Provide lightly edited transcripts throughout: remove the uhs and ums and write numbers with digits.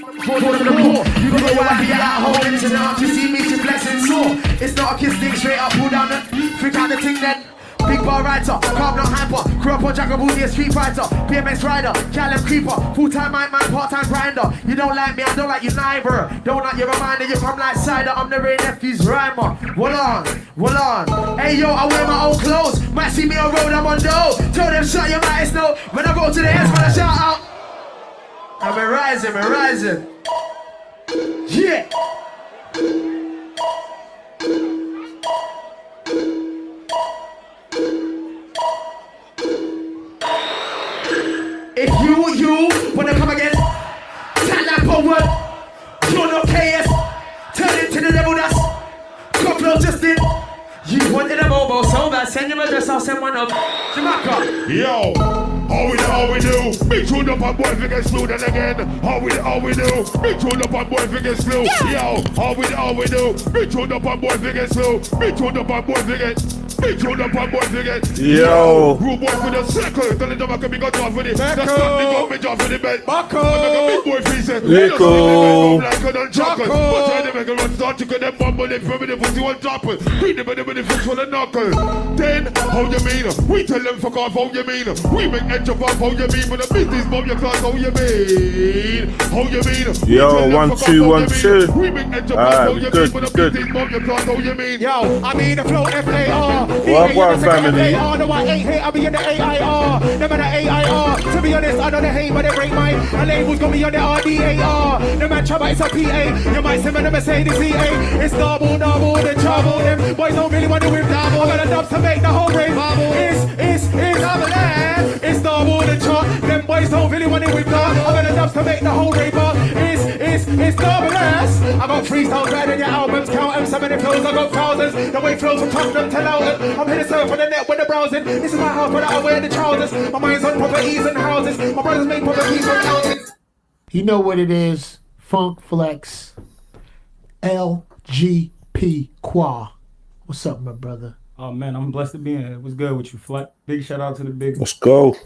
For the core, you don't know why be out holding to now. You see me to blessings soar. It's not a kiss thing, straight up, pull down the freak out the thing then. Big bar writer, calm not hyper. Grew up on Jagabooni, a street fighter. BMX rider, Callum creeper. Full-time man, part-time grinder. You don't like me, I don't like you neither. Don't like your reminder, you come like cider. I'm the Ray Nephew's rhymer. Hold on. Hey yo, I wear my own clothes. Might see me on road, I'm on dough. Tell them shut your mouth, it's no. When I go to the ends, when I shout out. I'm rising. Yeah. If you wanna come again, stand like forward. You're not KS. Turn into the devil, that's God flow just in. You wanted a mobile so bad, send him address, I'll send one up. Jamaica. Yo, how we do? Big tune up on boy figure slew then again. How we do? Big tune up on boy figure slew. Yo, how we do? Big tune up on boy figure slew. Big tune up on boy figure. Big tune up on boy figure. Yo. Rude boy for the circle. Tell them I can be got job for the. That's not the government job for the bed. Big boy face it. Rico. Like a done chocolate. But tell them I can run start to get them bumble in for me the pussy one dropping. Beat them in the fish for the knuckle. Then, how you mean? We tell them fuck off, how you mean? We make edge up off, how you mean? When the business bomb your class, how you mean? How you mean? Yo, 1 2 1 2. We make edge up off, how you mean? When the Good. business bomb your class, how you mean? Yo, I mean the flow FAR. What family? No, I ain't here, I'll be in the AIR. No matter AIR. To be honest, I know they hate, but they break mine. A label's gonna be on the RDAR. No man trouble, it's a PA. You might see me the Mercedes EA. It's double, the trouble. Them boys don't really want to whip double. But enough to make the whole rave bubble. It's double there. It's double the chop. Them boys don't really want to whip double. But enough to make the whole rave bubble. It's double S. I got freestyles better than your albums. Count them, so many flows, I got thousands. The way flows from Tottenham to Loughton. I'm here to surf on the net when they're browsing. This is my house, but I wear the trousers. My mind's on properties and houses. My brothers make properties from houses. You know what it is. Funk Flex. LGP Qua. What's up, my brother? Oh man, I'm blessed to be here. What's good with you, Fleck? Big shout out to the big. Let's go.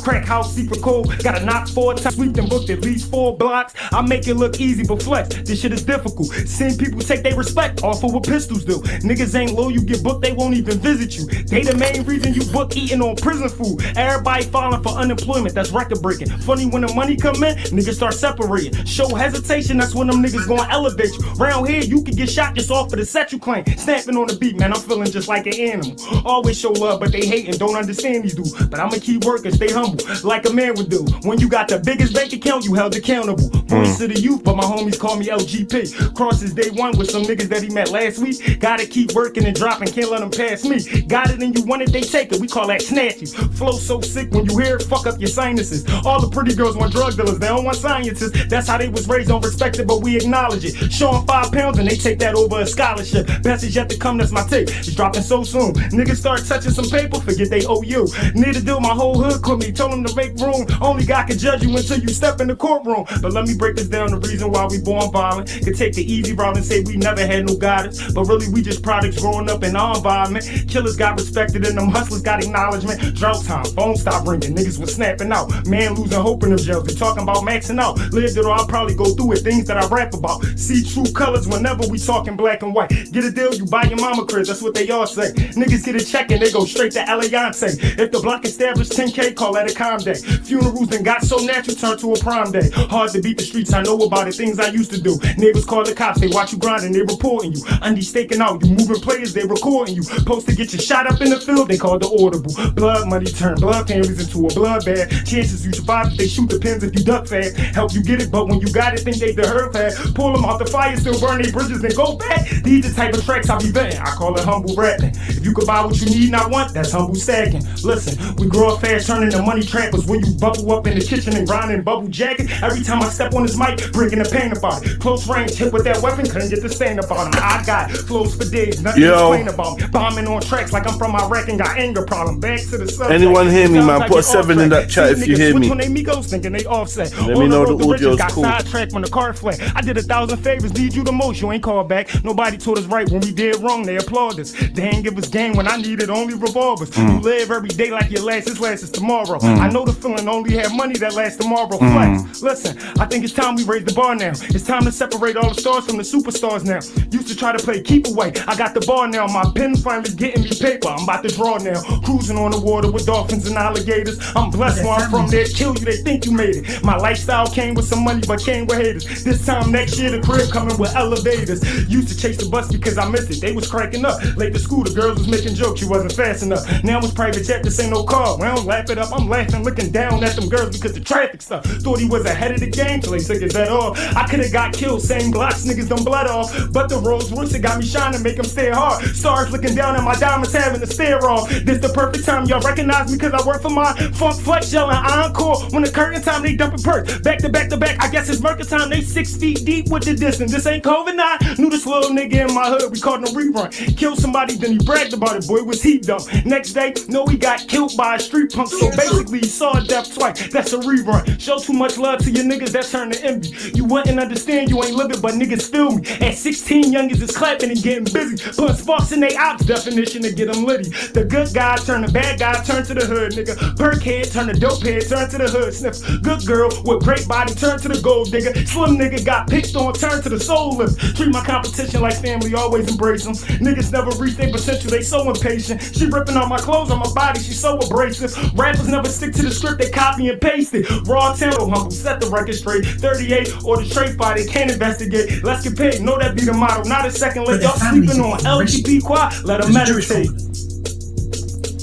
Crack house, secret code, got a knock 4 times, sweep them booked at least 4 blocks. I make it look easy, but flex, this shit is difficult. Seeing people take their respect off of what pistols do. Niggas ain't low, you get booked, they won't even visit you. They the main reason you book eating on prison food. Everybody filing for unemployment, that's record breaking. Funny when the money come in, niggas start separating. Show hesitation, that's when them niggas gonna elevate you. Round here, you can get shot just off of the set you claim. Snapping on the beat, man, I'm feeling just like an animal. Always show love, but they hate and don't understand these dudes. But I'ma keep working, stay humble, like a man would do. When you got the biggest bank account, you held accountable. Voice of the youth, but my homies call me LGP. Crosses day one with some niggas that he met last week. Gotta keep working and dropping, can't let them pass me. Got it and you want it, they take it. We call that snatches. Flow so sick when you hear it, fuck up your sinuses. All the pretty girls want drug dealers, they don't want scientists. That's how they was raised, don't respect it, but we acknowledge it. Show them 5 pounds and they take that over a scholarship. Best is yet to come, that's my tape. It's dropping so soon. Niggas start touching some paper, forget they owe you. Need to do my whole hood quit me, told them to make room. Only God can judge you until you step in the courtroom. But let me break this down, the reason why we born violent. Could take the easy route and say we never had no guidance, but really we just products growing up in our environment. Killers got respected and them hustlers got acknowledgement. Drought time, phones stop ringing, niggas was snapping out. Man losing hope in them jails, they talking about maxing out. Lived it or I'll probably go through it, things that I rap about. See true colors whenever we talking black and white. Get a deal, you buy your mama crib, that's what they all say. Niggas get a check and they go straight to Alliance. If the block established 10K, call that a calm day. Funerals then got so natural, turned to a prime day. Hard to beat the streets, I know about it, things I used to do. Neighbors call the cops, they watch you grinding, they reporting you. Undy staking out, you moving players, they recording you. Supposed to get you shot up in the field, they call the audible. Blood money turn blood families into a bloodbath. Chances you survive if they shoot depends if you duck fast. Help you get it, but when you got it, think they deserve fast. Pull them out the fire, still burn their bridges and go back. These the type of tracks I be vetting, I call it humble rapping. If you could buy what you need, not want, that's humble stacking. Listen, we grow up fast, turning the money trappers. When you bubble up in the kitchen and grinding bubble jacket, every time I step on this mic, bringing the pain about it. Close range, hit with that weapon, couldn't get the stand about him. I got flows for days, nothing to explain about me. Bombing on tracks like I'm from Iraq and got anger problem. Back to the subject. Anyone hear me, man? Put a 7 in that chat if you hear me. On they Migos thinking they offset. Let me know the audio's got cool. sidetracked when the car flat. I did 1,000 favors, need you the most, you ain't called back. Nobody told us right when we did wrong, they applaud us. They ain't give us game when I needed only revolvers. You live every day like your last is tomorrow. tomorrow. I know the feeling only have money that lasts tomorrow. Flex. Listen, I think it's time we raise the bar now. It's time to separate all the stars from the superstars now. Used to try to play keep away. I got the bar now. My pen finally getting me paper. I'm about to draw now. Cruising on the water with dolphins and alligators. I'm blessed where I'm from. They kill you. They think you made it. My lifestyle came with some money, but came with haters. This time next year, the crib coming with elevators. Used to chase the bus because I missed it. They was cracking up. Late to school, the girls was making jokes. You wasn't fast enough. Now it's private jet. This ain't no car. We don't laugh it up. I'm laughing, looking down at them girls because the traffic stuff. Thought he was ahead of the game till they took his head off. I could've got killed. Same blocks, niggas done blood off. But the Rolls Royce it got me shining, make them stare hard. Stars looking down at my diamonds, having to stare off. This the perfect time y'all recognize me because I work for my funk flex, yelling encore. When the curtain time, they dumping perks. Back to back to back. I guess it's murder time. They 6 feet deep with the distance. This ain't COVID-9. Knew this little nigga in my hood. We caught him a rerun. Killed somebody, then he bragged about it. Boy, was he dumb. Next day, no, he got killed by a street punk. So basically, he saw a death twice. That's a rerun. Show too much love to your niggas, that turn to envy. You wouldn't understand, you ain't living, but niggas feel me. At 16, youngins is clapping and getting busy. Putting sparks in they ops definition to get them litty. The good guy turn the bad guy, turn to the hood, nigga. Perk head, turn the dope head, turn to the hood. Sniff. Good girl with great body, turn to the gold digger. Slim nigga got picked on, turn to the soul lift. Treat my competition like family, always embrace them. Niggas never reach their potential, they so impatient. She ripping all my clothes on my body, she so abrasive. Rappers never stick to the script, they copy and paste it. Raw tempo, humble, set the record straight. 38 or the trade fight, they can't investigate. Let's get paid, know that be the motto. Not a second late, y'all sleeping on LGBT quad. Let them meditate.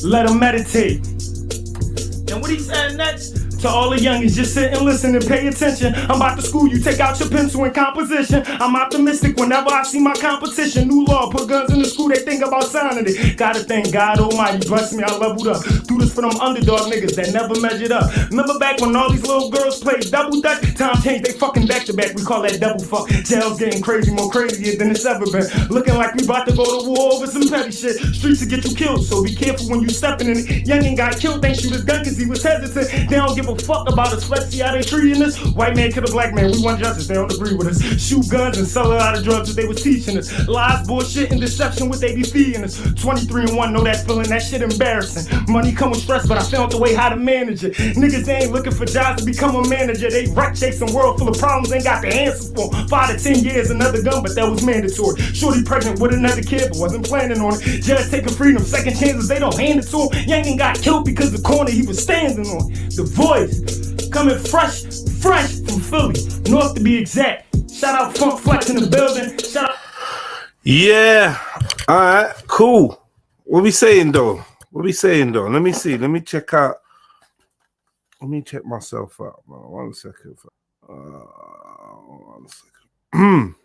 Let them meditate. And what he said next? To all the youngins, just sit and listen and pay attention. I'm about to school you, take out your pencil and composition. I'm optimistic whenever I see my competition. New law, put guns in the school, they think about signing it. Gotta thank God Almighty, bless me, I leveled up. Do this for them underdog niggas that never measured up. Remember back when all these little girls played double dutch? Time changed, they fucking back to back, we call that double fuck. Jail's getting crazy, more crazier than it's ever been. Looking like we about to go to war over some petty shit. Streets will get you killed, so be careful when you stepping in it. Youngin' got killed, ain't shoot his gun cause he was hesitant. They don't give a fuck about us. Let's see how they treating us. White man kill a black man. We want justice. They don't agree with us. Shoot guns and sell a lot of drugs that they was teaching us. Lies, bullshit, and deception. What they be feeding us. 23 and 1. Know that feeling. That shit embarrassing. Money come with stress, but I found the way how to manage it. Niggas they ain't looking for jobs to become a manager. They wreck chasing world full of problems. Ain't got the answers for. 5 to 10 years, another gun, but that was mandatory. Shorty pregnant with another kid, but wasn't planning on it. Judge taking freedom. Second chances, they don't hand it to him. Youngin' got killed because the corner he was standing on. The voice. Coming fresh from Philly, North to be exact. Shout out Funk Flex in the building. Shout out. Yeah. All right. Cool. What we saying though? Let me see. Let me check out. Let me check myself out. Man. 1 second. 1 second.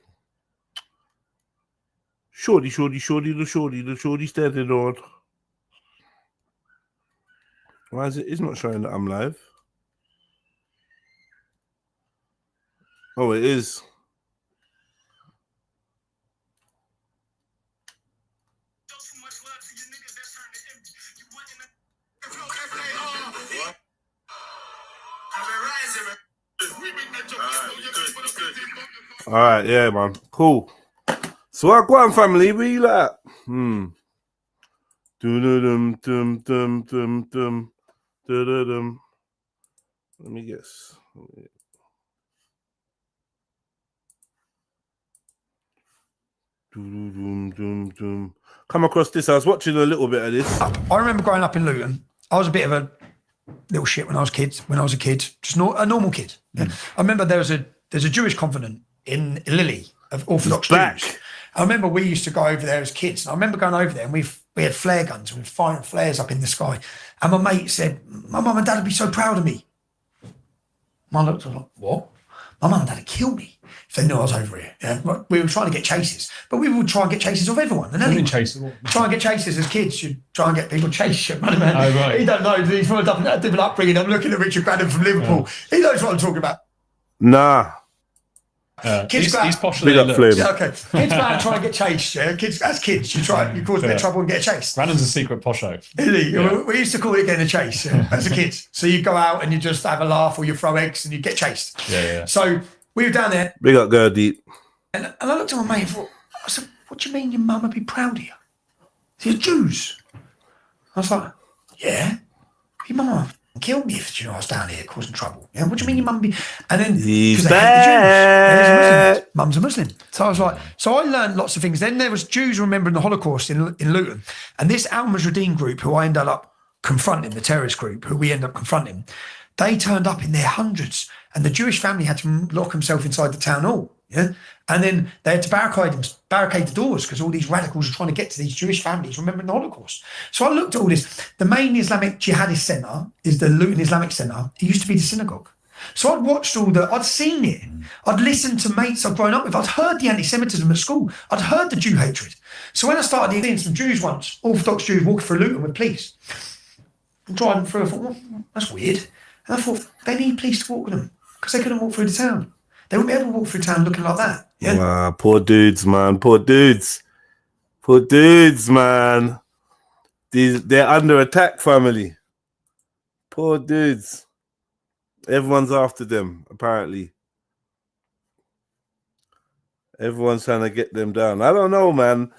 Shorty standing on. Why is it? It's not showing that I'm live. Oh, it is. All right, yeah, man. Cool. So I go on, family. Where you like? Let me guess. Come across this. I was watching a little bit of this. I remember growing up in Luton. I was a bit of a little shit when I was a kid, just a normal kid. Yeah. I remember there's a Jewish convent in Lily of Orthodox Jews. I remember we used to go over there as kids. And I remember going over there and we had flare guns and we were firing flares up in the sky. And my mate said, "My mum and dad would be so proud of me." I looked, I was like, "What?" My mum and dad would kill me if they knew I was over here. Yeah? We were trying to get chases, but we would try and get chases of everyone. And anyone. Try and get chases as kids. You'd try and get people chase you. Man. Oh, right. He don't know. He's from a different upbringing. I'm looking at Richard Brannon from Liverpool. Yeah. He knows what I'm talking about. Nah. Kids he's posh. Big up Flame. Yeah, okay. Kids go out and try and get chased. Yeah, as kids, you cause a bit of trouble and get chased. Brandon's a secret posho. Yeah. We used to call it getting a chase as a kid. So you go out and you just have a laugh or you throw eggs and you get chased. Yeah. So we were down there. Big up, girl, deep. And I looked at my mate and thought, I said, "What do you mean your mum would be proud of you?" He said, "Jews." I was like, "Yeah, your mum kill me if I was down here causing trouble. Yeah, what do you mean your mum be? And then He's because they hate the Jews. back. Yeah, Muslims. Mum's a Muslim. So I was like, so I learned lots of things. Then there was Jews remembering the Holocaust in Luton, and this Al Mujahideen group, who I ended up confronting, the terrorist group, who we ended up confronting, they turned up in their hundreds, and the Jewish family had to lock himself inside the town hall. Yeah, and then they had to barricade the doors because all these radicals were trying to get to these Jewish families remembering the Holocaust. So I looked at all this. The main Islamic Jihadist centre is the Luton Islamic Centre. It used to be the synagogue. So I'd watched I'd seen it. I'd listened to mates I'd grown up with. I'd heard the anti-Semitism at school. I'd heard the Jew hatred. So when I started seeing some Jews once, Orthodox Jews walking through Luton with police, I'm driving through, I thought, well, that's weird. And I thought, they need police to walk with them because they couldn't walk through the town. They wouldn't be able to walk through town looking like that. Yeah. Poor dudes, man. Poor dudes, man. They're under attack, family. Poor dudes. Everyone's after them, apparently. Everyone's trying to get them down. I don't know, man.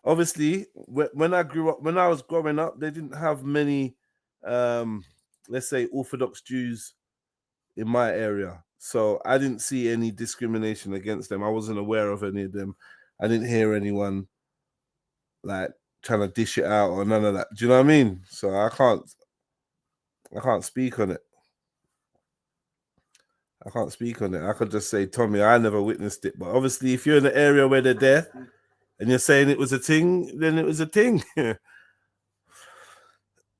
Obviously, when I grew up, when I was growing up, they didn't have many, let's say, Orthodox Jews in my area. So I didn't see any discrimination against them. I wasn't aware of any of them. I didn't hear anyone like trying to dish it out or none of that. Do you know what I mean? So I can't speak on it. I can't speak on it. I could just say, Tommy, I never witnessed it. But obviously, if you're in an area where they're there and you're saying it was a thing, then it was a thing. All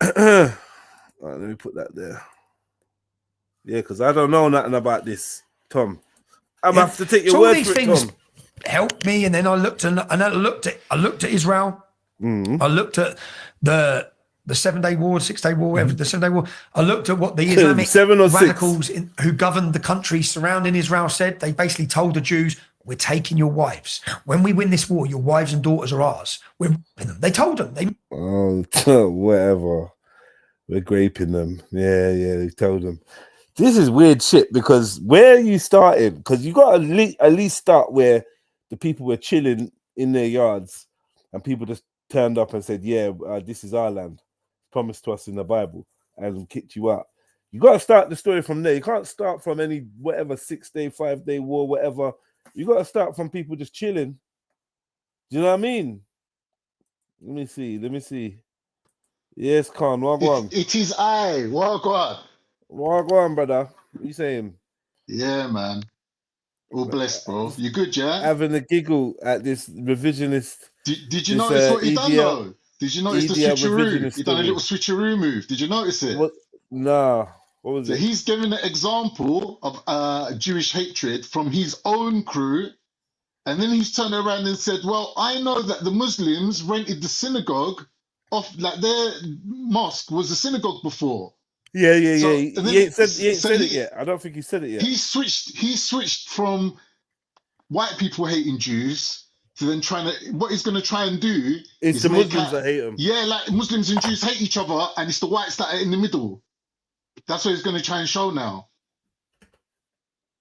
right, let me put that there. Yeah, because I don't know nothing about this, Tom. I'm gonna have to take your word these for it, things Tom. Helped me, and then I looked at Israel. I looked at the 7-day war, 6-day war, whatever, the 7-day war. I looked at what the Islamic 7 or 6. radicals who governed the country surrounding Israel said. They basically told the Jews, we're taking your wives. When we win this war, your wives and daughters are ours. We're raping them. They told them. Whatever. We're graping them. Yeah, they told them. This is weird shit because where you started, because you got to at least start where the people were chilling in their yards and people just turned up and said, this is our land, promised to us in the Bible, and kicked you out. You got to start the story from there. You can't start from any whatever 6-day, 5-day war, whatever. You got to start from people just chilling. Do you know what I mean? Let me see. Yes, Khan, walk on. It is I. Walk on. Walk on, brother. What you saying? Yeah, man. All blessed, bro. You good, yeah? Having a giggle at this revisionist. Did you notice what he done, though? Did you notice the switcheroo? He done a little switcheroo move. Did you notice it? What? Nah. What was it? He's giving an example of Jewish hatred from his own crew. And then he's turned around and said, well, I know that the Muslims rented the synagogue off, like their mosque was a synagogue before. Yeah. He ain't said it yet. I don't think he said it yet. He switched from white people hating Jews to then what he's going to try and do is the Muslims that hate them. Yeah, like Muslims and Jews hate each other and it's the whites that are in the middle. That's what he's going to try and show now.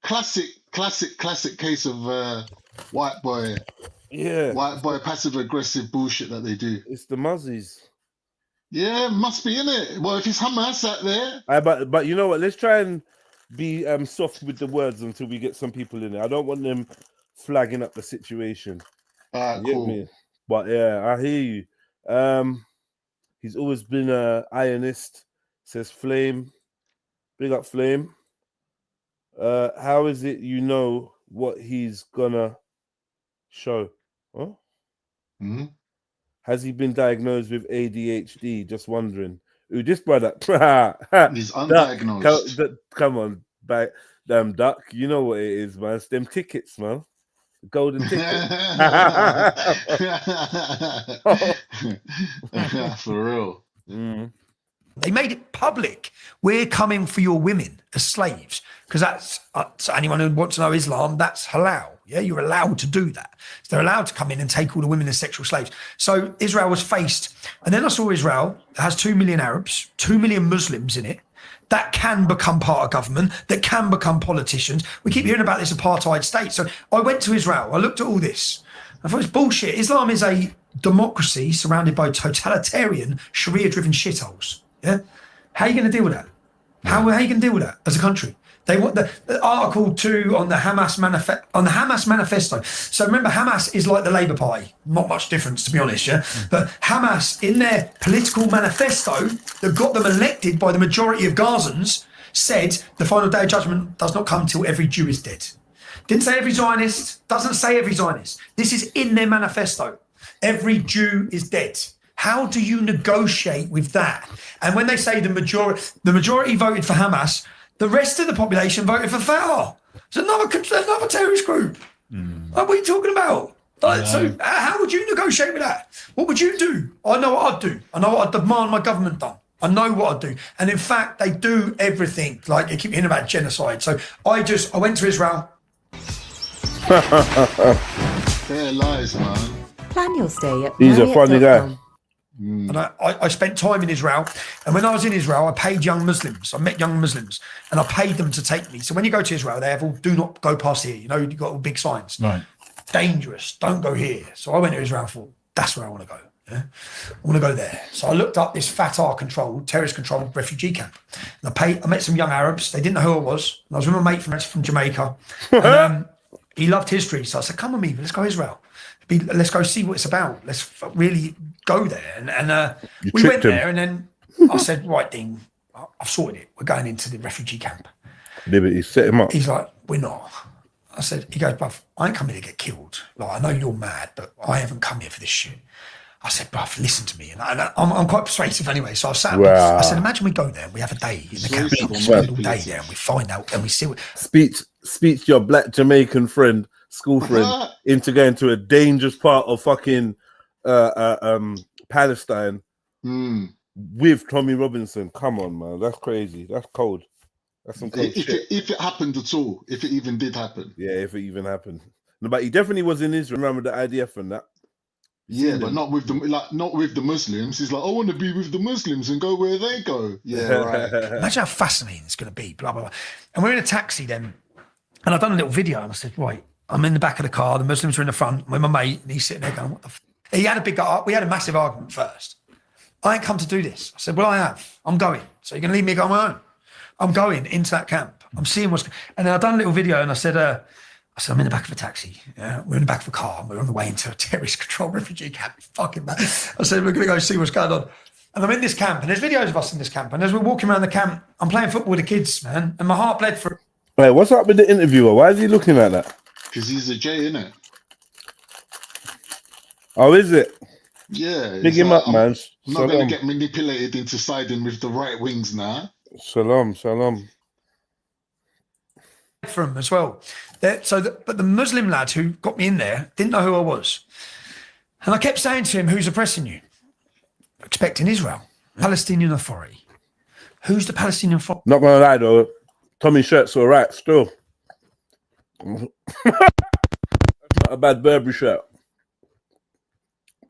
Classic case of white boy passive aggressive bullshit that they do. It's the Muzzies. Yeah, must be, innit? Well, if it's Hamas out there. But you know what? Let's try and be soft with the words until we get some people in there. I don't want them flagging up the situation. Alright, cool. Me? But yeah, I hear you. He's always been an Ionist, says Flame. Big up Flame. How is it you know what he's gonna show? Huh? Mm-hmm. Has he been diagnosed with ADHD? Just wondering. Ooh, this brother. He's undiagnosed. Come on, Duck. You know what it is, man. It's them tickets, man. The golden ticket. For real. Mm. They made it public. We're coming for your women as slaves because that's so anyone who wants to know Islam, that's halal. Yeah, you're allowed to do that. So they're allowed to come in and take all the women as sexual slaves. So Israel was faced, and then I saw Israel has 2 million Arabs, 2 million Muslims in it that can become part of government, that can become politicians. We keep hearing about this apartheid state. So I went to Israel. I looked at all this. I thought it's bullshit. Islam is a democracy surrounded by totalitarian Sharia-driven shitholes. Yeah, How are you going to deal with that? How are you going to deal with that as a country? They want the Article 2 on the Hamas manifesto. So remember, Hamas is like the Labour Party. Not much difference, to be honest, yeah? But Hamas, in their political manifesto that got them elected by the majority of Gazans, said the final day of judgment does not come till every Jew is dead. Didn't say every Zionist, doesn't say every Zionist. This is in their manifesto. Every Jew is dead. How do you negotiate with that? And when they say the majority voted for Hamas, the rest of the population voted for Fatah. It's another terrorist group. What are you talking about? So how would you negotiate with that? What would you do? I know what I'd do. I know what I'd demand my government done. I know what I'd do. And in fact, they do everything. Like, you keep hearing about genocide. So I went to Israel. There lies, man. Plan your stay at He's a funny guy. And I spent time in Israel. And when I was in Israel, I paid young Muslims. I met young Muslims and I paid them to take me. So when you go to Israel, they have all, do not go past here. You know, you've got all big signs. Right. Dangerous. Don't go here. So I went to Israel and thought, that's where I want to go. Yeah? I want to go there. So I looked up this Fatah-controlled, terrorist-controlled refugee camp. And I met some young Arabs. They didn't know who I was. And I was with my mate from Jamaica. And he loved history. So I said, come with me. Let's go to Israel. Let's go see what it's about. Let's really go there. And we went there, and then I said, right, Dean, I've sorted it. We're going into the refugee camp. Liberty, set him up. He's like, we're not. I said, he goes, bruv, I ain't coming to get killed. Like, I know you're mad, but I haven't come here for this shit. I said, bruv, listen to me. And I'm quite persuasive anyway. So I sat wow. I said, imagine we go there and we have a day in the camp. We spend all day there and we find out and we see what... Speech your black Jamaican friend, school friend, into going to a dangerous part of fucking Palestine with Tommy Robinson. Come on, man. That's crazy. That's cold. That's some cold shit. If it happened at all, if it even did happen. Yeah, if it even happened. No, but he definitely was in Israel. Remember the IDF and that? Yeah, but not with the Muslims. He's like, I want to be with the Muslims and go where they go. Yeah, right. Imagine how fascinating it's going to be. Blah blah blah. And we're in a taxi then, and I've done a little video, and I said, right, I'm in the back of the car. The Muslims are in the front with my mate, and he's sitting there going, what the f-? We had a massive argument first. I ain't come to do this. I said, well, I have. I'm going. So you're going to leave me go on my own? I'm going into that camp. I'm seeing what's... And then I've done a little video, and I said, I'm in the back of a taxi. Yeah, we're in the back of a car. And we're on the way into a terrorist-controlled refugee camp. Fucking bad. I said, we're going to go see what's going on. And I'm in this camp, and there's videos of us in this camp. And as we're walking around the camp, I'm playing football with the kids, man. And my heart bled for... Wait, what's up with the interviewer? Why is he looking like that? Because he's a J, innit? Oh, is it? Yeah. Big him up, man. I'm not going to get manipulated into siding with the right wings now. Shalom. For him as well. But the Muslim lad who got me in there didn't know who I was. And I kept saying to him, who's oppressing you? Expecting Israel. Palestinian Authority. Who's the Palestinian Authority? Not going to lie, though. Tommy's shirt's all right, still. That's not a bad Burberry shirt.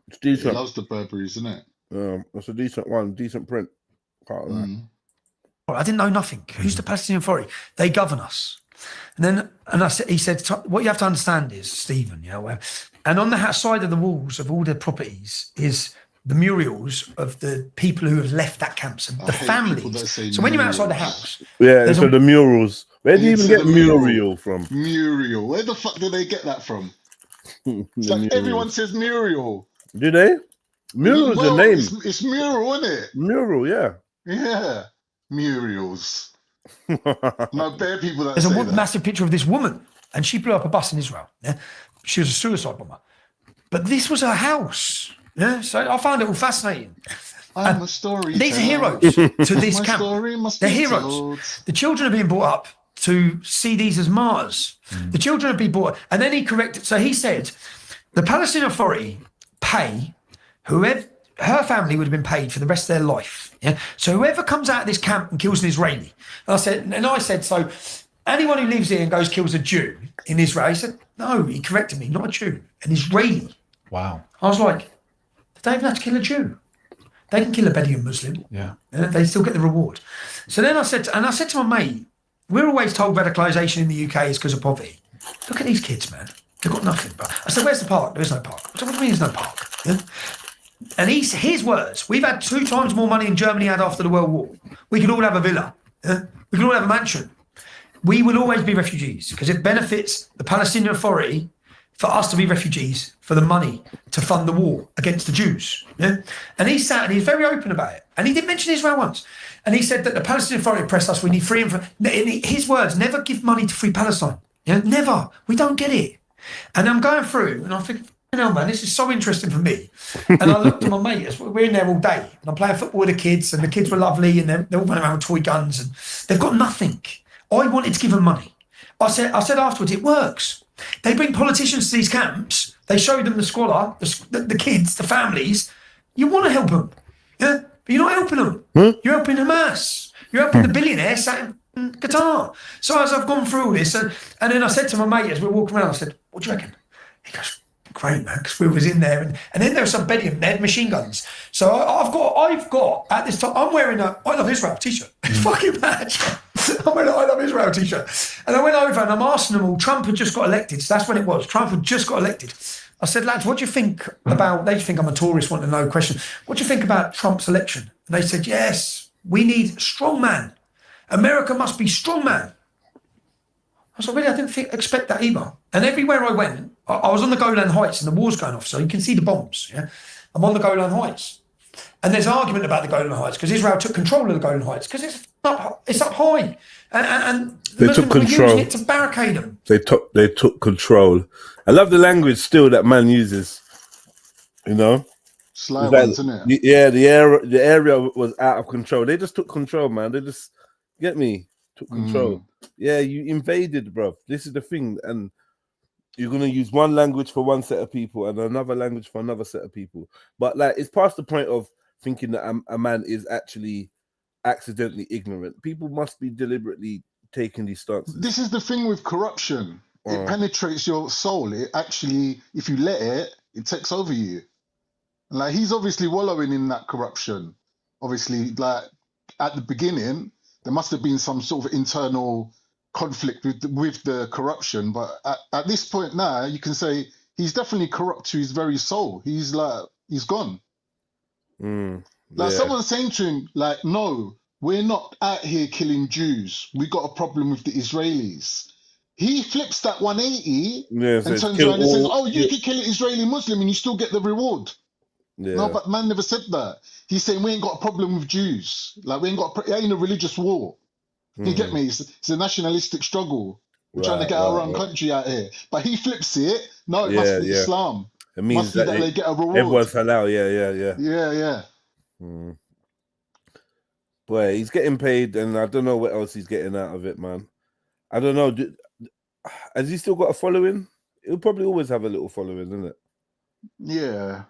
It's decent. He loves the Burberrys, isn't it? It's a decent one, decent print. I didn't know nothing. Who's the Palestinian Authority? They govern us. And he said, what you have to understand is, Stephen, you know, and on the side of the walls of all the properties is the murals of the people who have left that camp, so the families. So when you're outside the house, yeah, so the murals. Where do you even get Muriel from? Muriel. Where the fuck do they get that from? It's like everyone says Muriel. Do they? Muriel's the name. It's Mural, isn't it? Mural, yeah. Yeah. Muriels. No, bare people that there's say a massive picture of this woman, and she blew up a bus in Israel. Yeah? She was a suicide bomber. But this was her house. Yeah, so I found it all fascinating. I'm a story. These are heroes to this camp. They're heroes. Told. The children are being brought up to see these as martyrs. The children are being brought up. And then he corrected. So he said, the Palestinian Authority pay whoever, her family would have been paid for the rest of their life. Yeah. So whoever comes out of this camp and kills an Israeli. And I said, so anyone who lives here and goes kills a Jew in Israel, he said, no, he corrected me, not a Jew, an Israeli. Wow. I was like, they don't even have to kill a Jew. They can kill a Bedouin Muslim. Yeah. They still get the reward. So then I said to my mate, we're always told radicalisation in the UK is because of poverty. Look at these kids, man. They've got nothing. But I said, where's the park? There is no park. I said, what do you mean there's no park? Yeah? And his words, we've had 2 times more money than Germany had after the World War. We could all have a villa. Yeah? We could all have a mansion. We will always be refugees because it benefits the Palestinian Authority for us to be refugees for the money to fund the war against the Jews. Yeah? And he sat and he's very open about it. And he didn't mention Israel once. And he said that the Palestinian Authority oppressed us. We need freedom. His words, never give money to free Palestine. Yeah? Never. We don't get it. And I'm going through and I'm thinking, hell, man, this is so interesting for me. And I looked at my mate, we're in there all day, and I'm playing football with the kids, and the kids were lovely, and they're all running around with toy guns, and they've got nothing. I wanted to give them money. I said afterwards, it works. They bring politicians to these camps, they show them the squalor, the kids, the families. You want to help them, yeah? But you're not helping them. You're helping Hamas. You're helping the billionaire sat in Qatar. So as I've gone through all this, and then I said to my mate as we were walking around, I said, what do you reckon? He goes, great, man, because we was in there, and then there was some bedding, they had machine guns. So I've got at this time, I'm wearing a I Love Israel t-shirt. It's fucking mad. I'm wearing an I Love Israel t-shirt. And I went over and I'm asking them all, Trump had just got elected. So that's when it was. Trump had just got elected. I said, lads, what do you think about, they think I'm a tourist, want to know a question. What do you think about Trump's election? And they said, yes, we need strong man. America must be strong man. I said, really, I didn't expect that either. And everywhere I went, I was on the Golan Heights and the war's going off, so you can see the bombs. Yeah, I'm on the Golan Heights. And there's argument about the Golan Heights because Israel took control of the Golan Heights because it's up high. And the they took Muslims control. were using it to barricade them. They took control. I love the language still that man uses. You know? Sly It's like, ones, isn't it? yeah, the area was out of control. They just took control, man. They just get me. Took control. Yeah, you invaded, bro. This is the thing, and you're gonna use one language for one set of people and another language for another set of people. But like, it's past the point of thinking that a man is actually accidentally ignorant. People must be deliberately taking these stances. This is the thing with corruption. It penetrates your soul. It actually, if you let it, it takes over you. And like, he's obviously wallowing in that corruption. Obviously, like at the beginning, there must have been some sort of internal conflict with the corruption. But at this point now, you can say he's definitely corrupt to his very soul. He's gone. Like someone saying to him, like, no, we're not out here killing Jews. We got a problem with the Israelis. He flips that 180 and turns around and says, oh, you could kill an Israeli Muslim and you still get the reward. Yeah. No, but man never said that. He's saying we ain't got a problem with Jews. Like, we ain't got it ain't a religious war. You get me? It's a nationalistic struggle. We're trying to get our own country out here. But he flips it. No, it must be Islam. It means must be that they get a reward. Everyone's halal, yeah. Boy, he's getting paid, and I don't know what else he's getting out of it, man. I don't know. Has he still got a following? He'll probably always have a little following, isn't it? Yeah.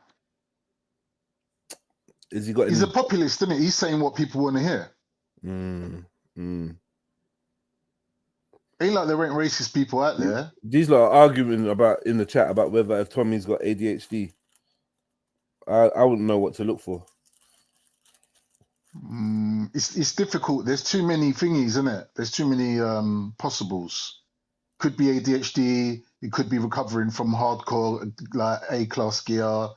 Is he got? He's a populist, isn't it? He's saying what people want to hear. Ain't like there ain't racist people out there. These lot are arguing about in the chat about whether Tommy's got ADHD. I wouldn't know what to look for. It's difficult. There's too many thingies, isn't it? There's too many possibles. Could be ADHD. It could be recovering from hardcore like A-class gear.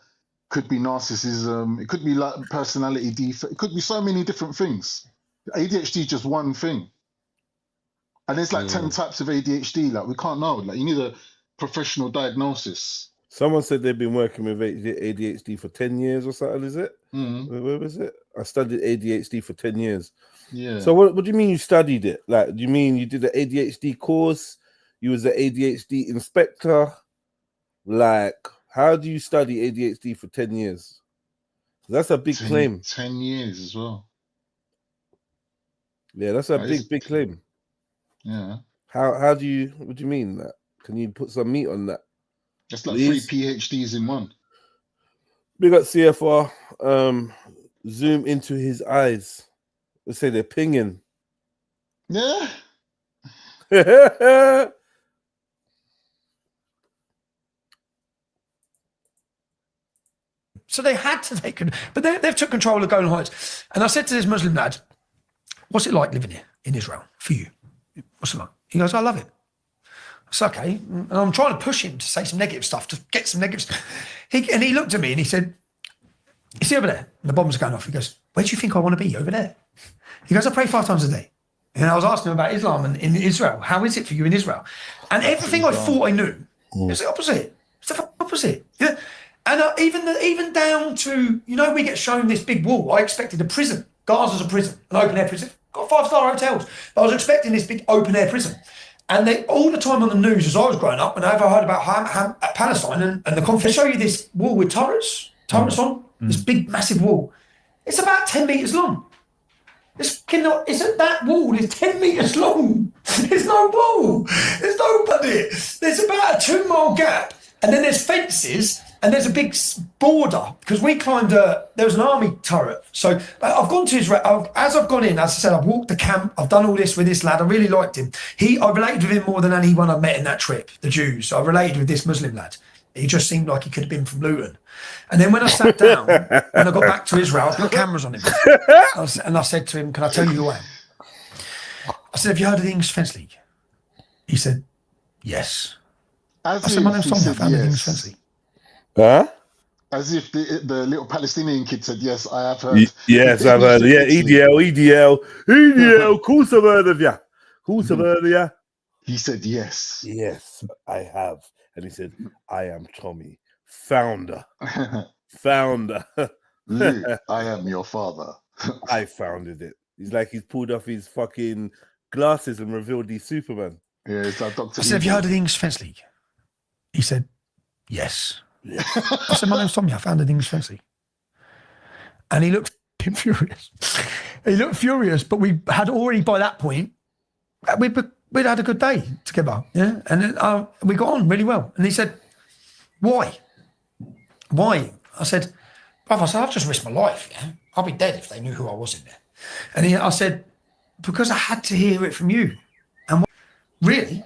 Could be narcissism. It could be like personality defect. It could be so many different things. ADHD is just one thing. And there's like 10 types of ADHD. Like, we can't know. Like, you need a professional diagnosis. Someone said they've been working with ADHD for 10 years or something, is it? Where was it? I studied ADHD for 10 years. Yeah. So what do you mean you studied it? Like, do you mean you did an ADHD course? You was an ADHD inspector? Like, how do you study ADHD for 10 years? That's a big claim. 10 years as well. Yeah, that's a big claim. Yeah. How do you, what do you mean that? Can you put some meat on that? Just like 3 PhDs in one. We got CFR. Zoom into his eyes. Let's say they're pinging. Yeah. So they had to take it, but they've took control of Golan Heights. And I said to this Muslim lad, what's it like living here in Israel for you? What's it like? He goes, I love it. It's okay. And I'm trying to push him to say some negative stuff, to get some negative stuff. And he looked at me and he said, you see over there, and the bombs are going off. He goes, where do you think I want to be? Over there. He goes, I pray 5 times a day. And I was asking him about Islam and in Israel. How is it for you in Israel? And everything I thought I knew, it's the opposite. It's the opposite. Yeah. And even down to, you know, we get shown this big wall. I expected a prison. Gaza's a prison, an open-air prison. Got 5-star hotels. But I was expecting this big open-air prison. And they all the time on the news as I was growing up, whenever I heard about Palestine and the conflict, they show you this wall with turrets on, this big, massive wall. It's about 10 metres long. That wall is 10 metres long. There's no wall. There's nobody. There's about a 2-mile gap. And then there's fences and there's a big border because we climbed there was an army turret. So I've gone to Israel. As I've gone in, as I said, I've walked the camp. I've done all this with this lad. I really liked him. I related with him more than anyone I've met in that trip, the Jews. I related with this Muslim lad. He just seemed like he could have been from Luton. And then when I sat down, when I got back to Israel, I put cameras on him. And I said to him, can I tell you who I am? I said, have you heard of the English Defence League? He said, yes. I said, my name's Tommy, I founded the English Defence League. Huh? As if the little Palestinian kid said, yes, I have heard. Yes, I've heard. Yeah, EDL. Of course I've heard of ya. He said, yes. Yes, I have. And he said, I am Tommy, founder. Luke, I am your father. I founded it. He's like he's pulled off his fucking glasses and revealed he's Superman. Yeah, it's like Dr. I said, have you heard of the English Defence League? He said, yes. I said, my name's Tommy, I founded the English Defence League. And he looked furious. But we had already, by that point, we'd had a good day together, yeah? And then, we got on really well. And he said, why? I said, brother, I've just risked my life, yeah? I'll be dead if they knew who I was in there. And I said, because I had to hear it from you. And really?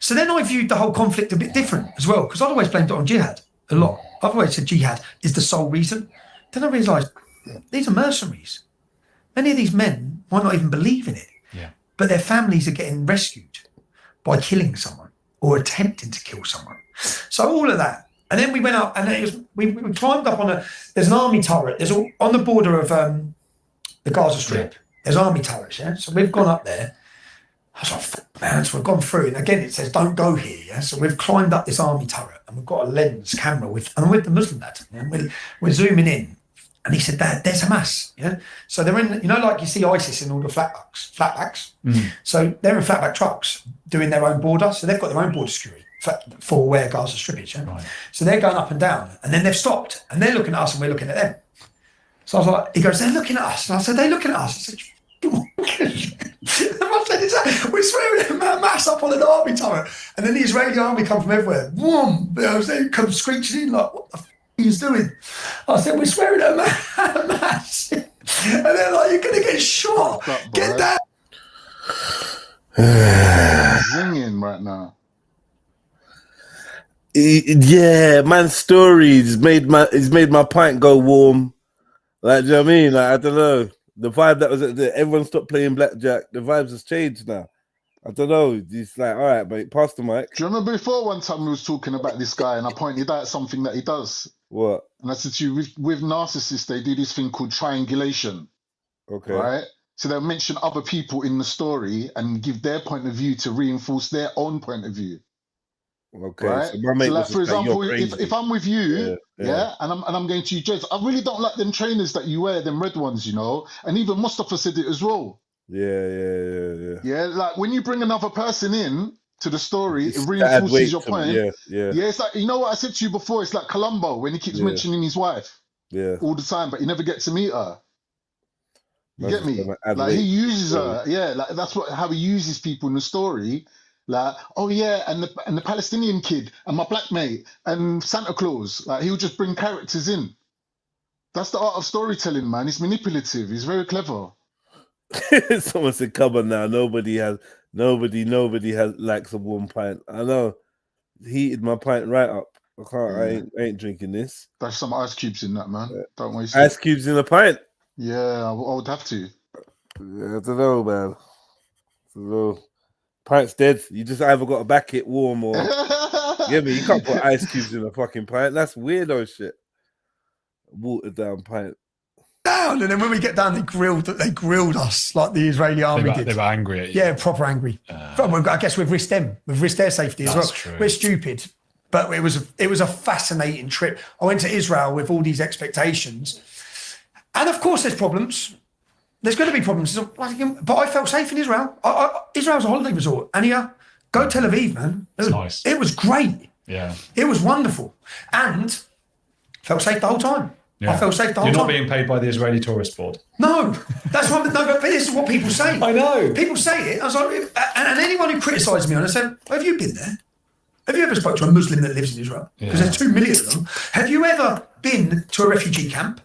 So then I viewed the whole conflict a bit different as well, because I'd always blamed it on jihad a lot. I've always said jihad is the sole reason. Then I realised these are mercenaries. Many of these men might not even believe in it. But their families are getting rescued by killing someone or attempting to kill someone. So all of that. And then we went up and we climbed up there's an army turret. There's on the border of the Gaza Strip. There's army turrets, yeah? So we've gone up there. I was like, fuck, man. So we've gone through. And again, it says, don't go here, yeah? So we've climbed up this army turret and we've got a lens camera with the Muslim lad. Yeah? We're zooming in. And he said, Dad, there's Hamas, yeah? So they're in, like you see ISIS in all the flatbacks. So they're in flatback trucks doing their own border. So they've got their own border security for where Gaza Strip is, yeah? Right. So they're going up and down. And then they've stopped. And they're looking at us and we're looking at them. So I was like, he goes, they're looking at us. And I said, they're looking at us. I said, we're swearing at Hamas up on an army turret. And then the Israeli army come from everywhere. Whoom! They come screeching in like, what the he's doing. I said, we're swearing at Hamas. And they're like, you're going to get shot. Get down. Ringing right now. Yeah, man's stories made my pint go warm. Like, do you know what I mean? Like, I don't know. The vibe that was everyone stopped playing blackjack. The vibes has changed now. I don't know. It's like, all right, mate, pass the mic. Do you remember before one time we was talking about this guy and I pointed out something that he does? What? And I said to you, with narcissists, they do this thing called triangulation. Okay. Right? So they'll mention other people in the story and give their point of view to reinforce their own point of view. Okay. Right? So, like, for example, if I'm with you, and I'm going to dress, I really don't like them trainers that you wear, them red ones, you know. And even Mustafa said it as well. Yeah, like when you bring another person in to the story, it reinforces your point. Yeah, it's like, you know what I said to you before, it's like Columbo when he keeps mentioning his wife all the time, but you never get to meet her. You get me? Like he uses her, like that's how he uses people in the story. Like, oh yeah, and the Palestinian kid and my black mate and Santa Claus. Like he'll just bring characters in. That's the art of storytelling, man. It's manipulative. It's very clever. Someone said, "Come on now, nobody has likes a warm pint." I know, heated my pint right up. I ain't drinking this. There's some ice cubes in that, man. Don't waste ice cubes in a pint. Yeah, I would have to. I don't know, man. I don't know. Pint's dead. You just either got to back it warm or get me. You can't put ice cubes in a fucking pint. That's weirdo shit. watered down pint. Down, and then when we get down, they grilled us like the Israeli army did. They were angry at you. Yeah, proper angry. I guess we've risked their safety as well. True. We're stupid, but it was a fascinating trip. I went to Israel with all these expectations, and of course, there's problems. There's going to be problems, but I felt safe in Israel. Israel's a holiday resort, and go Tel Aviv, man. Nice. It was great. Yeah, it was wonderful, and felt safe the whole time. Yeah. I felt safe the whole You're time. not being paid by the Israeli Tourist Board. No, that's what. No, but this is what people say. I know. People say it. I was like, and anyone who criticised me on it said, "Have you been there? Have you ever spoke to a Muslim that lives in Israel? Because there's 2 million of them. Have you ever been to a refugee camp?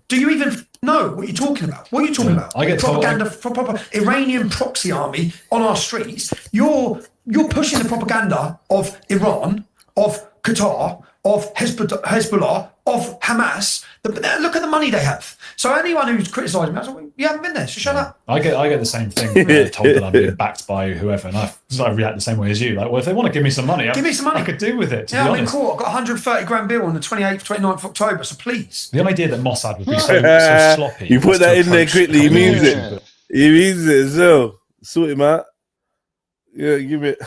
Do you even know what you're talking about? What are you talking about? I get propaganda from proper Iranian proxy army on our streets. You're pushing the propaganda of Iran, of Qatar, of Hezbollah, of Hamas. Look at the money they have. So anyone who's criticising me, I was like, you haven't been there, so shut up. I get the same thing. Told that I'm being backed by whoever, and I react the same way as you. Like, well, if they want to give me some money, I could do with it. I'm in court. I've got a 130 grand bill on the 28th, 29th of October, so please. The idea that Mossad would be so sloppy. You put that in there quickly, he means it. He means it as well. Sort him out. Yeah, give it.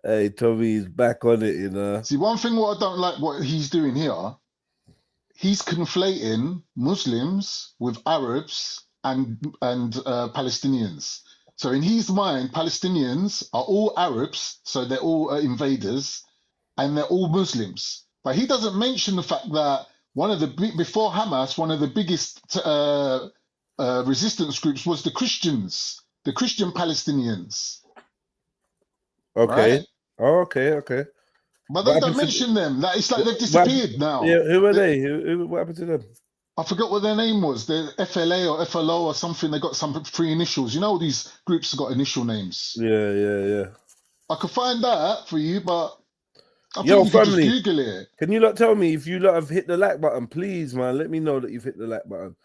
Hey, Tommy's back on it, you know. See, one thing what I don't like what he's doing here, he's conflating Muslims with Arabs and Palestinians. So in his mind, Palestinians are all Arabs, so they're all invaders, and they're all Muslims. But he doesn't mention the fact that before Hamas, one of the biggest resistance groups was the Christians, the Christian Palestinians. Okay. Right? Oh, okay. But they don't mention them. It's like they've disappeared now. Yeah, who are they? What happened to them? I forgot what their name was. The FLA or FLO or something. They got some 3 initials. You know, these groups have got initial names. Yeah. I could find that for you, but I think Yo, you can family, just Google it. Can you tell me if you have hit the like button, please, man? Let me know that you've hit the like button.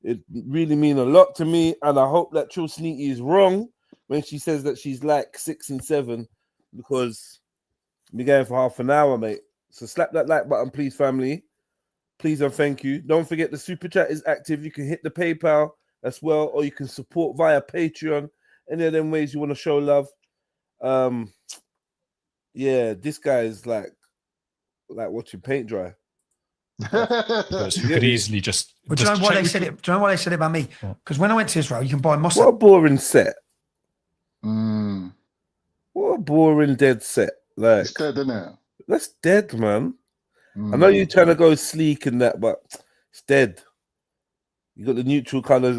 It really means a lot to me, and I hope that Trill Sneaky is wrong when she says that she's like 6 and 7. Because we're going for half an hour, mate. So slap that like button, please, family. Please and thank you. Don't forget the super chat is active. You can hit the PayPal as well, or you can support via Patreon. Any of them ways you want to show love. Yeah, this guy is like watching paint dry. Because you could easily just. But do you know why they said it? Do you know why they said it about me? Because when I went to Israel, you can buy Mossad. What a boring set. Mm. What a boring dead set. Like, It's dead, isn't it? that's dead, man. I know you're trying to go sleek and that, but it's dead. You got the neutral colors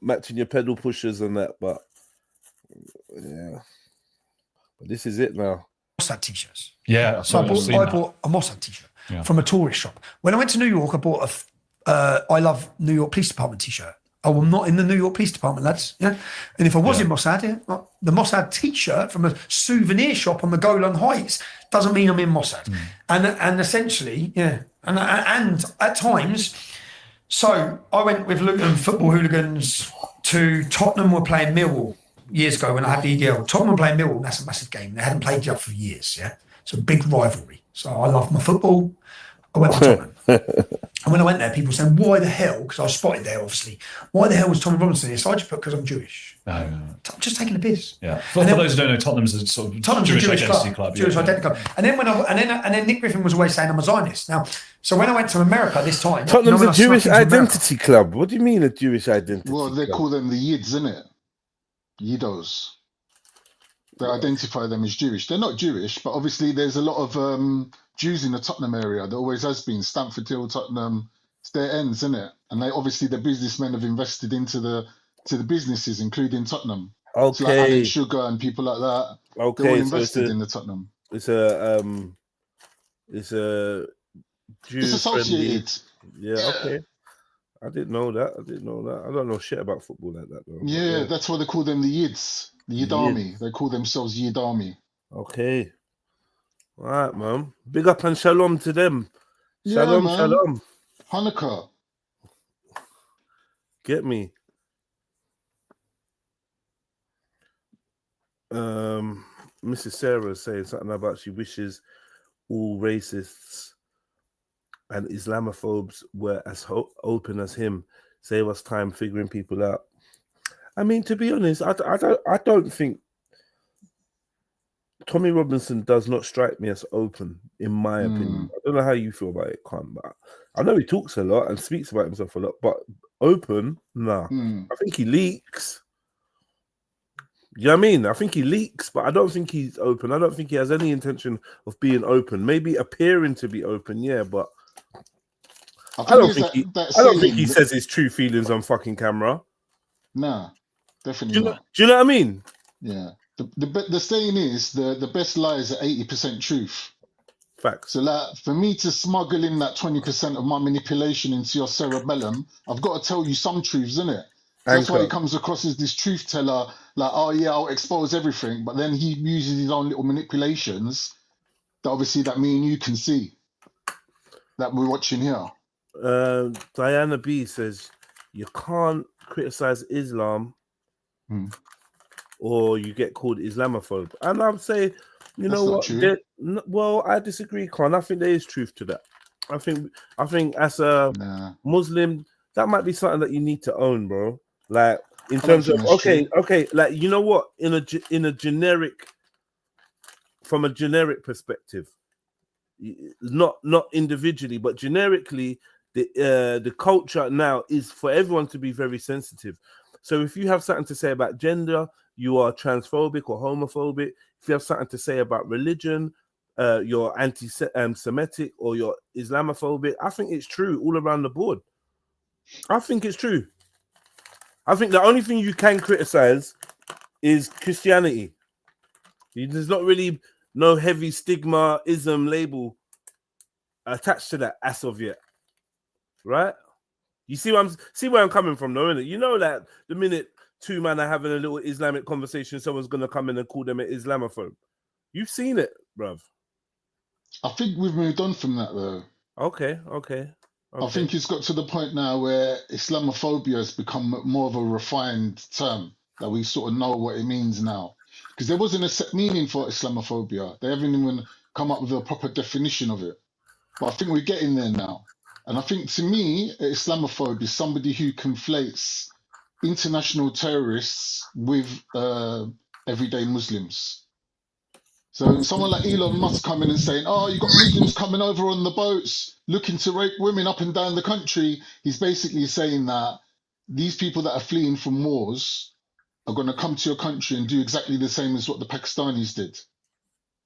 matching your pedal pushers and that, but yeah. But this is it now. Mossad t-shirts. Yeah, So I bought a Mossad t-shirt from a tourist shop. When I went to New York, I bought a I Love New York Police Department t-shirt. Oh, I'm not in the New York Police Department, lads. Yeah, and if I was in Mossad, the Mossad T-shirt from a souvenir shop on the Golan Heights doesn't mean I'm in Mossad. And essentially, and at times, so I went with Luton football hooligans to Tottenham. Were playing Millwall years ago when I had the EDL. Tottenham were playing Millwall. That's a massive game. They hadn't played each other for years. Yeah, it's a big rivalry. So I love my football. I went to Tottenham. And when I went there, people said, why the hell, because I was spotted there, obviously, why the hell was Tommy Robinson here? So I just put, because I'm Jewish. No. I'm just taking a piss. Yeah. For those who don't know, Tottenham's a sort of Jewish identity club. Jewish identity club. And then and then Nick Griffin was always saying I'm a Zionist. Now, so when I went to America this time... Tottenham's a Jewish identity club. What do you mean a Jewish identity Well, they club? call them the Yids, isn't it? Yidos. They identify them as Jewish. They're not Jewish, but obviously there's a lot of Jews in the Tottenham area. There always has been. Stamford Hill, Tottenham, it's their ends, isn't it? And they obviously the businessmen have invested into the businesses, including Tottenham. Okay. So like Alan Sugar and people like that. Okay, They're all so invested in the Tottenham. It's a Jew It's associated. Yeah, okay. I didn't know that. I don't know shit about football like that though. Yeah, that's why they call them the Yids. The Yid Army. They call themselves Yid Army. Okay. All right, man. Big up and shalom to them. Shalom, man. shalom. Hanukkah. Get me. Mrs. Sarah is saying something about she wishes all racists and Islamophobes were as open as him. Save us time figuring people out. I mean, to be honest, I don't think Tommy Robinson does not strike me as open, in my opinion. I don't know how you feel about it, Khan, but I know he talks a lot and speaks about himself a lot, but open, nah. I think he leaks. You know what I mean? I think he leaks, but I don't think he's open. I don't think he has any intention of being open. Maybe appearing to be open, yeah, but I don't think he says his true feelings on fucking camera. Nah, definitely not. Do you know what I mean? Yeah. The saying is the best lies are 80% truth. Facts. So like for me to smuggle in that 20% of my manipulation into your cerebellum, I've got to tell you some truths, innit? That's why he comes across as this truth teller, like, oh yeah, I'll expose everything, but then he uses his own little manipulations that obviously that me and you can see that we're watching here. Diana B says you can't criticize Islam or you get called Islamophobe. And I would say, you know what? Well, I disagree, Khan. I think there is truth to that. I think as a Muslim, that might be something that you need to own, bro. Like in terms of okay, like you know what? In a generic, from a generic perspective, not individually, but generically, the culture now is for everyone to be very sensitive. So if you have something to say about gender, you are transphobic or homophobic. If you have something to say about religion, you're anti-Semitic or you're Islamophobic. I think it's true all around the board. I think it's true. I think the only thing you can criticize is Christianity. There's not really no heavy stigma-ism label attached to that as of yet, right? You see where I'm coming from, though, innit? You know that the minute two men are having a little Islamic conversation, someone's gonna come in and call them an Islamophobe. You've seen it, bruv. I think we've moved on from that, though. Okay. I think it's got to the point now where Islamophobia has become more of a refined term that we sort of know what it means now. Because there wasn't a set meaning for Islamophobia. They haven't even come up with a proper definition of it. But I think we're getting there now. And I think to me, an Islamophobe is somebody who conflates international terrorists with everyday Muslims. So someone like Elon Musk coming and saying, oh, you got Muslims coming over on the boats looking to rape women up and down the country. He's basically saying that these people that are fleeing from wars are going to come to your country and do exactly the same as what the Pakistanis did.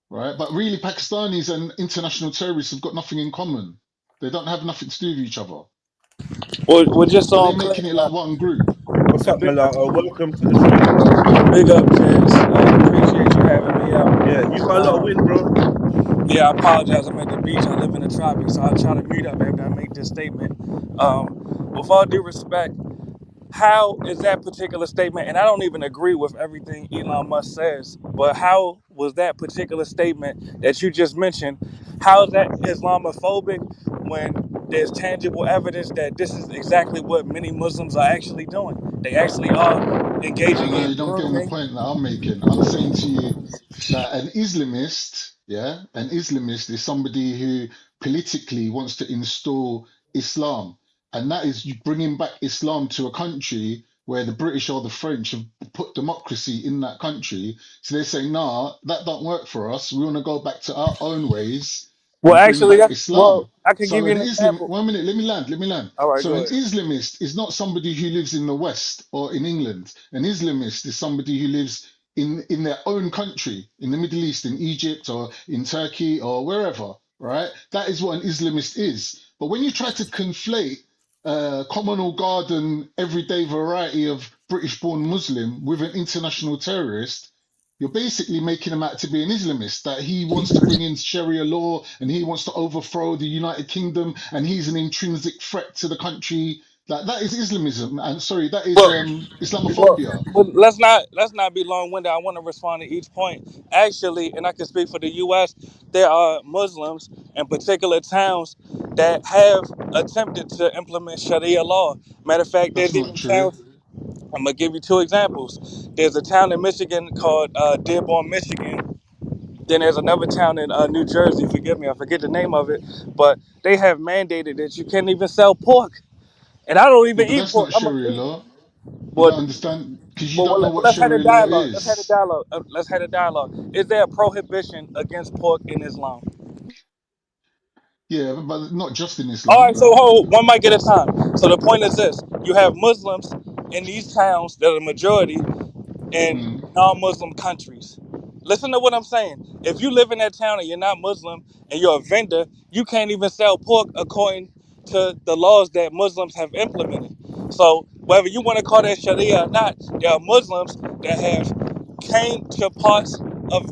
Right? But really, Pakistanis and international terrorists have got nothing in common. They don't have nothing to do with each other. We're just so all they're making it like one group. What's up, Mulatto? Welcome to the show. Big up, James. I appreciate you having me out. Yeah, you got a lot of wind, bro. Yeah, I apologize. I'm at the beach. I live in the tropics, so I'll try to mute up after I make this statement. With all due respect, how is that particular statement, and I don't even agree with everything Elon Musk says, but how was that particular statement that you just mentioned, how is that Islamophobic when there's tangible evidence that this is exactly what many Muslims are actually doing? They actually are engaging in. You don't get the point that I'm making. I'm saying to you that an Islamist is somebody who politically wants to install Islam. And that is you bringing back Islam to a country where the British or the French have put democracy in that country. So they're saying, nah, that don't work for us. We want to go back to our own ways. Well, actually, Islam. I can give you an example. 1 minute, let me land. All right, so an Islamist is not somebody who lives in the West or in England. An Islamist is somebody who lives in their own country, in the Middle East, in Egypt or in Turkey or wherever, right? That is what an Islamist is. But when you try to conflate communal garden, everyday variety of British-born Muslim with an international terrorist, you're basically making him out to be an Islamist, that he wants to bring in Sharia law and he wants to overthrow the United Kingdom and he's an intrinsic threat to the country. Like that is Islamism, and sorry, that is Islamophobia. But let's not be long-winded. I want to respond to each point. Actually, and I can speak for the U.S., there are Muslims in particular towns that have attempted to implement Sharia law. Matter of fact, there's even towns. I'm gonna give you two examples. There's a town in Michigan called Dearborn, Michigan, Then there's another town in New Jersey. Forgive me, I forget the name of it, but they have mandated that you can't even sell pork. And I don't Yeah, even but eat that's pork. not I'm a Sharia vegan. law. You But don't understand because you Well, don't know what let's have a Sharia law dialogue. Let's have a is. dialogue. Let's have a dialogue. Is there a prohibition against pork in Islam? Yeah, but not just in All Islam. right, so hold one mic at a time. So the point is this: you have Muslims in these towns that are the majority in Mm, non-Muslim countries. Listen to what I'm saying. If you live in that town and you're not Muslim and you're a vendor, you can't even sell pork according to the laws that Muslims have implemented. So whether you want to call that Sharia or not, there are Muslims that have came to parts of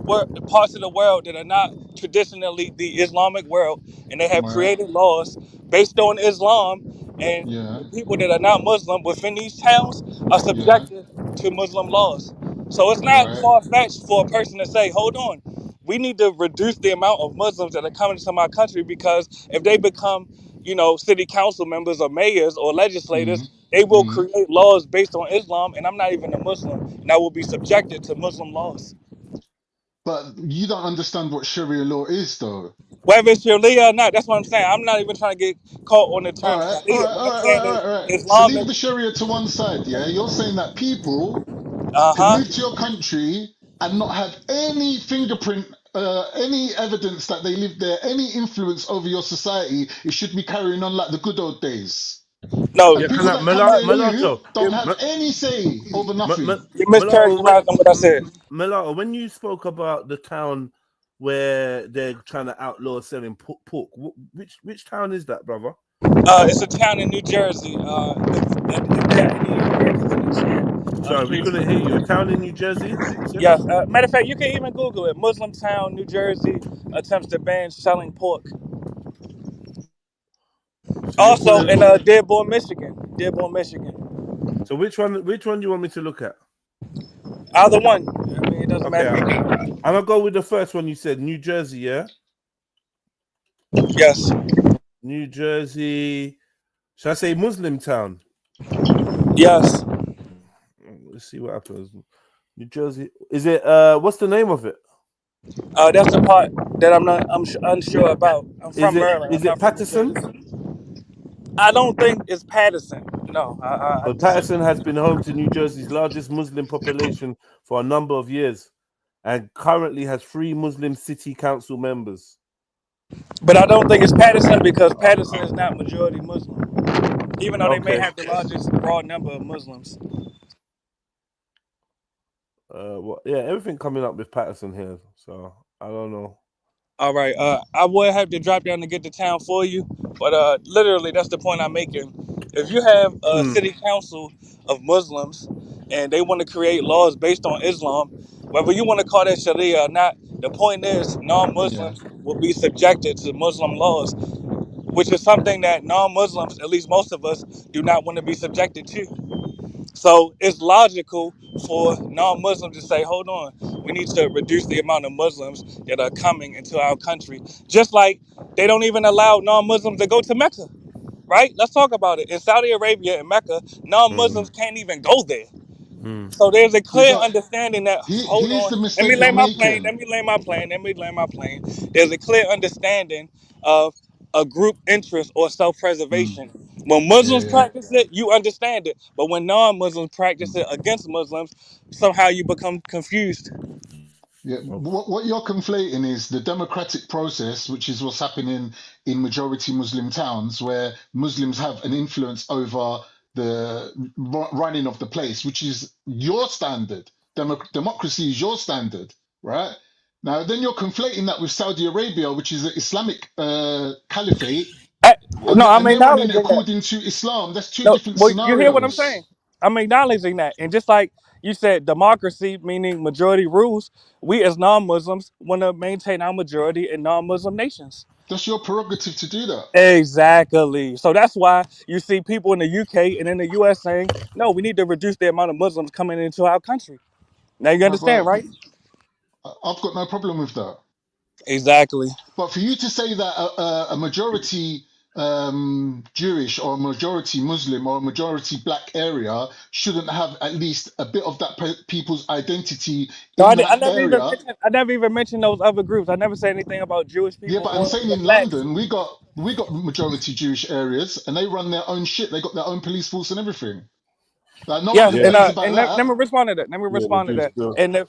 the world that are not traditionally the Islamic world, and they have right. created laws based on Islam, and Yeah. the people that are not Muslim within these towns are Yeah. subjected to Muslim laws. So it's not Right. far-fetched for a person to say, hold on, we need to reduce the amount of Muslims that are coming to my country, because if they become, city council members or mayors or legislators, Mm, they will mm. create laws based on Islam, and I'm not even a Muslim, and I will be subjected to Muslim laws. But you don't understand what Sharia law is, though. Whether it's Sharia or not, that's what I'm saying. I'm not even trying to get caught on the All term right. All Sharia. right. What All I'm right. All saying right. is All right. All right. So Islam leave is, the Sharia to one side. Yeah. You're saying that people can uh-huh. move to your country and not have any fingerprint, any evidence that they live there, any influence over your society. It should be carrying on like the good old days. No, And Yeah, can people I that come near you mulatto? don't have any say over nothing. you're Mulatto, mischaracterizing what I said. Mulatto, when you spoke about the town where they're trying to outlaw selling pork, which town is that, brother? It's a town in New Jersey. If there are any Americans in the chat, Sorry, we please. couldn't hear you. A town in New Jersey, you said? Yes. Matter of fact, you can even Google it. Muslim town, New Jersey attempts to ban selling pork. So you're Also calling. in Dearborn, Michigan. Dearborn, Michigan. So which one do you want me to look at? Either one. I mean, it doesn't Okay, matter. I'm gonna go with the first one you said, New Jersey, yeah? Yes. New Jersey. Should I say Muslim town? Yes. Let's see what happens. New Jersey. Is it what's the name of it? That's the part that I'm unsure about. I'm Is from it Maryland. is I'm it not from New Patterson? Jersey. I don't think it's Patterson. No, I Well, disagree. Patterson has been home to New Jersey's largest Muslim population for a number of years and currently has 3 Muslim city council members. But I don't think it's Patterson, because Patterson is not majority Muslim, even though they may Okay. have the largest raw number of Muslims. Yeah, everything coming up with Patterson here, so I don't know. All right. I would have to drop down to get the town for you, but literally that's the point I'm making. If you have a city council of Muslims and they want to create laws based on Islam, whether you want to call that Sharia or not, the point is Yeah. non-Muslims will be subjected to Muslim laws, which is something that non-Muslims, at least most of us, do not want to be subjected to. So it's logical for non-Muslims to say, hold on, we need to reduce the amount of Muslims that are coming into our country. Just like they don't even allow non-Muslims to go to Mecca, right? Let's talk about it. In Saudi Arabia and Mecca, non-Muslims can't even go there. So there's a Yeah, clear but understanding that, hold here's on, the let me mistake you're land my plane, making. let me land my plane, let me land my plane. There's a clear understanding of a group interest or Mm, self-preservation. When yeah, Muslims yeah. practice it, you understand it. But when non-Muslims practice it against Muslims, somehow you become confused. Yeah, what you're conflating is the democratic process, which is what's happening in majority Muslim towns, where Muslims have an influence over the running of the place, which is your standard. Democracy is your standard, right? Now, then you're conflating that with Saudi Arabia, which is an Islamic caliphate, I, and no, I'm they're running it acknowledging that. according to Islam. That's two No, different well, you hear what I'm saying? scenarios. I'm acknowledging that. And just like you said, democracy, meaning majority rules, we as non-Muslims want to maintain our majority in non-Muslim nations. That's your prerogative to do that. Exactly. So that's why you see people in the UK and in the US saying, no, we need to reduce the amount of Muslims coming into our country. Now you Right, understand, right? I've got no problem with that. Exactly. But for you to say that a majority Jewish or a majority Muslim or a majority black area shouldn't have at least a bit of that people's identity No, in that area. I never even mentioned those other groups. I never said anything about Jewish Yeah, people but I'm or saying the in blacks. London, we got majority Jewish areas, and they run their own shit. They got their own police force and everything. Like no one Yes, complains about and let that. me respond to that. Let me Yeah, the respond to Jews that. do. And if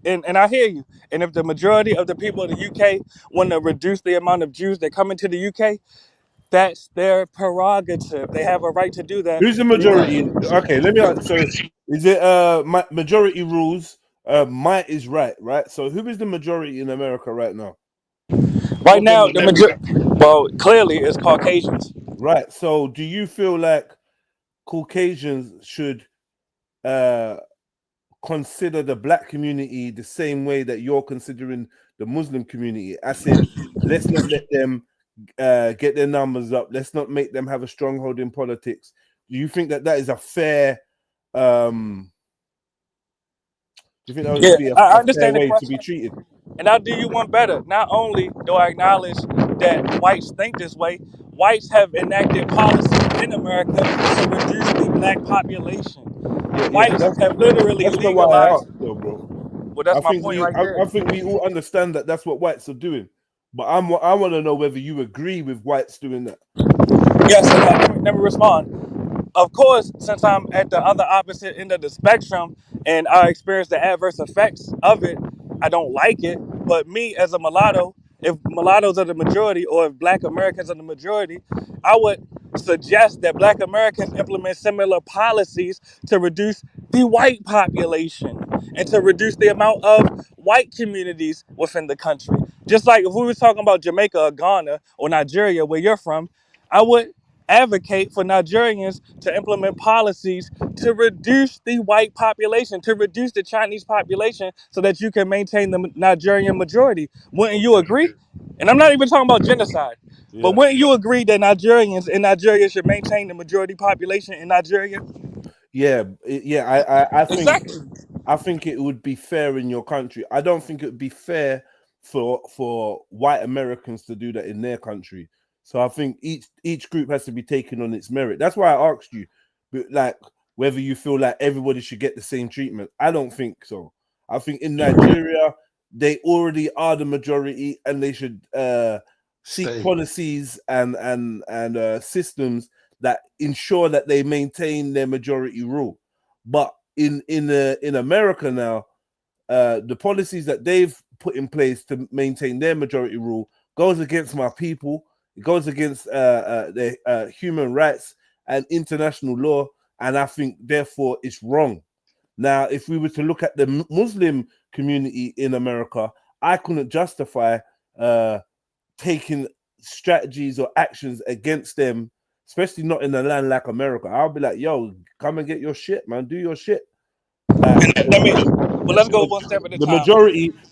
and I hear you. And if the majority of the people in the UK want to reduce the amount of Jews that come into the UK, that's their prerogative. They have a right to do that. Who's the Right. majority? Okay, let me ask. So, is it majority rules? Might is right, right? So, who is the majority in America right now? Right Of them, now, well, clearly it's Caucasians. right. So, do you feel like Caucasians should consider the black community the same way that you're considering the Muslim community? As in, let's not let them get their numbers up. Let's not make them have a stronghold in politics. Do you think that is a fair? Do you think that would be a I fair understand the way to question. be treated? And I'll do you one better. Not only do I acknowledge that whites think this way, whites have enacted policies in America to reduce the black population. Yeah. Whites have literally That's not why I legalized. asked, though, bro. Well, that's my point right there. I think we all understand that that's what whites are doing, but I want to know whether you agree with whites doing that. Yes, let me respond. Of course, since I'm at the other opposite end of the spectrum and I experience the adverse effects of it, I don't like it. But me as a mulatto, if mulattoes are the majority or if black Americans are the majority, I would suggest that black Americans implement similar policies to reduce the white population and to reduce the amount of white communities within the country. Just like if we were talking about Jamaica or Ghana or Nigeria, where you're from, I would advocate for Nigerians to implement policies to reduce the white population, to reduce the Chinese population so that you can maintain the Nigerian majority. Wouldn't you agree? And I'm not even talking about genocide, but Yeah. wouldn't you agree that Nigerians in Nigeria should maintain the majority population in Nigeria? Yeah, I think Exactly. it would be fair in your country. I don't think it would be fair for white Americans to do that in their country. So I think each group has to be taken on its merit. That's why I asked you, but like whether you feel like everybody should get the same treatment. I don't think so. I think in Nigeria they already are the majority, and they should seek policies and systems that ensure that they maintain their majority rule. But in America now, the policies that they've put in place to maintain their majority rule goes against my people. It goes against their human rights and international law, and I think therefore it's wrong. Now, if we were to look at the Muslim community in America, I couldn't justify taking strategies or actions against them, especially not in a land like America. I'll be like, yo, come and get your shit, man. Do your shit. Let's go one step at a the time.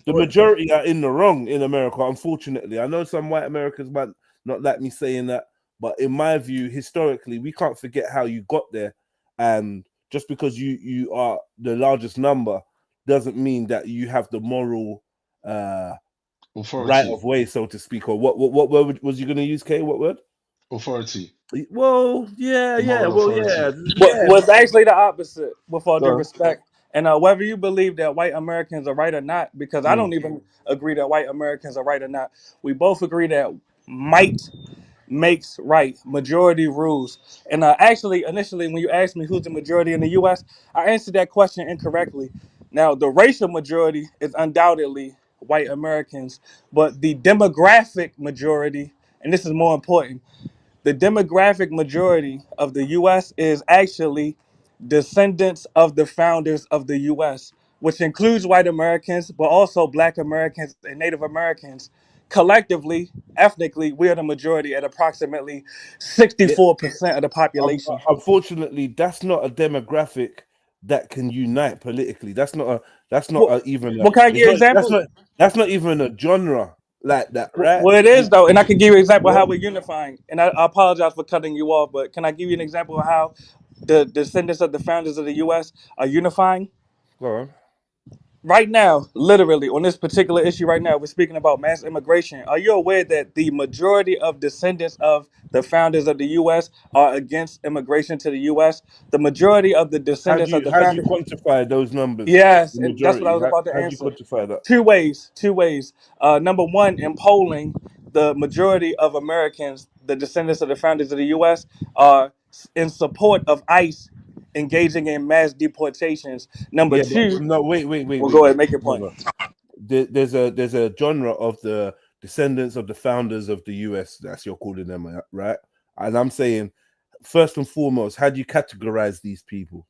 The majority are in the wrong in America, unfortunately. I know some white Americans might not like me saying that, but in my view, historically, we can't forget how you got there. And just because you are the largest number doesn't mean that you have the moral right of way, so to speak. Or what word was you going to use, Kay? What word? Authority. Well, yeah. Was actually the opposite, with all due respect. And whether you believe that white Americans are right or not, because I don't even agree that white Americans are right or not. We both agree that might makes right. Majority rules. And actually, initially, when you asked me who's the majority in the U.S., I answered that question incorrectly. Now, the racial majority is undoubtedly white Americans, but the demographic majority, and this is more important, the demographic majority of the U.S. is actually descendants of the founders of the U.S., which includes white Americans, but also Black Americans and Native Americans. Collectively, ethnically, we are the majority at approximately 64% of the population. Unfortunately, that's not a demographic that can unite politically. That's not even a genre like that, right? Well, it is though, and I can give you an example of how we're unifying. And I apologize for cutting you off, but can I give you an example of how the descendants of the founders of the U.S. are unifying? Go on. right now, literally on this particular issue right now, we're speaking about mass immigration. Are you aware that the majority of descendants of the founders of the U.S. are against immigration to the U.S.? The majority of the descendants of the How do you founders. quantify those numbers? Yes, The and that's what I majority. was about to How do you answer. quantify that? Two ways. Two ways. Number one, in polling, the majority of Americans, the descendants of the founders of the U.S., are in support of ICE engaging in mass deportations. Number Yeah, but two, no, wait, we'll go ahead and make your point. brother. There's a genre of the descendants of the founders of the US. That's you're calling them, right? And I'm saying, first and foremost, how do you categorize these people?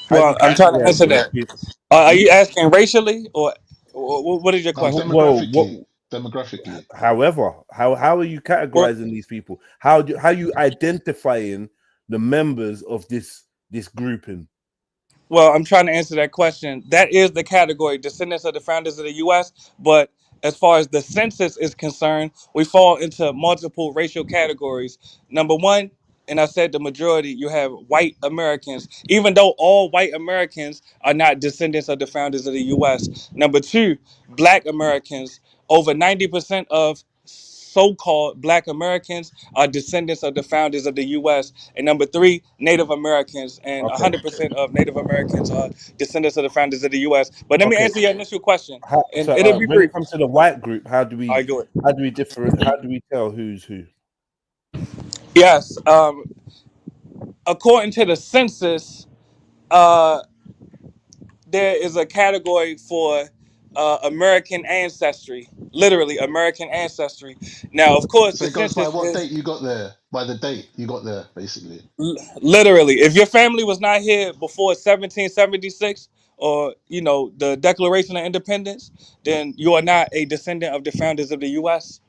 How do Well, you I'm trying to categorize answer these that. people? Are you asking racially or what is your No, question? Well, demographically. however, how are you Well, categorizing these people? How you identifying the members of this grouping? Well, I'm trying to answer that question. That is the category, descendants of the founders of the U.S. But as far as the census is concerned, we fall into multiple racial categories. Number one, and I said the majority, you have white Americans, even though all white Americans are not descendants of the founders of the U.S. Number two, black Americans. Over 90% of so-called black Americans are descendants of the founders of the U.S. And number three, Native Americans, and Okay. Okay. 100% of Native Americans are descendants of the founders of the U.S. But let me answer your initial question, and it'll be When brief. it comes to the white group, how do I we go it. how do we tell who's who? Yes, according to the census, uh, there is a category for American ancestry, literally American ancestry. Now, of course, So the it goes by census what is date you got there, by the date you got there, basically. literally, if your family was not here before 1776 or the Declaration of Independence, then you are not a descendant of the founders of the U.S.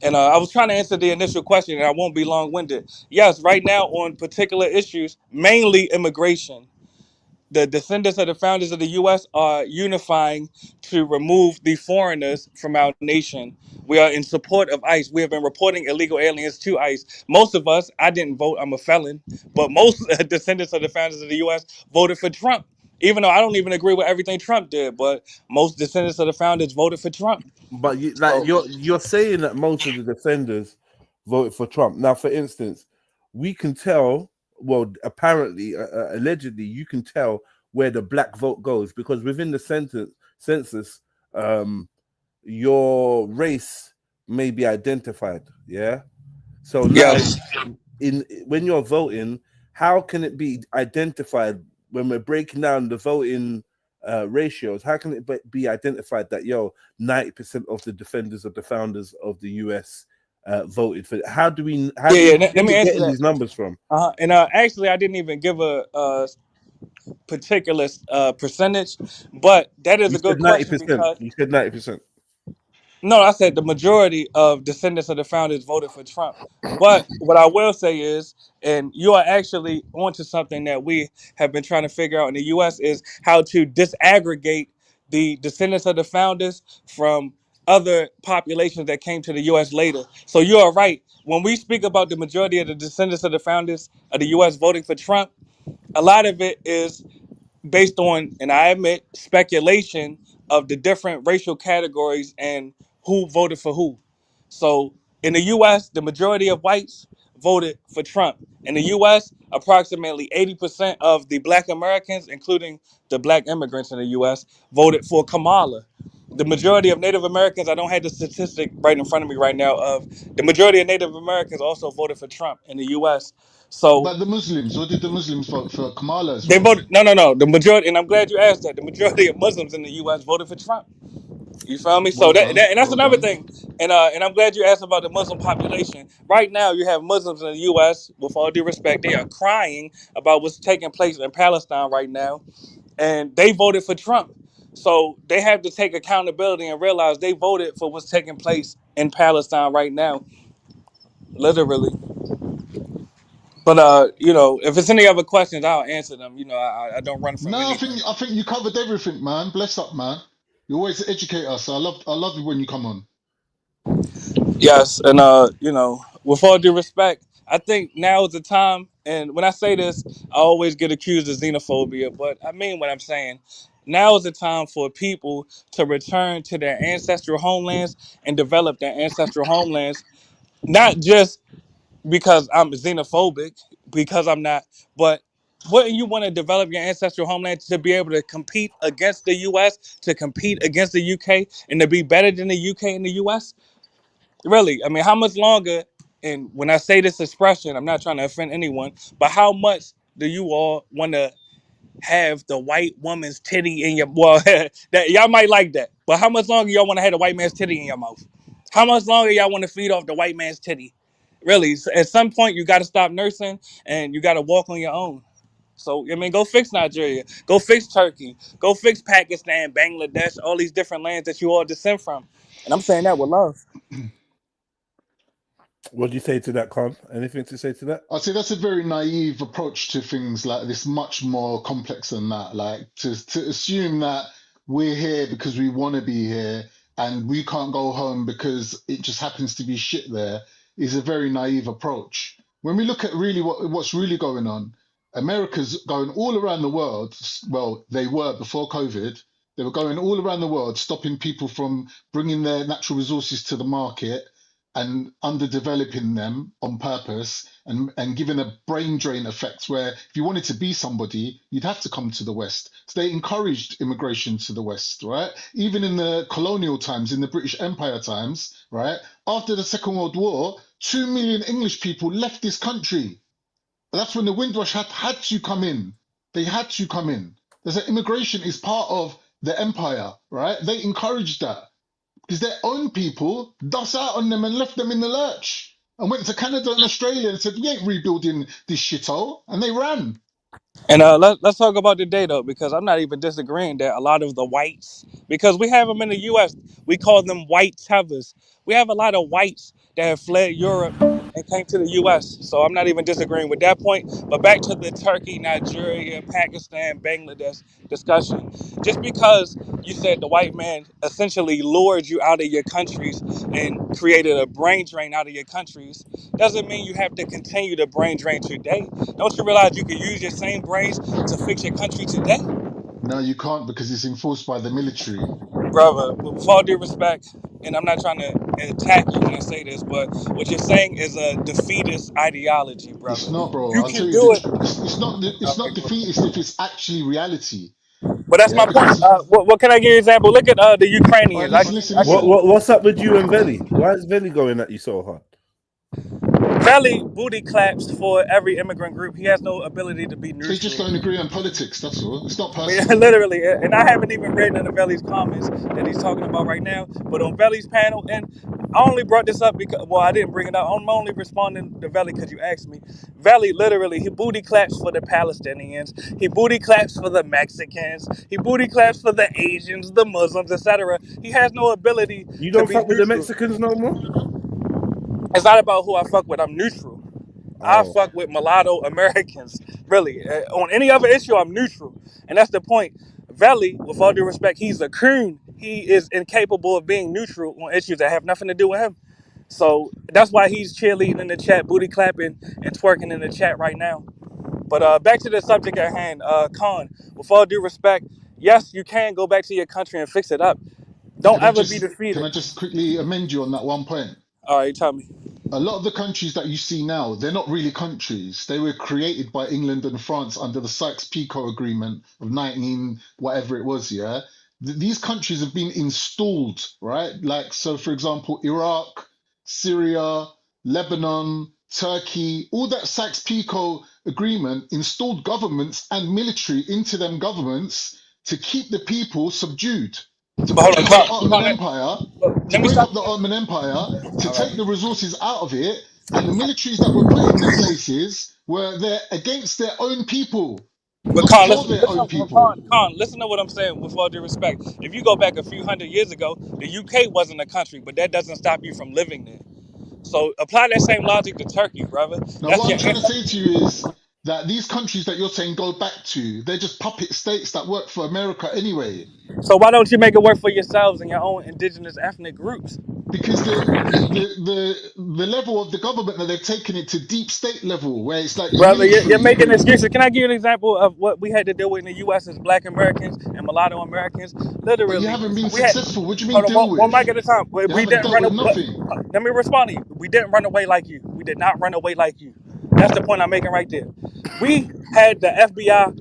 And I was trying to answer the initial question, and I won't be long-winded. Yes, right now on particular issues, mainly immigration, the descendants of the founders of the U.S. are unifying to remove the foreigners from our nation. We are in support of ICE. We have been reporting illegal aliens to ICE. Most of us, I didn't vote, I'm a felon, but most descendants of the founders of the U.S. voted for Trump. Even though I don't even agree with everything Trump did, but most descendants of the founders voted for Trump. But So, you're saying that most of the defenders voted for Trump. Now, for instance, we can tell. Well, apparently, allegedly, you can tell where the black vote goes because within the census, your race may be identified. Yeah. So now, yes. when you're voting, how can it be identified when we're breaking down the voting ratios? How can it be identified that 90% of the defenders of the founders of the US voted for it? How do we Let me answer getting that. these numbers from? And actually, I didn't even give a particular percentage, but that is You a said good question 90%. because You said 90%. no, I said the majority of descendants of the founders voted for Trump. But what I will say is, and you are actually onto something that we have been trying to figure out in the U.S. is how to disaggregate the descendants of the founders from other populations that came to the U.S. later. So you are right. When we speak about the majority of the descendants of the founders of the U.S. voting for Trump, a lot of it is based on, and I admit, speculation of the different racial categories and who voted for who. So in the US, the majority of whites voted for Trump. In the US, approximately 80% of the black Americans, including the black immigrants in the US, voted for Kamala. The majority of Native Americans, I don't have the statistic right in front of me right now, of the majority of Native Americans also voted for Trump in the US. What So about the Muslims? What did the Muslims vote for Kamala as they well? voted no. The majority, and I'm glad you asked that. The majority of Muslims in the U.S. voted for Trump. You feel me? So Well done, and that's well another done. thing. And I'm glad you asked about the Muslim population. Right now, you have Muslims in the U.S. With all due respect, they are crying about what's taking place in Palestine right now, and they voted for Trump. So they have to take accountability and realize they voted for what's taking place in Palestine right now, literally. But if it's any other questions, I'll answer them. I don't run from No, anything. I think you covered everything, man. Bless up, man. You always educate us. I love you when you come on. Yes, and with all due respect, I think now is the time, and when I say this, I always get accused of xenophobia, but I mean what I'm saying. Now is the time for people to return to their ancestral homelands and develop their ancestral homelands, not just because I'm xenophobic, because I'm not, but wouldn't you want to develop your ancestral homeland to be able to compete against the US, to compete against the UK, and to be better than the UK and the US? Really, I mean, how much longer? And when I say this expression, I'm not trying to offend anyone, but how much do you all want to have the white woman's titty in your, well, that y'all might like that, but how much longer y'all want to have the white man's titty in your mouth? How much longer y'all want to feed off the white man's titty? Really, at some point you got to stop nursing and you got to walk on your own. So I mean, go fix Nigeria, go fix Turkey, go fix Pakistan, Bangladesh, all these different lands that you all descend from. And I'm saying that with love. What do you say to that, Khan? Anything to say to that? I'd say that's a very naive approach to things like this, much more complex than that. Like to assume that we're here because we want to be here and we can't go home because it just happens to be shit there is a very naive approach. When we look at really what's really going on, America's going all around the world. Well, they were before COVID. They were going all around the world, stopping people from bringing their natural resources to the market and underdeveloping them on purpose and giving a brain drain effect where if you wanted to be somebody, you'd have to come to the West. So they encouraged immigration to the West, right? Even in the colonial times, in the British Empire times, right? After the Second World War, 2 million English people left this country. That's when the Windrush had to come in. They had to come in. There's an immigration is part of the empire, right? They encouraged that because their own people dust out on them and left them in the lurch and went to Canada and Australia and said, we ain't rebuilding this shithole. And they ran. And let's talk about the data because I'm not even disagreeing that a lot of the whites, because we have them in the U.S., we call them white tethers. We have a lot of whites that have fled Europe and came to the U.S. So I'm not even disagreeing with that point. But back to the Turkey, Nigeria, Pakistan, Bangladesh discussion. Just because you said the white man essentially lured you out of your countries and created a brain drain out of your countries doesn't mean you have to continue the brain drain today. Don't you realize you can use your same brains to fix your country today? No, you can't because it's enforced by the military. Brother, with all due respect, and I'm not trying to attack you when I say this, but what you're saying is a defeatist ideology, It's brother. not, bro. You I'll tell can you the do it. truth. It's Okay, not cool. defeatist if it's actually reality. But that's Yeah, my point. because What can I give you an example? Look at the all right, Ukrainians. I What, can listen. what's up with you and Veli? Why is Veli going at you so hard? Valley booty claps for every immigrant group. He has no ability to be They just neutral. don't agree on politics. That's all. It's not I mean, personal. literally, and I haven't even read none of Valley's comments that he's talking about right now. But on Valley's panel, and I only brought this up because, well, I didn't bring it up. I'm only responding to Valley because you asked me. Valley, literally, he booty claps for the Palestinians. He booty claps for the Mexicans. He booty claps for the Asians, the Muslims, etc. He has no ability You to don't be fuck with the neutral. Mexicans no more? It's not about who I fuck with. I'm neutral. I Oh, fuck with mulatto Americans. Really. On any other issue, I'm neutral. And that's the point. Valley, with all due respect, he's a coon. He is incapable of being neutral on issues that have nothing to do with him. So that's why he's cheerleading in the chat, booty clapping and twerking in the chat right now. But back to the subject at hand, Khan, with all due respect, yes, you can go back to your country and fix it up. Don't ever be Can I defeated. just quickly amend you on that one point? All right, tell me. A lot of the countries that you see now, they're not really countries. They were created by England and France under the Sykes-Picot Agreement of 19 whatever it was, yeah? These countries have been installed, right? Like, so for example, Iraq, Syria, Lebanon, Turkey, all that Sykes-Picot Agreement installed governments and military into them governments to keep the people subdued, to But hold break on, up the Khan. Ottoman Empire, to Let me break stop up you the there. Ottoman Empire, to All right. take the resources out of it, and the militaries that were put in the places were there against their own people, But not Khan, for listen, their listen, own people. Listen to what I'm saying with all due respect. If you go back a few hundred years ago, the UK wasn't a country, but that doesn't stop you from living there. So apply that same logic to Turkey, brother. Now, That's what I'm your trying to say ancestral. to you is that these countries that you're saying go back to, they're just puppet states that work for America anyway. So why don't you make it work for yourselves and your own indigenous ethnic groups? because the level of the government that they've taken it to deep state level, where it's like the Brother, you're military. making excuses. Can I give you an example of what we had to deal with in the U.S. as Black Americans and mulatto Americans? But you Literally, haven't been we had. successful. What do you mean Hold on, deal one with? mic at a time. We You we haven't didn't dealt run with away. nothing. Let me respond to you. We didn't run away like you. We did not run away like you. That's the point I'm making right there. We had the FBI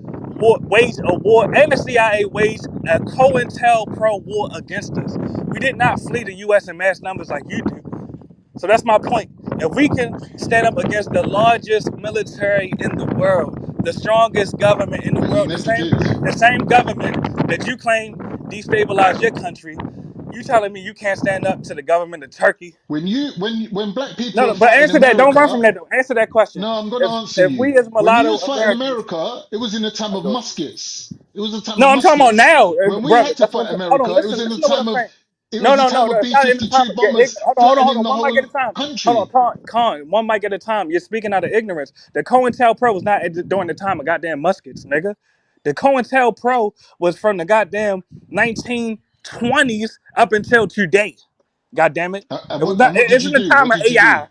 wage a war and the CIA waged a COINTELPRO war against us. We did not flee the U.S. in mass numbers like you do. So that's my point. If we can stand up against the largest military in the world, the strongest government in the But you world, never did. the same government that you claim destabilized your country, you telling me you can't stand up to the government of Turkey? When black people No, were no, but fighting answer that. Don't run America, from that though. Answer that question. no, I'm gonna If answer if you. we as When you mulatto was fighting Americans, America, it was in the time of muskets. It was a time no, of I'm talking about muskets. now, When we brother. had to That's what fight I'm saying. Hold on, America, it was listen, in the listen to what I'm time of saying. No, no, no, no. It's not in the time B-52 of your ignorance. bombers Hold flying on. in the One whole mic at a time. Hold country. on, Con. One mic at a time. You're speaking out of ignorance. The COINTELPRO was not during the time of goddamn muskets, nigga. The COINTELPRO was from the goddamn 1920s up until today. God damn it. It was not. And what did It's you in the do? time What of did you do? AI.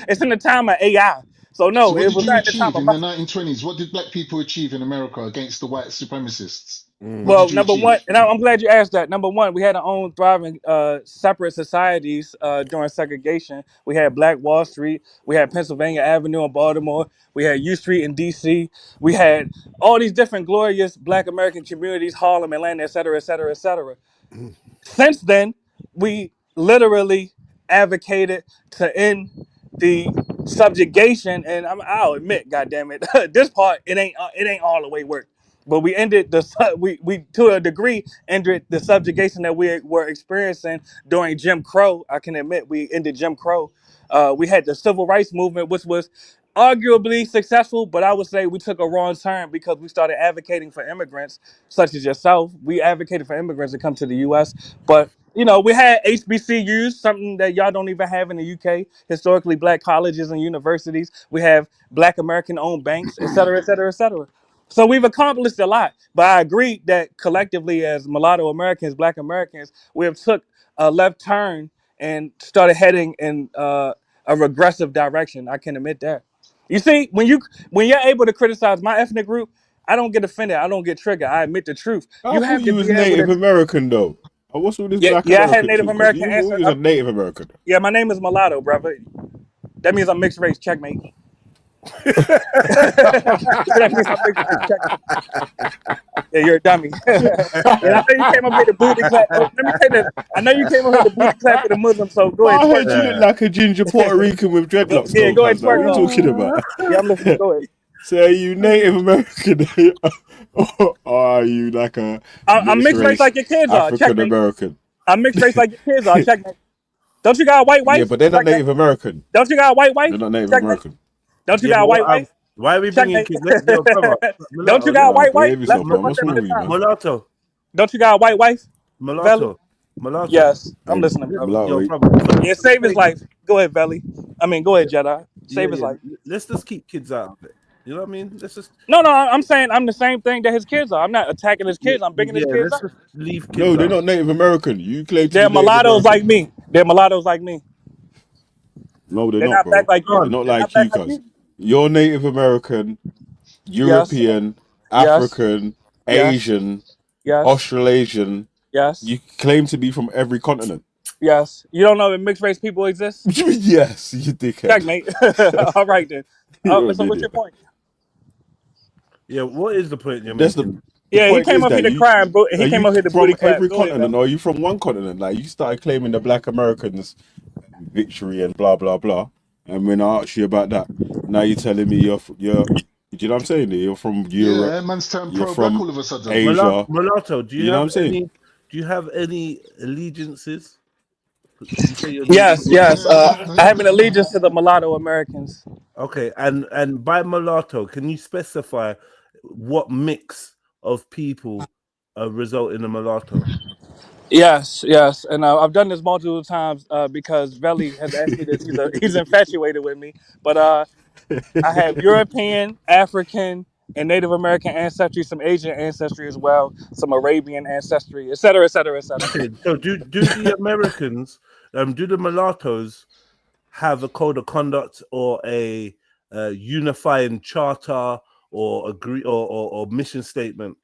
It's in the time of AI. So So no, what it did was you not in the time achieve of in the muskets. 1920s? What did black people achieve in America against the white supremacists? What Well, did you number one, achieve? and I'm glad you asked that. Number one, we had our own thriving separate societies during segregation. We had Black Wall Street. We had Pennsylvania Avenue in Baltimore. We had U Street in D.C. We had all these different glorious Black American communities, Harlem, Atlanta, et cetera, et cetera, et cetera. Since then, we literally advocated to end the subjugation, and I'll admit, goddamn it, this part it ain't all the way worked. But we ended we to a degree ended the subjugation that we were experiencing during Jim Crow. I can admit we ended Jim Crow. We had the civil rights movement, which was arguably successful, but I would say we took a wrong turn because we started advocating for immigrants, such as yourself. We advocated for immigrants to come to the U.S., but we had HBCUs, something that y'all don't even have in the UK. Historically Black colleges and universities. We have Black American-owned banks, et cetera, et cetera, et cetera. So we've accomplished a lot, but I agree that collectively, as mulatto Americans, Black Americans, we have took a left turn and started heading in a regressive direction. I can admit that. You see, when you're able to criticize my ethnic group, I don't get offended. I don't get triggered. I admit the truth. I You thought have to you was be able Native to. American though. What's all this Yeah, Black yeah. I had American Native thing? Because American you thought you ancestors. was a Native American. Yeah, my name is mulatto, brother. That means I'm mixed race. Checkmate. That means I'm mixed race. Checkmate. Yeah, you're a dummy. And I know you came up here to booty clap. Oh, let me say this. I know you came up here to booty clap for the Muslim, so go ahead My twerk head, you on look me. like a ginger Puerto Rican with dreadlocks Yeah, though, go ahead cuz. Like, what twerk are you on me. talking about? Yeah, I'm listening. Go ahead. So are you Native American? Or are you like a I'm mixed mixed race race like your kids are. African Checkmate. American? I'm mixed race like your kids are. Checkmate. Don't you got a white Yeah, wife? but they're not Checkmate. Native American. Don't you got a white wife? They're not Native Checkmate. American. Don't you Yeah, got a but white wife? why are we bringing Checkmate. kids? Yo, brother, Don't you mulatto, got a Nah, white wife? behave Let's yourself, talk man. about What's that wrong one at with a you, time. man? mulatto, Don't you got a white wife? Veli? mulatto. Yes. I'm Hey, listening, brother. Yo, mulatto. brother, Yeah, for the save his sake, life. Go ahead, Veli. I mean, go ahead, Jedi. yeah, Save his yeah. life. Let's just keep kids out of it. You know what I mean? Let's just, No, I'm saying I'm the same thing that his kids are. I'm not attacking his yeah, kids. I'm bigging his yeah, kids let's up. just leave No, kids they're out. not Native American. You claim to They're be Native mulattoes like American. me. They're mulattoes like me. No, they're They're not, not black bro. like you. They're not They're not like black you, like cuz. you. You're Native American, Yes. European, Yes. African, Yes. Asian, Yes. Australasian. Yes. You claim to be from every continent. Yes. You don't know that mixed race people exist? What do you mean, yes, you dickhead? Checkmate. All right then. You're an So what's your idiot. point? Yeah, what is the point you're That's making? the Yeah, he point came is up here that to cry and are he came you up here to from booty clap. every Go ahead, continent, Valley. or are you from one continent? Like you started claiming the Black Americans victory and blah blah blah. And when I asked you about that, now you're telling me you're do you know what I'm saying? You're from Yeah, Europe, man's turned you're pro-black from all of a sudden. Asia. Mulatto, do You know what I'm saying? you have any allegiances? You say you're Native Yes, American. yes. I have an allegiance to the mulatto Americans. Okay, and by mulatto, can you specify what mix of people result in a mulatto? Yes, yes, and I've done this multiple times because Veli has asked me this. He's infatuated with me, but I have European, African, and Native American ancestry, some Asian ancestry as well, some Arabian ancestry, et cetera, et cetera, et cetera. Okay, so do the Americans do the mulattoes have a code of conduct or a unifying charter or agree or mission statement?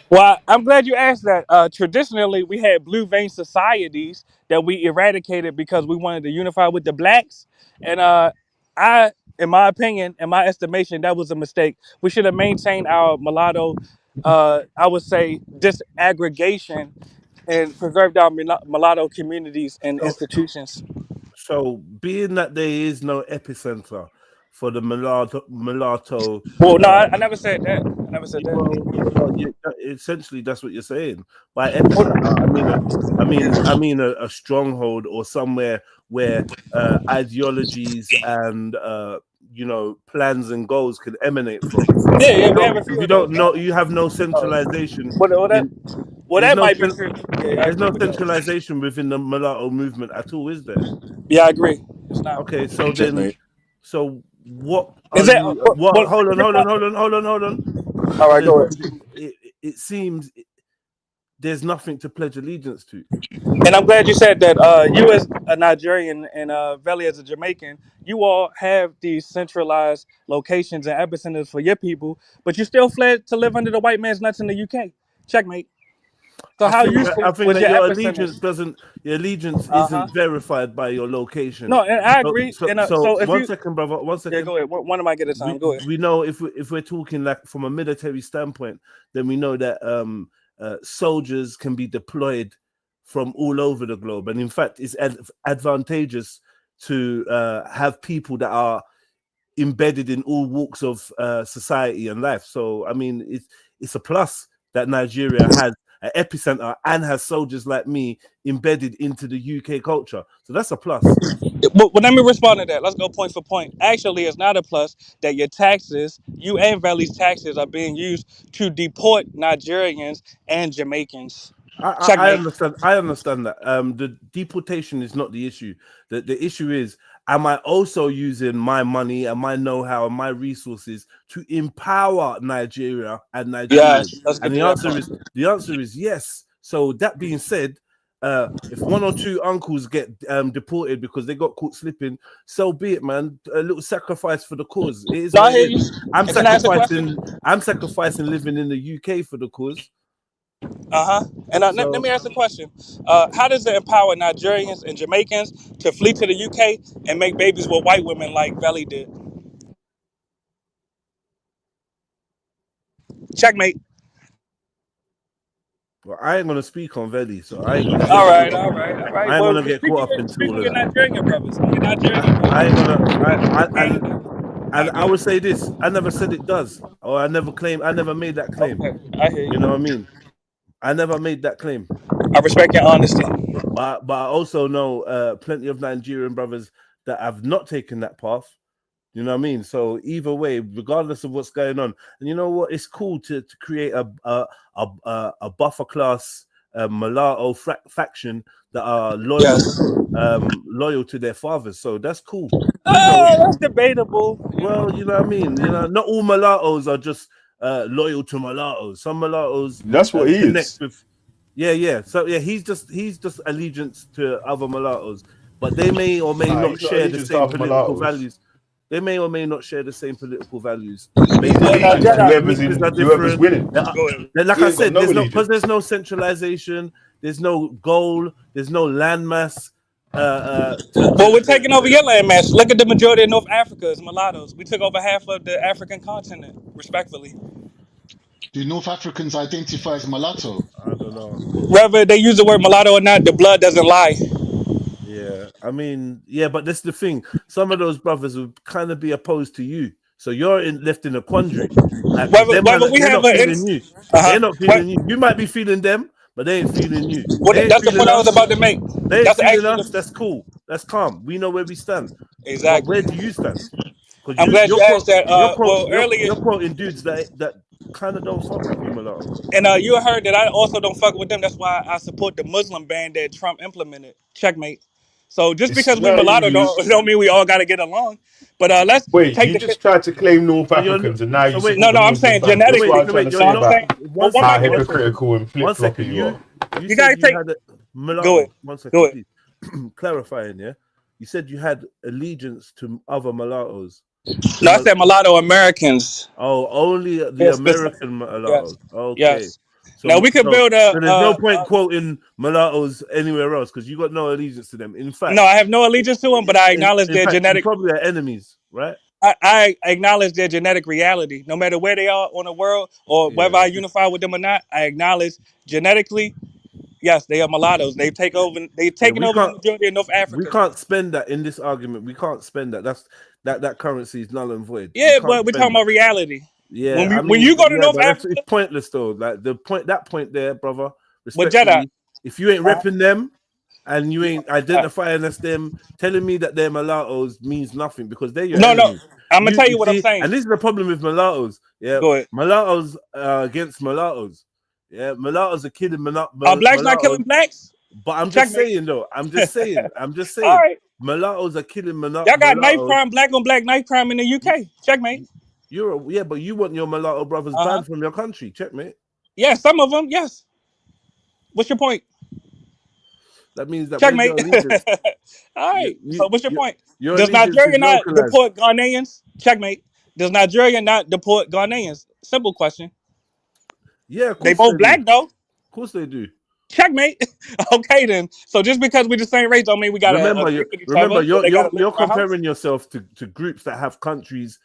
Well, I'm glad you asked that. Traditionally, we had blue vein societies that we eradicated because we wanted to unify with the blacks. And in my opinion, in my estimation, that was a mistake. We should have maintained our mulatto, I would say, disaggregation and preserved our mulatto communities and institutions. So, being that there is no epicenter for the mulatto. Well, no, I never said that. I never said that. Well, essentially, that's what you're saying. By epicenter, I mean a stronghold or somewhere where ideologies and plans and goals can emanate from. Yeah, we have a few. You don't know. You have no centralization. That might be true. There's no centralization within the mulatto movement at all, is there? Yeah, I agree. It's not. Okay, so then, so what? Is that? Hold on. All right, go ahead. It seems there's nothing to pledge allegiance to. And I'm glad you said that. You as a Nigerian and Veli as a Jamaican, you all have these centralized locations and epicenters for your people, but you still fled to live under the white man's nuts in the UK. Checkmate. So I think that your allegiance isn't verified by your location. No, and I agree. So one second, brother. 1 second. Yeah, go ahead. One of my get a time. Go ahead. We know if we're talking like from a military standpoint, then we know that soldiers can be deployed from all over the globe, and in fact, it's advantageous to have people that are embedded in all walks of society and life. So, I mean, it's a plus that Nigeria has an epicenter and has soldiers like me embedded into the UK culture. So that's a plus. Well, let me respond to that. Let's go point for point. Actually, it's not a plus that your taxes, you and Valley's taxes, are being used to deport Nigerians and Jamaicans. I understand that. The deportation is not the issue. The issue is, am I also using my money and my know-how and my resources to empower Nigeria and Nigerians? Yes, and the answer is yes. So that being said, if one or two uncles get deported because they got caught slipping, so be it, man. A little sacrifice for the cause. It is what it is. I'm sacrificing living in the UK for the cause. And let me ask a question. How does it empower Nigerians and Jamaicans to flee to the UK and make babies with white women like Valley did? Checkmate. Well, I ain't gonna speak on Veli, so I ain't gonna. All right. I ain't gonna get caught up into all of that. Nigerian brothers. And I would say this: I never said it does, or I never made that claim. Okay, I hear you. You know what I mean? I never made that claim. I respect your honesty. But I also know plenty of Nigerian brothers that have not taken that path. You know what I mean? So either way, regardless of what's going on, and you know what, it's cool to create a buffer class mulatto faction that are loyal to their fathers. So that's cool. That's debatable. Well, you know what I mean. You know, not all mulattoes are just loyal to mulattoes. Some mulattoes. That's what he is. Yeah. So yeah, he's just allegiance to other mulattoes, but they may or may not share the same political values. They may or may not share the same political values. Whoever's winning. Like I said, there's no centralization, there's no goal, there's no landmass. Well, we're taking over your landmass. Look at the majority of North Africa is mulattoes. We took over half of the African continent, respectfully. Do North Africans identify as mulatto? I don't know. Whether they use the word mulatto or not, the blood doesn't lie. Yeah, I mean, yeah, but that's the thing. Some of those brothers would kind of be opposed to you, so you're left in a quandary. Like, they're not feeling you. They're not feeling you. You might be feeling them, but they ain't feeling you. That's the point I was about to make. They ain't feeling us. That's cool. That's calm. We know where we stand. Exactly. But where do you stand? I'm glad you asked that. Earlier you're quoting dudes that kind of don't fuck with you, mulatto. And you heard that I also don't fuck with them. That's why I support the Muslim ban that Trump implemented. Checkmate. So just because we mulatto don't mean we all got to get along. But let's tried to claim North Africans and now you no, I'm saying genetically. How hypocritical and flip-floppy you are. You got to take. Mulatto. Go ahead. One second, Go ahead. please. clarifying, yeah? You said you had allegiance to other mulattoes. No, I said mulatto Americans. Oh, only the Yes, American mulattoes. Yes. Okay. Yes. So, Now we could build a. So there's no point quoting mulattoes anywhere else because you got no allegiance to them. In fact, no, I have no allegiance to them, but I acknowledge their genetic. You probably are enemies, right? I acknowledge their genetic reality, no matter where they are on the world or whether I unify with them or not. I acknowledge genetically, yes, they are mulattoes. They've taken over. They've taken over the majority of North Africa. We can't spend that in this argument. We can't spend that. That currency is null and void. Yeah, but we're talking about reality. Yeah, when you go to North Africa, it's pointless though. Like that point there, brother. Respectfully, if you ain't repping them and you ain't identifying as them, telling me that they're mulattoes means nothing because they're your enemies. No. I'm gonna tell you what I'm saying. And this is the problem with mulattoes. Yeah, go ahead. Mulattoes against mulattoes. Yeah, mulattoes are killing are blacks not killing blacks? But I'm just saying though. I'm just saying. All right. Mulattoes are killing mulattoes. Y'all got knife crime, black on black knife crime in the UK. Checkmate. But you want your mulatto brothers banned from your country. Checkmate. Yeah, some of them. Yes. What's your point? That means that checkmate. All right. So what's your point? Does Nigeria not deport Ghanaians? Checkmate. Does Nigeria not deport Ghanaians? Simple question. Yeah, they both black though. Of course they do. Checkmate. Okay then. So just because we're the same race don't mean we got to remember you're comparing yourself to groups that have countries,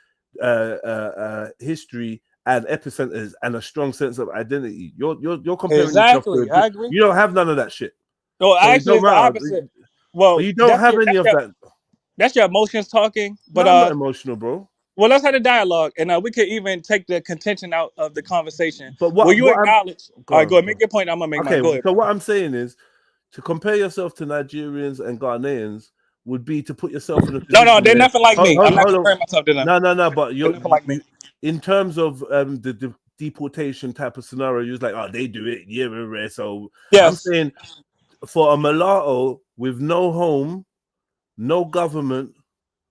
history and epicenters and a strong sense of identity. You're comparing yourself to I agree. You don't have none of that shit. No, actually it's the opposite. Well, you don't have any of that. That's your emotions talking. But I'm not emotional, bro. Well, let's have a dialogue, and we could even take the contention out of the conversation. But what you acknowledge? All right, go ahead. Make your point. I'm gonna make mine. Go ahead. So what I'm saying is, to compare yourself to Nigerians and Ghanaians would be to put yourself in a position. No, they're nothing like me. I'm not comparing myself to them. No. But you're nothing like me. In terms of the deportation type of scenario, you're like, oh, they do it. Yeah, so yes. I'm saying for a mulatto with no home, no government.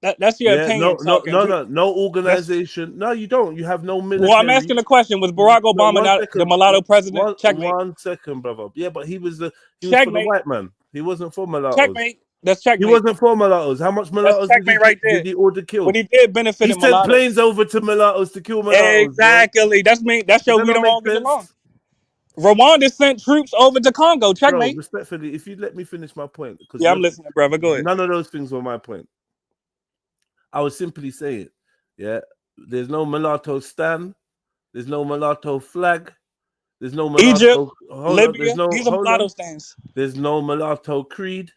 That's your opinion. No organization. No, you don't. You have no military. Well, I'm asking a question. Was Barack Obama not the mulatto president? Checkmate. 1 second, brother. Yeah, but he was for the white man. He wasn't for mulattoes. Checkmate. That's checkmate. He wasn't for mulattoes. How much mulattoes did he order killed? But he did benefit. He sent planes over to mulattoes to kill mulattoes. Exactly. Bro. That's your we don't all get along. Rwanda sent troops over to Congo. Checkmate. Bro, respectfully, if you let me finish my point, because I'm listening, brother. Go ahead. None of those things were my point. I was simply saying, there's no mulatto stand, there's no mulatto flag, there's no mulatto Egypt, Libya, these are mulatto stands. There's no mulatto creed.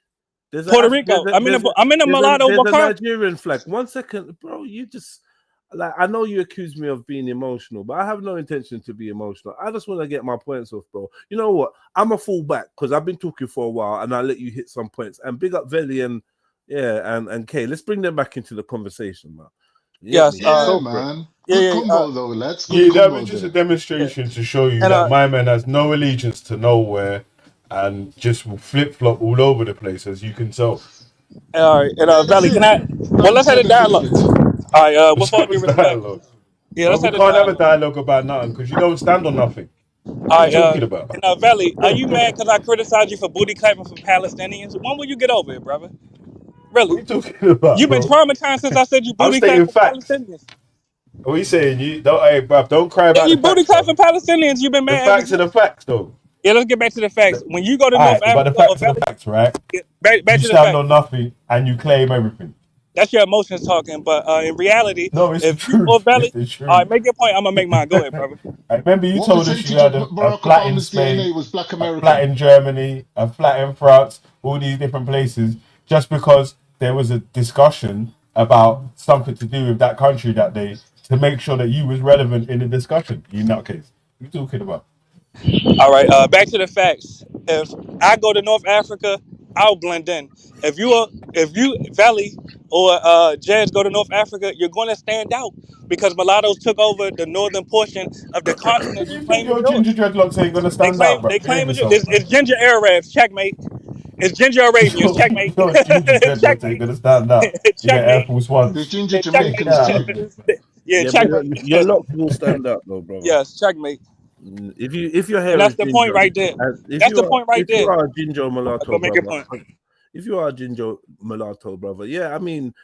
There's Puerto Rico. I'm in a mulatto. There's a Nigerian flag. 1 second, bro. You just I know you accuse me of being emotional, but I have no intention to be emotional. I just want to get my points off, bro. You know what? I'm a fullback because I've been talking for a while, and I'll let you hit some points. And big up Veli and Kay. Let's bring them back into the conversation, man. Man. Good combo though, lads. That was just a demonstration to show you that my man has no allegiance to nowhere and just will flip-flop all over the place, as you can tell. All right, and Valley, can I? Well, let's have a dialogue. All right, what's all due respect? Yeah, let's have a dialogue about nothing because you don't stand on nothing. All right, and Valley, are you mad because I criticized you for booty clapping for Palestinians? When will you get over it, brother? Really? What are you talking about? You've been traumatized since I said you booty clap for Palestinians. What are you saying? Hey, bruv, don't cry about you booty clap for Palestinians. You've been mad. The facts are the facts, though. Yeah, let's get back to the facts. When you go to North Africa, but the facts are the facts, right? Back you stand on nothing and you claim everything. That's your emotions talking, but in reality, no, it's if true. You or Valley, all right, make your point. I'm gonna make mine. Go ahead, brother. I remember you told us you had a flat in Spain, was Black American. a flat in Germany, a flat in France, all these different places, just because there was a discussion about something to do with that country that day to make sure that you was relevant in the discussion. In that case, what are you talking about? All right, back to the facts. If I go to North Africa, I'll blend in. If you Valley or Jazz go to North Africa, you're going to stand out because mulattoes took over the northern portion of the continent. You think your ginger dreadlocks ain't going to stand out, bro? They claim it's ginger Arabs. Checkmate. It's ginger Arabians. Checkmate. Your ginger dreadlocks ain't going to stand out. You get Air Force One. The ginger Jamaicans. Yeah, checkmate. Your locks will stand out, though, bro. Yes, checkmate. If your hair that's the point right there. That's the point right there. If you are a ginger mulatto, make your point. if you are a ginger mulatto, brother, yeah, I mean,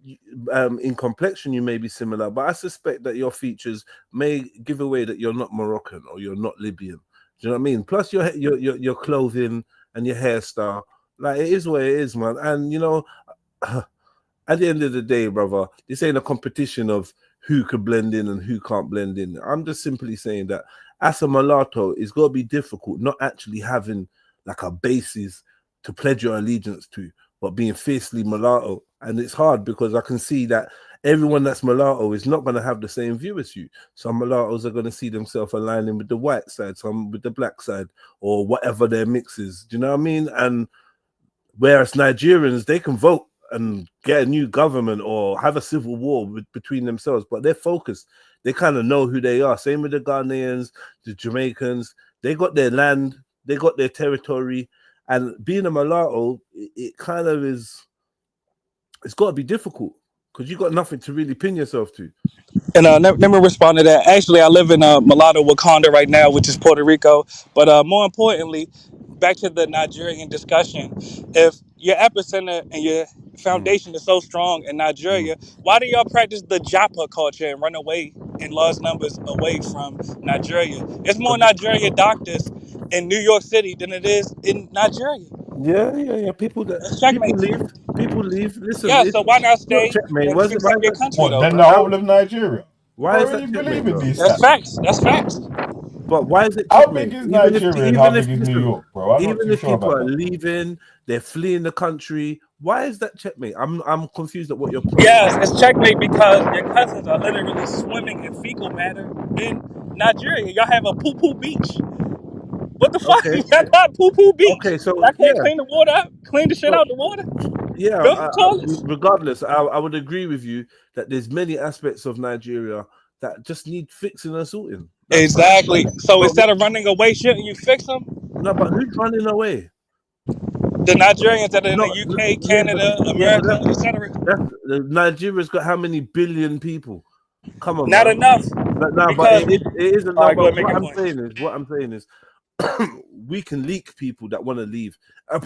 in complexion you may be similar, but I suspect that your features may give away that you're not Moroccan or you're not Libyan. Do you know what I mean? Plus your clothing and your hairstyle, like it is what it is, man. And you know, at the end of the day, brother, this ain't a competition of who could blend in and who can't blend in. I'm just simply saying that as a mulatto, it's got to be difficult not actually having like a basis to pledge your allegiance to, but being fiercely mulatto. And it's hard because I can see that everyone that's mulatto is not going to have the same view as you. Some mulattoes are going to see themselves aligning with the white side, some with the black side, or whatever their mix is. Do you know what I mean? And whereas Nigerians, they can vote and get a new government or have a civil war between themselves, but they're focused. They kind of know who they are. Same with the Ghanaians, the Jamaicans. They got their land, they got their territory, and being a mulatto, it kind of is. It's got to be difficult because you got nothing to really pin yourself to. And let me respond to that. Actually, I live in Mulatto, Wakanda right now, which is Puerto Rico. But more importantly, back to the Nigerian discussion. If your epicenter and your foundation is so strong in Nigeria, why do y'all practice the Japa culture and run away in large numbers away from Nigeria? It's more Nigerian doctors in New York City than it is in Nigeria. Yeah. People It's checkmate. leave. Listen, Yeah, it's so why not not stay checkmate. and Why fix up is your that? country What, though, then bro? the whole of Nigeria? Why I is that really checkmate believe in though? these That's stats. facts. That's facts. But why is it How checkmate? big is Nigeria and how big is New Listen, York, bro? I'm not even too if sure people about are that. leaving, they're fleeing the country. Why is that checkmate? I'm confused at what your point is. Yes, it's checkmate because your cousins are literally swimming in fecal matter in Nigeria. Y'all have a poo-poo beach. What the fuck? Okay, Y'all got poo-poo beach. okay, so Y'all can't yeah, clean the water up, clean the shit so out the water, yeah. build the toilets. Regardless, I would agree with you that there's many aspects of Nigeria that just need fixing and sorting. That's fine. Exactly. So But instead of running away, shouldn't you fix them? no, but who's running away? The Nigerians that are in the No, UK, yeah, Canada, but America, etc. that's Nigeria's got how many billion people? Come on, Not man. enough No, but because. it is a All right, go number. ahead, make your point. What I'm saying is, we can leak people that want to leave, and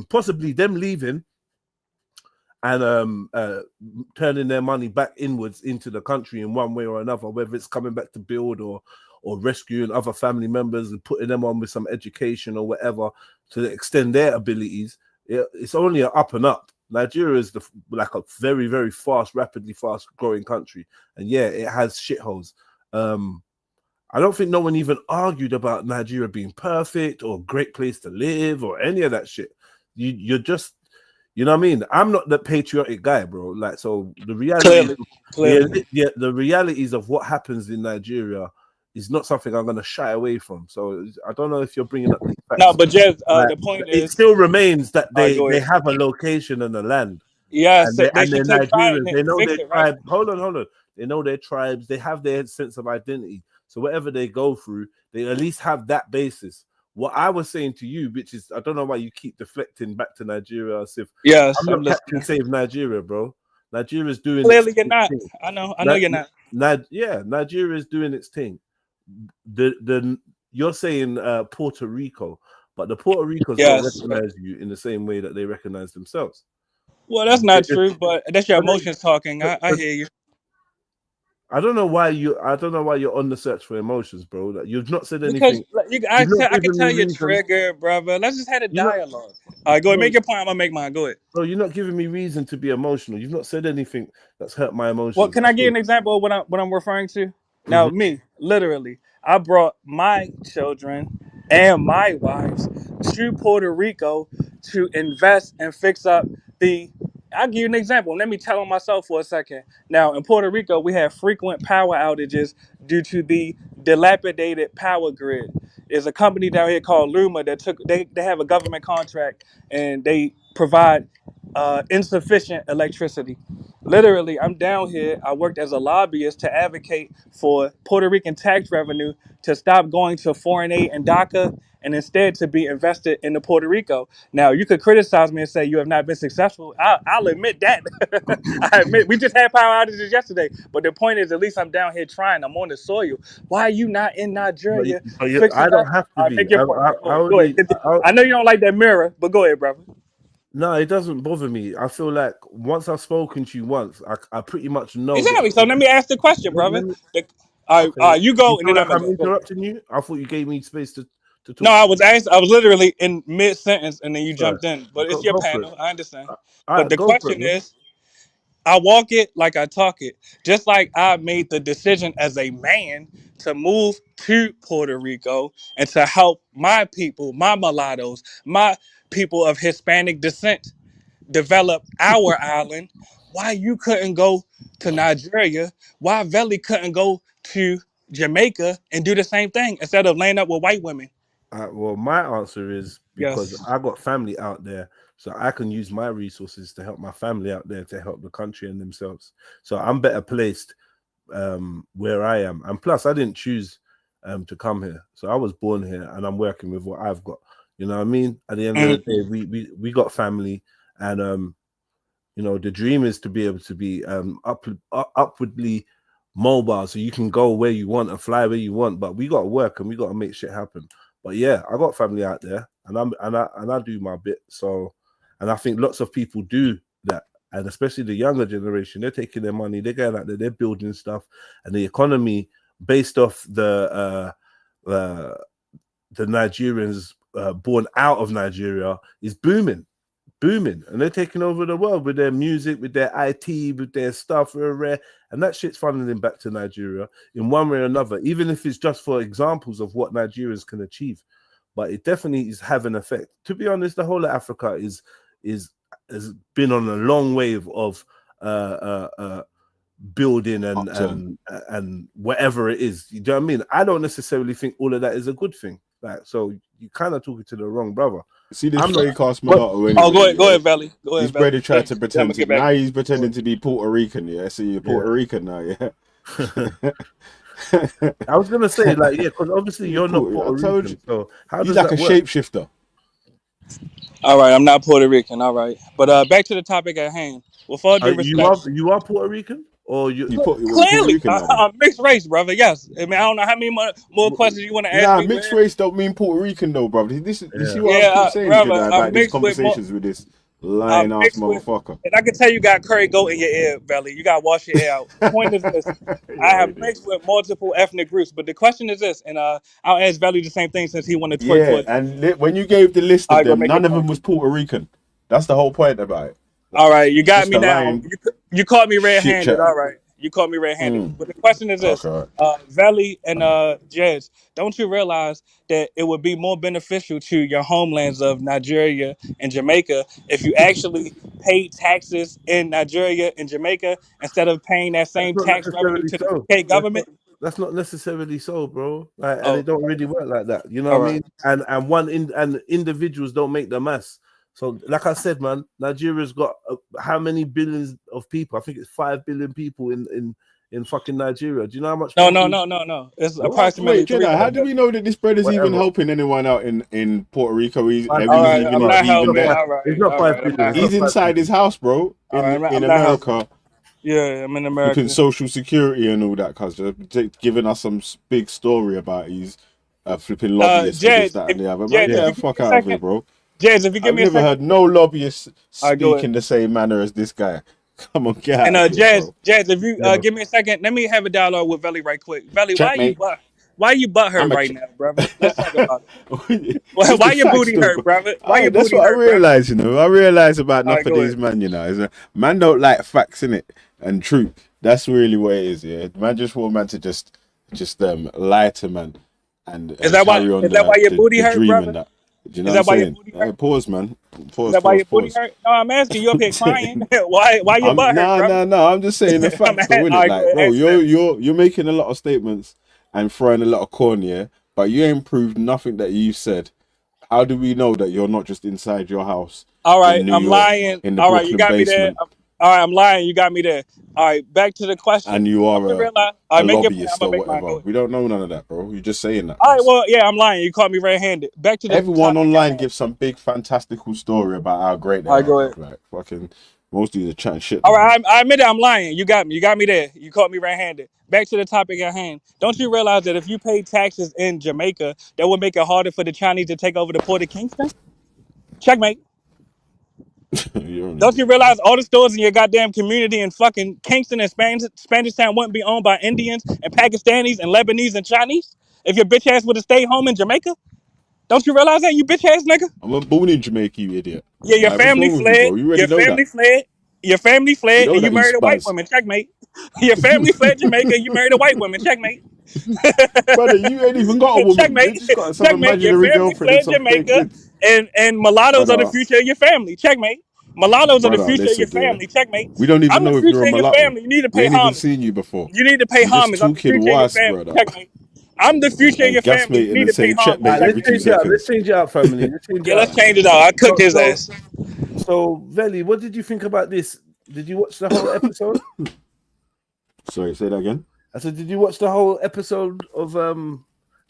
possibly them leaving and turning their money back inwards into the country in one way or another, whether it's coming back to build or rescuing other family members and putting them on with some education or whatever to extend their abilities. It's only an up and up. Nigeria is like a very, very rapidly fast growing country, and yeah, it has shitholes. I don't think no one even argued about Nigeria being perfect or a great place to live or any of that shit. You're just, you know what I mean? I'm not that patriotic guy, bro. Like, so the reality, Clearly. the realities of what happens in Nigeria is not something I'm going to shy away from. So I don't know if you're bringing up these facts. No, but just Like, the point it is, still remains that go they ahead. have a location and a land. Yes, And they they're should take pride in Nigerians. it They and know fix their it, right? tribe. Hold on. They know their tribes. They have their sense of identity. So whatever they go through, they at least have that basis. What I was saying to you, which is, I don't know why you keep deflecting back to Nigeria as if Yes, I'm I'm not listening. Captain Save Nigeria, bro. Nigeria's doing Clearly, its you're not. thing. I know you're not. Nigeria is doing its thing. You're saying Puerto Rico, but the Puerto Ricos don't Yes. recognize you in the same way that they recognize themselves. Well, that's They not just- true, but that's your but they- emotions talking. I but- hear you. I don't know why you're on the search for emotions, bro. Like, you've not said Because anything. I You've not can given me tell you're reason. triggered, brother. Let's just have a You're not- dialogue. All right, go ahead. No. Make your point. I'm gonna make mine. Go ahead. Bro, you're not giving me reason to be emotional. You've not said anything that's hurt my emotions. Well, can I That's give you all. an example of what I'm referring to? Now, me, literally, I brought my children and my wives to Puerto Rico to invest and fix up the. I'll give you an example. Let me tell on myself for a second. Now, in Puerto Rico, we have frequent power outages due to the dilapidated power grid. There's a company down here called Luma that they have a government contract and they provide insufficient electricity. Literally, I'm down here. I worked as a lobbyist to advocate for Puerto Rican tax revenue to stop going to foreign aid and DACA and instead to be invested into Puerto Rico. Now, you could criticize me and say you have not been successful. I'll admit that. I admit we just had power outages yesterday. But the point is, at least I'm down here trying. I'm on the soil. Why are you not in Nigeria fixing I that? don't have to All right, be. make your point. Go ahead. I know you don't like that mirror, but go ahead, brother. No, it doesn't bother me. I feel like once I've spoken to you once, I pretty much know. Exactly. So let me ask the question, brother. You go, and then I'm gonna go. Interrupting you. I thought you gave me space to talk. No, I was literally in mid sentence, and then you Sorry. jumped in. But it's your panel. I understand. All But the right, go for it, question man. is, I walk it like I talk it. Just like I made the decision as a man to move to Puerto Rico and to help my people, my mulattoes, my people of Hispanic descent develop our island. Why you couldn't go to Nigeria? Why Veli couldn't go to Jamaica and do the same thing instead of laying up with white women? Well, my answer is because Yes. I got family out there, so I can use my resources to help my family out there to help the country and themselves. So I'm better placed where I am, and plus I didn't choose to come here, so I was born here, and I'm working with what I've got. You know what I mean? At the end of the day, we got family, and you know, the dream is to be able to be upwardly mobile, so you can go where you want and fly where you want. But we got to work and we got to make shit happen. But yeah, I got family out there, and I do my bit. So, and I think lots of people do that, and especially the younger generation, they're taking their money, they're going out there, they're building stuff, and the economy based off the Nigerians born out of Nigeria is booming, and they're taking over the world with their music, with their IT, with their stuff, and that shit's funneling back to Nigeria in one way or another, even if it's just for examples of what Nigerians can achieve. But it definitely is having an effect. To be honest, the whole of Africa has been on a long wave of building and whatever it is. You know what I mean? I don't necessarily think all of that is a good thing. Like, so you kind of talking to the wrong brother. See this fake ass mulatto. Anyway, go ahead, Belly. Go ahead. His brother tried to pretend to. Now he's pretending to be Puerto Rican. Yeah, so you're Puerto Rican now. Yeah. I was gonna say because obviously you're not Puerto Rican. So how he's does like that a work? shapeshifter. All right, I'm not Puerto Rican. All right, but back to the topic at hand. With all due respect, you are Puerto Rican, or you clearly I'm mixed race, brother. Yes, I mean I don't know how many more questions you want to ask me. Nah, mixed race don't mean Puerto Rican though, brother. You see what I keep saying brother, about these conversations with this lying ass motherfucker. And I can tell you got curry goat in your ear, Belly. You got to wash your hair out. The point is this: I have mixed with multiple ethnic groups, but the question is this, and I'll ask Belly the same thing since he wanted to twerk. And when you gave the list of them, none of them was Puerto Rican. That's the whole point about it. All right, you got me now. You caught me red-handed. All right, you caught me red-handed. But the question is this: Valley and Jez, don't you realize that it would be more beneficial to your homelands of Nigeria and Jamaica if you actually paid taxes in Nigeria and Jamaica instead of paying that same tax revenue to the UK government? That's not necessarily so, bro. And it don't really work like that. You know what I mean? And individuals don't make the mass. So, like I said, man, Nigeria's got how many billions of people? I think it's 5 billion people in fucking Nigeria. Do you know how much? No. It's approximately. Wait, Jedi, how do we know that this brother's even helping anyone out in Puerto Rico? He's not 5 billion. He's inside his house, bro, in America. Yeah, I'm in America. Looking Social Security and all that, cuz giving us some big story about he's flipping lobbyists for this, that, and the other. Man, get the fuck out of here, bro. Jez, if you give me a second. I've never heard no lobbyists speak in the same manner as this guy. Come on, get out. And of here, Jez, if you give me a second, let me have a dialogue with Veli right quick. Veli, why you butthurt right now, brother? Let's talk about it. Why your booty hurt, brother? That's what I realize, you know. I realize about enough of these man, you know. Man don't like facts, innit? And truth. That's really what it is, yeah. Man just want man to just lie to man and is that why your booty hurt, brother? Do you know what I'm saying? Pause, man. Pause. Is that why your booty hurt? No, I'm asking you up here crying. why your butt hurt? No. I'm just saying the facts, though, innit? Like, bro, you're making a lot of statements and throwing a lot of corn, yeah, but you ain't proved nothing that you said. How do we know that you're not just inside your house? All right, I'm lying. All right, you got me there. All right, I'm lying. You got me there. All right, back to the question. And you Don't you are realize? All a right, make your point. I'm lobbyist gonna or make mine. whatever. Go ahead. We don't know none of that, bro. You're just saying that. All right, well, yeah, I'm lying. You caught me red-handed. Back to the Everyone topic at online hand. gives some big fantastical story about how great they All right, are. go ahead. Like fucking most of you are chatting shit. All right, I admit it. I'm lying. You got me. You got me there. You caught me red-handed. Back to the topic at hand. Don't you realize that if you pay taxes in Jamaica, that would make it harder for the Chinese to take over the port of Kingston? Checkmate. Don't you realize all the stores in your goddamn community in fucking Kingston and Spanish Town wouldn't be owned by Indians and Pakistanis and Lebanese and Chinese if your bitch ass would have stayed home in Jamaica? Don't you realize that, you bitch ass nigga? I wasn't born in Jamaica, you idiot. Yeah, your What's family wrong with you, fled. bro? You already Your know that. family fled. Your family You fled, know and you that, you married a white spaz. woman. Checkmate. Your family fled Jamaica, and you married a white woman. Checkmate. Brother, you ain't even got a woman. Checkmate. You just got some Checkmate. Your imaginary family girlfriend and fled some fake Jamaica, kids. and mulattoes are the Brother, future of your family. Checkmate. Mulattoes are the brother, future of your listen, dear. family. Checkmate. We don't even I'm the know if you're future a of your mulatto. family. You need to We pay ain't even homage. seen you before. You need to pay You just homage. I'm the talking future of your was, family. brother. Checkmate. I'm the future of And your family. You gasmating need and to pay saying homage. checkmate Let's every 2 Checkmate. change it out. Let's seconds. change it out, family. Let's change Yeah, it let's out. change it out. I cooked his So, ass. so Veli, what did you think about this? Did you watch the whole episode? Sorry, say that again. I said, did you watch the whole episode of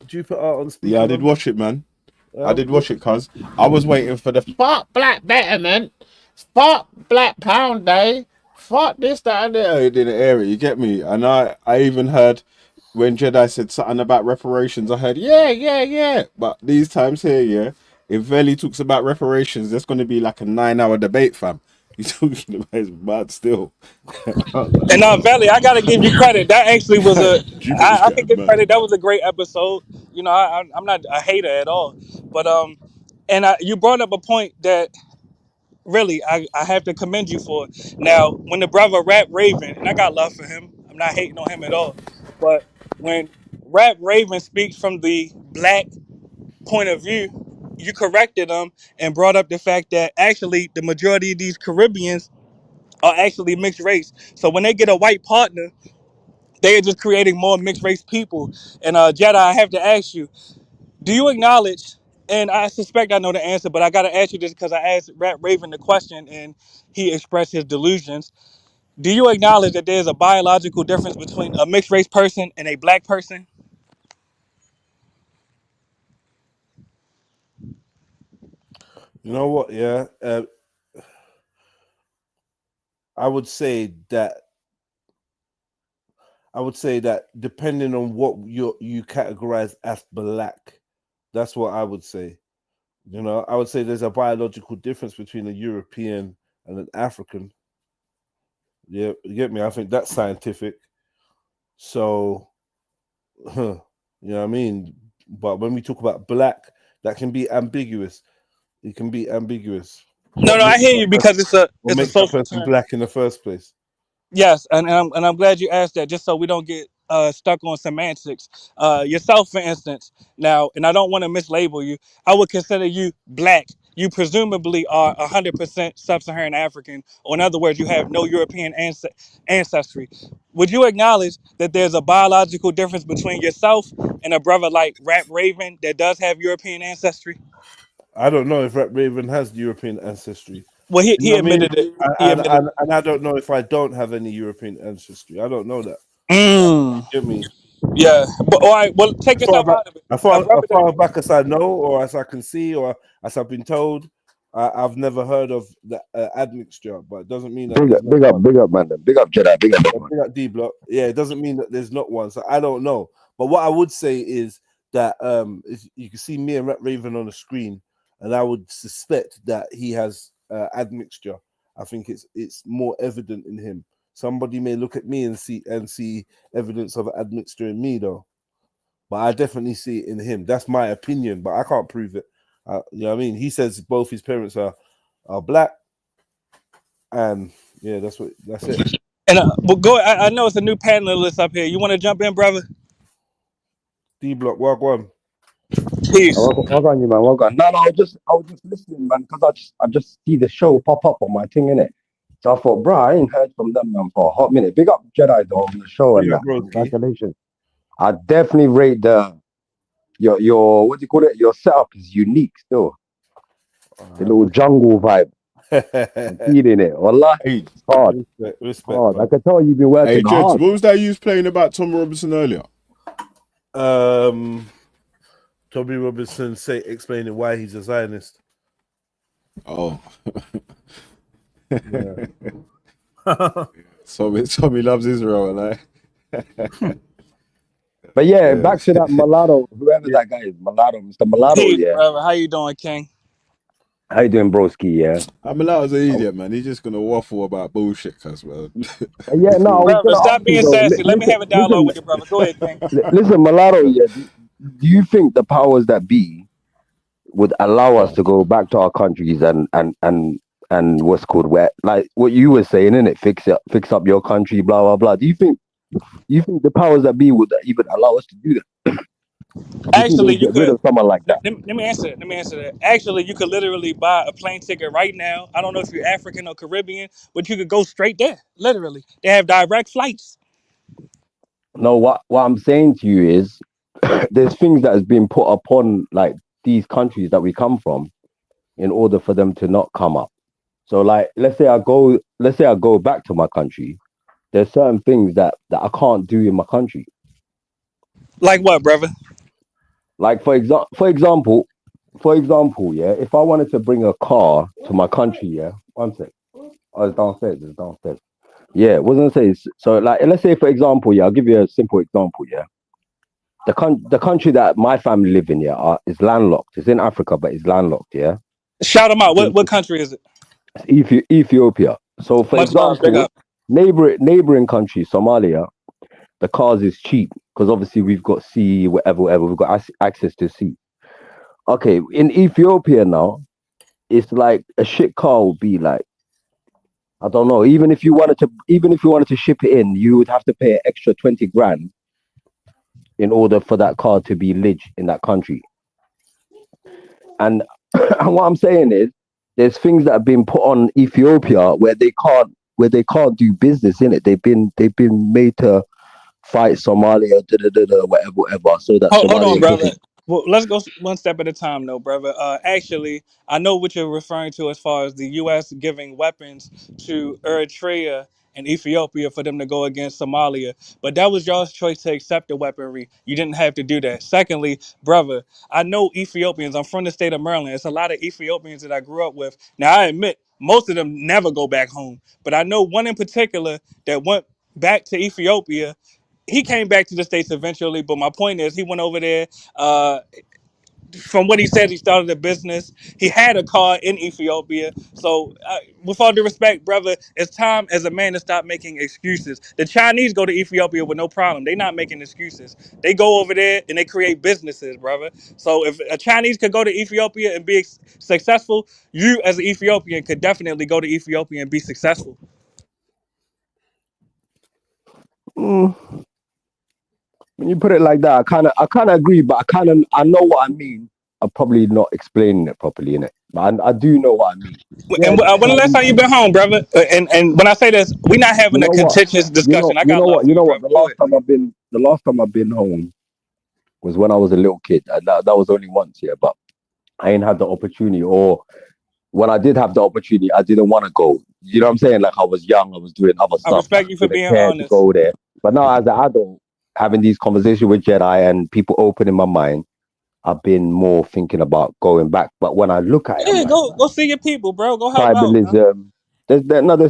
Jupiter on Speaker? Yeah, I did watch it, man. I did watch it, cuz I was waiting for the fuck black betterment, fuck black pound day, fuck this, that, and there. It didn't air it, you get me? And I even heard when Jedi said something about reparations, I heard, yeah. But these times here, yeah, if Veli talks about reparations, there's going to be like a 9-hour debate, fam. He's talking about his bad still. And Valley, I gotta give you credit. That actually was I can give credit. That was a great episode. You know, I'm not a hater at all. But you brought up a point that really I have to commend you for. Now, when the brother Rap Raven, and I got love for him. I'm not hating on him at all. But when Rap Raven speaks from the black point of view, you corrected him and brought up the fact that actually the majority of these Caribbeans are actually mixed race. So when they get a white partner, they are just creating more mixed race people. And Jedi, I have to ask you, do you acknowledge, and I suspect I know the answer, but I got to ask you this because I asked Rat Raven the question and he expressed his delusions. Do you acknowledge that there's a biological difference between a mixed race person and a black person? You know what? Yeah, I would say that depending on what you categorize as black, that's what I would say. You know, I would say there's a biological difference between a European and an African. Yeah, you get me? I think that's scientific. So, you know what I mean? But when we talk about black, that can be ambiguous. It can be ambiguous. No, I hear you because it's a social person term. black in the first place. Yes, and I'm glad you asked that, just so we don't get stuck on semantics. Yourself, for instance, now, and I don't want to mislabel you. I would consider you black. You presumably are 100% sub-Saharan African, or in other words, you have no European ancestry. Would you acknowledge that there's a biological difference between yourself and a brother like Rap Raven that does have European ancestry? I don't know if Rap Raven has European ancestry. Well, he You know what I mean? admitted it. He admitted it. And I don't know if I don't have any European ancestry. I don't know that. Get me? Yeah, but all right. Well, take yourself out of it. As far back as I know, or as I can see, or as I've been told, I've never heard of the admixture. But it doesn't mean that big up, man. Big up, Jedi. Big up, D Block. Yeah, it doesn't mean that there's not one. So I don't know. But what I would say is that you can see me and Rat Raven on the screen, and I would suspect that he has admixture. I think it's more evident in him. Somebody may look at me and see evidence of admixture in me, though. But I definitely see it in him. That's my opinion, but I can't prove it. You know what I mean? He says both his parents are black, and yeah, that's it. And well, go. I know it's a new panelist up here. You want to jump in, brother? D Block, walk one. Peace. Well on, you man. Well on. No, I was just listening, man, because I just see the show pop up on my thing, innit? So I thought, bro, I ain't heard from them, man, for a hot minute. Big up Jedi though on the show and that. Congratulations. I definitely rate your what do you call it? Your setup is unique still. The little jungle vibe. I'm feeling it. Wallah, Hey, it's hard. Respect, Hard. I man. can tell you've been hey, working Judge, hard. what was that you was playing about Tom Robinson earlier? Tommy Robinson explaining why he's a Zionist. Oh. Yeah. Tommy loves Israel, like. But yeah, back to that mulatto, whoever that guy is, mulatto, Mr. Mulatto, Peace, yeah. brother. How you doing, King? How you doing, broski? Yeah. Mulatto's an idiot, man. He's just gonna waffle about bullshit, cuz, man. Yeah, no, I was Brother, gonna stop ask you being though. sassy. Let me have a dialogue with your brother. Go ahead, King. Listen, mulatto, yeah. Do you think the powers that be would allow us to go back to our countries and what's called where, like what you were saying, innit? Fix up your country, blah blah blah. Do you think the powers that be would even allow us to do that? Actually, you Get rid could. of someone like that. Let me answer. Let me answer that. Actually, you could literally buy a plane ticket right now. I don't know if you're African or Caribbean, but you could go straight there. Literally, they have direct flights. No, what I'm saying to you is, there's things that has been put upon like these countries that we come from, in order for them to not come up. So, like, let's say I go back to my country. There's certain things that I can't do in my country. Like what, brother? Like for example, yeah, if I wanted to bring a car to my country, yeah, one sec. Oh, it's downstairs. Yeah, wasn't say so. Like, let's say for example, yeah, I'll give you a simple example, yeah. The country that my family live in, yeah, is landlocked. It's in Africa, but it's landlocked, yeah. Shout them out. What country is it? It's Ethiopia. So, for Much love. Big example, up. neighboring country Somalia, the cars is cheap because obviously we've got sea, whatever. We've got access to sea. Okay, in Ethiopia now, it's like a shit car would be like, I don't know. Even if you wanted to ship it in, you would have to pay an extra 20 grand in order for that car to be lig in that country. And and what I'm saying is, there's things that have been put on Ethiopia where they can't do business in it. They've been made to fight Somalia, whatever. So that Hold Somalia on, brother. doesn't. Well, let's go one step at a time, though, brother. Actually, I know what you're referring to as far as the U.S. giving weapons to Eritrea and Ethiopia for them to go against Somalia, but that was y'all's choice to accept the weaponry. You didn't have to do that. Secondly, brother, I know Ethiopians. I'm from the state of Maryland. It's a lot of Ethiopians that I grew up with. Now, I admit most of them never go back home, but I know one in particular that went back to Ethiopia. He came back to the States eventually, but my point is he went over there. From what he said, he started a business. He had a car in Ethiopia. So, with all due respect, brother, it's time as a man to stop making excuses. The Chinese go to Ethiopia with no problem. They're not making excuses. They go over there and they create businesses, brother. So, if a Chinese could go to Ethiopia and be successful, you as an Ethiopian could definitely go to Ethiopia and be successful. When you put it like that, I kind of agree, but I know what I mean. I'm probably not explaining it properly in it, but I do know what I mean. And when the last time you been home, brother? And when I say this, we're not You having a know what? contentious discussion. I You got know love what? for You you, know what? brother. Go ahead. The last time I've been home was when I was a little kid. And that was only once, yeah. But I ain't had the opportunity, or when I did have the opportunity, I didn't want to go. You know what I'm saying? Like I was young, I was doing other I stuff. respect you for Didn't being care to honest. go there. But now, as an adult, having these conversations with Jedi and people opening my mind, I've been more thinking about going back. But when I look at it, I'm Yeah, like, go see your people, bro. Go help out, man. tribalism. There's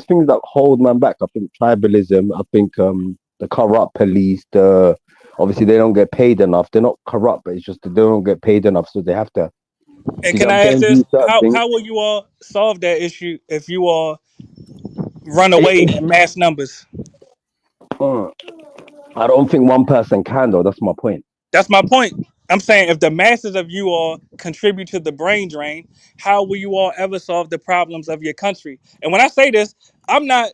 things that hold man back. I think tribalism. I think the corrupt police. Obviously they don't get paid enough. They're not corrupt, but it's just that they don't get paid enough, so they have to. And You get can what I'm I ask saying? this? Do certain things. How will you all solve that issue if you all run It- away it- in mass numbers? I don't think one person can though. That's my point. That's my point. I'm saying if the masses of you all contribute to the brain drain, how will you all ever solve the problems of your country? And when I say this, I'm not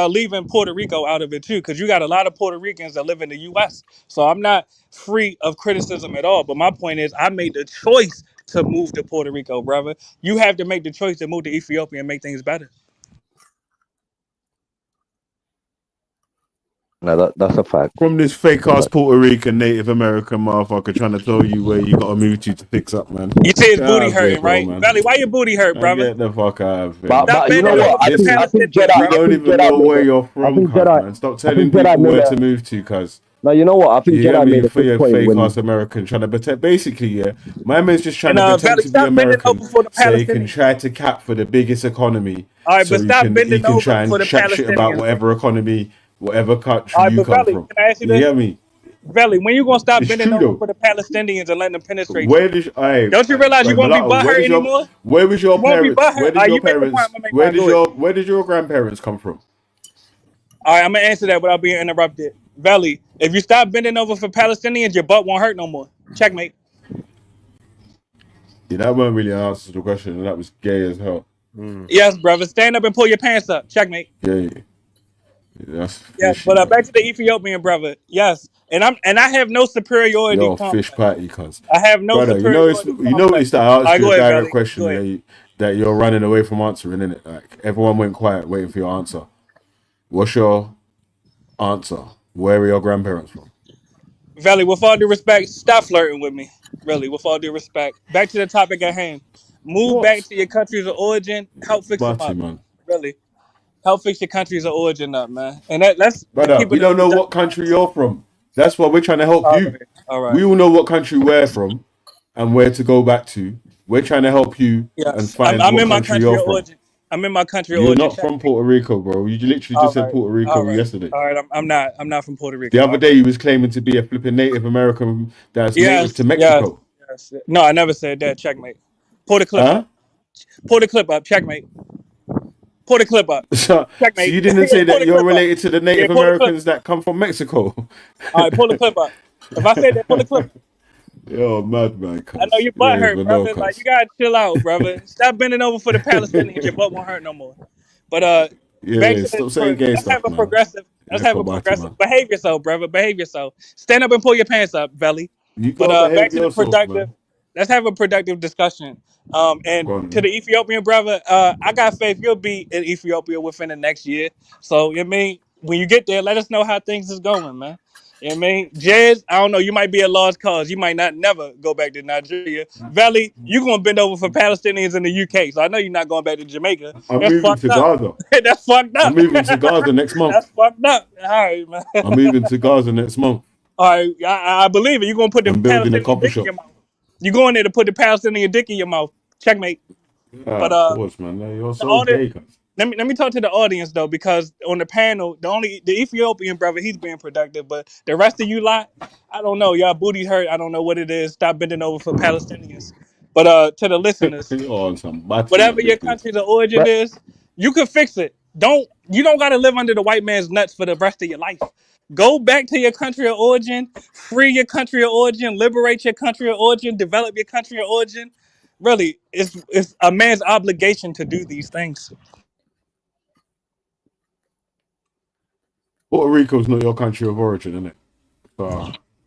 leaving Puerto Rico out of it too, because you got a lot of Puerto Ricans that live in the U.S. So I'm not free of criticism at all. But my point is, I made the choice to move to Puerto Rico, brother. You have to make the choice to move to Ethiopia and make things better. No, that's a fact. From this fake ass Puerto Rican Native American motherfucker trying to tell you where you gotta move to fix up, man. You say his Get booty out of here, hurting, bro, right? man. Valley, why your booty hurt, Man, brother? get the fuck out of here. But you know bending what? over for the I think Palestinians, Jedi. You don't even know where you're from, man. Stop telling people where to move to, cuz. No, you know what? I think You hear Jedi me? made a For good your point fake when ass American trying to protect. Basically, yeah, my man's just trying And to Valley, pretend to be stop bending American, over for the so he can Palestinians. try to cap for the biggest economy. All right, So but he stop can bending over try and for the chat shit about Palestinians. whatever economy, whatever country All right, you but come Valley, from. can I ask you You this? hear me? Valley, when you gonna stop It's bending true over though. for the Palestinians and letting them penetrate Where you? did Don't you realize you won't be Mulatto, butthurt anymore? where was your You won't be parents? butthurt. All right, you make your point. I'm gonna make mine. Go ahead. Where did your grandparents come from? All right, I'm gonna answer that without being interrupted. Valley, if you stop bending over for Palestinians, your butt won't hurt no more. Checkmate. Yeah, that weren't really an answer to the question. That was gay as hell. Yes, brother. Stand up and pull your pants up. Checkmate. Gay. That's Yes, fishy, but man. back to the Ethiopian brother. Yes, and I have no superiority Yo, complex. fish patty, cuz. I have no Brother, superiority you noticed that I asked Alright, you go a ahead, direct Valley. question Go ahead. that you're running away from answering, innit? Like, everyone went quiet waiting for your answer. What's your answer? Where are your grandparents from? Valley, with all due respect, stop flirting with me. Really, with all due respect. Back to the topic at hand. Move back to your countries of origin. Help fix them Batty, up. man. Really. Help fix your countries of origin up, man. And let's Brother, keep we it don't know what country you're from. That's why we're trying to help you. All right. We all know what country we're from and where to go back to. We're trying to help you and Yes. find I'm what in my country country you're of from. origin. I'm in my country of You're origin. not from Puerto Rico, bro. You literally just said Puerto Rico yesterday. All right, I'm not from Puerto Rico. The other day, you was claiming to be a flipping Native American that's native to Yes. Mexico. No, I never said that. Checkmate. Pull the clip Huh? up. Pull the clip up. Checkmate. Pull the clip up. So Checkmate. you didn't say Pull that the you're clip up. related to the Native pull the clip. Americans that come from Mexico. All right, pull the clip up. If I said that, pull the clip up. Yo, mad man. I know your butt hurt, brother. Like, you gotta chill out, brother. Stop bending over for the Palestinians. Your butt won't hurt no more. But back to stop saying gay let's stuff, have a man. progressive. Let's have a progressive. Behave yourself, brother. Behave yourself. Stand up and pull your pants up, Valley. You But gotta behave back to the yourself, productive. man. Let's have a productive discussion. And to the Ethiopian brother, I got faith you'll be in Ethiopia within the next year. So I mean, when you get there, let us know how things is going, man. You know what I mean? Jez, I don't know, you might be a lost cause. You might not never go back to Nigeria. Valley, you gonna bend over for Palestinians in the UK. So I know you're not going back to Jamaica. I'm That's moving fucked to up. Gaza. That's fucked up. I'm moving to Gaza next month. That's fucked up. All right, man. I'm moving to Gaza next month. All right, I believe it. You're gonna put the I'm building a Palestinian coffee dick in shop. your mouth. You going there to put the Palestinian dick in your mouth. Checkmate. But Of course, man. You're so audience, gay, cuz. let me talk to the audience though, because on the panel, the Ethiopian brother, he's being productive, but the rest of you lot, I don't know. Y'all booty hurt. I don't know what it is. Stop bending over for Palestinians. But to the listeners, You're on some batty, whatever man, your this country's of origin is, you can fix it. You don't gotta live under the white man's nuts for the rest of your life. Go back to your country of origin, free your country of origin, liberate your country of origin, develop your country of origin. Really, it's a man's obligation to do these things. Puerto Rico's not your country of origin, isn't it? So,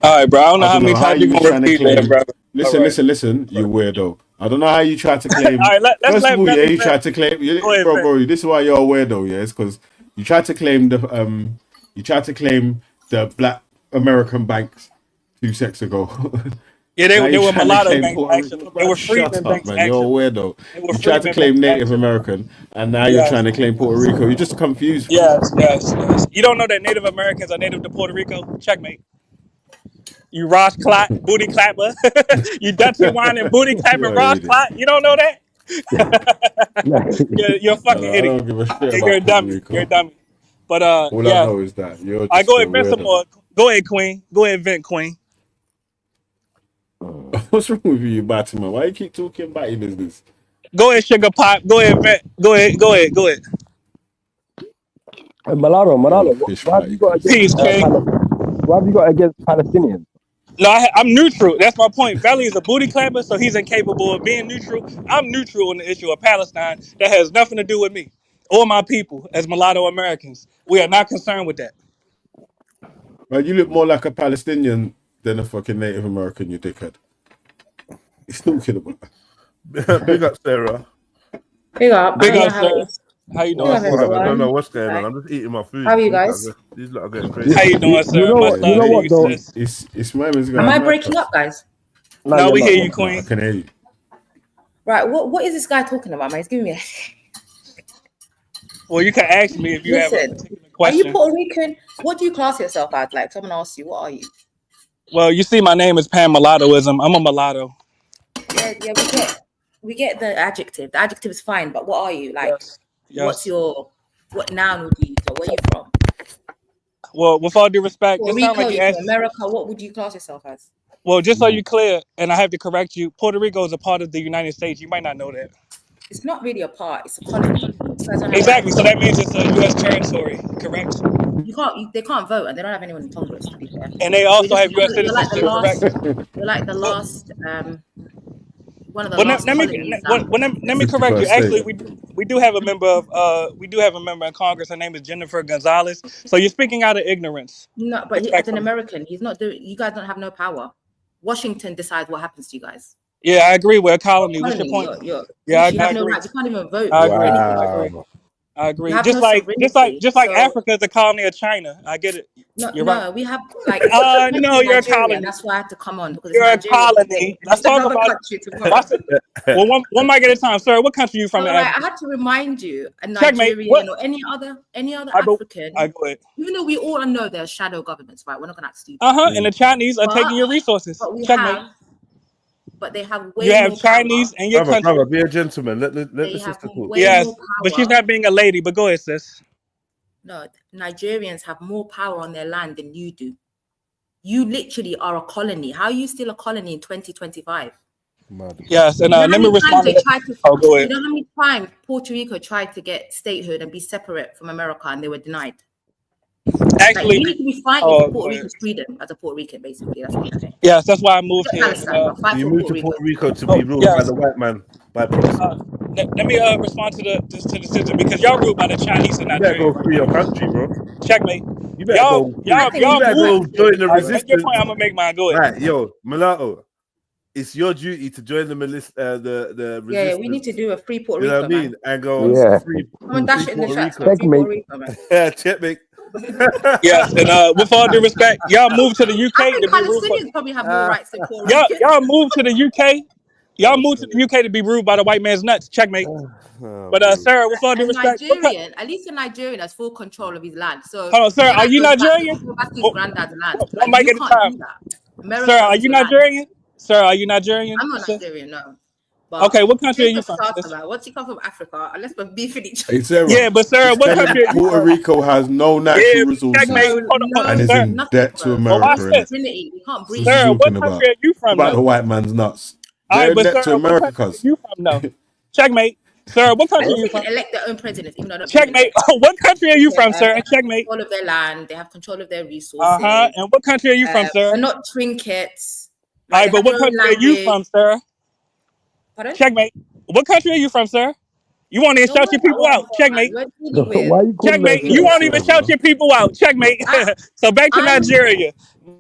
all right, bro. I don't know how many times you gonna repeat that, bro. Listen, you weirdo. I don't know how you try to claim. All right, let's first let of all, Valley you finish. try to claim, Go ahead, bro. This is why you're a weirdo, yeah. It's because you try to claim the Black American banks 2 seconds ago. Yeah, they were mulatto banks, actually. They were Shut freedmen up, banks, man. actually. You're a weirdo. They were You tried to freedmen claim banks, Native actually. American, and now you're trying to claim Puerto Rico. You're just confused. Yes. You don't know that Native Americans are native to Puerto Rico? Checkmate. You Ross Clot, booty clapper. You Dutchy whining booty clapping Ross Clot. You don't know that? You're a fucking idiot. I don't give a shit You're a about dummy. Puerto Rico. You're a dummy. But All I know is that you're just go a ahead, vent some weirdo. more. Go ahead, Queen. Go ahead, vent, Queen. What's wrong with you, Batman? Why you keep talking about your business? Go ahead, Sugar Pop. Go ahead, vent. Go ahead. Malaro, what have you got against what have you got against Palestinians? No, I'm neutral. That's my point. Valley is a booty clapper, so he's incapable of being neutral. I'm neutral on the issue of Palestine. That has nothing to do with me or my people as mulatto Americans. We are not concerned with that. Well, you look more like a Palestinian than a fucking Native American, you dickhead. He's talking about. Big up, Sarah. Big up, Sarah. How you Well, doing, I sir? don't know what's going on. I'm just eating my food. How are you guys? These lot are getting crazy. How you doing, sir? Much You love know to what you, though? sis. It's Moemin's Am going I mad. breaking up, guys? No, No, you're we not. hear you, No, I Queen. can hear you. Right. What is this guy talking about, man? He's giving me a... Well, you can ask me if you have a Listen, particular are you question. Puerto Rican? What do you class yourself as? Like, someone asks you, what are you? Well, you see, my name is Pan Mulattoism. I'm a mulatto. Yeah, we get the adjective. The adjective is fine, but what are you? Like, Yes. what noun would you use? Or where are you from? Well, with all due respect, Puerto it sounds Rico, like you you're from asked. America. What would you class yourself as? Well, just so you're clear, and I have to correct you, Puerto Rico is a part of the United States. You might not know that. It's not really a part. It's a colony. You guys don't have Exactly. rights. So that means it's a U.S. territory, correct? They can't vote, and they don't have anyone in Congress, to be fair. And they also have U.S. You're like the citizenship, last. correct? You're like the last. One of the Well, last let me colonies. let me correct you. 51st Actually, state. we do have a member in Congress. Her name is Jennifer Gonzalez. So you're speaking out of ignorance. No, but as an American, he's not doing. You guys don't have no power. Washington decides what happens to you guys. Yeah, I agree. We're a colony. What's your point? You I have no agree. rights. You can't even vote. I agree. You have Just no like sovereignty. Africa is a colony of China. I get it. You're right. We have like. No, you're a colony. That's why I had to come on because You're a Nigeria. colony. Let's talk about it. Well, one mic at a time, sir. What country are you from? I had to remind you, a Nigerian or any other African. Even though we all know there's shadow governments, right? We're not gonna act stupid. And the Chinese are taking your resources. But they have way you have more Chinese power. in your country. Brother, be a gentleman. Let the sister talk. Yes, but she's not being a lady. But go ahead, sis. No, Nigerians have more power on their land than you do. You literally are a colony. How are you still a colony in 2025? Yes, and let me respond to that. Go ahead. You know how many times Puerto Rico tried to get statehood and be separate from America and they were denied? Actually, you need to be fighting for Puerto Rico's freedom as a Puerto Rican, basically. That's what I'm saying. Yes, that's why I moved here. You moved to Puerto Rico to be ruled by the white man, by proxy. Let me respond to the system because y'all ruled by the Chinese in Nigeria. You better go free your country, bro. Checkmate. You better go join the resistance. Make your point. I'm gonna make mine. Go ahead. Right, yo, Mulatto. It's your duty to join the resistance. Yeah, we need to do a free Puerto Rico. You know what I mean? And go free. Someone dash it in the chat. Puerto Rico, man. Yeah, checkmate. Yes, and with all due respect, y'all moved to the UK. I think Palestinians probably have more rights than Puerto Rico. Y'all moved to the UK. Y'all moved to the UK to be ruled by the white man's nuts. Checkmate. But Sarah, with all due respect, Nigerian, at least a Nigerian has full control of his land. So hold on, sir. Are you Nigerian? That's his granddad's land. One mic at a time. Sir, are you Nigerian? Sir, are you Nigerian? I'm not Nigerian, no. But okay, what country are you from? What's he come from Africa? Unless we're beefing each other. Hey, Sarah, yeah, but Sarah, what country are you Puerto Rico has no natural resources and is in debt to America. You can't breathe. Sir, what country are you from? About the white man's nuts. All right, They're in debt to America. What country are you from, though? Checkmate. Sir, what country are you from? Elect their own president, even though checkmate. What country are you from, sir? Checkmate. Control of their land, they have control of their resources. And what country are you from, sir? They're not trinkets. All right, but what country are you from, sir? Pardon? Checkmate. What country are you from, sir? You won't even shout your people out. Checkmate. Checkmate. You won't even shout your people out. Checkmate. So back to Nigeria.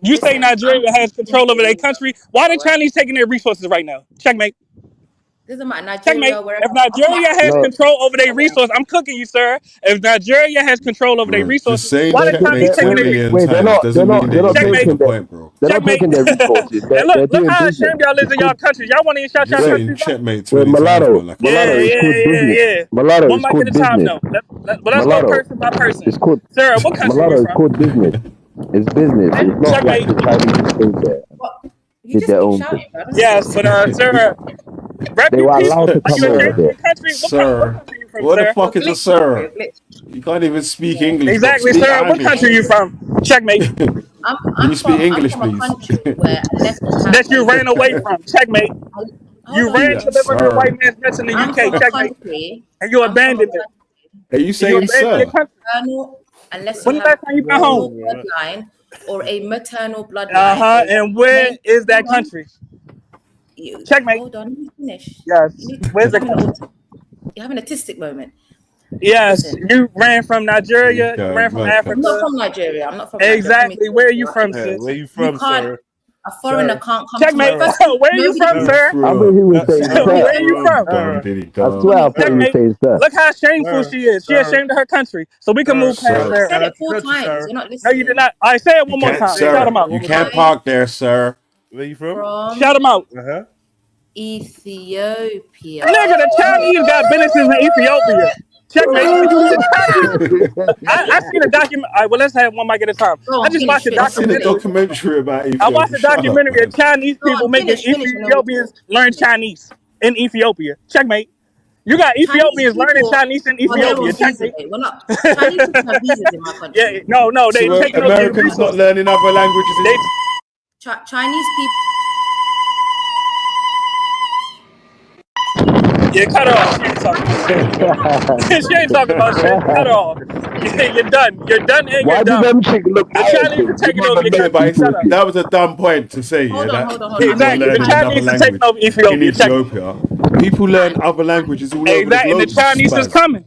You say Nigeria has control over their country. Why are the Chinese taking their resources right now? Checkmate. Doesn't matter. Nigeria, if Nigeria has control over their resources, I'm cooking you, sir. If Nigeria has control over their resources, just saying why the Chinese taking their resources? They're not taking point, bro. They're not taking their resources. Look how ashamed y'all is in y'all countries. Y'all want to shout y'all countries. Checkmate. Mulatto is called business. Mulatto is called business. But let's go person by person. Sir, what country Mulatto are you is from? called business. It's business. It's not like the Chinese think there. Did their own thing. Yes, but sir. They were allowed to come over there. Sir, what the fuck is a sir? You can't even speak English. Exactly, sir. What country are you from? Checkmate. Can you speak English, please? That you ran away from. Checkmate. You ran to live with your white man's nuts in the UK. Checkmate. And you abandoned it. Are you saying sir? Unless when you the last time you been home? Bloodline or a maternal bloodline. And where is that country? Checkmate. Hold on, let me finish. Yes. Where's the country? You're having a autistic moment. Yes. Listen. You ran from Nigeria. You ran from Africa. I'm not from Nigeria. I'm not from Nigeria. Exactly. Where are you from, sis? Where are you from, sir? A foreigner can't come Checkmate. to my Where are you from, sir? I thought he was saying Where sir. are you from? I swear I thought he was Checkmate. saying sir. Look how shameful she is. She ashamed of her country. So we can move past I there. said it 4 times. You're not No, listening. you did not. I say it one more time. Shout him out. You can't park there, sir. Where you from? Shout him out. Ethiopia. Nigga, the Chinese got businesses in Ethiopia. Checkmate. I seen a document. All right, well, let's have one mic at a time. I just watched a documentary about Ethiopia. I watched a documentary of Chinese people making Ethiopians learn Chinese in Ethiopia. Checkmate. You got Ethiopians learning Chinese in Ethiopia. Checkmate. We're not. Chinese people have visas in my country. Yeah, no, they So take Americans not learning other languages. Chinese people. Yeah, cut her off. She ain't talking about shit. She ain't talking about shit. Cut her off. You're done. You're done and Why you're do done. them chicks look The Chinese are taking over your country. Shut up. That was a dumb point to say. Hold on. Exactly. The Chinese are taking over Ethiopia. In Ethiopia. People learn other languages all over the Exactly. globe. And the Chinese is coming.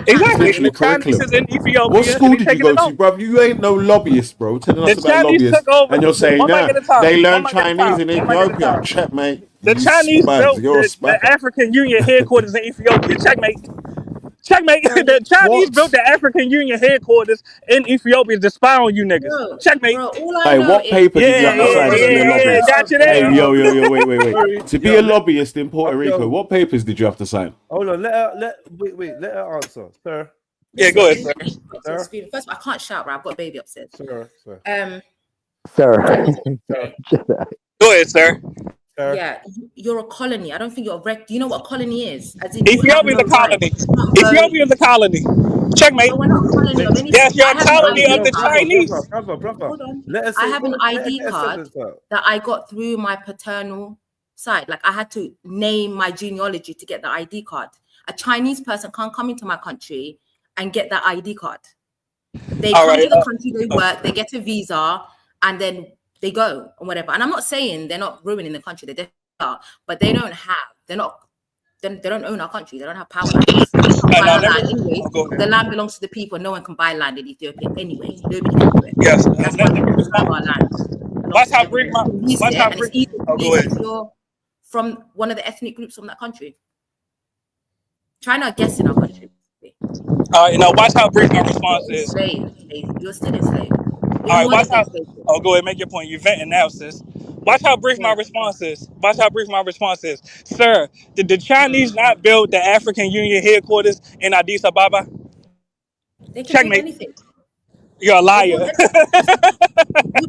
Exactly. And the Chinese is in Ethiopia. What school did you go to, bruv? You ain't no lobbyist, bro. Telling us about lobbyists. And you're saying, they learn Chinese in Ethiopia. Checkmate. The Chinese built the African Union headquarters in Ethiopia. Checkmate. The Chinese built the African Union headquarters in Ethiopia to spy on you niggas. Checkmate. Hey, what paper did you have to sign to be a lobbyist? Got you there. Hey, yo, wait. To be a lobbyist in Puerto Rico, what papers did you have to sign? Hold on, let her answer, sir. Yeah, go ahead, sir. First, I can't shout, right? I've got a baby upstairs. Sir. Sir. Go ahead, sir. Yeah, you're a colony. I don't think you're a wreck. Do you know what a colony is? Ethiopia is a colony. Ethiopia is a colony. Checkmate. No, we're not a colony of anything. Yes, you're a colony of the Chinese. Hold on. I have an ID card that I got through my paternal side. Like I had to name my genealogy to get the ID card. A Chinese person can't come into my country and get that ID card. They come to the country, they work, they get a visa, and then they go or whatever. And I'm not saying they're not ruining the country, they definitely are, but they don't own our country. They don't have power like us. The land belongs to the people. No one can buy land in Ethiopia anyway. Nobody can do it. Yes. That's why we have our land. That's how bring my go ahead. You're from one of the ethnic groups from that country. Try not guessing our country. Watch how brief my response is. Slave. You're still enslaved. All right, watch how. Oh, go ahead, make your point. You're venting now, sis. Watch how brief my response is. Sir, did the Chinese not build the African Union headquarters in Addis Ababa? They can build anything. You're a liar. You're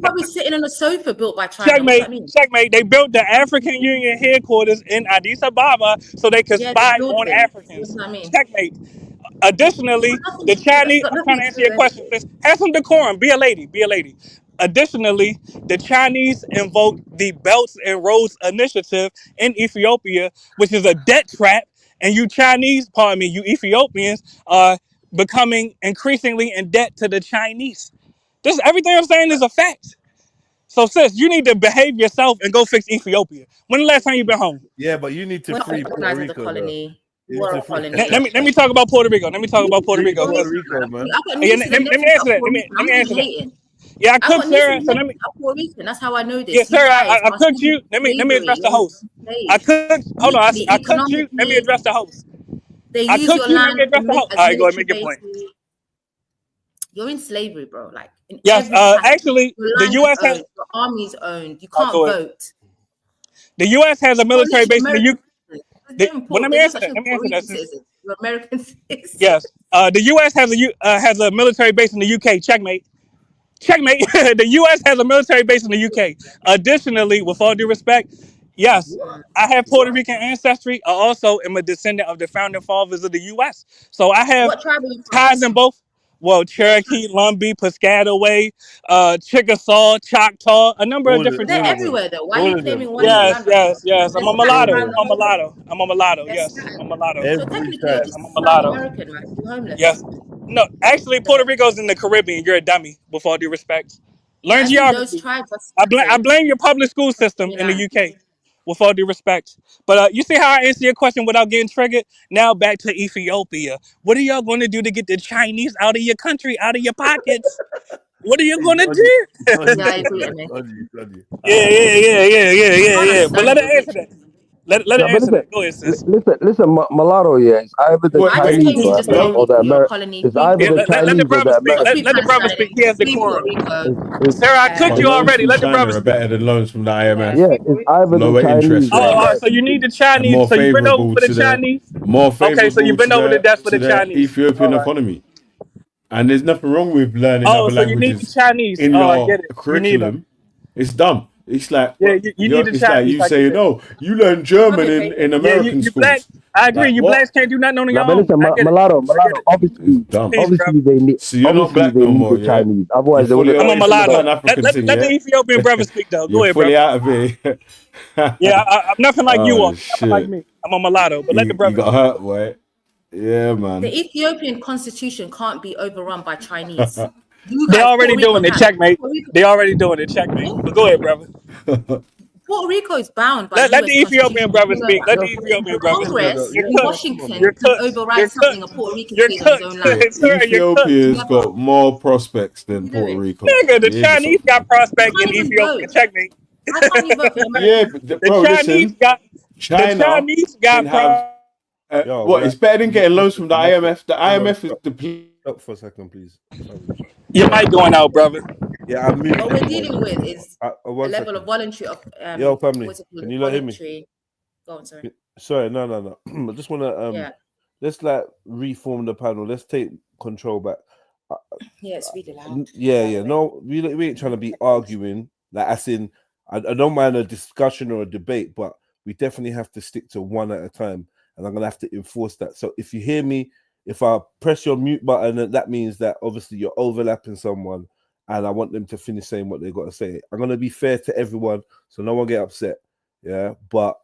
probably sitting on a sofa built by China. Checkmate. They built the African Union headquarters in Addis Ababa so they could spy on Africans. Checkmate. Additionally, the Chinese. I'm trying to answer your question. Have some decorum. Be a lady. Additionally, the Chinese invoked the Belts and Roads Initiative in Ethiopia, which is a debt trap, and you Ethiopians are becoming increasingly in debt to the Chinese. Everything I'm saying is a fact. So, sis, you need to behave yourself and go fix Ethiopia. When the last time you been home? Yeah, but you need to free Puerto Rico. Let me talk about Puerto Rico. Let me Rico, man. Let me answer that. Yeah, I cooked Sarah. So let me. That's how I know this. Yeah, sir. I cooked you. Let me address the host. I cooked. Hold on. I cooked you. Let me address the host. I cooked you. Let me address the host. All right, go ahead. Make your point. You're in slavery, bro. Like yes. Actually, the U.S. has your army's owned. You can't vote. The U.S. has a military base in the UK. Well, let me answer that. You're American citizens. Yes. The U.S. has a military base in the UK. Checkmate. The U.S. has a military base in the UK. Additionally, with all due respect, yes, I have Puerto Rican ancestry. I also am a descendant of the founding fathers of the U.S. So I have ties in both. Well, Cherokee, Lumbee, Piscataway, Chickasaw, Choctaw, a number of different. They're everywhere, though. Why are you claiming one? Yes. I'm a mulatto. Yes, I'm a mulatto. So technically, you're just American, right? You're homeless. Yes. No, actually, Puerto Rico's in the Caribbean. You're a dummy, with all due respect. Learn geography. I blame your public school system in the UK, with all due respect. But you see how I answer your question without getting triggered? Now back to Ethiopia. What are y'all going to do to get the Chinese out of your country, out of your pockets? What are you gonna do? Yeah, I agree, Amy. Yeah. But let her answer that. Let her No, but answer that. Go ahead, sis. listen, Mulatto, yeah, it's either the I just came Chinese to just or the your American. colony. It's either the Let the Chinese or brother the speak. American. Let the brother speak. He has Free Puerto decorum. Rico. Sarah, I cooked But you loans already. from Let the China brother are speak. better than loans from the IMF. Yeah, it's either Lower the interest Chinese or Oh, the rates all right. So you American. need the and Chinese. more So you bend over favorable for the to the Chinese. more Okay, so you favorable bend over the desk for to the the Chinese. Ethiopian All right. economy. And there's nothing wrong with learning Oh, other so you need the languages Chinese. in Oh, I your get it. You need them. curriculum. It's dumb. It's like Yeah, you need the it's like Chinese. you I get saying, it. "Oh, you learn German in Yeah, American you black. schools." I agree. Like You what? blacks can't do nothing on your Now, but own. listen, I get it. Mulatto, I get it. It's obviously, dumb. Peace, brother. they need, So you're not black they no need more, the yeah? Chinese. Otherwise, they You're wouldn't. I'm a from the mulatto. Pan African Let thing, the yeah? Ethiopian brother speak though. Go You're ahead, fully brother. out of it. Yeah, I'm nothing like you Oh are. Nothing like shit! me. I'm a mulatto. But let the You brother got speak. hurt, boy. Yeah, man. The Ethiopian constitution can't be overrun by Chinese. You They guys, already Puerto Rico doing it. can. Checkmate. They already doing it. Checkmate. But go ahead, brother. Puerto Rico is bound by Let the U.S. Ethiopian constitution. brother You know speak. that. Let the Ethiopian The brother speak. Congress You're in cooked. Washington You're can cooked. override You're something a cooked. Puerto Rican You're state on his cooked. own land. Sir, you're cooked. Ethiopia's Never. got more prospects than What are you Puerto doing? Rico. Nigga, the Here's Chinese something. got You prospect in can't even vote. Ethiopia. Checkmate. Why can't you vote for America? Yeah, but The bro, Chinese listen. got China can have Yo, what? It's better than getting loans from the Michael, IMF. The IMF is depleted. stop for a second, please. Sorry. your mic going out, brother. Yeah, I moved. What we're dealing with is a One level second. of voluntary of Yo, family, what's it called? can you not hear me? Voluntary. Go on, sorry. Sorry, no. I just want to Yeah. let's like reform the panel. Let's take control back. Yeah, it's really loud. Yeah. No, we ain't trying to be arguing. Like, as in, I don't mind a discussion or a debate, but we definitely have to stick to one at a time, and I'm gonna have to enforce that. So if you hear me, if I press your mute button, that means that obviously you're overlapping someone, and I want them to finish saying what they got to say. I'm gonna be fair to everyone, so no one get upset. Yeah, but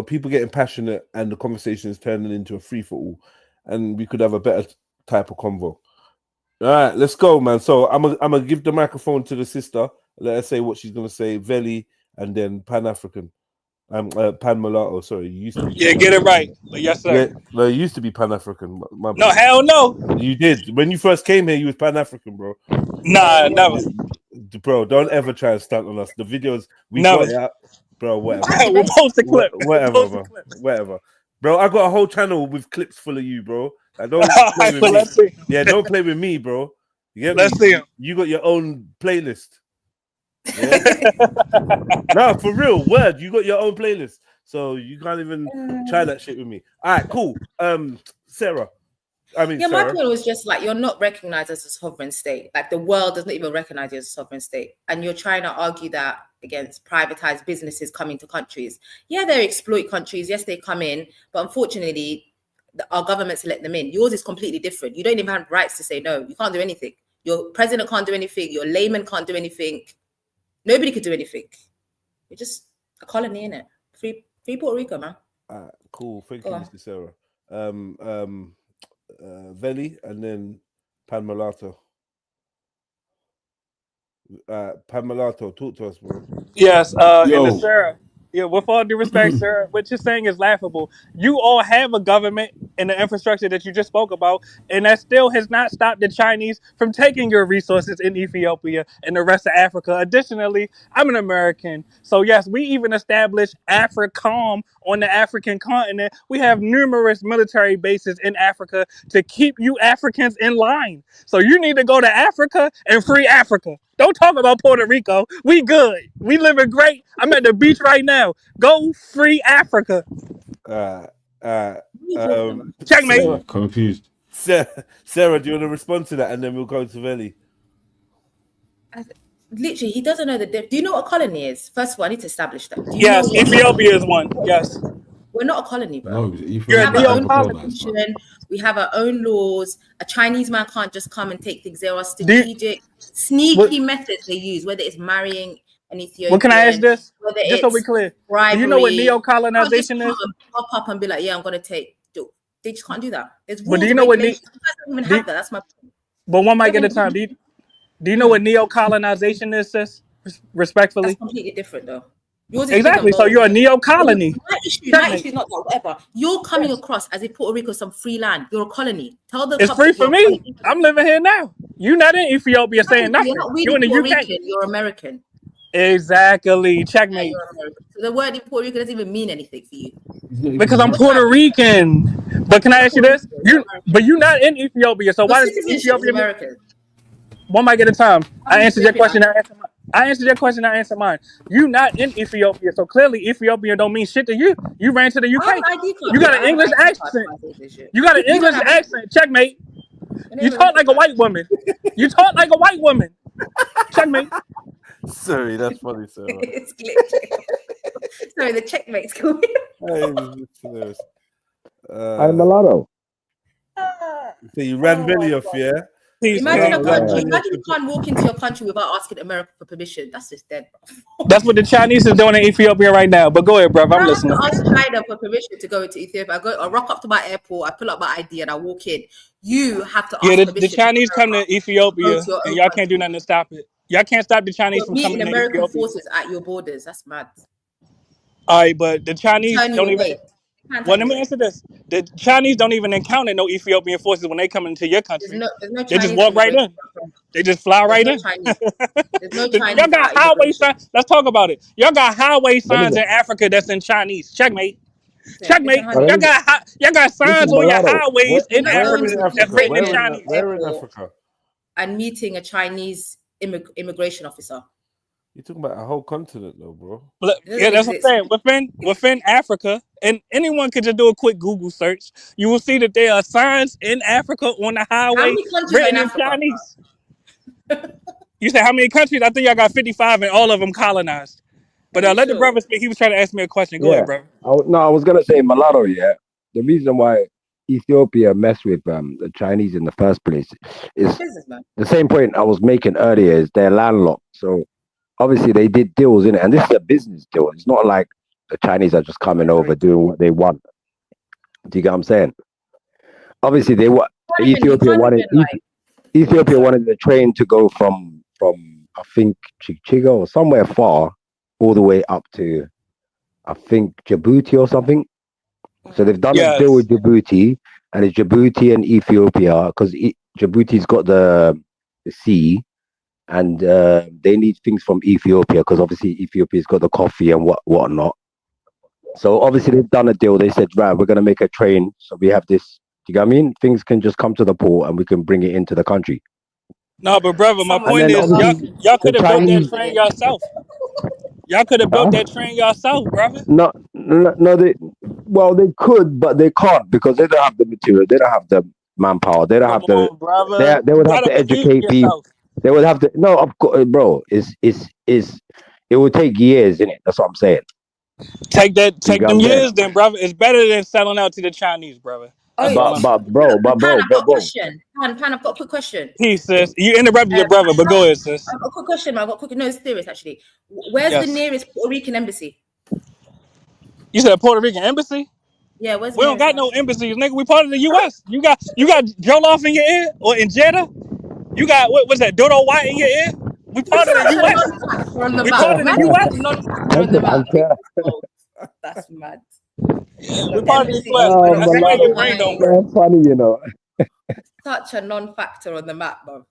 people getting passionate, and the conversation is turning into a free for all, and we could have a better type of convo. All right, let's go, man. So I'm gonna give the microphone to the sister. Let her say what she's gonna say. Veli, and then Pan African. Pan Mulatto. Sorry, you used to be. Yeah, get it right. Yes, sir. Yeah, no, you used to be Pan African. No, hell no. You did. When you first came here, you was Pan African, bro. Nah, never. Bro, don't ever try and stunt on us. The videos we Never. got it out, bro. Whatever. We'll post the clip. Whatever, bro. Whatever, bro. I got a whole channel with clips full of you, bro. Like, don't play with me. Let's see. Yeah, don't play with me, bro. You get Let's me? see him. You got your own playlist. Yeah? No, for real, word. You got your own playlist, so you can't even try that shit with me. All right, cool. Sarah. My point was just like, you're not recognized as a sovereign state. Like, the world doesn't even recognize you as a sovereign state, and you're trying to argue that against privatized businesses coming to countries. Yeah, they exploit countries. Yes, they come in, but unfortunately, our governments let them in. Yours is completely different. You don't even have rights to say no. You can't do anything. Your president can't do anything. Your layman can't do anything. Nobody could do anything. You're just a colony, innit? Free Puerto Rico, man. Cool. Thank you, Mr. Sarah. Veli, and then Pan Mulatto. Pan Mulatto, talk to us, bro. Yes, and Sarah. Yeah, with all due respect, sir, what you're saying is laughable. You all have a government and the infrastructure that you just spoke about, and that still has not stopped the Chinese from taking your resources in Ethiopia and the rest of Africa. Additionally, I'm an American, so yes, we even established AFRICOM on the African continent. We have numerous military bases in Africa to keep you Africans in line. So you need to go to Africa and free Africa. Don't talk about Puerto Rico. We good. We living great. I'm at the beach right now. Go free Africa. Checkmate. Yeah, confused. Sarah, do you want to respond to that, and then we'll go to Veli? Literally, he doesn't know the difference. Do you know what a colony is? First of all, I need to establish that. Yes, Ethiopia is one. Yes. We're not a colony, bro. No, we have our own constitution. We have our own laws. A Chinese man can't just come and take things. There are strategic, sneaky methods they use, whether it's marrying an Ethiopian. Well, can I ask this? Whether just so we're clear. Bribery. Do you know what neo-colonization is? Pop up and be like, yeah, I'm going to take. They just can't do that. There's rules. But do you know what? You guys don't even have that. That's my point. But one might get a time. Do you know what neo-colonization is, sis? Respectfully. That's completely different, though. Yours is Exactly. So you're a neo-colony. My issue is not that, whatever. You're coming across as if Puerto Rico is some free land. You're a colony. Tell the It's free public for me. I'm living here now. You're not in Ethiopia saying nothing. You're not You're really in the Puerto UK. Rican. You're American. Exactly. Checkmate. You're American. So the word in Puerto Rico doesn't even mean anything for you. Because I'm Puerto Rican. But can I ask you this? You're not in Ethiopia. So why does Ethiopia American? One mic at a time. I answered your question. I answered your question. I answered mine. You not in Ethiopia, so clearly Ethiopia don't mean shit to you. You ran to the UK. You got an English accent. You got an English accent. Checkmate. You talk like a white woman. You talk like a white woman. Checkmate. Sorry, that's funny, sir. It's glitching. Sorry, the checkmate's coming. I'm mulatto. So you ran belly off, yeah? Imagine a country. Imagine you can't walk into your country without asking America for permission. That's just dead, bro. That's what the Chinese is doing in Ethiopia right now. But go ahead, bro. I'm listening. I ask China for permission to go into Ethiopia. I rock up to my airport. I pull up my ID and I walk in. You have to ask permission. The Chinese come to Ethiopia and y'all can't do nothing to stop it. Y'all can't stop the Chinese from coming to American Ethiopia. forces at your borders. That's mad. All right, but the Chinese don't even. Well, let me answer this. The Chinese don't even encounter no Ethiopian forces when they come into your country. There's no they just walk right in. They just fly right in. There's no Chinese. Y'all got highway signs. Let's talk about it. Y'all got highway signs in Africa that's in Chinese. Checkmate. Checkmate. Y'all got signs on your highways in Africa that's written in Chinese. Where in Africa? And meeting a Chinese immigration officer. You're talking about a whole continent, though, bro. Yeah, that's what I'm saying. Within Africa, and anyone could just do a quick Google search. You will see that there are signs in Africa on the highway written in Chinese. You said how many countries? I think y'all got 55, and all of them colonized. But let the brother speak. He was trying to ask me a question. Go ahead, brother. I was gonna say mulatto. Yeah, the reason why Ethiopia messed with the Chinese in the first place is the same point I was making earlier. Is they're landlocked, so. Obviously, they did deals in it, and this is a business deal. It's not like the Chinese are just coming over doing what they want. Do you get what I'm saying? Obviously, Ethiopia wanted the train to go from I think Chichiga or somewhere far all the way up to I think Djibouti or something. So they've done a deal with Djibouti, and it's Djibouti and Ethiopia because Djibouti's got the sea. And they need things from Ethiopia because obviously Ethiopia's got the coffee and whatnot. So obviously they've done a deal. They said, right, we're gonna make a train. So we have this. Do you get what I mean? Things can just come to the port and we can bring it into the country. No, but brother, my point is, y'all could have built that train yourself. Y'all could have built that train yourself, brother. No, they could, but they can't because they don't have the material. They don't have the manpower. They don't have the. They would have to educate people. They would have to of course, bro. It would take years, innit? That's what I'm saying. Take them years, then, brother. It's better than selling out to the Chinese, brother. But bro. I've got a question. Pan, I've got a quick question. Peace, sis. You interrupted your brother, but go ahead, sis. I've got a quick question. No, it's serious actually. Where's the nearest Puerto Rican embassy? You said a Puerto Rican embassy? Yeah, we don't got no embassies, nigga. We part of the U.S. You got Jollof in your ear or in Jeddah? You got what was that? Dodo White in your ear? We part of the U.S. We part of the U.S. That's mad. We part of the U.S. That's funny, you know. Such a non-factor on the map, bro.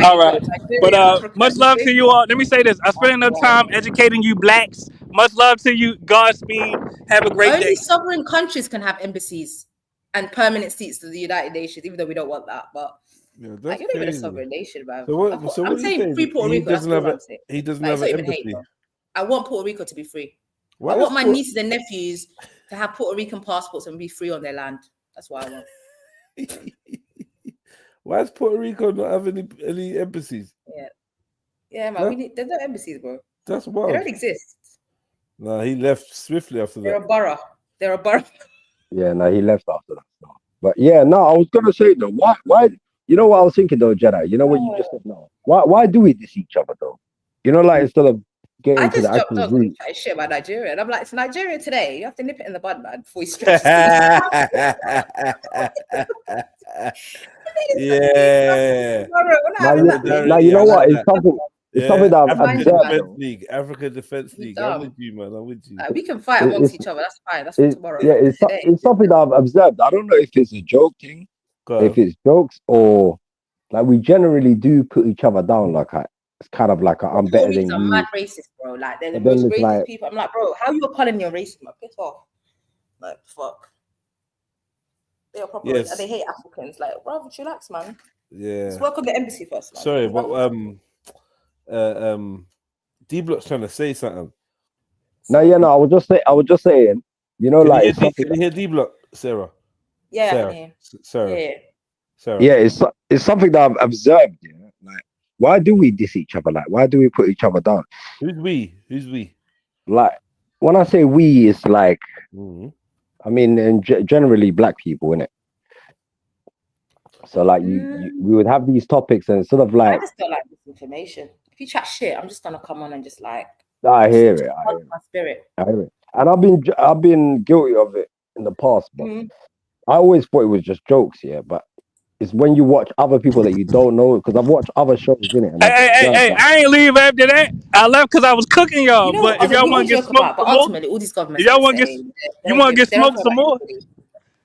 All right, but much love to you all. Let me say this: I spent enough time educating you blacks. Much love to you. Godspeed. Have a great day. Only sovereign countries can have embassies and permanent seats to the United Nations, even though we don't want that, but. Yeah, like, you're not even a sovereign nation, man. So I'm saying free Puerto Rico. He doesn't have an embassy. I want Puerto Rico to be free. I want my nieces and nephews to have Puerto Rican passports and be free on their land. That's what I want. Why is Puerto Rico not having any embassies? Yeah, man. There's no embassies, bro. That's wild. They don't exist. No, he left swiftly after that. They're a borough. Yeah, no, he left after that. But yeah, no, I was gonna say though, why? You know what I was thinking though, Jedi? You know what you just said? No. Why do we diss each other though? You know, like instead of getting to the actual root. I shit about Nigeria, and I'm like, it's Nigeria today. You have to nip it in the bud, man, before you stretch. Yeah. Now you know what? It's something. It's something that I've African observed. Defense League. African Defense League. I'm with you, man. I'm with you. We can fight amongst each other. That's fine. That's for tomorrow. Yeah, it's something that I've observed. I don't know if it's a joke thing, if it's jokes or like we generally do put each other down. Like it's kind of like I'm better than you. I'm mad racist, bro. Like they're the most racist people. I'm like, bro, how you calling your racist? Like, piss off. Like, fuck. They are proper. Yes. They hate Africans. Like, bro, chillax, man. Yeah. Let's work on the embassy first. Man. Sorry, but D-Block's trying to say something. No, I was just saying. You know, can you hear D-Block, Sarah? Yeah, Sarah. I can hear. Sarah. Yeah. Sarah. Yeah, it's something that I've observed. Yeah, like why do we diss each other? Like why do we put each other down? Who's we? Like when I say we, it's like I mean, generally black people, innit? So like we would have these topics and sort of like I just don't like this information. If you chat shit, I'm just gonna come on and just like I hear it. My spirit. I hear it. And I've been guilty of it in the past, but I always thought it was just jokes, but it's when you watch other people that you don't know, because I've watched other shows, innit? Hey, I ain't leave after that. I left because I was cooking y'all. You know, but if y'all want to get smoked some more, ultimately, all these governments, if y'all want to get, you want to get smoked some more.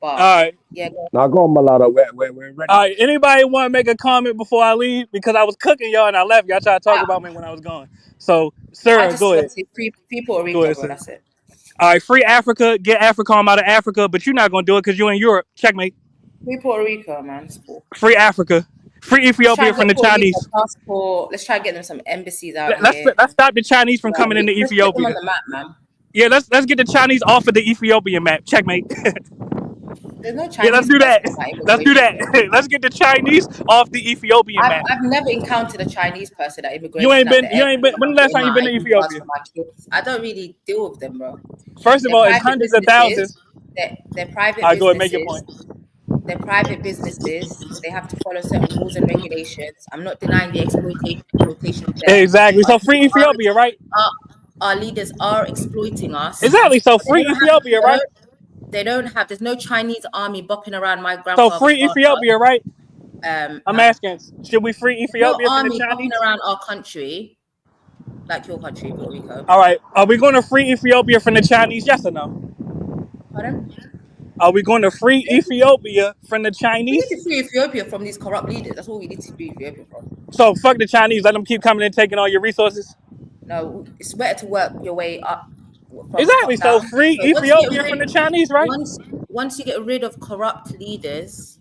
But, all right. Yeah. Now go on, Malada. We're ready. All right. Anybody want to make a comment before I leave? Because I was cooking y'all and I left. Y'all tried to talk about me when I was gone. So, Sarah, go ahead. Free Puerto Rico, bro. That's it. All right. Free Africa. Get AFRICOM out of Africa, but you're not gonna do it because you're in Europe. Checkmate. Free Puerto Rico, man. It's cool. Free Africa. Free Ethiopia from the Chinese. Passport. Let's try to get them some embassies out here. Let's stop the Chinese from coming into Ethiopia. Put them on the map, man. Yeah, let's get the Chinese off of the Ethiopian map. Checkmate. There's no Chinese. Yeah, let's do that. Let's do that. Let's get the Chinese off the Ethiopian map. I've never encountered a Chinese person that immigrated. You ain't been. When the last time you been to Ethiopia? I don't really deal with them, bro. First of all, it's hundreds of thousands. They're private. All right, go ahead, make your point. They're private businesses. They have to follow certain rules and regulations. I'm not denying the exploitation. Exactly. So free Ethiopia, right? Our leaders are exploiting us. Exactly. So free Ethiopia, right? They don't have. There's no Chinese army bopping around my grandfather's. So free Ethiopia, right? I'm asking, should we free Ethiopia from the Chinese? Bopping around our country, like your country, Puerto Rico. All right. Are we going to free Ethiopia from the Chinese? Yes or no? Pardon? Are we going to free Ethiopia from the Chinese? We need to free Ethiopia from these corrupt leaders. That's what we need to free Ethiopia from. So fuck the Chinese. Let them keep coming and taking all your resources. No, it's better to work your way up. Exactly. So free Ethiopia from the Chinese, right? Once you get rid of corrupt leaders,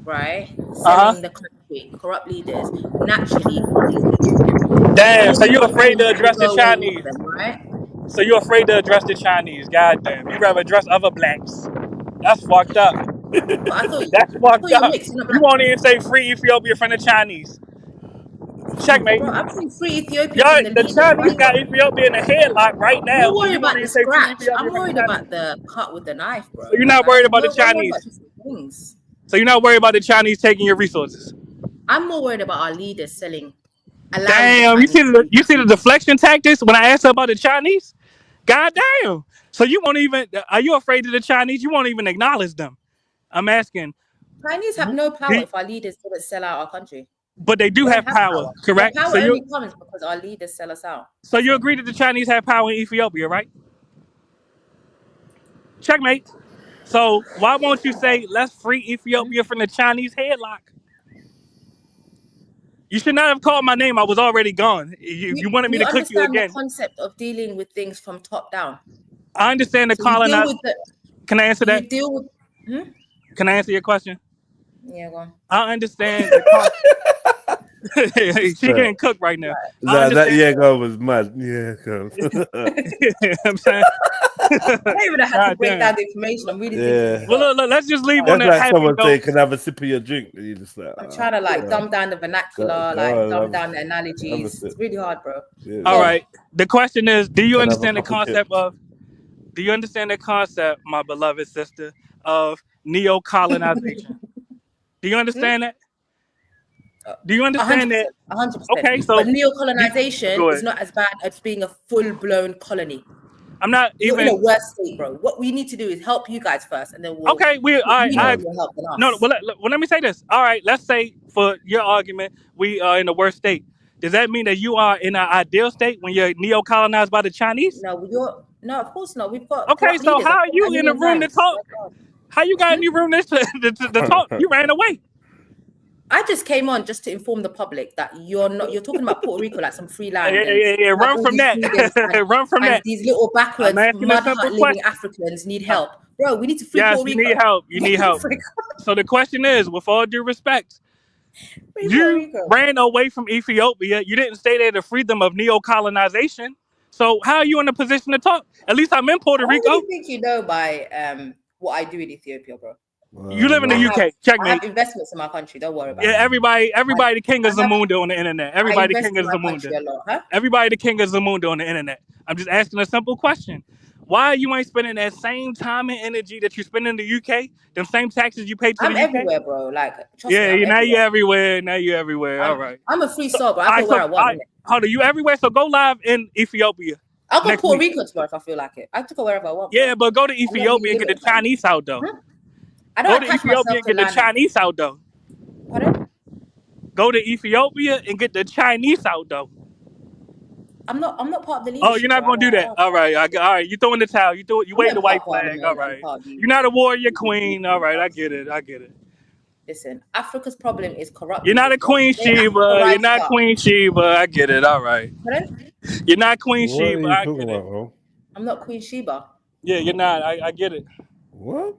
right? Selling the country, corrupt leaders, naturally. Damn. So you're afraid to address the Chinese, right? So you're afraid to address the Chinese. God damn. You rather address other blacks. That's fucked up. That's fucked up. You won't even say free Ethiopia from the Chinese. Checkmate. Bro, I'm saying free Ethiopia. The Chinese got Ethiopia in the headlock right now. I'm not worried about the scratch. I'm worried about the cut with the knife, bro. So you're not worried about the Chinese. So you're not worried about the Chinese taking your resources. I'm more worried about our leaders selling. Damn, you see the deflection tactics when I asked her about the Chinese? God damn. So you won't even, are you afraid of the Chinese? You won't even acknowledge them. I'm asking. Chinese have no power if our leaders don't sell out our country. But they do have power, correct? Power only comes because our leaders sell us out. So you agree that the Chinese have power in Ethiopia, right? Checkmate. So why won't you say, let's free Ethiopia from the Chinese headlock? You should not have called my name. I was already gone. You wanted me to cook you again. You understand the concept of dealing with things from top down. I understand the colonization. Can I answer that? You deal with. Can I answer your question? Yeah, go on. I understand the she getting cooked right now. That go was mad. Yeah, go. I'm saying. I don't even have to break down the information. I'm really thinking. Well, look, let's just leave on that. Like someone say, "Can I have a sip of your drink?" And you just like, I'm trying to dumb down the vernacular, dumb down the analogies. It's really hard, bro. Yeah. All right. The question is, do you understand the concept of? Do you understand the concept, my beloved sister, of neo-colonization? Do you understand that? Do you understand 100%, that? 100%. Okay, so but neo-colonization is not as bad as being a full-blown colony. I'm not even in a worse state, bro. What we need to do is help you guys first, and then we'll. Okay, we'll help them. No, well, let me say this. All right, let's say for your argument, we are in the worst state. does that mean that you are in an ideal state when you're neo-colonized by the Chinese? No, of course not. We've got Okay, corrupt so leaders. how I've are said you that a in a million room to times. talk? How you got in the room to talk? You ran away. I just came on just to inform the public that you're talking about Puerto Rico like some free land. Yeah. Run from that. Run from that. These little backwards I'm asking a mud simple hut living question. Africans need help. Bro, we need to free Yes, Puerto you Rico. need help. You need help. So the question is, with all due respect, you ran away from Ethiopia. You didn't stay there to free them of neo-colonization. So how are you in a position to talk? At least I'm in Puerto Rico. I really think you know by what I do in Ethiopia, bro. You live in the UK. Checkmate. I have investments in my country. Don't worry about it. Yeah, everybody the king of Zamunda on the internet. Everybody the king of Zamunda. Everybody the king of Zamunda on the internet. I'm just asking a simple question. Why you ain't spending that same time and energy that you spend in the UK, them same taxes you pay to the UK? I'm everywhere, bro. Like, trust yeah, me, now you're everywhere. Now you're everywhere. All right. I'm a free soul, but I go where I want. Hold on, you everywhere? So go live in Ethiopia. I'll go to Puerto Rico tomorrow if I feel like it. I have to go wherever I want. Yeah, but go to Ethiopia and get the Chinese out, though. I don't go to Ethiopia and get the Chinese out, though. Pardon? Go to Ethiopia and get the Chinese out, though. I'm not part of the leadership. Oh, you're not gonna do that. All right. All right. You throwing the towel. You wave the white flag. All right. You're not a warrior queen. All right. I get it. Listen, Africa's problem is corruption. You're not a Queen Sheba. You're not Queen Sheba. I get it. All right. Pardon? You're not Queen Sheba. I get it. I'm not Queen Sheba. Yeah, you're not. I get it. What?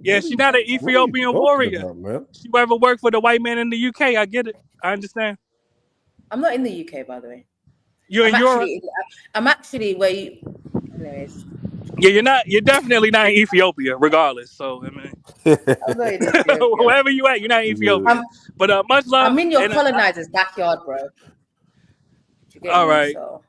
Yeah, she's not an Ethiopian warrior. She ever worked for the white man in the UK. I get it. I understand. I'm not in the UK, by the way. You're in Europe. I'm actually where you. Anyways. Yeah, you're not. You're definitely not in Ethiopia, regardless. So I mean, wherever you at, you're not in Ethiopia. But much love. I'm in your colonizer's backyard, bro. All right. So.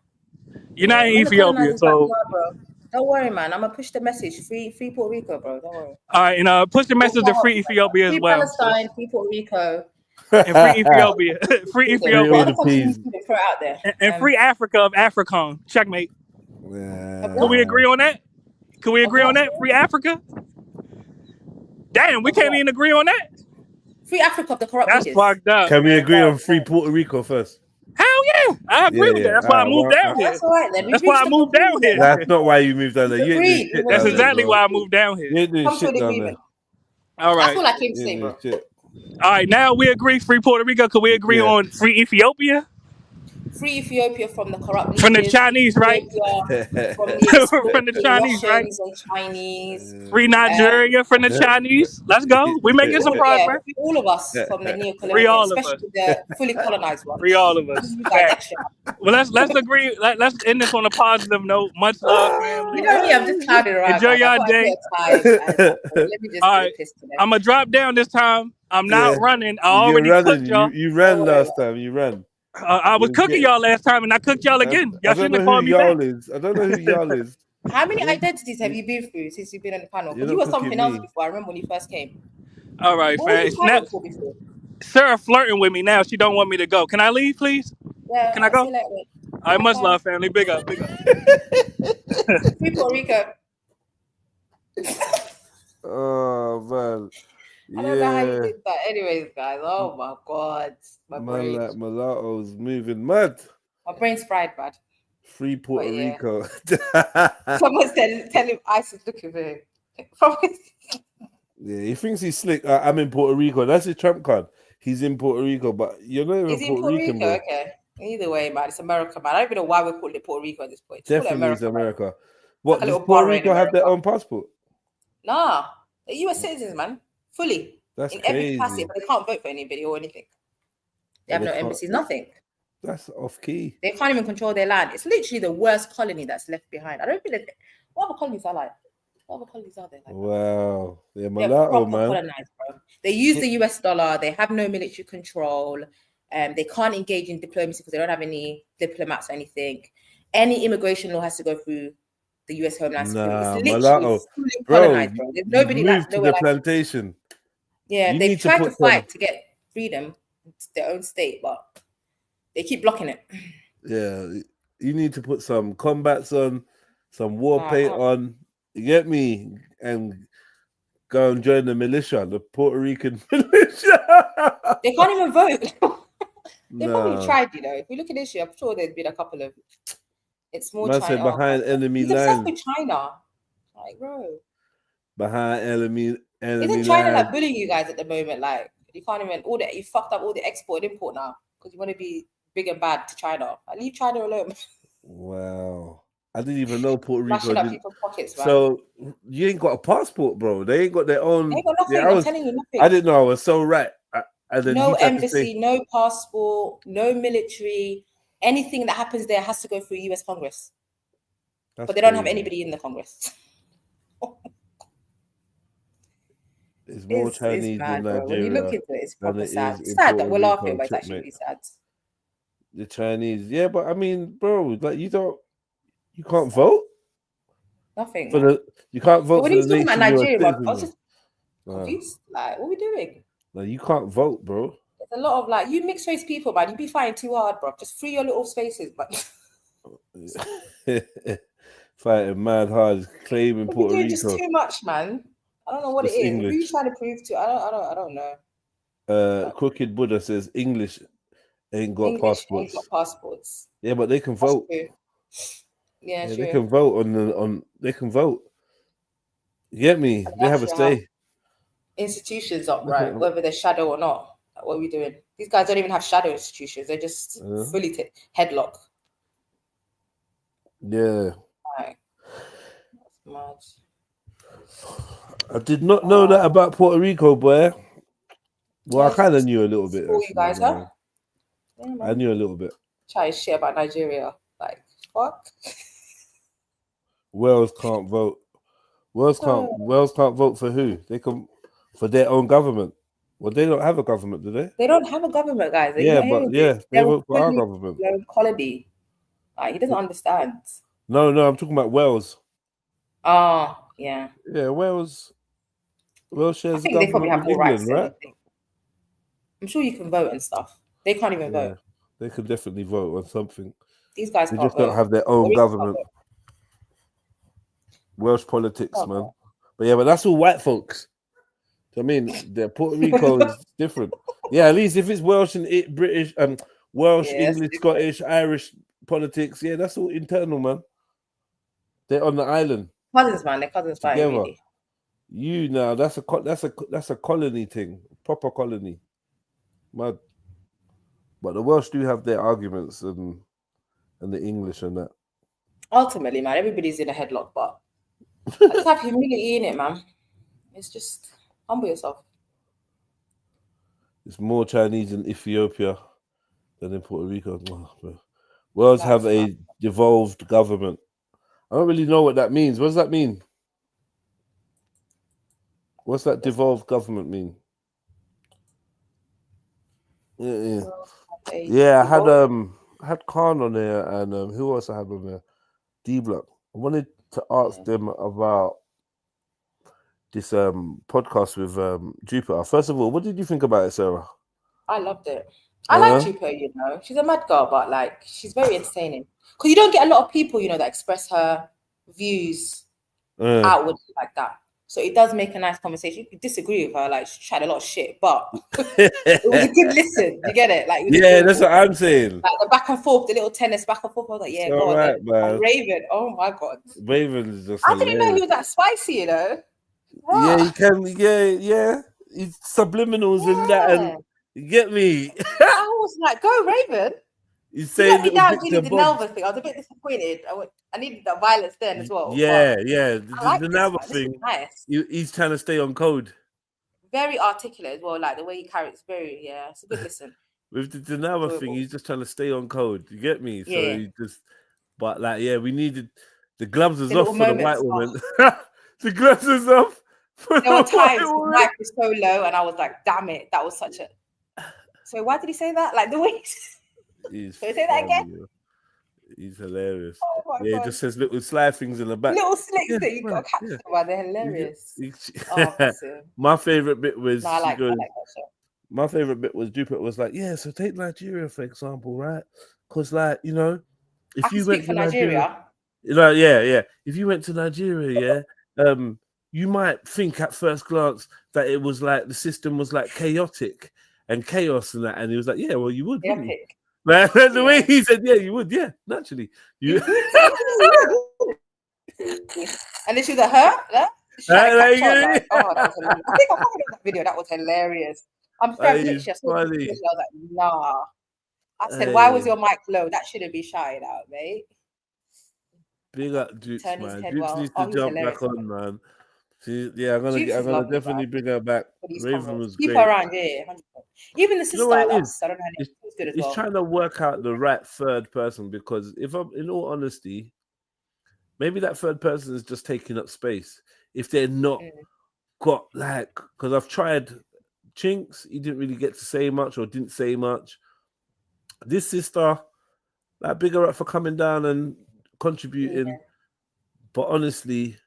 You're not in Ethiopia, so. Backyard, don't worry, man. I'm gonna push the message. Free Puerto Rico, bro. Don't worry. All right, and push the message to free Ethiopia as well. Free Palestine, free Puerto Rico. And free Ethiopia. Free Ethiopia. Throw out there. And free Africa of Africon. Checkmate. Can we agree on that? Can we agree on that? Free Africa? Damn, we can't even agree on that. Free Africa of the corrupt leaders. That's fucked up. Can we agree on free Puerto Rico first? Hell yeah, I agree with that. That's why I moved down here. That's all right then. That's why I moved down here. That's not why you moved down there. You ain't doing shit. That's exactly why I moved down here. You ain't doing shit down there. All right. That's all I came to say, bro. All right, now we agree. Free Puerto Rico. Can we agree on free Ethiopia? Free Ethiopia from the corrupt leaders. From the Chinese, right? From the Chinese, right? And Chinese. Free Nigeria from the Chinese. Let's go. We're making some progress. Yeah, all of us from the neo-colonial, free all of us. Especially the fully colonized ones. Free all of us. Well, let's agree. Let's end this on a positive note. Much love, family. You know me, I'm just clouded around. Enjoy your day. Let me just all right. I'm gonna drop down this time. I'm not running. I already cooked y'all. You ran last time. You ran. I was cooking y'all last time, and I cooked y'all again. Y'all shouldn't have called me back. I don't know who y'all is. How many identities have you been through since you've been on the panel? Because you were something else before. I remember when you first came. All right, fam. Sarah flirting with me now. She don't want me to go. Can I leave, please? Yeah. Can I go? All right, much love, family. Big up. Free Puerto Rico. Oh man. I don't know how you did that. Anyways, guys. Oh my god. My brain. Like mulattoes moving mad. My brain's fried, bad. Free Puerto Rico. Someone's tell him ISIS looking for him. Yeah, he thinks he's slick. I'm in Puerto Rico. That's his trump card. He's in Puerto Rico, but you're not even Puerto Rican, bro. Okay. Either way, man, it's America, man. I don't even know why we're calling it Puerto Rico at this point. Definitely it's America. What, does Puerto Rico have their own passport? Nah. They're US citizens, man. Fully. That's in crazy. Every capacity, but they can't vote for anybody or anything. They have no embassies, nothing. That's off key. They can't even control their land. It's literally the worst colony that's left behind. I don't think that. What other colonies are like? What other colonies are there? Like wow. They're mulatto, man. Colonized, bro. They use the US dollar. They have no military control. They can't engage in diplomacy because they don't have any diplomats or anything. Any immigration law has to go through the US Homeland Security. It's literally fully colonized, bro. There's nobody moved to the plantation. Yeah, they've tried to fight to get freedom. It's their own state, but they keep blocking it. Yeah, you need to put some combats on, some war paint on. You get me? And go and join the militia, the Puerto Rican militia. They can't even vote. They probably tried, you know. If we look at this year, I'm sure there's been a couple of. It's more Man China. said behind enemy you can stuff lines. with China, like bro. Behind enemy Isn't China lines. like bullying you guys at the moment? Like you can't even you fucked up all the export and import now because you want to be big and bad to China. Like, leave China alone. Wow. I didn't even know Puerto Rico. Smashing up people's pockets, man. So you ain't got a passport, bro. They ain't got their own. They ain't got nothing. I'm telling you, nothing. I didn't know I was so right. And then No embassy, no passport, no military. Anything that happens there has to go through US Congress. But they don't have anybody in the Congress. It's more Chinese than Nigeria. When you look into it, it's proper sad. It's sad that we're laughing, but it's actually really sad. The Chinese, yeah, but I mean, bro, like you can't vote. Nothing. You can't vote. But when he's talking about Nigeria, I was just confused. Like, what are we doing? No, you can't vote, bro. There's a lot of like you mixed race people, man. You be fighting too hard, bro. Just free your little spaces, but fighting mad hard, claiming Puerto Rico. Just too much, man. I don't know what it is. English. Who are you trying to prove to? I don't know. Crooked Buddha says English ain't got passports. Ain't got passports. Yeah, but they can vote. Yeah, true. They can vote on. They can vote. You get me? They have a say. Institutions up, right? Whether they're shadow or not. Like, what are we doing? These guys don't even have shadow institutions. They're just fully headlock. Yeah. Right. That's mad. I did not know that about Puerto Rico, boy. Well, I kind of knew a little bit. You guys, huh? Yeah, I knew a little bit. Try shit about Nigeria. Like, fuck. Wales can't vote. Wales can't vote for who? They can for their own government. Well, they don't have a government, do they? They don't have a government, guys. They vote for our government. Their own colony. Like, he doesn't understand. No, I'm talking about Wales. Oh, yeah. Yeah, Wales shares the government they probably have more rights, right? I'm sure you can vote and stuff. They can't even vote. They could definitely vote on something. These guys they just don't have their own government. Welsh politics, man. But that's all white folks. I mean, Puerto Rico is different. Yeah, at least if it's Welsh and British and Welsh, English, Scottish, Irish politics, that's all internal, man. They're on the island. Cousins, man. They're cousins fighting. Really. You now, that's a colony thing, proper colony. Mad. But the Welsh do have their arguments and the English and that. Ultimately, man, everybody's in a headlock, but I just have humility in it, man. It's just humble yourself. It's more Chinese in Ethiopia than in Puerto Rico. Wales have a devolved government. I don't really know what that means. What does that mean? What's that devolved government mean? Yeah, I had Khan on there, and who else I had on there? D-Block. I wanted to ask them about this podcast with Jupiter. First of all, what did you think about it, Sarah? I loved it. I like Jupiter, you know. She's a mad girl, but like she's very entertaining. Because you don't get a lot of people, you know, that express her views outwardly like that. So it does make a nice conversation. You could disagree with her, like she tried a lot of shit, but it was a good listen. You get it? Like that's what I'm saying. Like the back and forth, the little tennis back and forth. I was like, God. Right, man. Raven, oh my God. Raven is just I didn't know he was that spicy, you know. What? Yeah, he can. Yeah. He's subliminals and that, and you get me. I was like, go Raven. You saying me down doing the Nelva thing. I was a bit disappointed. I needed that violence then as well. Yeah. The Nelva thing. Nice. He's trying to stay on code. Very articulate as well. Like the way he carries, it's a good listen. With the Nelva thing, he's just trying to stay on code. You get me? So he just, but like, we needed the gloves was off for the white woman. The gloves was off. There were times the mic was so low, and I was like, "Damn it, that was such a." So why did he say that? Like the way. Can you say that again? He's hilarious. Oh my God. He just says little sly things in the back. Little slicks that you got to catch them by. They're hilarious. My favorite bit was I like that show. My favorite bit was Jupiter was like, so take Nigeria for example, right? Because like, you know, if you went to Nigeria, if you went to Nigeria, you might think at first glance that it was like the system was like chaotic. and chaos and that. And he was like, yeah, well, you would, wouldn't you? Like, the way he said, yeah, you would, yeah, naturally. You And then she was like, huh? Oh, that was hilarious. I think I commented on that video. That was hilarious. I'm scared picture. I was like, nah. I said, why was your mic low? That shouldn't be shouted out, mate. Big up Dukes, man. Dukes needs to jump back on, man. Yeah, I'm gonna definitely bring her back. Raven was keep great. her around, yeah. 100%. Even the sister, I don't know how it was good as well. He's trying to work out the right third person, because if I'm in all honesty, maybe that third person is just taking up space. If they're not got like, because I've tried Chinks, he didn't really get to say much or didn't say much. This sister, like, big her up for coming down and contributing. Yeah. But honestly,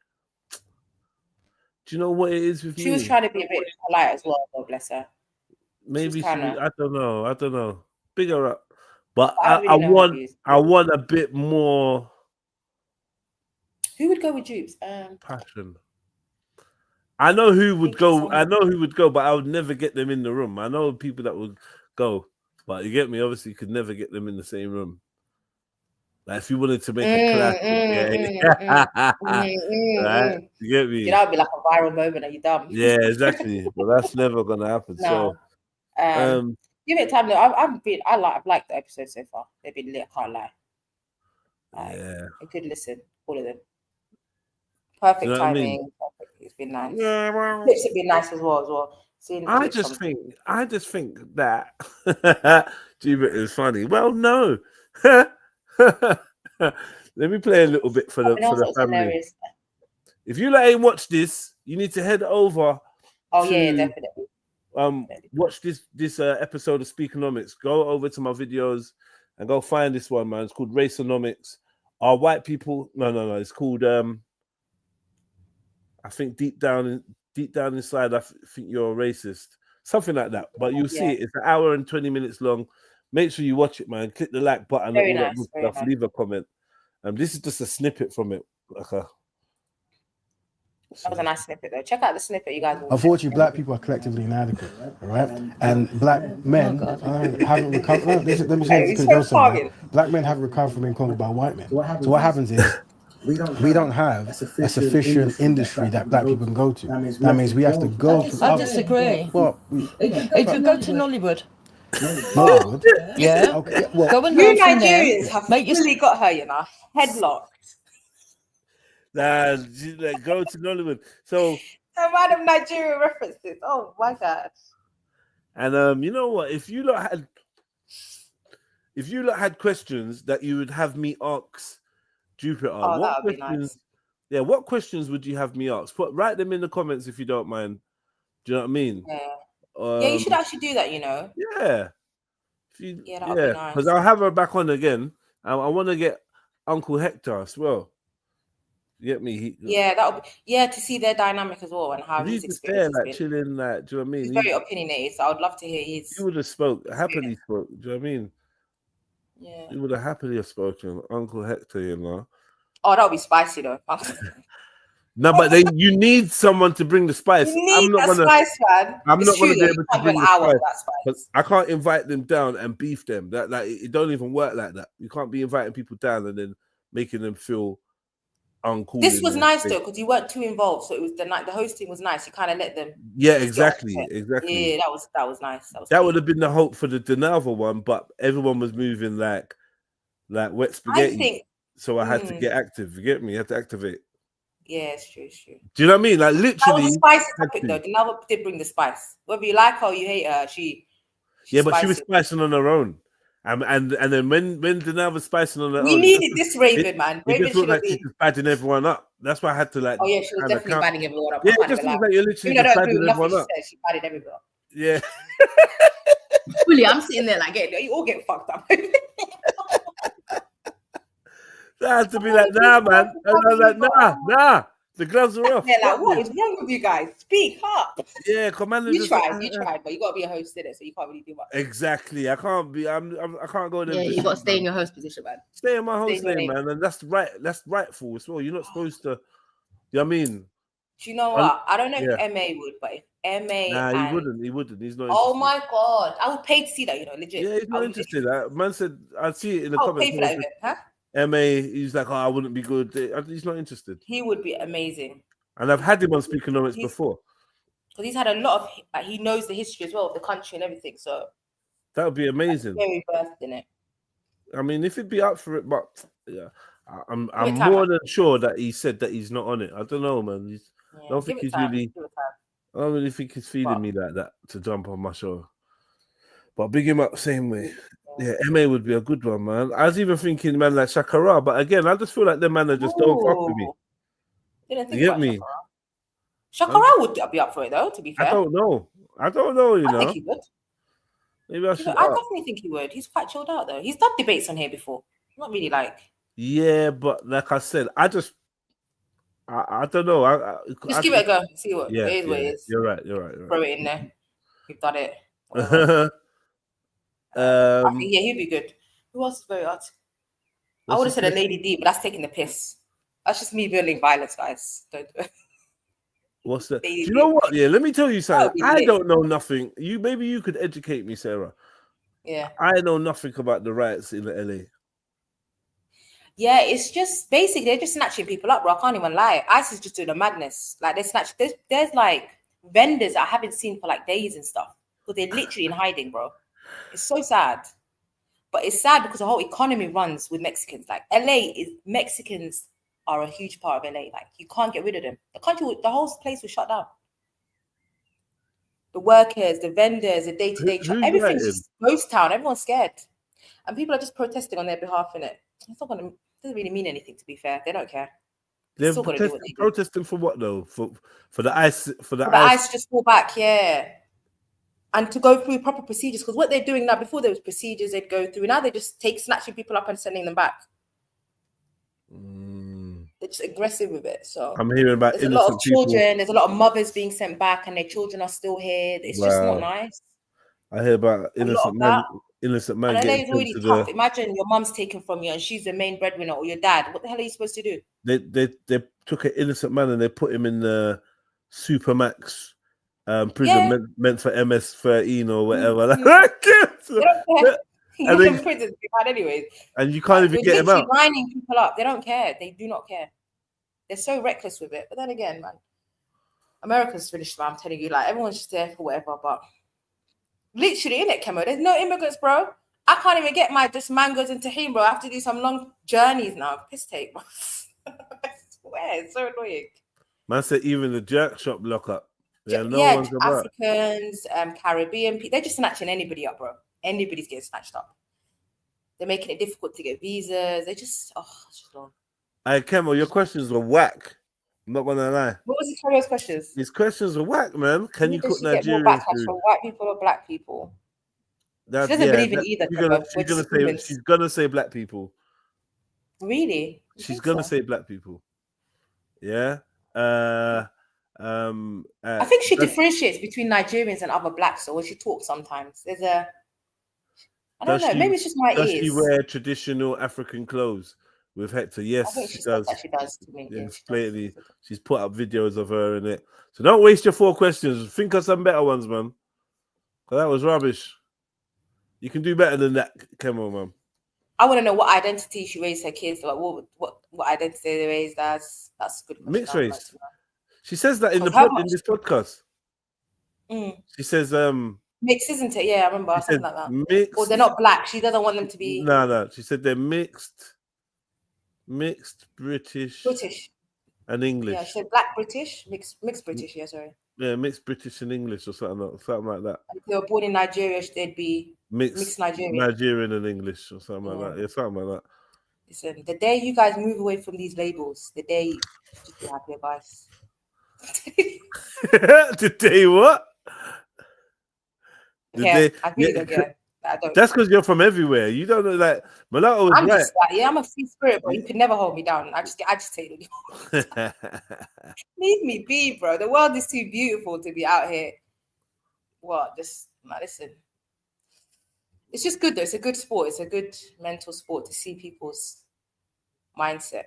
do you know what it is with me? She was trying to be a bit polite as well, God bless her. Maybe I don't know. Big her up. But I want a bit more. Who would go with Dupes? Passion. I know who would go. I know who would go, but I would never get them in the room. I know people that would go, but you get me. Obviously, you could never get them in the same room. Like if you wanted to make a classic, right? You get me? That would be like a viral moment. Are you dumb? Yeah, exactly. But that's never gonna happen. No. So, give it time though. I've liked the episode so far. They've been lit. I can't lie. Yeah, a good listen, all of them. Perfect timing. I mean? Perfect. It's been nice. Yeah, well, clips have been nice as well. I just think that Jubit is funny. Well, no. Let me play a little bit for the family. Hilarious. If you ain't watched this, you need to head over. Yeah, definitely. Watch this episode of Speakonomics. Go over to my videos and go find this one, man. It's called Raceonomics. Are white people? No. It's called I think deep down inside, I think you're a racist, something like that. But you'll see it. It's an hour and 20 minutes long. Make sure you watch it, man. Click the like button. Very nice. Nice. Leave a comment. This is just a snippet from it. Okay. That was a nice snippet, though. Check out the snippet, you guys. Unfortunately, black people are collectively inadequate, all right? And black men haven't recovered. No, let me say this. Black men haven't recovered from being conquered by white men. So what happens is we don't have a sufficient industry that black people can go to. That means we have to go. I disagree. Well, if you go to Nollywood. Nollywood? Yeah. Okay. Well, go and you Nigerians have really got her, you know, headlocked. Nah, go to Nollywood. So a random Nigerian references. Oh my gosh. And you know what? If you lot had questions that you would have me ask Jupiter, what questions? Nice. Yeah, what questions would you have me ask? Write them in the comments if you don't mind. Do you know what I mean? Yeah. Yeah, you should actually do that. You know. Yeah. That would be nice. Because I'll have her back on again. I want to get Uncle Hector as well. You get me? That would be, to see their dynamic as well and how he's experienced. Like chilling, like, do you know what I mean? He's very opinionated, so I would love to hear his. He would have happily spoke. Do you know what I mean? Yeah. He would have happily spoken, Uncle Hector, you know. Oh, that would be spicy though. No, but you need someone to bring the spice. You need spice, man. I'm not going to be able to bring the spice. I can't invite them down and beef them. That it don't even work like that. You can't be inviting people down and then making them feel uncool. This was nice though because you weren't too involved, so it was the hosting was nice. You kind of let them. Yeah, exactly. Yeah, that was nice. That would have been the hope for the Denava one, but everyone was moving like wet spaghetti. So I had to get active. You get me? I had to activate. Yeah, it's true. Do you know what I mean? Like literally. That was a spicy topic though. Denava did bring the spice. Whether you like her or you hate her, she but she was spicing on her own. And then when Denava was spicing on her own, we needed this Raven, man. Raven just looked like she was badding everyone up. That's why I had to like. Oh yeah, she was definitely badding everyone up. Yeah, it just looks like you're literally just badding everyone up. She badded everyone up. Yeah. Fully, I'm sitting there like, you all get fucked up. That had to be like, nah, man. And I was like, nah. The gloves are off. They're like, what is wrong with you guys? Speak up. Yeah, Commander. You tried, but you got to be a host in it, so you can't really do much. Exactly. I can't be. I can't go in there. Yeah, you got to stay in your host position, man. Stay in my host lane, man, and that's right. That's rightful as well. You're not supposed to. You know what I mean? Do you know what? I don't know if MA would, but if MA Nah, and... he wouldn't. He's not Oh interested. my God. I would pay to see that, you know, legit. Yeah, he's not interested. Man said, I see it in the I would comments. pay for that event, huh? MA, he's like, oh, I wouldn't be good. He's not interested. He would be amazing. And I've had him on Speakonomics before. Because he's had a lot of, he knows the history as well of the country and everything. So that would be amazing. Very birthed in it. I mean, if he'd be up for it, but yeah, I'm more than sure that he said that he's not on it. I don't know, man. I don't think he's really. I don't really think he's feeding me like that to jump on my show. But big him up same way. Yeah, MA would be a good one, man. I was even thinking, man, like Shakara, but again, I just feel like the man are just don't fuck with me. Didn't think You get about me? Shakara would be up for it though, to be fair. I don't know, you know. I think he would. Maybe I should. I definitely think he would. He's quite chilled out though. He's done debates on here before. Not really like. Yeah, but like I said, I don't know. Just give it a go. See what it is. What it is. You're right. Throw it in there. We've done it. I think, he'd be good. Who else is very hard? I would have said a Lady D, but that's taking the piss. That's just me building violence, guys. Don't do it. What's that? Do you know what? Yeah, let me tell you something. I don't know nothing. Maybe you could educate me, Sarah. Yeah. I know nothing about the riots in LA. Yeah, it's just basically they're just snatching people up, bro. I can't even lie. ISIS is just doing a madness. Like there's like vendors that I haven't seen for like days and stuff. Because they're literally in hiding, bro. It's so sad. But it's sad because the whole economy runs with Mexicans. Like Mexicans are a huge part of LA. Like you can't get rid of them. The whole place was shut down. The workers, the vendors, the day-to-day, everything's just ghost town. Everyone's scared. And people are just protesting on their behalf in it. Doesn't really mean anything, to be fair. They don't care. They're protesting for what though? For the ICE ICE just fall back, yeah. And to go through proper procedures, because what they're doing now, before there was procedures they'd go through, now they just snatching people up and sending them back. They're just aggressive with it. So I'm hearing about there's a lot of children, there's a lot of mothers being sent back and their children are still here. It's just not nice. I hear about innocent man and getting it's really tough. Imagine your mom's taken from you and she's the main breadwinner, or your dad. What the hell are you supposed to do? They took an innocent man and they put him in the Supermax prison meant for MS-13 or whatever. Prisons bad anyways. And you can't even get him out. Lining people up. They don't care. They do not care. They're so reckless with it. But then again, man, America's finished, man. I'm telling you, like everyone's just there for whatever. But literally, in it, Kemo, there's no immigrants, bro. I can't even get my just mangoes into Tahim, bro. I have to do some long journeys now. Piss take, bro. I swear, it's so annoying. Man said even the jerk shop lock up. One's Africans, Caribbean people, they're just snatching anybody up, bro. Anybody's getting snatched up. They're making it difficult to get visas. They just, it's just long. Hey, Kemo, your questions were whack. I'm not gonna lie. What was Kemo's questions? His questions were whack, man. Can you cook Nigerians? Get more backlash from white people or black people? She doesn't believe in either. She's gonna say black people. Really? She's gonna say black people. Yeah. I think she differentiates between Nigerians and other blacks. So when she talks, sometimes there's I don't know. Maybe it's just my ears. Does she wear traditional African clothes with Hector? Yes, I think she does. She does to me. Yeah, blatantly. She's put up videos of her in it. So don't waste your 4 questions. Think of some better ones, man. Because that was rubbish. You can do better than that, Kemo, man. I want to know what identity she raised her kids. Like what identity they raised as. That's a good question. Mixed race. She says that in this podcast. She says mixed, isn't it? Yeah, I remember something like that. Mixed, or they're not black. She doesn't want them to be. No. She said they're mixed British and English. Yeah, she said black British, mixed British. Yeah, sorry. Yeah, mixed British and English or something like that. If they were born in Nigeria, they'd be mixed Nigerian and English or something like that. Yeah, something like that. Listen, the day you guys move away from these labels, the day you just be happy advice. The day what? I really don't get. That's because you're from everywhere. You don't know that mulatto is I'm right. Just I'm a free spirit, but you can never hold me down. I just get agitated. Leave me be, bro. The world is too beautiful to be out here. Listen. It's just good though. It's a good sport. It's a good mental sport to see people's mindset.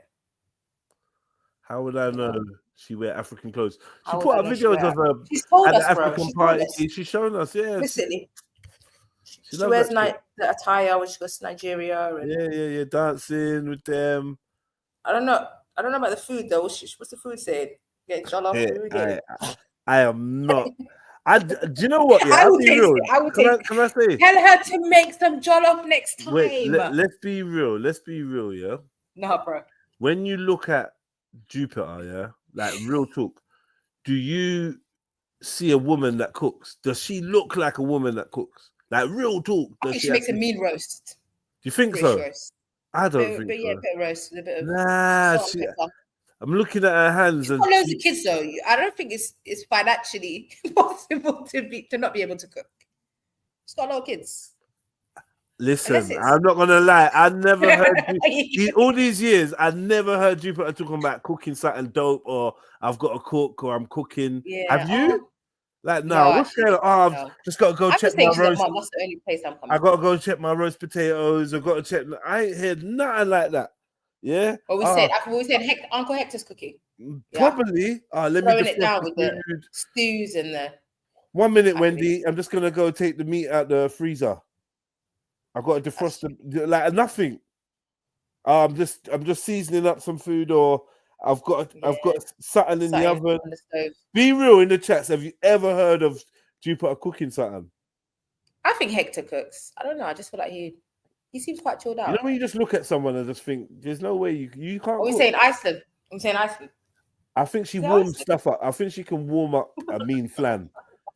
How would I know she wear African clothes? She How would put I up know she videos wear of her She's told at the us, bro. African She's told party. us. She's shown us, yeah. Recently. She She loves wears that shit. the attire when she goes to Nigeria. And Yeah, dancing with them. I don't know about the food though. What's the food saying? Get jollof food. I am not. Do you know what? Yeah, I I'll will be taste real. it. I will taste it. Can I say? Tell her to make some jollof next time. Wait, let's be real. Let's be real, yeah. No, bro. When you look at Jupiter, yeah, like real talk, do you see a woman that cooks? Does she look like a woman that cooks? Like real talk. I think she makes a mean roast. Do you think so? Sure. I don't think but yeah, so. a bit of roast with a bit of Nah, I'm looking at her hands. She's got loads of kids though. I don't think it's financially possible to not be able to cook. She's got a lot of kids. Listen, I'm not gonna lie. I never heard all these years. I never heard Jupiter talking about cooking something dope, or I've got to cook, or I'm cooking. Yeah. Have you? Like, no. What's going on? I've just got to go check my roast. Mom, that's the only place I'm coming. I got to go check my roast potatoes. I've got to check. I ain't heard nothing like that. Yeah. Well, we said Uncle Hector's cooking. Probably. Let me throwing it down with the stews and the. 1 minute, Wendy. I'm just gonna go take the meat out the freezer. I've got to defrost like nothing. I'm just seasoning up some food, or I've got something in the oven. Be real in the chats. Have you ever heard of Jupiter cooking something? I think Hector cooks. I don't know. I just feel like he seems quite chilled out. You know when you just look at someone and just think, "There's no way you can't." Are we saying Iceland? I'm saying Iceland. I think she warms stuff up. I think she can warm up a mean flan.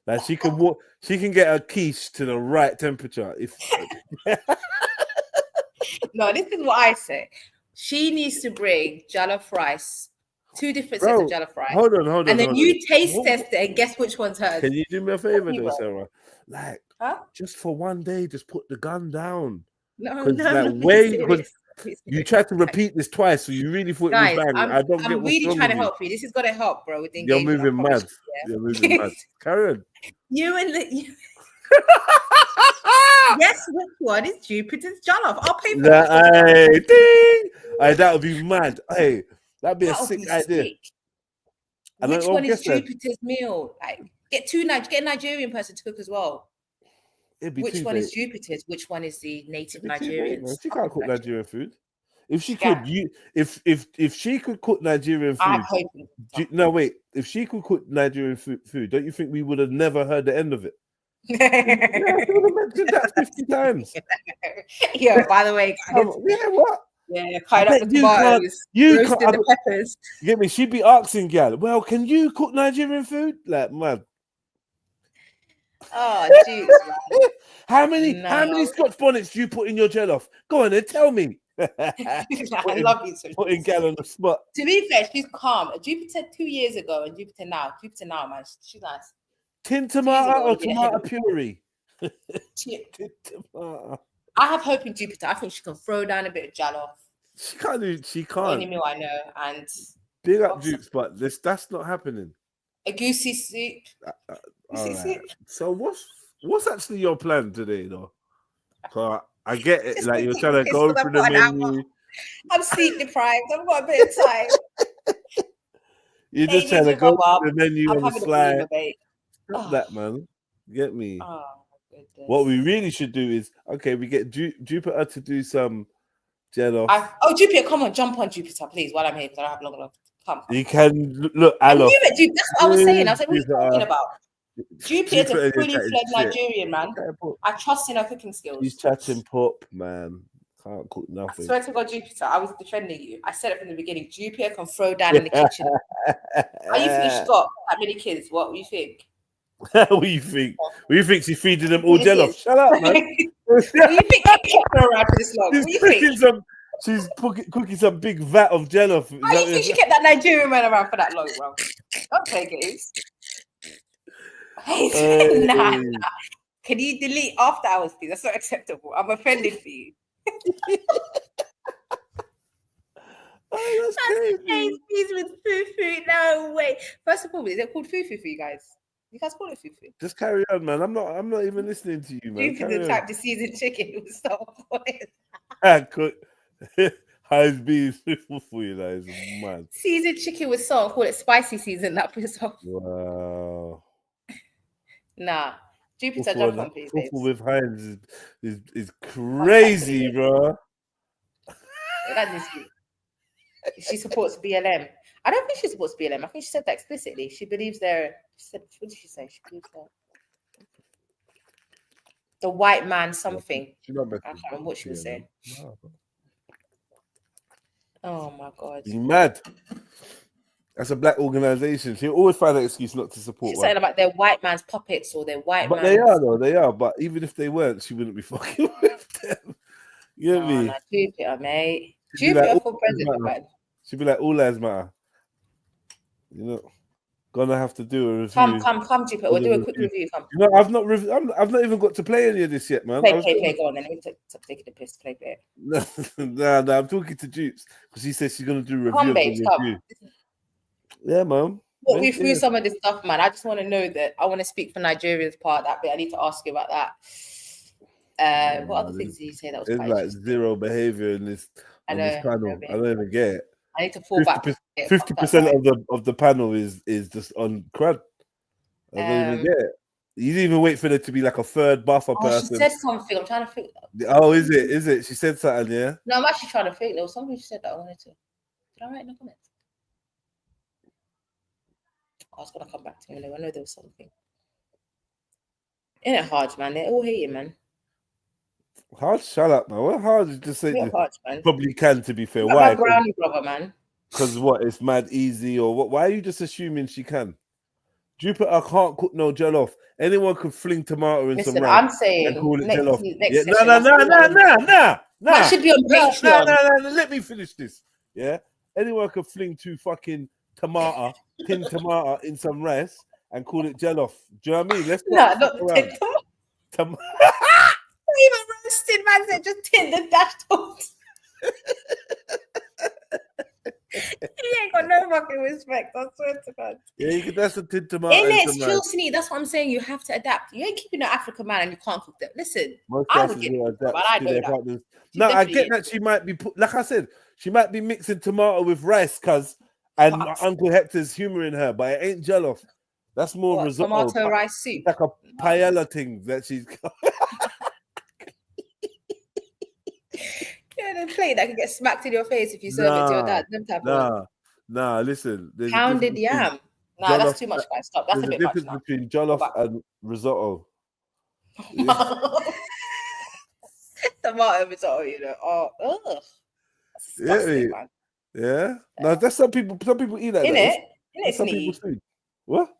Like she can get a quiche to the right temperature. If no, this is what I say. She needs to bring jollof rice, 2 different sets of jollof rice. Hold on. And then you taste test it and guess which one's hers. Can you do me a favor, though, Sarah? Like, just for one day, just put the gun down. No. You tried to repeat this twice, so you really thought Guys, it was bang. I'm really trying to help you. This has got to help, bro. With the You're moving mad. You're moving mad. Carry on. Yes, which one is Jupiter's jollof? I'll pay for that. Hey, that would be mad. Hey, that'd be a sick idea. Which one is Jupiter's meal? Like, get a Nigerian person to cook as well. Which one is Jupiter's? Which one is the native Nigerian? She can't cook Nigerian food. If she could, if she could cook Nigerian food, if she could cook Nigerian food, don't you think we would have never heard the end of it? I would have mentioned that 50 times. Yeah, by the way, what? Yeah, cut up the tomatoes, roasting the peppers. You get me? She'd be asking gal, well, can you cook Nigerian food? Like, man. Oh, jeez. How many Scotch bonnets do you put in your jollof? Go on and tell me. I love you so much. Putting gal on the spot. To be fair, she's calm. Jupiter 2 years ago and Jupiter now, man, she's nice. Tin tomato or tomato puree? Tin tomato. I have hope in Jupiter. I think she can throw down a bit of jollof. She can't. Any meal I know, and big up Jukes, but that's not happening. A goosey soup. Right. So what's actually your plan today, though? I get it. Like you're trying to go through the menu. I'm sleep deprived. I've got a bit of time. You're just trying to go through the menu on the slide. Stop that, man. Get me. Oh, what we really should do is we get Jupiter to do some jollof. Jupiter, come on, jump on Jupiter, please, while I'm here, because I don't have long enough. Come. You can look. That's what I was saying. I was like, what are you talking about? Jupiter's a fully fledged Nigerian man. I trust in her cooking skills. He's chatting pop, man. Can't cook nothing. I swear to God, Jupiter, I was defending you. I said it from the beginning. Jupiter can throw down in the kitchen. How you think she's got that many kids? What do you think? What do you think? What do you think she's feeding them all jollof? Shut up, man. What do you think she kept her around for this long? What do you think? She's cooking some big vat of jollof. How do you think she kept that Nigerian man around for that long, bro? Don't take it. Nah. Can you delete after hours, please? That's not acceptable. I'm offended for you. That's crazy. With fufu. No way. First of all, is it called fufu for you guys? You guys call it fufu? Just carry on, man. I'm not even listening to you, man. Fufu the type to season chicken with stuff on it. Heinz being for you, that is mad. Seasoned chicken with salt, call it spicy season. That piss off. Wow. Nah. Jupiter, jump on, please, babes. With Heinz is crazy, bro. That needs to be. She supports BLM. I don't think she supports BLM. I think she said that explicitly. She believes they're. What did she say? She believes the white man something. I can't remember what she was saying. Oh my God. You mad? That's a black organization. She always find an excuse not to support. She's saying about their white man's puppets or their white but man's... they are though, they are. But even if they weren't, she wouldn't be fucking with them. You know what I mean? Jupiter, mate. Jupiter for president, man. She'd be like, all lives matter. You know, gonna have to do a review. Come, Jupiter. We'll do a quick review. Come. You know, I've not even got to play any of this yet, man. Play. Go on then. Let me take the piss. Play it. No, I'm talking to Jupes because she says she's gonna do a review. Come, babes, come. Yeah, man. Walk me through some of this stuff, man. I just want to know that. I want to speak for Nigeria's part. That bit. I need to ask you about that. What other things did you say that was? It's like zero behavior in this. This panel. I don't even get it. I need to fall back. 50% of the panel is just on crud. I don't even get it. You didn't even wait for there to be like a third buffer person. She said something. I'm trying to think. Oh, is it? She said something, yeah? No, I'm actually trying to think. There was something she said that I wanted to. Did I write in the comments? I was going to come back to you. I know there was something. Isn't it hard, man? They're all hating, man. Hard, shut up, man. What hard is just saying? Probably can, to be fair. Why? My brownie brother, man. Because what? It's mad easy, or what? Why are you just assuming she can? Jupiter can't cook no jollof. Anyone could fling tomato in some rice. I'm saying and call it jollof. No. That should be on Patreon. No. Let me finish this. Yeah, anyone could fling two fucking tin tomato in some rice and call it jollof. Do you know what I mean? Let's not around. Even roasted, man. Said just tin the dashed toast. He ain't got no fucking respect. I swear to God. Yeah, you could. That's a tin tomato. It's Chelsea. That's what I'm saying. You have to adapt. You ain't keeping an African man and you can't cook them. Listen, I would get it, but I know that. No, I get that she might be like I said, she might be mixing tomato with rice, and Uncle Hector's humouring her, but it ain't jollof. That's more risotto. Tomato rice soup. Like a paella thing that she's got. Yeah, the plate that can get smacked in your face if you serve it to your dad. Them type of listen. Pounded yam. Nah, that's too much, guys. Stop. That's a bit much. There's a difference between jollof and risotto. Tomato risotto, you know. Oh, ugh. That's disgusting, man. Yeah. No, that's some people eat that. Innit? Some people's food. What?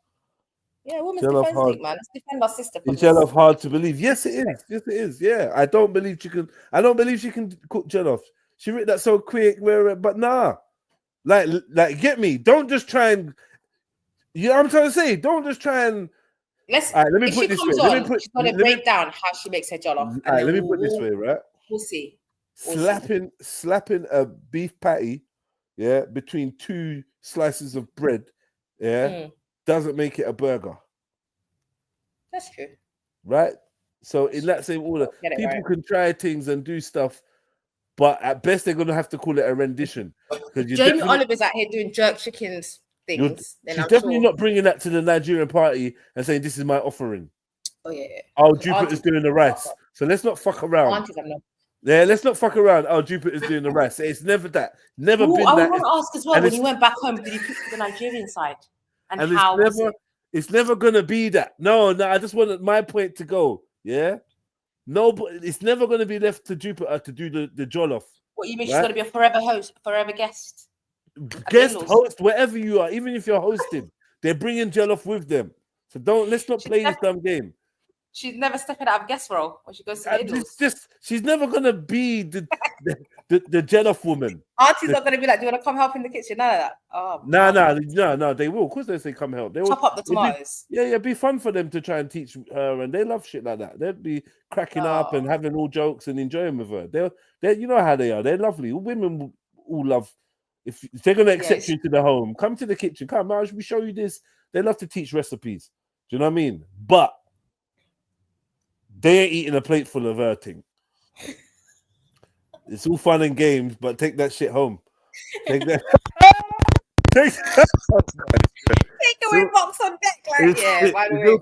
Yeah, woman's defense league, man. Let's defend our sister. It's jollof hard to believe. Yes, it is. Yes, it is. Yeah, I don't believe she can cook jollof. She wrote that so quick, but nah. Like, get me. Don't just try and. Yeah, I'm trying to say. Don't just try and. Let me put it this way. She's gonna break down how she makes her jollof. All right, let me put it this way, right? We'll see. Slapping a beef patty, yeah, between two slices of bread, yeah. Doesn't make it a burger. That's true. Right? So in that same order, people can try things and do stuff, but at best they're gonna have to call it a rendition. Jamie Oliver's out here doing jerk chickens things. She's definitely not bringing that to the Nigerian party and saying this is my offering. Oh yeah. Oh, Jupiter's doing the rice. So let's not fuck around. Yeah, let's not fuck around. Oh, Jupiter's doing the rice. It's never that. Never been that. I want to ask as well, when you went back home, did you cook for the Nigerian side? And how it's never gonna be that. No, I just wanted my point to go. Yeah. No, but it's never gonna be left to Jupiter to do the jollof. What you mean? She's gonna be a forever host, forever guest? Host, wherever you are, even if you're hosting, they're bringing jollof with them. So let's not play this dumb game. She's never stepping out of guest role when she goes to the in-laws. She's never gonna be the jollof woman. Auntie's not gonna be like, "Do you want to come help in the kitchen?" None of that. Oh, no, they will. Of course, they say come help. They will chop up the tomatoes. It'd be fun for them to try and teach her, and they love shit like that. They'd be cracking up and having all jokes and enjoying with her. They, you know how they are. They're lovely. Women all love. If they're gonna accept you to the home, come to the kitchen. Come, we show you this. They love to teach recipes. Do you know what I mean? But they ain't eating a plate full of her thing. It's all fun and games, but take that shit home. Take that. Take away box on deck, like it's all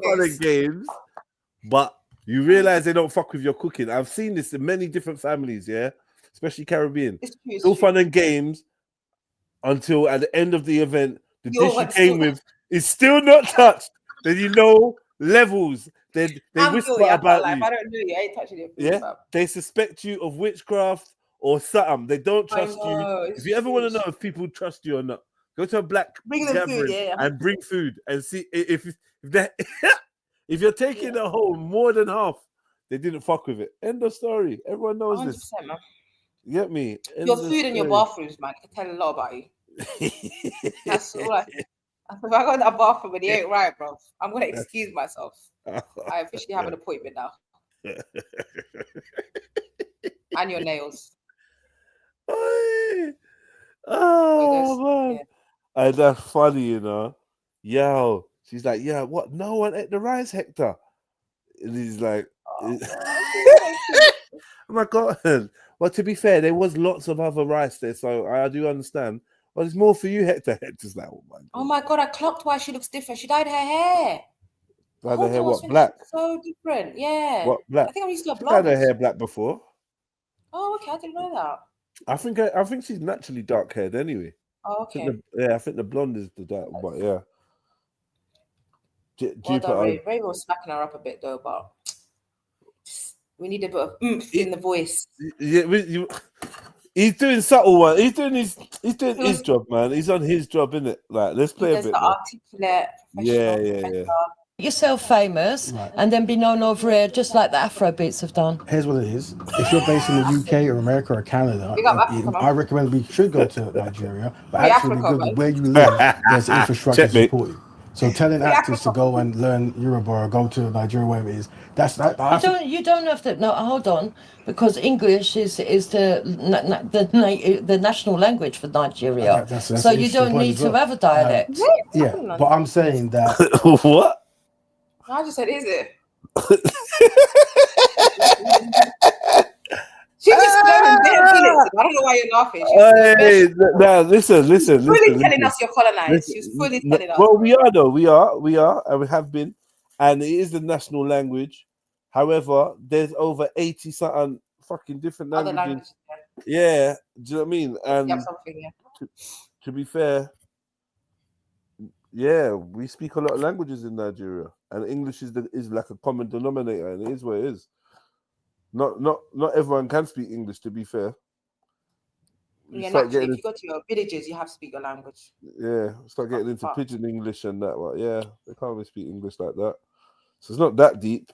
fun and games, but you realize they don't fuck with your cooking. I've seen this in many different families, yeah, especially Caribbean. It's all fun and games until at the end of the event, the dish you came with is still not touched. Then you know levels. They whisper about you. If I don't know you, I ain't touching your food. Yeah, they suspect you of witchcraft or something. They don't trust you. If you ever want to know if people trust you or not, go to a black gathering and bring food and see if if you're taking it home more than half, they didn't fuck with it. End of story. Everyone knows this. Man. You get me? Your food in your bathrooms, man, it can tell a lot about you. That's all. If I go in that bathroom and he ain't right, bro, I'm gonna excuse myself. I officially have an appointment now. And your nails. Oh man. And that's funny, you know. Yo, she's like, yeah, what? No one ate the rice, Hector. And he's like, oh my God. Well, to be fair, there was lots of other rice there, so I do understand. Well, there's more for you, Hector. Hector's like, oh my God, I clocked why she looks different. She dyed her hair. Dyed her hair what, black? So different, yeah. What, black? I think I'm used to a Dyed blonde. her hair black before. Oh, okay, I didn't know that. I think she's naturally dark haired anyway. Oh, okay. I think the blonde is the dark, but yeah. Ray was smacking her up a bit though, but we need a bit of oomph in the voice. Yeah, he's doing subtle one. He's doing his job, man. He's on his job, innit? Like, let's play a bit. Articulate, yeah. Yourself famous and then be known over here just like the Afro beats have done. Here's what it is. If you're based in the UK or America or Canada, I recommend we should go to Nigeria. But actually, because where you live, there's infrastructure supported. So telling actors to go and learn Yoruba or go to Nigeria, wherever it is, you don't have to. No, hold on, because English is the national language for Nigeria. So you don't need to have a dialect. Yeah, but I'm saying that. What? I just said, is it? She just going there. I don't know why you're laughing. Now listen. Fully telling us you're colonized. She's fully telling us. Well, we are though. We are, and we have been, and it is the national language. However, there's over 80 something fucking different languages. Yeah, do you know what I mean? And to be fair, yeah, we speak a lot of languages in Nigeria, and English is like a common denominator, and it is what it is. Not everyone can speak English, to be fair. Yeah, naturally, if you go to your villages, you have to speak your language. Yeah, start getting into pidgin English and that. Well, yeah, they can't really speak English like that. So it's not that deep,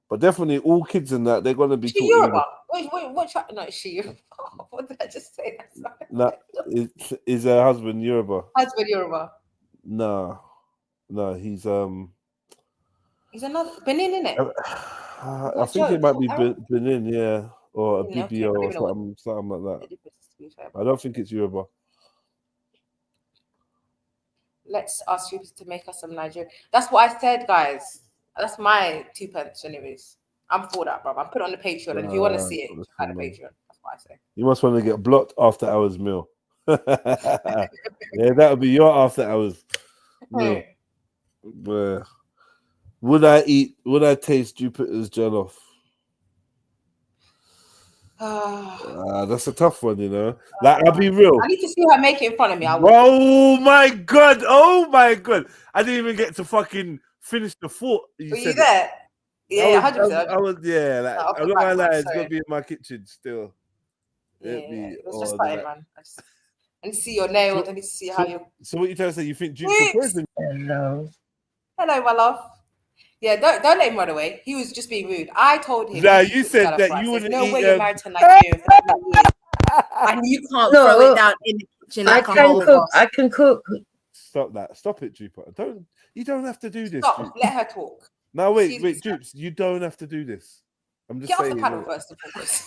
but definitely all kids in that, they're gonna be taught Yoruba. Wait, what? No, is she Yoruba? What did I just say? Nah, is her husband Yoruba? Husband Yoruba. No, he's another Benin, isn't it? I think it might be Benin, yeah, or a BBO or something like that. I don't think it's Yoruba. Let's ask you to make us some Nigerian. That's what I said, guys. That's my 2 pence, anyways. I'm for that, bro. I'm put it on the Patreon, and if you want to see it, check out the Patreon. That's what I say. You must want to get blocked after hours meal. Yeah, that would be your after hours meal. Would I taste Jupiter's jollof? That's a tough one, you know. Like, I'll be real. I need to see her make it in front of me. Oh my god! I didn't even get to fucking finish the thought. Were you there? Yeah, 100%. I was. Yeah, like, I'm not gonna lie. It's gonna be in my kitchen still. Yeah, it was just starting, man. I need to see your nails. I need to see how you. So what you trying to say? You think Duke's poison? Hello, my love. Yeah, don't let him run away. He was just being rude. I told him. Nah, you said that you wouldn't eat. No way you're married to a Nigerian for that many years. And you can't throw it down in the kitchen like a whole boss. I can cook. Stop that. Stop it, Jupiter. You don't have to do this. Stop. Duke. Let her talk. No, wait, Jupes. You don't have to do this. I'm just Get saying. Get off the panel first and foremost.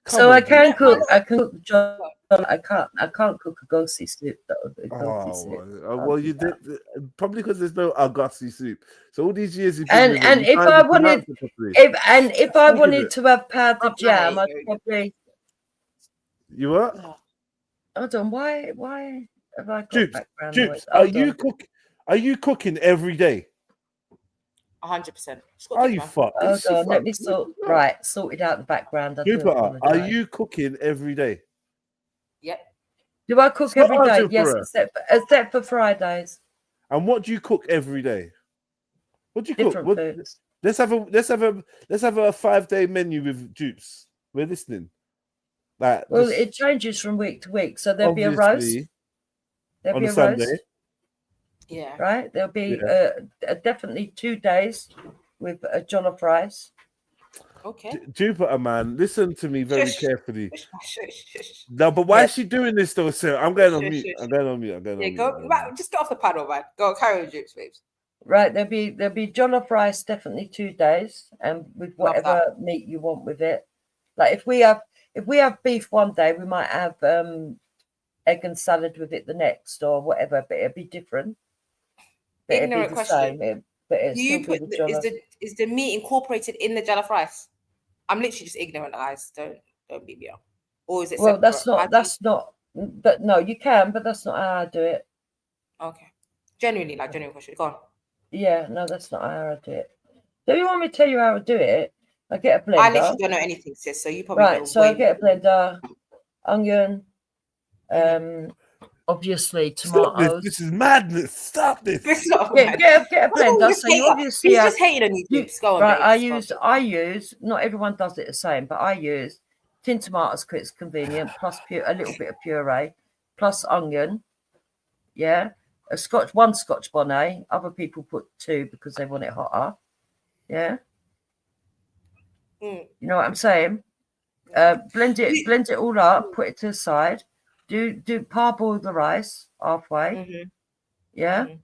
So I can cook. I can cook. I can't cook a ghosty soup though. Well, you did probably because there's no Agassi soup. So all these years you've been been and if I wanted, if I wanted to have powdered jam, I'd probably. You what? Hold on. Why have I got background noise? Are you cooking every day? 100%. Are you fuck? Hold on, let me sorted out the background. Jupiter, are you cooking every day? Yep. Do I cook every day? Yes, except for Fridays. And what do you cook every day? What do you cook? Foods. Let's have a 5-day menu with Dupes. We're listening. It changes from week to week. So there'll be a roast. There'll be a Sunday. roast. Yeah. Right. There'll be definitely 2 days with a jollof rice. Okay. Jupiter, man, listen to me very carefully. No, but why is she doing this though, sir? I'm going on mute. Just get off the paddle, man. Go carry on, Jupes, babes. Right. There'll be jollof rice definitely 2 days, and with whatever meat you want with it. Like if we have beef one day, we might have egg and salad with it the next, or whatever. But it'll be different. But Ignorant question. But do you put is the meat incorporated in the jollof rice? I'm literally just ignorant, guys. Don't beat me up. Or is it? Well, that's not. But no, you can. But that's not how I do it. Okay. Genuine question. Go on. Yeah, no, that's not how I do it. Do you want me to tell you how I do it? I get a blender. I literally don't know anything, sis. So you probably know. So I get a blender, onion, obviously tomatoes. This is madness. Stop this. Get a blender. So you obviously he's just hating on you. Go on, right. I use. Not everyone does it the same, but I use tin tomatoes because it's convenient. Plus a little bit of puree, plus onion. Yeah, one Scotch bonnet. Other people put 2 because they want it hotter. Yeah. You know what I'm saying? Blend it all up. Put it to the side. Do parboil the rice halfway. Mm-hmm. Yeah. Mm-hmm.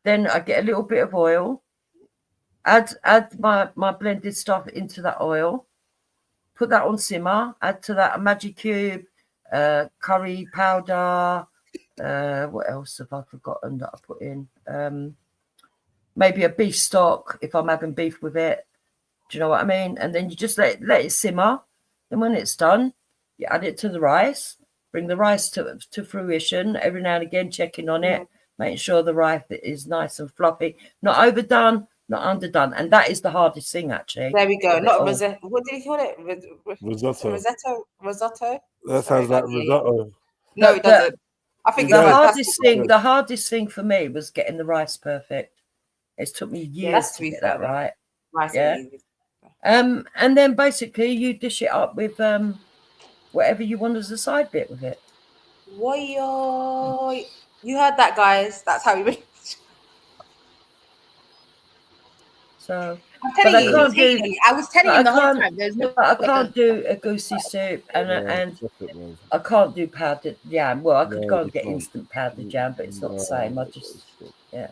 Then I get a little bit of oil. Add my blended stuff into that oil. Put that on simmer. Add to that a Maggi cube, curry powder. What else have I forgotten that I put in? Maybe a beef stock if I'm having beef with it. Do you know what I mean? And then you just let it simmer. And when it's done, you add it to the rice. Bring the rice to fruition. Every now and again, checking on it, making sure the rice is nice and fluffy, not overdone, not underdone. And that is the hardest thing, actually. There we go. Not a risotto. What did he call it? Risotto. Risotto. That sounds like risotto. No, it doesn't. I think the hardest thing for me was getting the rice perfect. It's took me years to get that right. Rice and then basically you dish it up with whatever you want as a side bit with it. Why you heard that, guys? That's how we make. So I was telling you the whole time. I can't do a goosey soup and I can't do powdered jam. Well, I could go and get instant powdered jam, but it's not the same. I just yeah.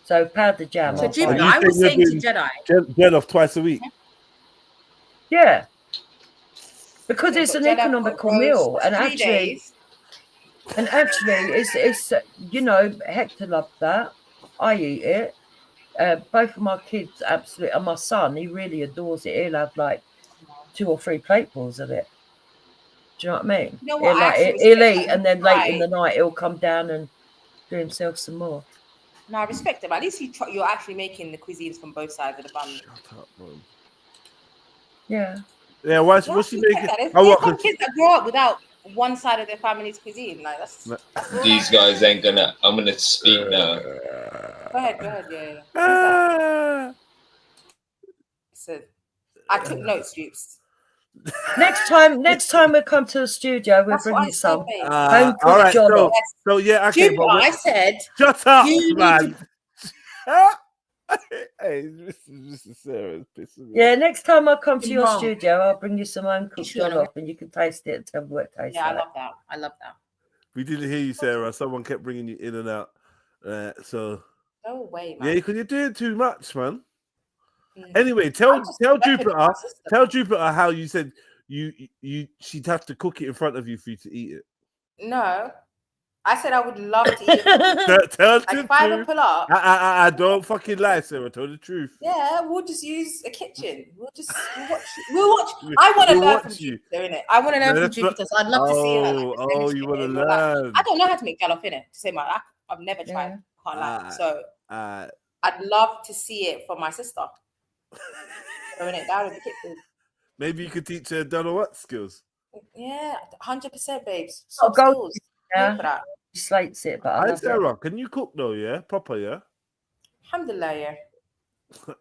So powdered jam. So Jupiter, I was saying to Jedi twice a week. Yeah. Because it's an economical meal, and actually, it's you know, Hector loved that. I eat it. Both of my kids absolutely, and my son, he really adores it. He'll have like 2 or 3 platefuls of it. Do you know what I mean? You know what, he'll eat, and then late in the night he'll come down and do himself some more. No, I respect it. But at least you're actually making the cuisines from both sides of the bun. Shut up, man. Yeah. Yeah, what's she making? There's some kids that grow up without one side of their family's cuisine. Like that's. These guys ain't gonna. I'm gonna speak now. Go ahead. Yeah. So, I took notes, Dupes. Next time we come to the studio, we'll bring you some home cooked all right, jollof. So yeah, okay. Jupiter, I said. Shut up, man. Hey, Mr. Sarah's pissing me. Yeah, next time I come to your studio, I'll bring you some home cooked jollof and you can taste it and tell me what it tastes like. I love that. We didn't hear you, Sarah. Someone kept bringing you in and out. So. No way, man. Yeah, because you're doing too much, man. Anyway, tell Jupiter how you said she'd have to cook it in front of you for you to eat it. No. I said I would love to eat it. Tell like if I ever pull up. I don't fucking lie, Sarah. Tell the truth. Yeah, we'll just use a kitchen. We'll watch. I want to learn from Jupiter, innit? I want to learn from Jupiter, so I'd love to see her. Like, you want to learn? I don't know how to make jollof, innit? To say my life, I've never tried. Can't lie. So I'd love to see it from my sister. Throwing it down in the kitchen. Maybe you could teach her don't know what skills. Yeah, 100%, babes. I'll go. Skills. Yeah. Slates it, but Hey, Sarah, can you cook though? Yeah, proper, yeah. Alhamdulillah, yeah.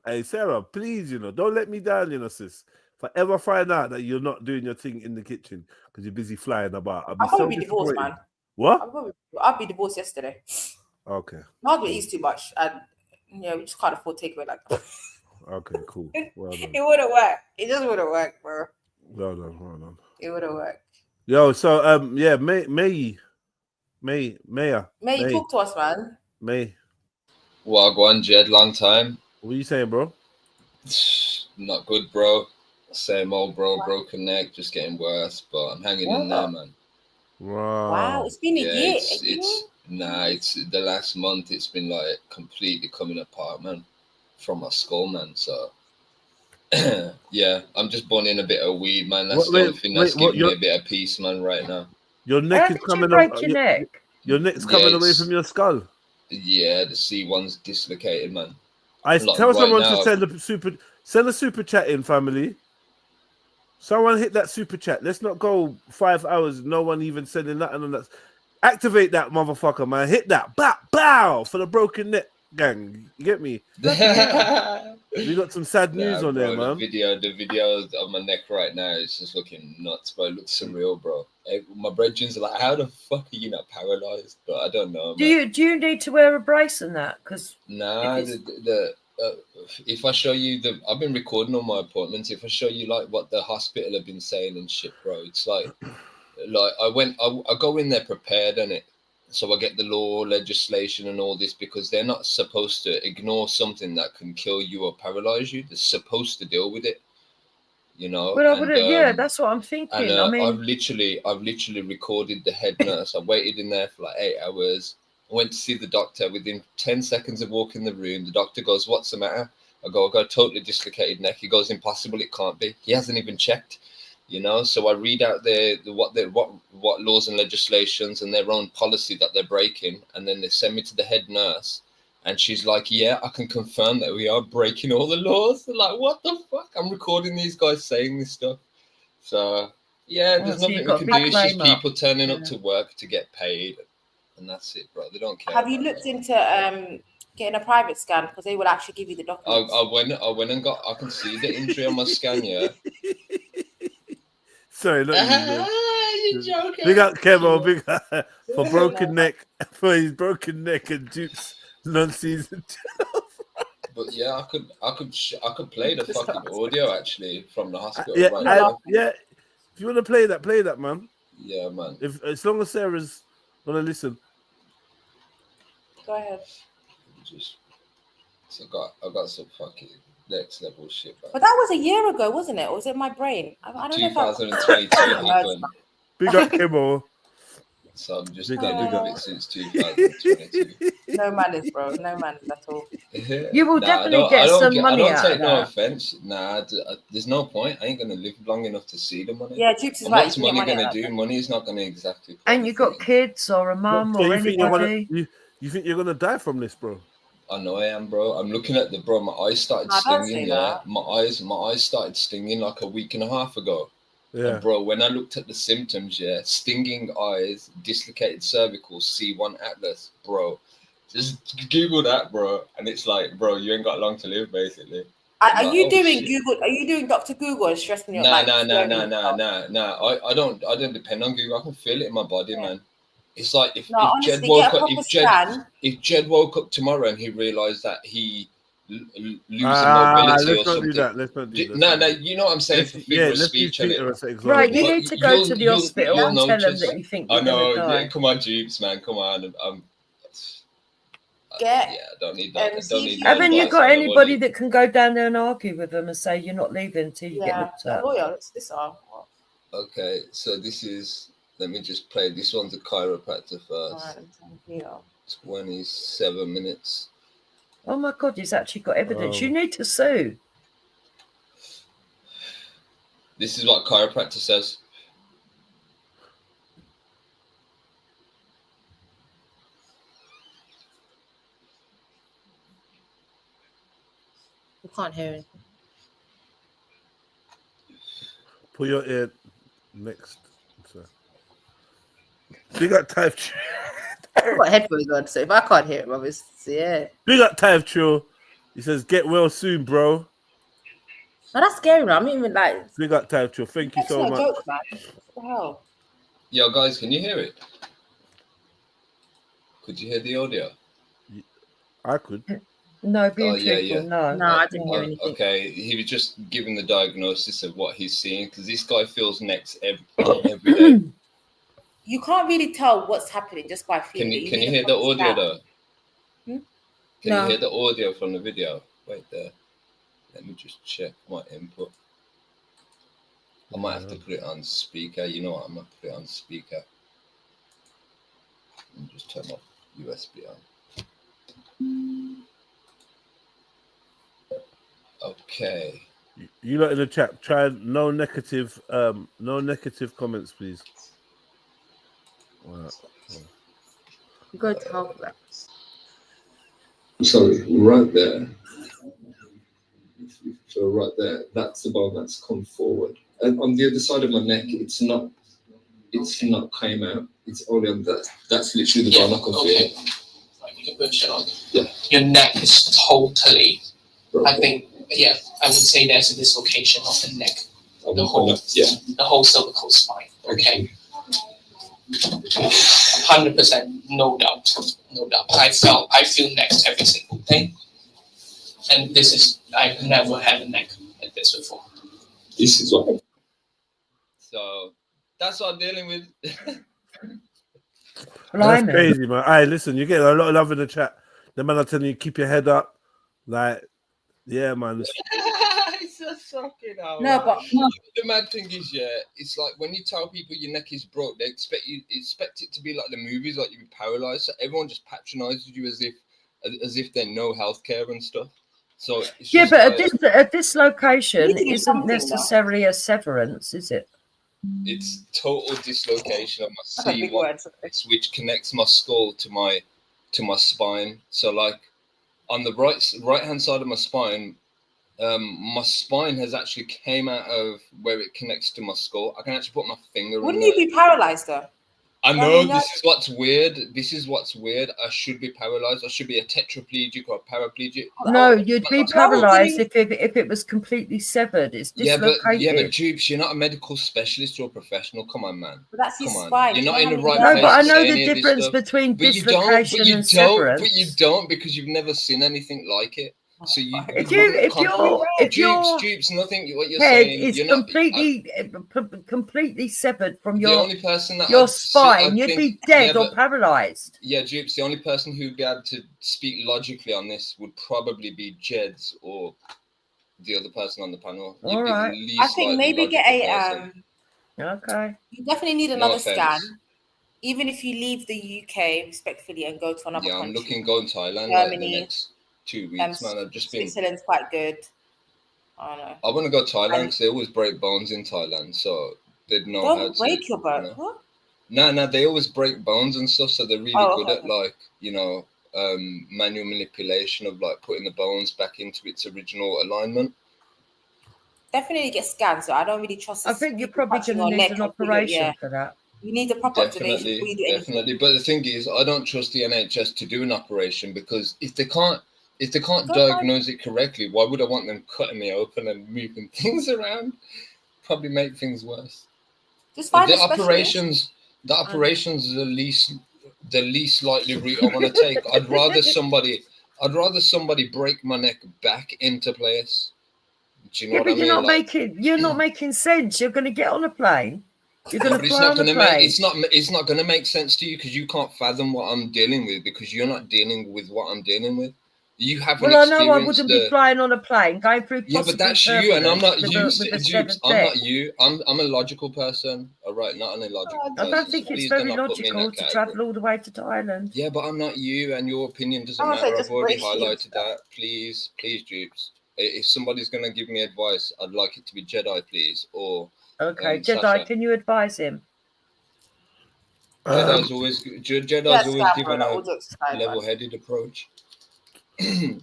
Hey, Sarah, please, don't let me down, sis. If I ever find out that you're not doing your thing in the kitchen because you're busy flying about, I'll probably be divorced, man. What? I'll be divorced yesterday. Okay. My husband eats too much, and we just can't afford to take away like that. Okay, cool. Well done. It wouldn't work. It just wouldn't work, bro. Well done. It wouldn't work. Yo, so May, talk to us, man. May. Wagwan, Jed, long time. What are you saying, bro? Not good, bro. Same old, bro. Broken neck, just getting worse. But I'm hanging in there, man. Wow, it's been a year. It's the last month. It's been like completely coming apart, man, from my skull, man. So yeah, I'm just burning a bit of weed, man. That's the only thing that's giving me a bit of peace, man, right now. Your neck is coming. Your neck's coming away from your skull. Yeah, the C1's dislocated, man. I tell someone to send a super chat in, family. Someone hit that super chat. Let's not go 5 hours. No one even sending nothing on that. Activate that motherfucker, man. Hit that. Bow for the broken neck gang. You get me? We got some sad news on there, man. The video of my neck right now is just looking nuts, bro. It looks surreal, bro. My brethrens are like, how the fuck are you not paralyzed? But I don't know. Do you need to wear a brace in that? Because if I show you I've been recording all my appointments. If I show you like what the hospital have been saying and shit, bro, it's like I go in there prepared, innit? So I get the law, legislation, and all this because they're not supposed to ignore something that can kill you or paralyze you. They're supposed to deal with it, Well, that's what I'm thinking. And, I mean, I've literally recorded the head nurse. I waited in there for like 8 hours. I went to see the doctor. Within 10 seconds of walking the room, the doctor goes, "What's the matter?" I got a totally dislocated neck. He goes, "Impossible, it can't be." He hasn't even checked. So I read out what laws and legislations and their own policy that they're breaking, and then they send me to the head nurse, and she's like, "Yeah, I can confirm that we are breaking all the laws." I'm like, what the fuck? I'm recording these guys saying this stuff. So yeah, there's nothing we can do. It's just people turning up to work to get paid, and that's it, bro. They don't care. Have you looked into getting a private scan because they will actually give you the documents? I went and I can see the injury on my scan, yeah. Sorry, not you. You're joking. Big up Kevo, big up for broken neck, for his broken neck and Duke's non-season. But yeah, I could play the fucking audio actually from the hospital. Yeah. If you want to play that, man. Yeah, man. As long as Sarah's gonna listen. Go ahead. I got some fucking next level shit. Man. But that was a year ago, wasn't it? Or was it my brain? I don't know. 2022. Big up Kimo. So I'm just dealing with it since 2022. No manners, bro. No manners at all. You will definitely get some money out. I don't take no offense. There's no point. I ain't gonna live long enough to see the money. Yeah, Jukes is right. What's money gonna do? Money is not gonna exactly. And you got kids or a mum or anybody. You think you're gonna die from this, bro? I know I am, bro. I'm looking at my eyes started stinging. Yeah, my eyes started stinging like a week and a half ago. Yeah, and bro. When I looked at the symptoms, stinging eyes, dislocated cervical, C1 atlas, bro. Just Google that, bro, and it's like, bro, you ain't got long to live, basically. Are you doing Google? Are you doing Dr. Google and stressing your life? No. I don't depend on Google. I can feel it in my body, man. It's like if Jed woke up tomorrow and he realized that he losing mobility or something. Let's not do that. No, you know what I'm saying for figure of speech. Right, you need to go to the hospital and tell them that you think you're gonna die. Yeah, come on, Jeeps, man, come on. I don't need that. Haven't you got anybody that can go down there and argue with them and say you're not leaving until you get looked at? Lawyer, this are. Okay, so this is. Let me just play. This one's a chiropractor first. 27 minutes. Oh my God, he's actually got evidence. You need to sue. This is what chiropractor says. You can't hear anything. Put your ear next. Big up Type True. I've got headphones on, so if I can't hear it, obviously, yeah. Big up Type True. He says, "Get well soon, bro." No, that's scary, man. I'm even like. Big up Type True. Thank you That's so not a much. joke, man. What the hell? Yo, guys, can you hear it? Could you hear the audio? I could. No, being Oh, yeah, truthful, yeah. no. I didn't hear anything. Okay, he was just giving the diagnosis of what he's seeing because this guy feels necks every day. You can't really tell what's happening just by feeling. Can you hear the audio though? Hmm? Can No. you hear the audio from the video? Wait there. Let me just check my input. I might have to put it on speaker. You know what? I might put it on speaker. And just turn off USB on. Okay. You lot in the chat, try no negative comments, please. Wow. Go to help that. Sorry, right there. So right there, that's the bone that's come forward. And on the other side of my neck, it's not came out. It's only on that. That's literally the bone I can feel. You can put shit on. Yeah. Your neck is totally. I think. Yeah, I would say there's a dislocation of the neck. The whole cervical spine. Okay. 100%, no doubt. I feel necks every single day, and this is I've never had a neck like this before. This is what. So that's what I'm dealing with. That's crazy, man. Hey, listen, you get a lot of love in the chat. The man are telling you keep your head up, like, yeah, man. It's just shocking how. No, but the mad thing is, yeah, it's like when you tell people your neck is broke, they expect it to be like the movies, like you be paralyzed. So everyone just patronizes you as if they know healthcare and stuff. So it's yeah, just but like, a dislocation isn't necessarily a severance, is it? it's total dislocation of my C1, which connects my skull to my spine. So like on the right hand side of my spine has actually came out of where it connects to my skull. I can actually put my finger. Wouldn't you be paralyzed though? I know this is what's weird. I should be paralyzed. I should be a tetraplegic or a paraplegic. No, you'd be paralyzed if it was completely severed. It's dislocated. Yeah, but Jupes, you're not a medical specialist or a professional. Come on, man. But that's his spine. You're not in the right place. No, but I know the difference between dislocation and severance. But you don't because you've never seen anything like it. So if your Jupes, nothing. What you're head saying is completely severed from the your only person that your spine, you'd be dead or paralyzed. Yeah, Jupes, the only person who'd be able to speak logically on this would probably be Jeds or the other person on the panel. All right. I think maybe get a Okay. You definitely need another scan. Even if you leave the UK respectfully and go to another country. I'm looking going Thailand Germany, like the next 2 weeks, man. I've just been. Switzerland's quite good. I don't know. I want to go Thailand because they always break bones in Thailand, so they'd know how to break your bone. What? No, they always break bones and stuff, so they're really good at like manual manipulation of like putting the bones back into its original alignment. Definitely get scanned. So I don't really trust. I think you're probably going to need an operation for that. You need a proper observation before you do anything. Definitely. But the thing is, I don't trust the NHS to do an operation because if they can't diagnose it correctly, why would I want them cutting me open and moving things around? Probably make things worse. Just find the operations. The operations are the least likely route I want to take. I'd rather somebody break my neck back into place. Do you know what I mean? You're not making sense. You're going to get on a plane. You're going to fly on a plane. It's not going to make sense to you because you can't fathom what I'm dealing with because you're not dealing with what I'm dealing with. You haven't Well, I know I experienced wouldn't be flying on a plane, going through Yeah, but that's you, and I'm not you. Jubes, I'm not you. I'm a logical person, all right, not an illogical person. I don't think so it's please very do not put me in logical that to category. travel all the way to Thailand. Yeah, but I'm not you, and your opinion doesn't matter. I've already highlighted that. Please, Jubes. If somebody's gonna give me advice, I'd like it to be Jedi, please, or okay, Jedi. Sasha. Can you advise him? Jedi's always given a level-headed approach.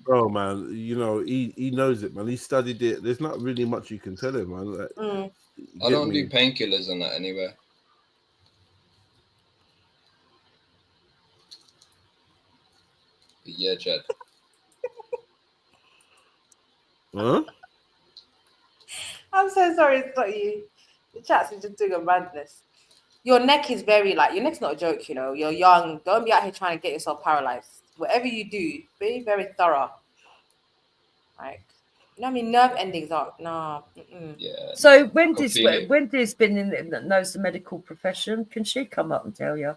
Bro, man, you know he knows it, man. He studied it. There's not really much you can tell him, man. Like, I don't do painkillers and that anyway. But yeah, Jed. Huh? I'm so sorry, it's not you. The chat's just doing a madness. Your neck is very your neck's not a joke, you know. You're young. Don't be out here trying to get yourself paralyzed. Whatever you do, be very thorough. Like, you know what I mean? Nerve endings are Yeah. So Wendy's been in that knows the medical profession. Can she come up and tell you?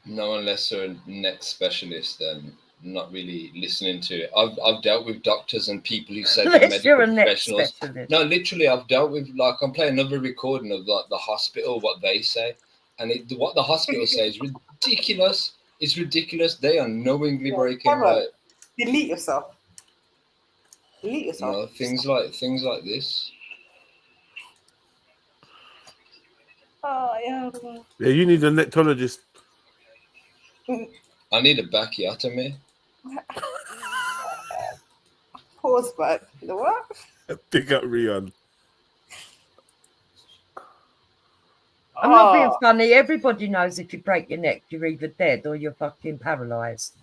No, unless they're a neck specialist, then I'm not really listening to it. I've dealt with doctors and people who say they're medical professionals. No, literally, I've dealt with I'm playing another recording of the hospital, what they say, and what the hospital says is ridiculous. It's ridiculous. They are knowingly breaking. Delete yourself. Delete yourself. You know, things like this. Oh yeah. Yeah, you need a nectologist. I need a backiotomy. Pause, but the what? Pick up Rion. I'm not being funny. Everybody knows if you break your neck, you're either dead or you're fucking paralyzed.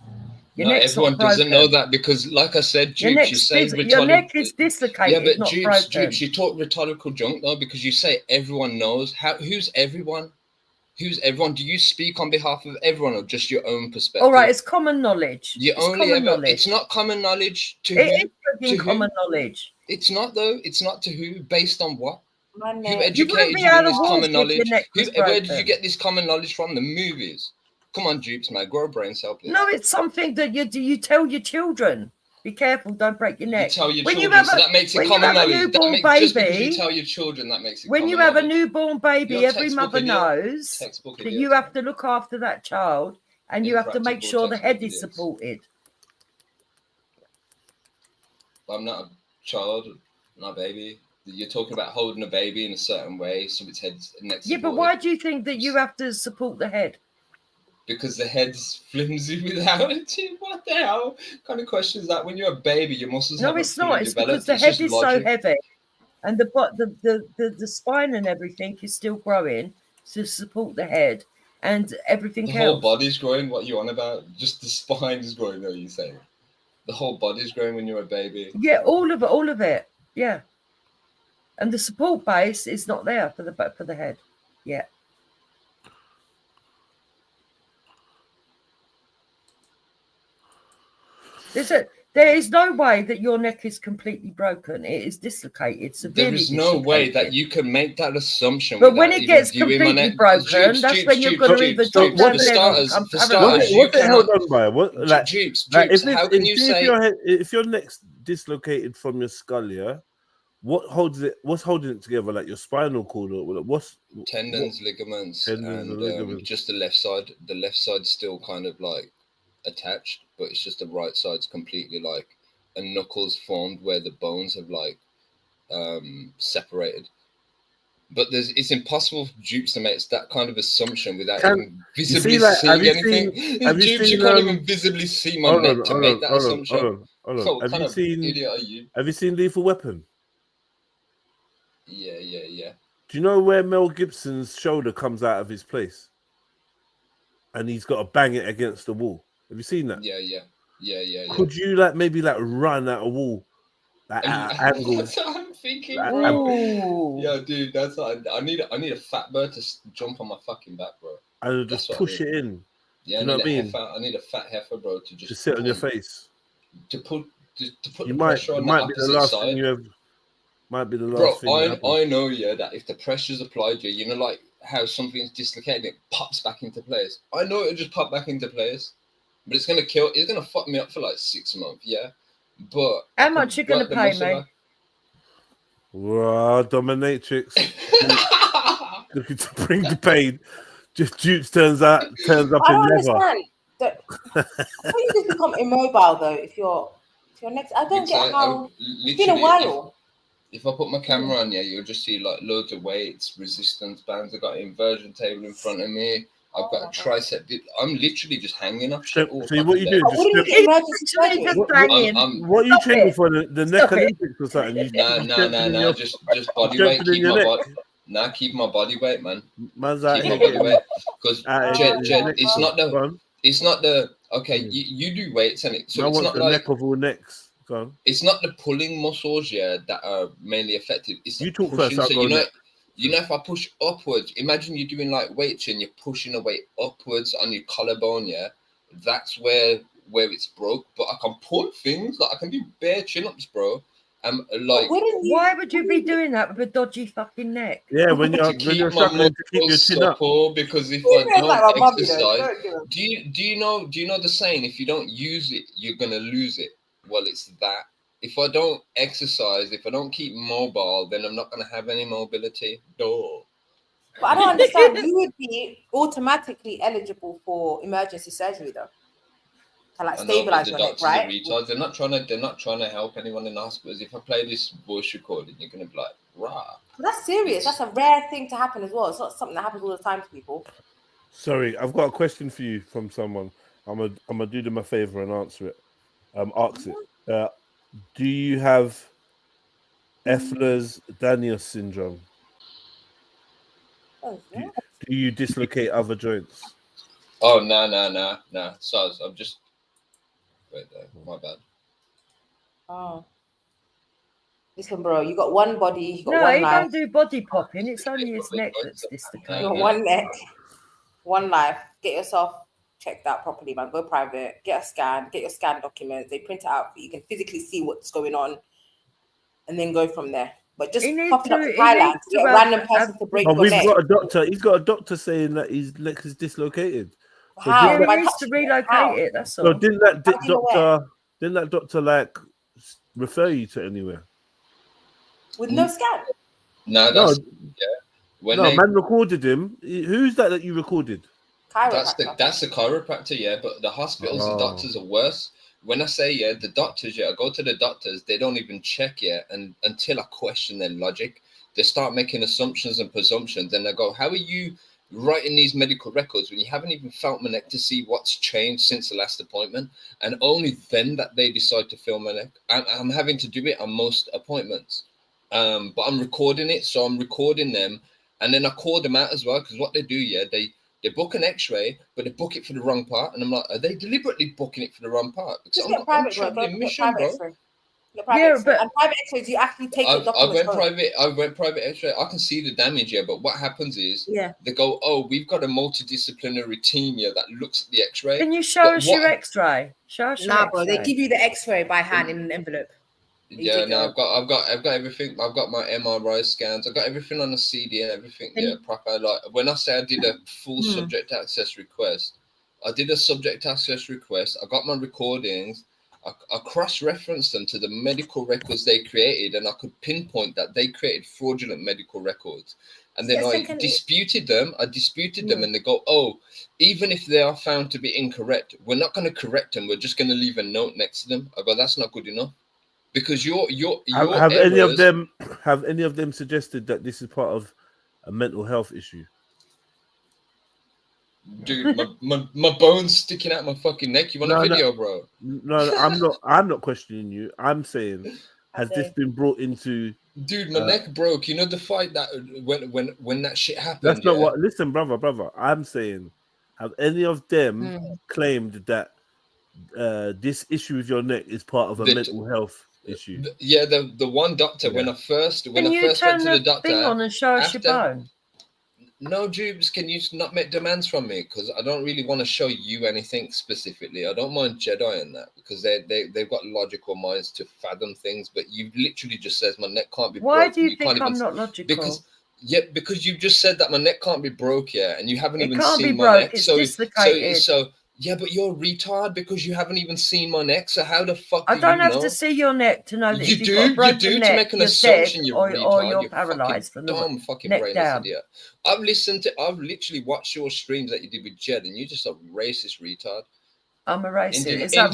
Everyone doesn't know that because, like I said, Jukes, you say your neck is dislocated. Yeah, but not Jukes, you talk rhetorical junk though because you say everyone knows. Who's everyone? Who's everyone? Do you speak on behalf of everyone or just your own perspective? All right, it's common knowledge. It's not common knowledge to it who? It is common knowledge. It's not though. It's not to who. Based on what? Who You educated you in this common knowledge? Where did you get this common knowledge from? The movies. Come on, Dupes, man. Grow a brain cell, please. No, it's something that you tell your children. Be careful, don't break your neck. You tell your children, so that makes it common knowledge. Just because you tell your children, that makes it when you have a newborn baby, every mother knows that you have to look after that child and you have to make sure the head is supported. I'm not a child, not a baby. You're talking about holding a baby in a certain way, so its head's next. Yeah, but why do you think that you have to support the head? Because the head's flimsy without it. What the hell kind of question is that? When you're a baby, your muscles no, it's not. It's because the head is so heavy, and the spine and everything is still growing to support the head and everything else. The whole body's growing. What you on about? Just the spine is growing. Though you say the whole body's growing when you're a baby. Yeah, all of it. Yeah, and the support base is not there for the head. Yeah. There is no way that your neck is completely broken. It is dislocated, severely. There is no way that you can make that assumption. But when it gets completely broken, that's when you're going to either talk down the leg or come paralyzed. What's it held on by? If your neck's dislocated from your skull, yeah, what's holding it together? Like your spinal cord or what's tendons, ligaments, and just the left side. The left side's still kind of like attached, but it's just the right side's completely like a knuckles formed where the bones have like separated. But it's impossible for Dupes to make that kind of assumption without even visibly seeing anything. Dupes, you can't even visibly see my neck to make that assumption. Hold on. Have you seen Lethal Weapon? Yeah. Do you know where Mel Gibson's shoulder comes out of his place? And he's got to bang it against the wall. Have you seen that? Yeah. Could you maybe run at a wall at an angle? That's what I'm thinking. Yeah, dude, that's what I need a fat bird to jump on my fucking back, bro. And just push it in. Yeah, you know what I mean? I need a fat heifer, bro, to just sit on your face. To put you the pressure on the opposite side. Might be the last thing. I know, that if the pressure's applied, you know, like how something's dislocated, it pops back into place. I know it'll just pop back into place. but it's gonna fuck me up for like 6 months, yeah. But how much you gonna pay me? Wow, dominatrix looking to bring the pain. Just Dukes turns up I in don't leather. understand. I think you just become immobile though if you're next. I don't get how. It's been a while. If I put my camera on, yeah, you'll just see like loads of weights, resistance bands. I've got an inversion table in front of me. I've got a tricep. I'm literally just hanging up shit. So what you do? What are you emergency What are you training for? The neck Olympics or something? Nah. Just body weight. Keep my body. Nah, keep my body weight, man. Keep my body weight. Because Jed, it's not the. Okay, you do weights, and so it's not the like neck of all necks. It's not the pulling muscles, yeah, that are mainly affected. It's you talk pushing. first. So you know, if I push upwards, imagine you're doing like weights and you're pushing a weight upwards on your collarbone, yeah. That's where it's broke. But I can pull things, like I can do bare chin-ups, bro. Like, why would you be doing that with a dodgy fucking neck? Yeah, when you're struggling to keep your chin up. Because if I don't exercise, do you know the saying? If you don't use it, you're gonna lose it. Well, it's that. If I don't exercise, if I don't keep mobile, then I'm not gonna have any mobility. No. But I don't understand. You would be automatically eligible for emergency surgery though. To like stabilize your neck, right? Retards. They're not trying to help anyone in the hospitals. If I play this voice recording, you're gonna be like, rah. But that's serious. That's a rare thing to happen as well. It's not something that happens all the time to people. Sorry, I've got a question for you from someone. I'm gonna do them a favor and answer it. Ask it. Do you have Ehlers-Danlos syndrome? Oh, yeah. Do you dislocate other joints? Oh no. So I'm just wait there. My bad. Oh. Listen, bro, you got one body, you got no, one he life. don't do body popping. It's only his neck that's dislocated. You got one neck, one life. Get yourself checked out properly, man. Go private. Get a scan. Get your scan documents. They print it out. You can physically see what's going on, and then go from there. But just popping up to Thailand to get a random person to break your neck. Got a doctor. He's got a doctor saying that his neck is dislocated. How? He needs to relocate it. That's all. So didn't that doctor like refer you to anywhere? With no scan? No. Man recorded him. Who's that you recorded? That's the chiropractor, yeah. But the hospitals and doctors are worse. When I say the doctors, I go to the doctors. They don't even check and until I question their logic. They start making assumptions and presumptions, and I go, "How are you writing these medical records when you haven't even felt my neck to see what's changed since the last appointment?" And only then that they decide to film my neck. I'm having to do it on most appointments. But I'm recording it, so I'm recording them, and then I call them out as well, because what they do, they book an X-ray, but they book it for the wrong part, and I'm like, are they deliberately booking it for the wrong part? Because I'm traveling mission, bro. But private X-rays, you actually take the documents. I went private X-ray. I can see the damage, but what happens is they go, oh, we've got a multidisciplinary team here that looks at the X-ray. Can you show us your X-ray? Show us your X-ray. Bro, they give you the X-ray by hand in an envelope. Yeah, no, I've got everything. I've got my MRI scans. I've got everything on a CD and everything. Yeah, proper. Like when I say I did a full subject access request, I did a subject access request. I got my recordings. I cross-referenced them to the medical records they created, and I could pinpoint that they created fraudulent medical records. And then I disputed them. And they go, oh, even if they are found to be incorrect, we're not going to correct them. We're just going to leave a note next to them. I go, that's not good enough. Because have any of them suggested that this is part of a mental health issue? Dude, my bone's sticking out my fucking neck. You want a video, bro? No, I'm not questioning you. I'm saying, has this been brought into? Dude, my neck broke. You know the fight that when that shit happened. That's not what. Listen, brother. I'm saying, have any of them claimed that this issue with your neck is part of a mental health issue? Yeah, the one doctor when I first went to the doctor. Thing on and show us your bone. No, Jubes, can you not make demands from me? Because I don't really want to show you anything specifically. I don't mind Jedi in that because they've got logical minds to fathom things. But you literally just says my neck can't be broke. Why do you think I'm not logical? Because you just said that my neck can't be broke, and you haven't even seen my broke. neck. It's dislocated. So Yeah, but you're a retard because you haven't even seen my neck. So how the fuck I do don't you have know? to see your neck to know that You if you've got a broken do neck, to make an you're assumption, dead, you or retard. you're You're paralysed fucking from the dumb, fucking neck brainless down. idiot. I've literally watched your streams that you did with Jed, and you're just a racist retard. I'm a racist. In Is that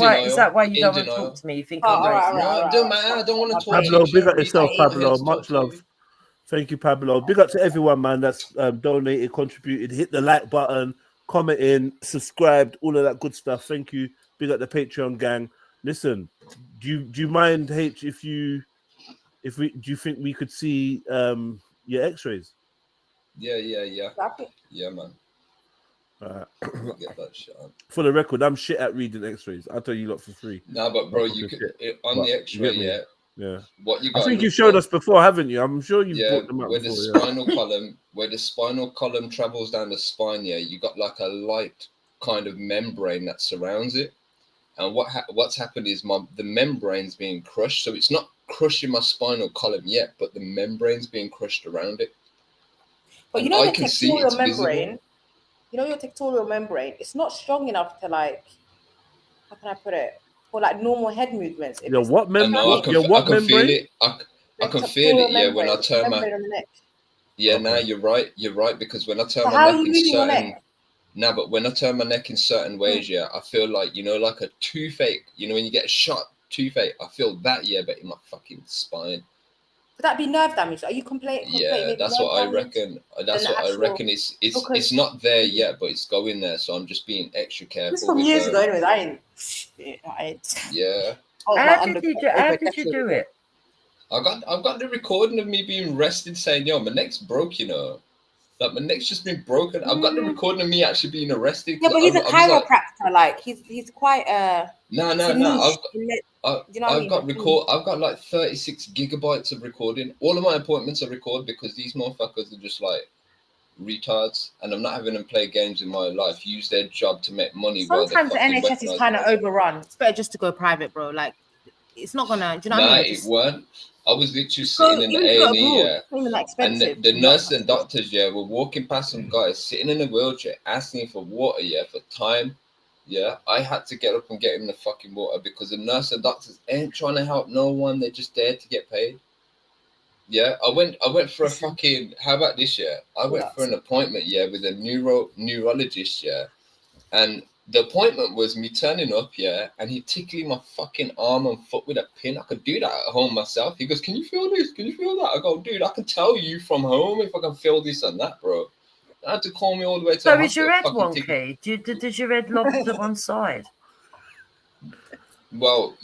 why you don't want to talk to me? You think I'm racist? No, it don't matter. I don't want to talk Pablo, to you. big up yourself, Pablo. Let's talk Much to love. you. Thank you, Pablo. Big up to everyone, man, that's donated, contributed, hit the like button, commenting, subscribed, all of that good stuff. Thank you. Big up the Patreon gang. Listen, do you mind, H, do you think we could see your X-rays? Yeah, man. Get that shit on. For the record, I'm shit at reading X-rays. I'll tell you lot for free. No, but bro, you could on the X-ray, yeah. What you I got? think you showed us before, haven't you? I'm sure you've brought them up where before. The spinal column, where the spinal column travels down the spine, you got like a light kind of membrane that surrounds it. And what's happened is the membrane's being crushed, so it's not crushing my spinal column yet, but the membrane's being crushed around it. But you know the tectorial membrane. You know your tectorial membrane. It's not strong enough to like. How can I put it? For like normal head movements. Your what membrane? I can feel it. I can feel it. Yeah, when I turn my. Yeah, okay. Now you're right. You're right, because when I turn my neck in certain. No, but when I turn my neck in certain ways, I feel like, like a toothache. When you get a shot toothache, I feel that, but in my fucking spine. Would that be nerve damage? Are you complaining? Yeah, that's what I reckon. That's what I reckon. It's not there yet, but it's going there. So I'm just being extra careful. This from years ago, anyways. I ain't. Yeah. How did you do it? I've got the recording of me being arrested, saying, "Yo, my neck's broke," Like my neck's just been broken. I've got the recording of me actually being arrested. Yeah, but he's a chiropractor. Like he's quite No. I've got like 36 gigabytes of recording. All of my appointments are recorded because these motherfuckers are just like retards, and I'm not having them play games in my life. Use their job to make money. Sometimes the NHS is kind of overrun. It's better just to go private, bro. Like it's not gonna. Do you know what I mean? It weren't. I was literally sitting in the A&E, and the nurses and doctors, were walking past some guys sitting in a wheelchair, asking for water, for time. I had to get up and get him the fucking water because the nurse and doctors ain't trying to help no one. They're just there to get paid. I went for a fucking. How about this? I went for an appointment. With a neurologist. And the appointment was me turning up, and he tickling my fucking arm and foot with a pin. I could do that at home myself. He goes, "Can you feel this? Can you feel that?" I go, "Dude, I can tell you from home if I can feel this and that, bro." I had to call me all the way to. So is your head wonky? Does your head lob to one side? Well,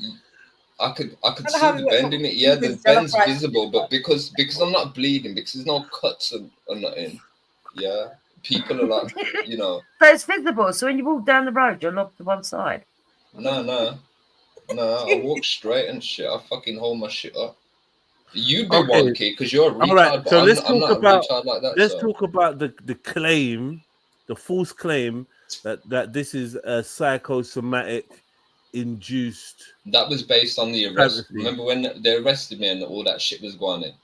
I could see the bend in it. Yeah, the bend's visible, but because I'm not bleeding, because there's no cuts or nothing. Yeah. People are like, So it's visible. So when you walk down the road, you're lobbed to one side. No. I walk straight and shit. I fucking hold my shit up. You'd be wonky because you're a retard. All right, so let's talk about. Like that, let's talk about the claim, the false claim that this is a psychosomatic induced. That was based on the arrest. Remember when they arrested me and all that shit was going in.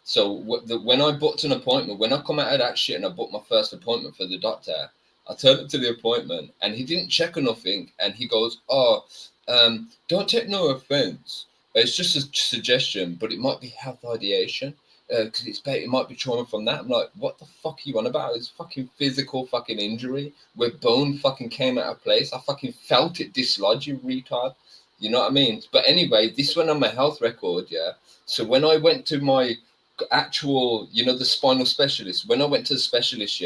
So when I booked an appointment, when I come out of that shit and I booked my first appointment for the doctor, I turned up to the appointment and he didn't check or nothing. And he goes, don't take no offense. It's just a suggestion, but it might be health ideation because it might be trauma from that. I'm like, what the fuck are you on about? It's fucking physical fucking injury where bone fucking came out of place. I fucking felt it dislodge, you retard. You know what I mean? But anyway, this went on my health record, So when I went to my actual, the spinal specialist, when I went to the specialist,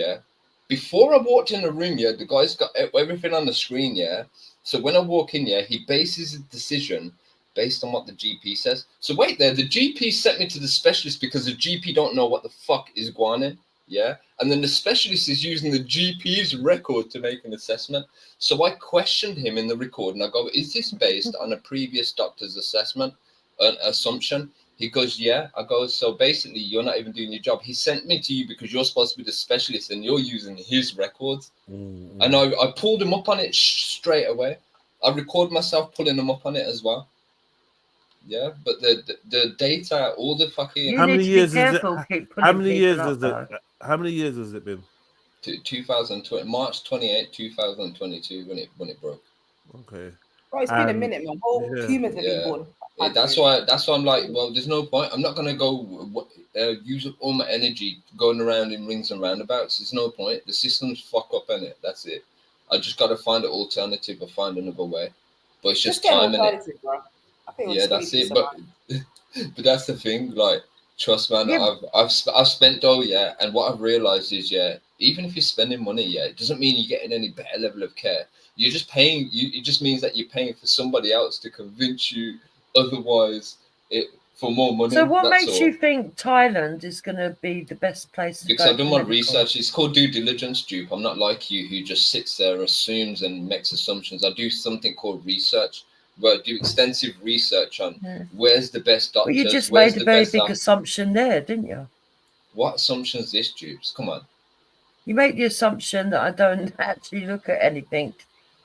before I walked in the room, the guy's got everything on the screen, So when I walk in, he bases his decision based on what the GP says. So wait there, the GP sent me to the specialist because the GP don't know what the fuck is going on, and then the specialist is using the GP's record to make an assessment. So I questioned him in the record and I go, is this based on a previous doctor's assessment, an assumption? He goes, yeah. I go, so basically you're not even doing your job. He sent me to you because you're supposed to be the specialist and you're using his records. And I pulled him up on it straight away. I record myself pulling him up on it as well. But the data, all the fucking. How many years has it been? 2020, March 28, 2022, when it broke. Okay. Bro, it's been a minute, man. Whole humans have been born. Yeah, that's why I'm like, well, there's no point. I'm not gonna go use up all my energy going around in rings and roundabouts. There's no point. The system's fuck up in it. That's it. I just gotta find an alternative or find another way. But it's just time in it. Bro. I think Yeah, that's it. But but that's the thing. Like, trust, man. Yeah. I've spent though, yeah. And what I've realized is, yeah, even if you're spending money, yeah, it doesn't mean you're getting any better level of care. You're just paying. It just means that you're paying for somebody else to convince you otherwise for more money. So what makes you think Thailand is going to be the best place to because I've done my research. It's called due diligence, Dupe. I'm not like you who just sits there, assumes and makes assumptions. I do something called research, where I do extensive research on where's the best doctors. Well, you just made a very big assumption there, didn't you? What assumption is this, Dupes? Come on. You make the assumption that I don't actually look at anything.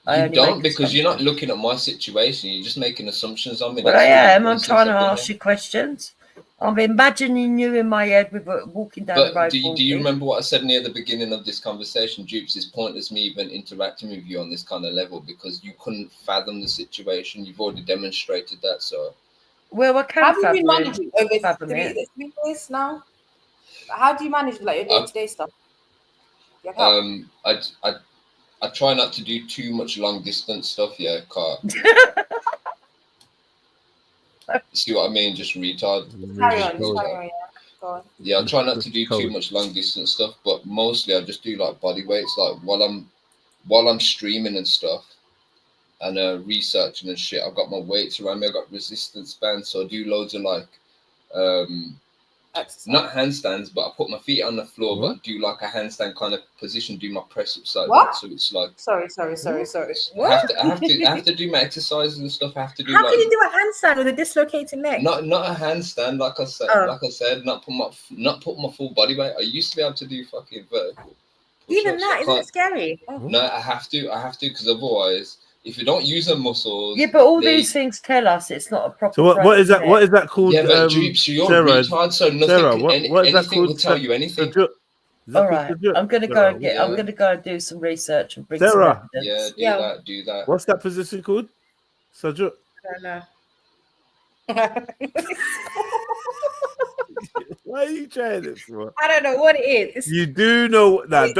You don't, because you're not looking at my situation. You're just making assumptions on me. But I am. I'm trying to ask you questions. I'm imagining you in my head with walking down the road. Do you remember what I said near the beginning of this conversation, Dupes? It's pointless me even interacting with you on this kind of level because you couldn't fathom the situation. You've already demonstrated that. So, well, I can't. How have you been managing over 3 years now? How do you manage like your day-to-day stuff? I try not to do too much long distance stuff, yeah, car. See what I mean? Just retard. Carry on, yeah. Go on. Yeah, I try not to do too much long distance stuff, but mostly I just do like body weights, like while I'm streaming and stuff and researching and shit. I've got my weights around me. I've got resistance bands, so I do loads of like not handstands, but I put my feet on the floor, but I do like a handstand kind of position, do my press ups like that. So it's like sorry. What? I have to do my exercises and stuff. I have to do. How can you do a handstand with a dislocated neck? Not a handstand, like I said, not put my full body weight. I used to be able to do fucking vertical. Even that, isn't it scary? No, I have to, because otherwise, if you don't use the muscles, but all these things tell us it's not a proper. So what is that? What is that called? Yeah, but Dupes, you're retard, so nothing. Sarah, what is that called? Will tell you anything. All right, I'm gonna go and I'm gonna go and do some research and bring Sarah. some evidence. Do that. What's that position called? Sajuk. I don't know. Why are you trying this for? I don't know what it is. You do know that.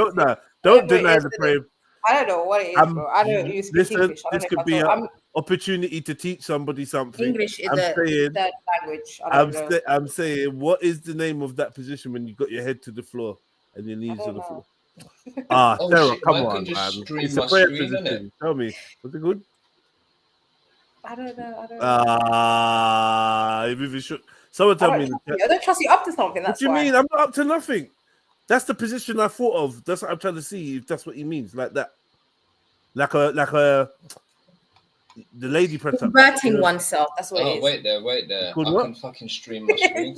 Don't deny the frame. I don't know what it is, bro. I don't use English. This could be an opportunity to teach somebody something. English is a third language. I'm saying, what is the name of that position when you got your head to the floor and your knees on the floor? Sarah, come on, man. It's a prayer position. Tell me, what's it good? I don't know. If you should, someone tell me. I don't trust you up to something. That's what do you mean? I'm not up to nothing. That's the position I thought of. That's what I'm trying to see if that's what he means, like that, like a the lady press up. Inverting oneself. That's what it is. Wait there. I can fucking stream my screen.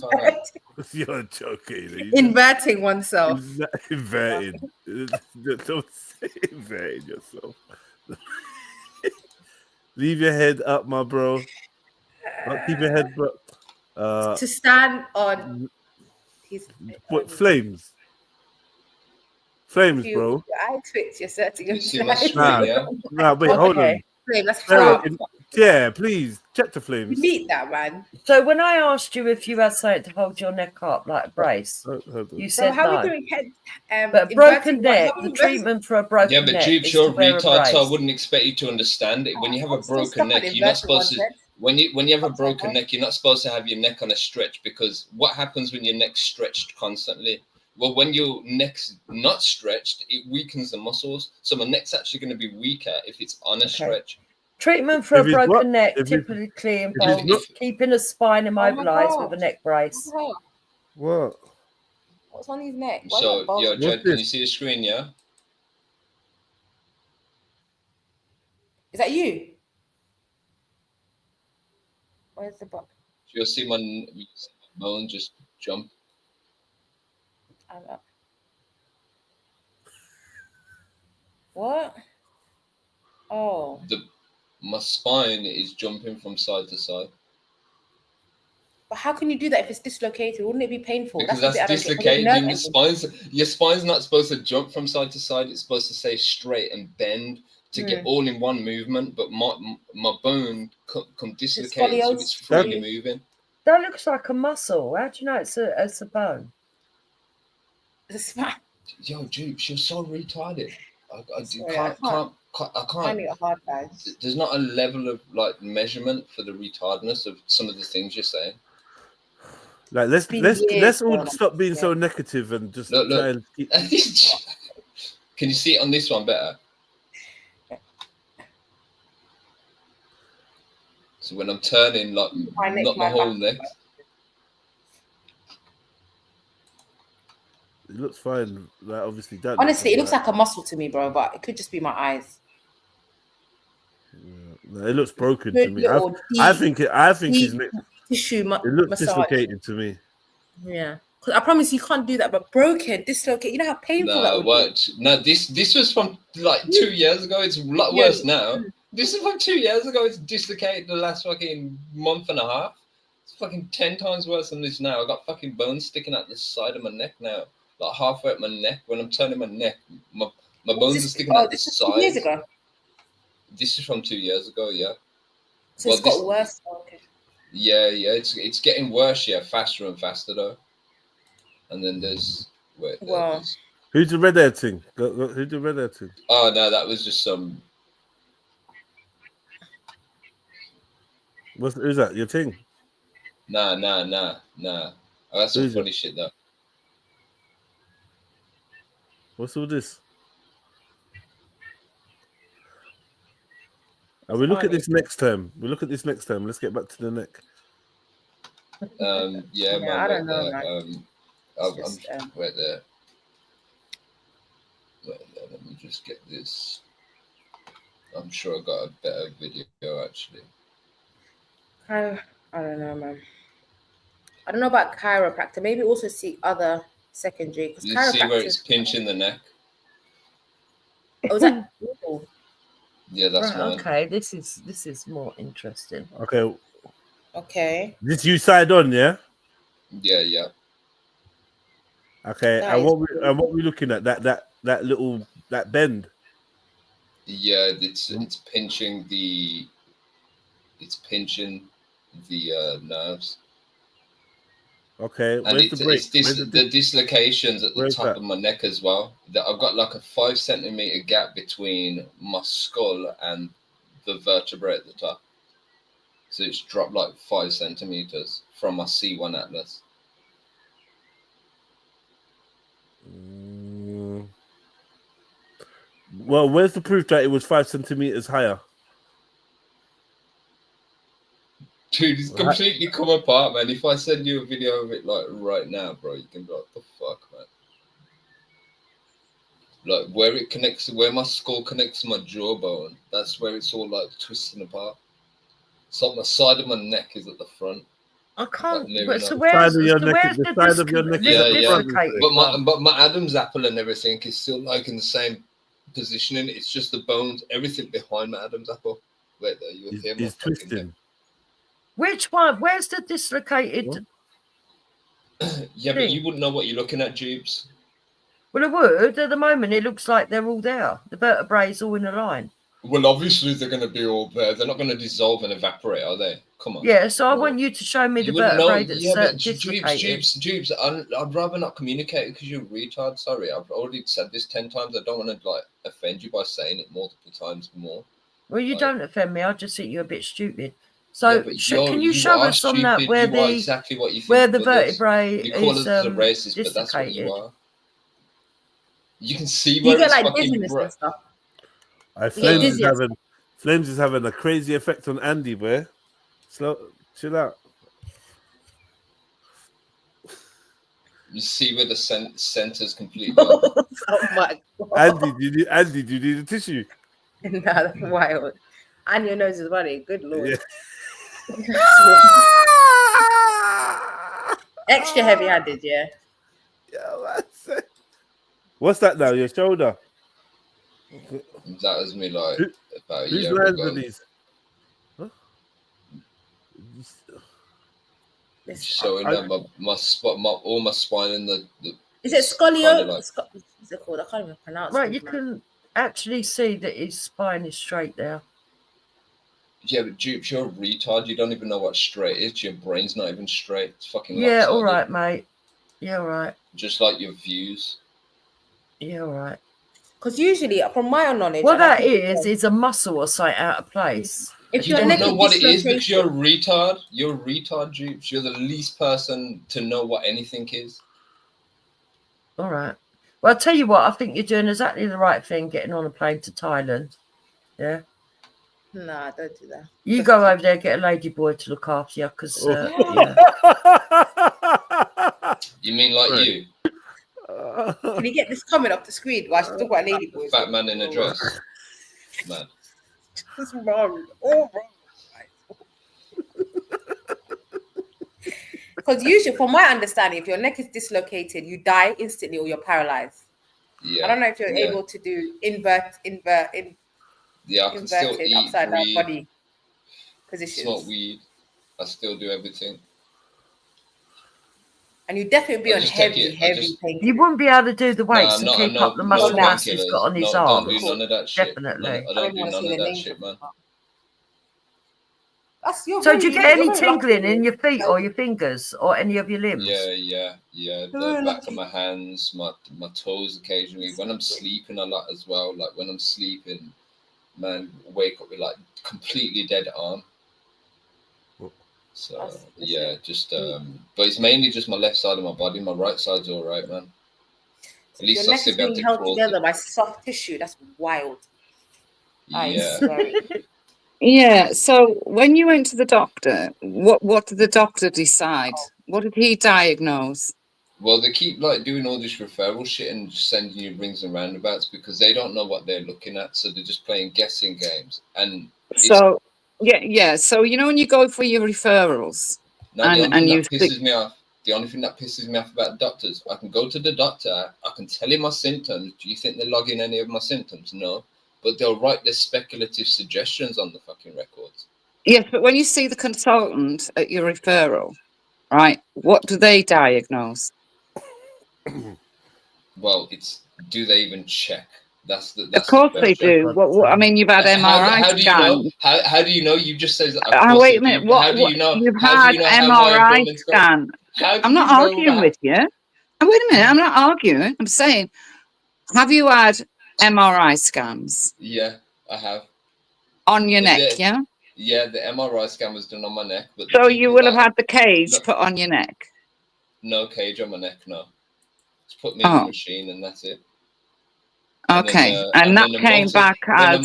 You're joking. Inverting oneself. Inverting. Don't say inverting yourself. Leave your head up, my bro. Don't keep your head, bro. To stand on his. What flames? Flames, bro. I twitch. You're searching your Nah, wait, hold on. Flame, that's hard. Yeah, please check the flames. You need that, man. So when I asked you if you had something to hold your neck up like a brace, you said how no. are we doing head? But a broken neck, the treatment for a broken neck. Yeah, but Dupes, you're retard, so I wouldn't expect you to understand it. When you have a broken neck, you're not supposed to. When you have a broken neck, you're not supposed to have your neck on a stretch, because what happens when your neck's stretched constantly? Well, when your neck's not stretched, it weakens the muscles. So my neck's actually going to be weaker if it's on a stretch. Treatment for a broken neck typically involves keeping a spine immobilized with a neck brace. What? What's on his neck? So, Jed, can you see the screen, yeah? Is that you? Where's the box? You'll see my bone just jump. What? Oh. My spine is jumping from side to side. But how can you do that if it's dislocated? Wouldn't it be painful? Because that's that's dislocated. Your spine's not supposed to jump from side to side. It's supposed to stay straight and bend to get all in one movement. But my bone come dislocated, so it's freely moving. That looks like a muscle. How do you know it's a bone? It's fine. Yo, dude, you're so retarded. I can't. I can't. It hard, guys. There's not a level of like measurement for the retardedness of some of the things you're saying. Like let's all stop being so negative and just look. try and keep... Can you see it on this one better? So when I'm turning, like not my whole neck. It looks fine. Like obviously, that. Honestly, it looks like a muscle to me, bro. But it could just be my eyes. Yeah. No, it looks broken to me. I think his neck. Tissue it looks dislocated to me. Yeah, because I promise you can't do that. But broken, dislocated. You know how painful that would be. No, this was from like 2 years ago. It's a lot worse now. This is from 2 years ago. It's dislocated the last fucking month and a half. It's fucking 10 times worse than this now. I got fucking bones sticking out the side of my neck now, like halfway up my neck. When I'm turning my neck, my bones are sticking out the side. 2 years ago. This is from 2 years ago. Yeah. So it's got worse. Okay. Yeah, it's getting worse, faster and faster though. And then there's who's the red hair thing? Who's the red hair thing? Oh no, that was just some. Who's that? Your thing? Nah. Oh, that's some funny shit though. What's all this? We look at this next time. Let's get back to the neck. I don't know. I'm right there. Let me just get this. I'm sure I got a better video actually. I don't know, man. I don't know about chiropractor. Maybe also seek other secondary. You see where it's pinching the neck? Oh, is that? Yeah, that's mine. Okay, this is more interesting. Okay. This you side on, yeah? Yeah. Okay, and what we looking at? That little bend. Yeah, it's pinching the nerves. Okay, and the dislocations at the top of my neck as well. That I've got like a 5 centimeter gap between my skull and the vertebrae at the top. So it's dropped like 5 centimeters from my C1 atlas. Well, where's the proof that it was 5 centimeters higher? Dude, it's completely come apart, man. If I send you a video of it like right now, bro, you can be like, the fuck, man. Like where my skull connects to my jawbone, that's where it's all like twisting apart. So the side of my neck is at the front. I can't. Like, so where's the side of your neck? Yeah. But my Adam's apple and everything is still like in the same positioning. It's just the bones, everything behind my Adam's apple. Wait, there you hear my twisting. Which one? Where's the dislocated? Yeah, but you wouldn't know what you're looking at, Jubes. Well, I would. At the moment, it looks like they're all there. The vertebrae all in a line. Well, obviously, they're going to be all there. They're not going to dissolve and evaporate, are they? Come on. Yeah, so I want you to show me the vertebrae that's dislocated. Jubes, I'd rather not communicate because you're a retard. Sorry, I've already said this 10 times. I don't want to like offend you by saying it multiple times more. Well, you don't offend me. I just think you're a bit stupid. So can you show us on that where the vertebrae is racist, dislocated? But that's what you are. You can see where you get it's like dizziness and stuff. Flames is having a crazy effect on Andy, boy. Chill out. You see where the center's completely. Oh my god. Andy, do you need a tissue? Nah, that's wild. And your nose is running. Good lord. Yeah. Extra heavy-handed, yeah. What's that now? Your shoulder? That was me like about a year ago. These? Huh? Showing that all my spine and the is it scoliosis? What's it called? I can't even pronounce it. Right, you can actually see that his spine is straight there. Yeah, but Dupes, you're a retard. You don't even know what straight is. Your brain's not even straight. It's fucking yeah, lopsided. all right, mate. Yeah, all right. Just like your views. Yeah, all right. Because usually, from my knowledge, what that is a muscle or something out of place. If you don't know what it is because you're a retard. You're a retard, Dupes. You're the least person to know what anything is. All right. Well, I'll tell you what. I think you're doing exactly the right thing, getting on a plane to Thailand. Yeah. Nah, don't do that. You go over there, get a lady boy to look after you, because yeah. You mean like you? Can you get this comment off the screen? Why should talk about lady boys? Fat man in a dress. Man. That's wrong. All wrong. Because usually, from my understanding, if your neck is dislocated, you die instantly or you're paralyzed. Yeah. I don't know if you're able to do inverted still eat, upside down body positions. Smoke weed. I still do everything. And you definitely be on heavy pain. You wouldn't be able to do the weights and keep up the muscle mass he's got on his arms. Don't do none of that shit. Definitely. I don't do none of that shit, man. So do you get any tingling in your feet or your fingers or any of your limbs? Yeah. The back of my hands, my toes occasionally. When I'm sleeping a lot as well. Like when I'm sleeping, man, wake up with like completely dead arm. So yeah, just but it's mainly just my left side of my body. My right side's all right, man. At least your neck is being held together by soft tissue. That's wild. Yeah. Yeah. So when you went to the doctor, what did the doctor decide? What did he diagnose? Well, they keep like doing all this referral shit and just sending you rings and roundabouts because they don't know what they're looking at, so they're just playing guessing games. And so yeah. So you know when you go for your referrals, the only thing that pisses me off about doctors, I can go to the doctor, I can tell him my symptoms. Do you think they're logging any of my symptoms? No. But they'll write their speculative suggestions on the fucking records. Yes, but when you see the consultant at your referral, right, what do they diagnose? Well, do they even check? That's of course they do. I mean, you've had MRI scans. How do you know? You just said. Wait a minute. How do you know? You've had MRI scan. I'm not arguing with you. Wait a minute. I'm not arguing. I'm saying, have you had MRI scans? Yeah, I have. On your neck, yeah? Yeah, the MRI scan was done on my neck. But so you will have had the cage put on your neck? No cage on my neck, no. Just put me in the machine and that's it. Okay, and that came back as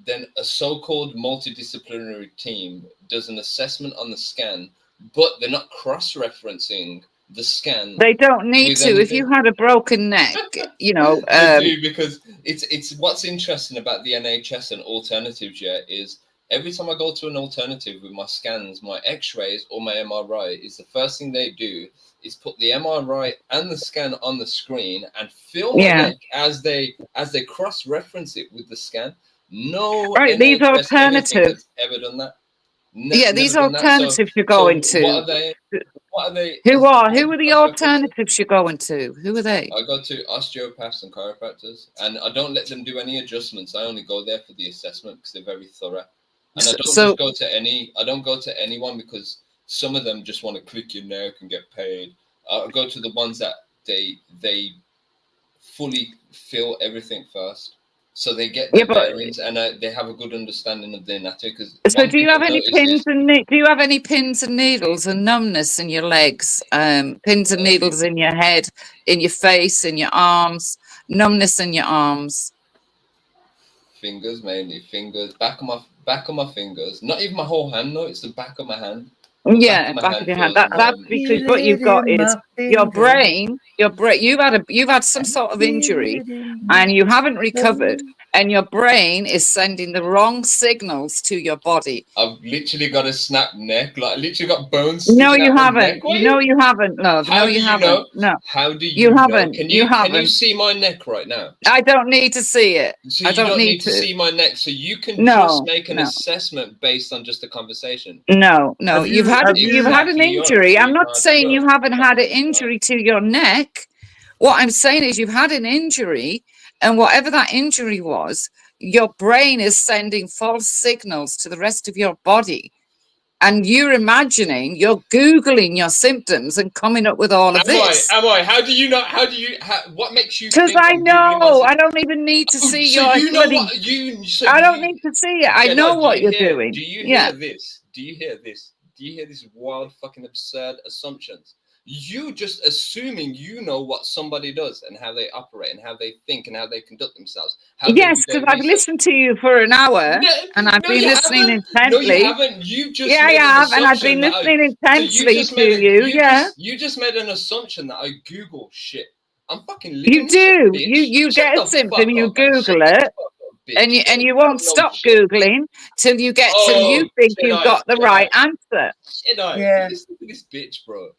then a so-called multidisciplinary team does an assessment on the scan, but they're not cross-referencing the scan. They don't need to. Anything. If you had a broken neck, you know. They do, because it's what's interesting about the NHS and alternatives. Yeah, is every time I go to an alternative with my scans, my X-rays or my MRI, is the first thing they do is put the MRI and the scan on the screen and film it as they cross-reference it with the scan. No, right. These are alternatives. Ever done that? Yeah, these alternatives you're going to. What are they? Who are the alternatives you're going to? Who are they? I go to osteopaths and chiropractors, and I don't let them do any adjustments. I only go there for the assessment because they're very thorough. And I don't go to anyone because some of them just want to click your neck and get paid. I go to the ones that they fully feel everything first. So they get their bearings and they have a good understanding of their anatomy. So do you have any pins and needles and numbness in your legs? Pins and needles in your head, in your face, in your arms, numbness in your arms. Fingers mainly, back of my fingers. Not even my whole hand, no, it's the back of my hand. Yeah, back of your hand. That's because what you've got is your brain. You've had some sort of injury, and you haven't recovered. and your brain is sending the wrong signals to your body. I've literally got a snap neck. Like, I literally got bones. No, sticking you out my haven't. neck. No, you haven't, love. How No, do you you haven't. know? No. How do You know? haven't. Can You you haven't. see my neck right now? I don't need to see it. So I you don't need to to see my neck. So you can No, just make an no. assessment based on just a conversation. No, no. You've had an Exactly, you're injury. I'm not retarded. saying you haven't had an injury to your neck. What I'm saying is you've had an injury, and whatever that injury was, your brain is sending false signals to the rest of your body. And you're you're Googling your symptoms and coming up with all of this. Am I? How do you know? What makes you Because think I I'm Googling know. my I don't even need to see so your you know bloody... what you... So I don't need to see it. I know what you're doing. Do you Yeah. hear this? Do you hear this? Do you hear these wild fucking absurd assumptions? You just assuming you know what somebody does and how they operate and how they think and how they conduct themselves. Yes, because I've listened to you for an hour and I've been listening intently. No, you haven't. You just I made an have, and I've been assumption listening intensely so to you. You just made an assumption that I Google shit. I'm fucking living You this do. shit, bitch. You Shut get a the symptom, fuck you up, man. Google Shut the it, fuck up, bitch. and you won't stop Googling till you get till you think you've got the right answer. Yeah. Listen to this bitch, bro.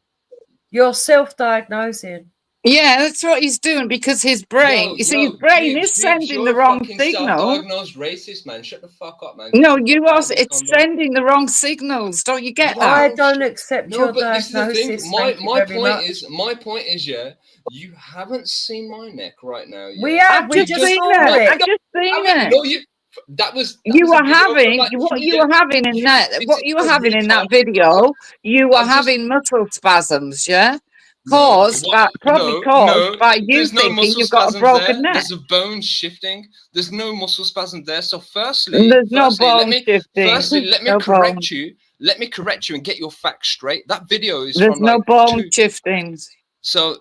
You're self-diagnosing. Yeah, that's what he's doing because his brain, his brain is sending the wrong signal. Self-diagnosed racist, man. Shut the fuck up, man. No, it's sending the wrong signals. Don't you get that? I don't accept your but this is the diagnosis. thing. My point is, yeah, you haven't seen my neck right now. Yeah? We have. I've just seen it. I've just seen it. No, you were having what you were having in that video. You were having muscle spasms, yeah, probably caused by you thinking you've got a broken neck. There's a bone shifting. There's no muscle spasm there. So firstly, no bone shifting. Let me correct you. Let me correct you and get your facts straight. That video is There's from no like bone shiftings. So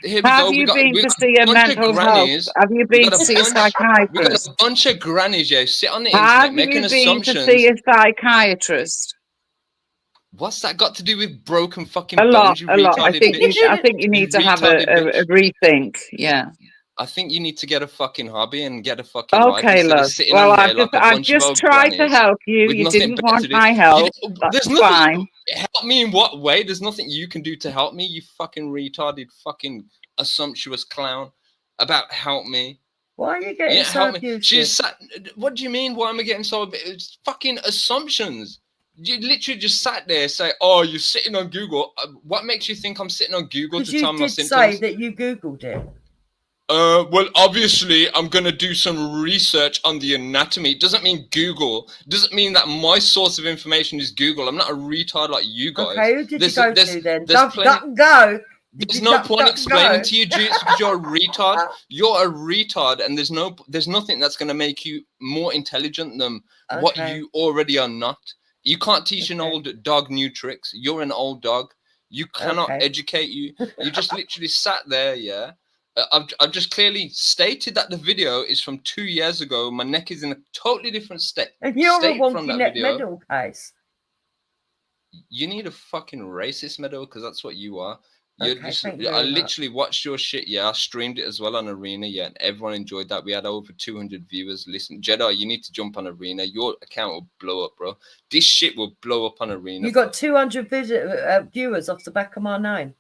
here we Have go. you We got been a to see a bunch of mental grannies. health? Have you been to see a psychiatrist? We got a bunch of grannies, yeah, sit on the Have internet making you been assumptions. to see a psychiatrist? What's that got to do with broken fucking a lot, bones? A lot. I think you need to have a rethink. Yeah. I think you need to get a fucking hobby and get a fucking okay, life. Love. Well, I've just tried to help you. You didn't want my help. That's fine. Help me in what way? There's nothing you can do to help me, you fucking retarded fucking assumptuous clown. About help me. Why are you getting so abusive? What do you mean? Why am I getting so? It's fucking assumptions. You literally just sat there say, "Oh, you're sitting on Google." What makes you think I'm sitting on Google to tell me my symptoms? You did say that you Googled it. Well, obviously, I'm going to do some research on the anatomy. It doesn't mean Google. It doesn't mean that my source of information is Google. I'm not a retard like you guys. Okay, who did you go to then? Don't go. There's no point explaining to you, Juice, because you're a retard. You're a retard, and there's nothing that's going to make you more intelligent than what you already are not. You can't teach an old dog new tricks. You're an old dog. You cannot educate you. You just literally sat there, yeah. I've just clearly stated that the video is from 2 years ago. My neck is in a totally different state. And you're a wonky neck medal case. You need a fucking racist medal because that's what you are. I literally watched your shit. Yeah, I streamed it as well on Arena. Yeah, and everyone enjoyed that. We had over 200 viewers. Listen, Jedi, you need to jump on Arena. Your account will blow up, bro. This shit will blow up on Arena. You got 200 viewers off the back of my name.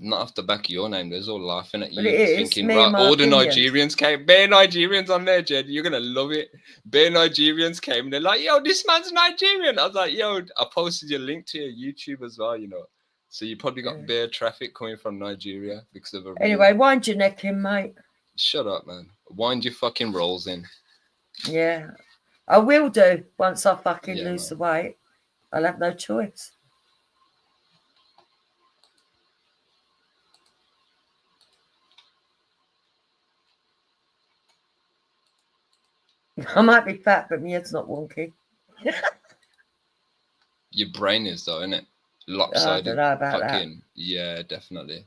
Not off the back of your name. They're all laughing at you, thinking, right, all the Nigerians came. Bare Nigerians on there, Jed. You're gonna love it. Bare Nigerians came and they're like, yo, this man's Nigerian. I was like, yo, I posted your link to your YouTube as well, you know. So you probably got bare traffic coming from Nigeria because of a. Anyway, wind your neck in, mate. Shut up, man. Wind your fucking rolls in. Yeah, I will do once I fucking lose the weight. I'll have no choice. I might be fat, but my head's not wonky. Your brain is though, isn't it? Lopsided. I don't know about fucking, that. Yeah, definitely.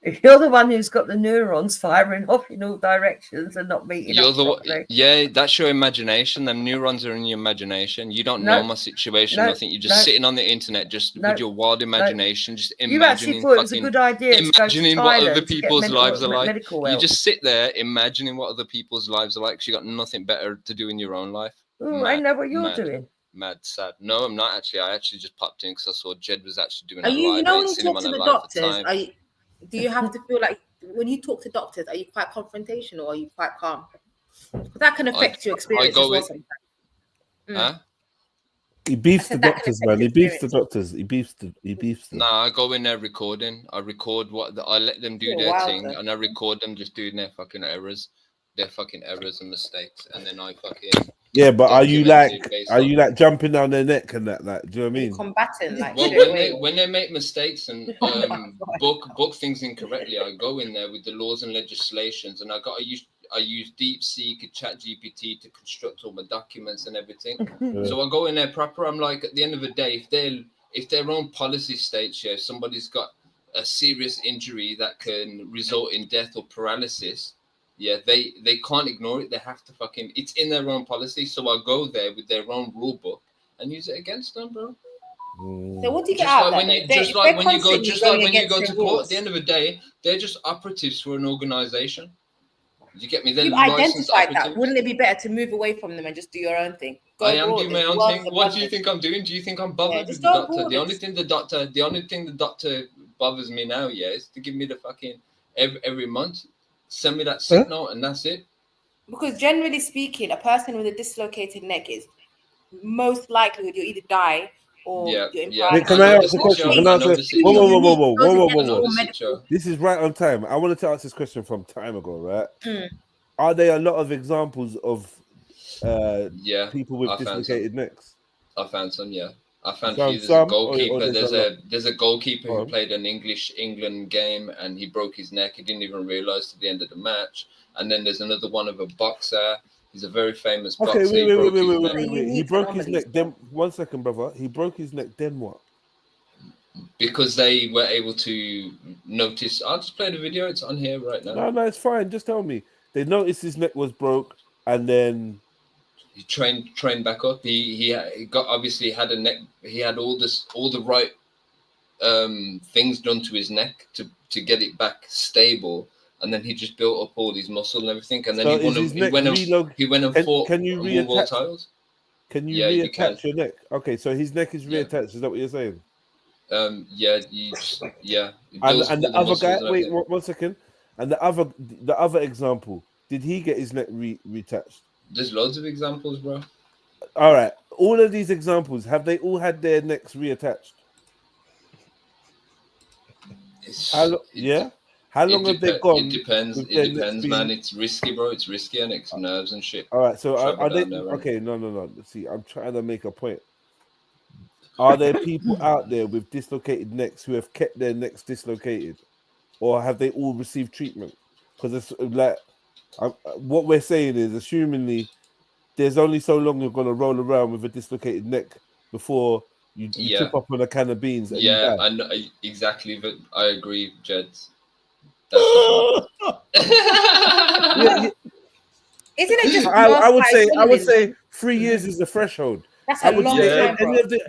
If you're the one who's got the neurons firing off in all directions and not meeting You're up the properly. yeah, that's your imagination. Them neurons are in your imagination. You don't No, know my situation. no, I think you're just no, sitting on the internet, just no, with your wild no. imagination, just You actually imagining thought it was a fucking good idea to go to imagining what other Thailand to get people's lives are like. medical You help. just sit there imagining what other people's lives are like. 'Cause you got nothing better to do in your own life. Oh, I know what you're mad, doing. mad, sad. No, I'm not actually. I actually just popped in because I saw Jed was actually doing Are a you, live. you know, I when ain't you seen him talk on to a the live for doctors, time. do you have to feel like when you talk to doctors, are you quite confrontational or are you quite calm? Because that can affect your experience as well sometimes. Huh? He beefs the doctors, man. He beefs the doctors. He beefs them. Nah, I go in there recording. I record I let them do You're their wild, thing, though. and I record them just doing their fucking errors and mistakes, and then I fucking Yeah, but are you document it based on- jumping down their neck and that? Like, do you know what I mean? Combatant, like Well, straight away. when they make mistakes and book things incorrectly, I go in there with the laws and legislations, and I use DeepSeek and ChatGPT to construct all my documents and everything. Yeah. So I go in there proper. I'm like, at the end of the day, if their own policy states, yeah, somebody's got a serious injury that can result in death or paralysis, yeah, they can't ignore it. They have to it's in their own policy. So I go there with their own rule book and use it against them, bro. So what do you get Just out like of when that? you when you go to to court, at the end of the day, they're just operatives for an organization. You get me? They're You've licensed identified that. operatives. Wouldn't it be better to move away from them and just do your own thing? I am doing my own thing. What do you think I'm doing? Do you think I'm bothered with the doctor? The only thing the doctor bothers me now, yeah, is to give me the fucking every month, send me that sick note, and that's it. Because generally speaking, a person with a dislocated neck is most likely you'll either die or you're in Wait, can I ask a question? Whoa. This is right on time. I wanted to ask this question from time ago, right? Are there a lot of examples of people with dislocated necks? I found some, yeah. I found there's a goalkeeper. There's a goalkeeper who played an England game and he broke his neck. He didn't even realize at the end of the match. And then there's another one of a boxer. He's a very famous boxer. Okay, wait. He broke his neck. Then 1 second, brother. He broke his neck. Then what? Because they were able to notice. I'll just play the video. It's on here right now. No, it's fine. Just tell me. They noticed his neck was broke, and then he trained back up. He got obviously had a neck. He had all the right things done to his neck to get it back stable. And then he just built up all these muscle and everything. And then he went and fought wall titles. Can you reattach your neck? Okay, so his neck is reattached. Is that what you're saying? And the other guy. Wait, 1 second. And the other example. Did he get his neck reattached? There's loads of examples, bro. All right. All of these examples, have they all had their necks reattached? How long have they gone? It depends, man. It's risky, bro. It's risky and it's nerves and shit. All right. So are they okay? No. See, I'm trying to make a point. Are there people out there with dislocated necks who have kept their necks dislocated, or have they all received treatment? Because it's like what we're saying is, assumingly, there's only so long you're gonna roll around with a dislocated neck before you trip up on a can of beans. And I know exactly, but I agree, Jed. Isn't it just? I would say 3 years is the threshold. That's a long time, any of the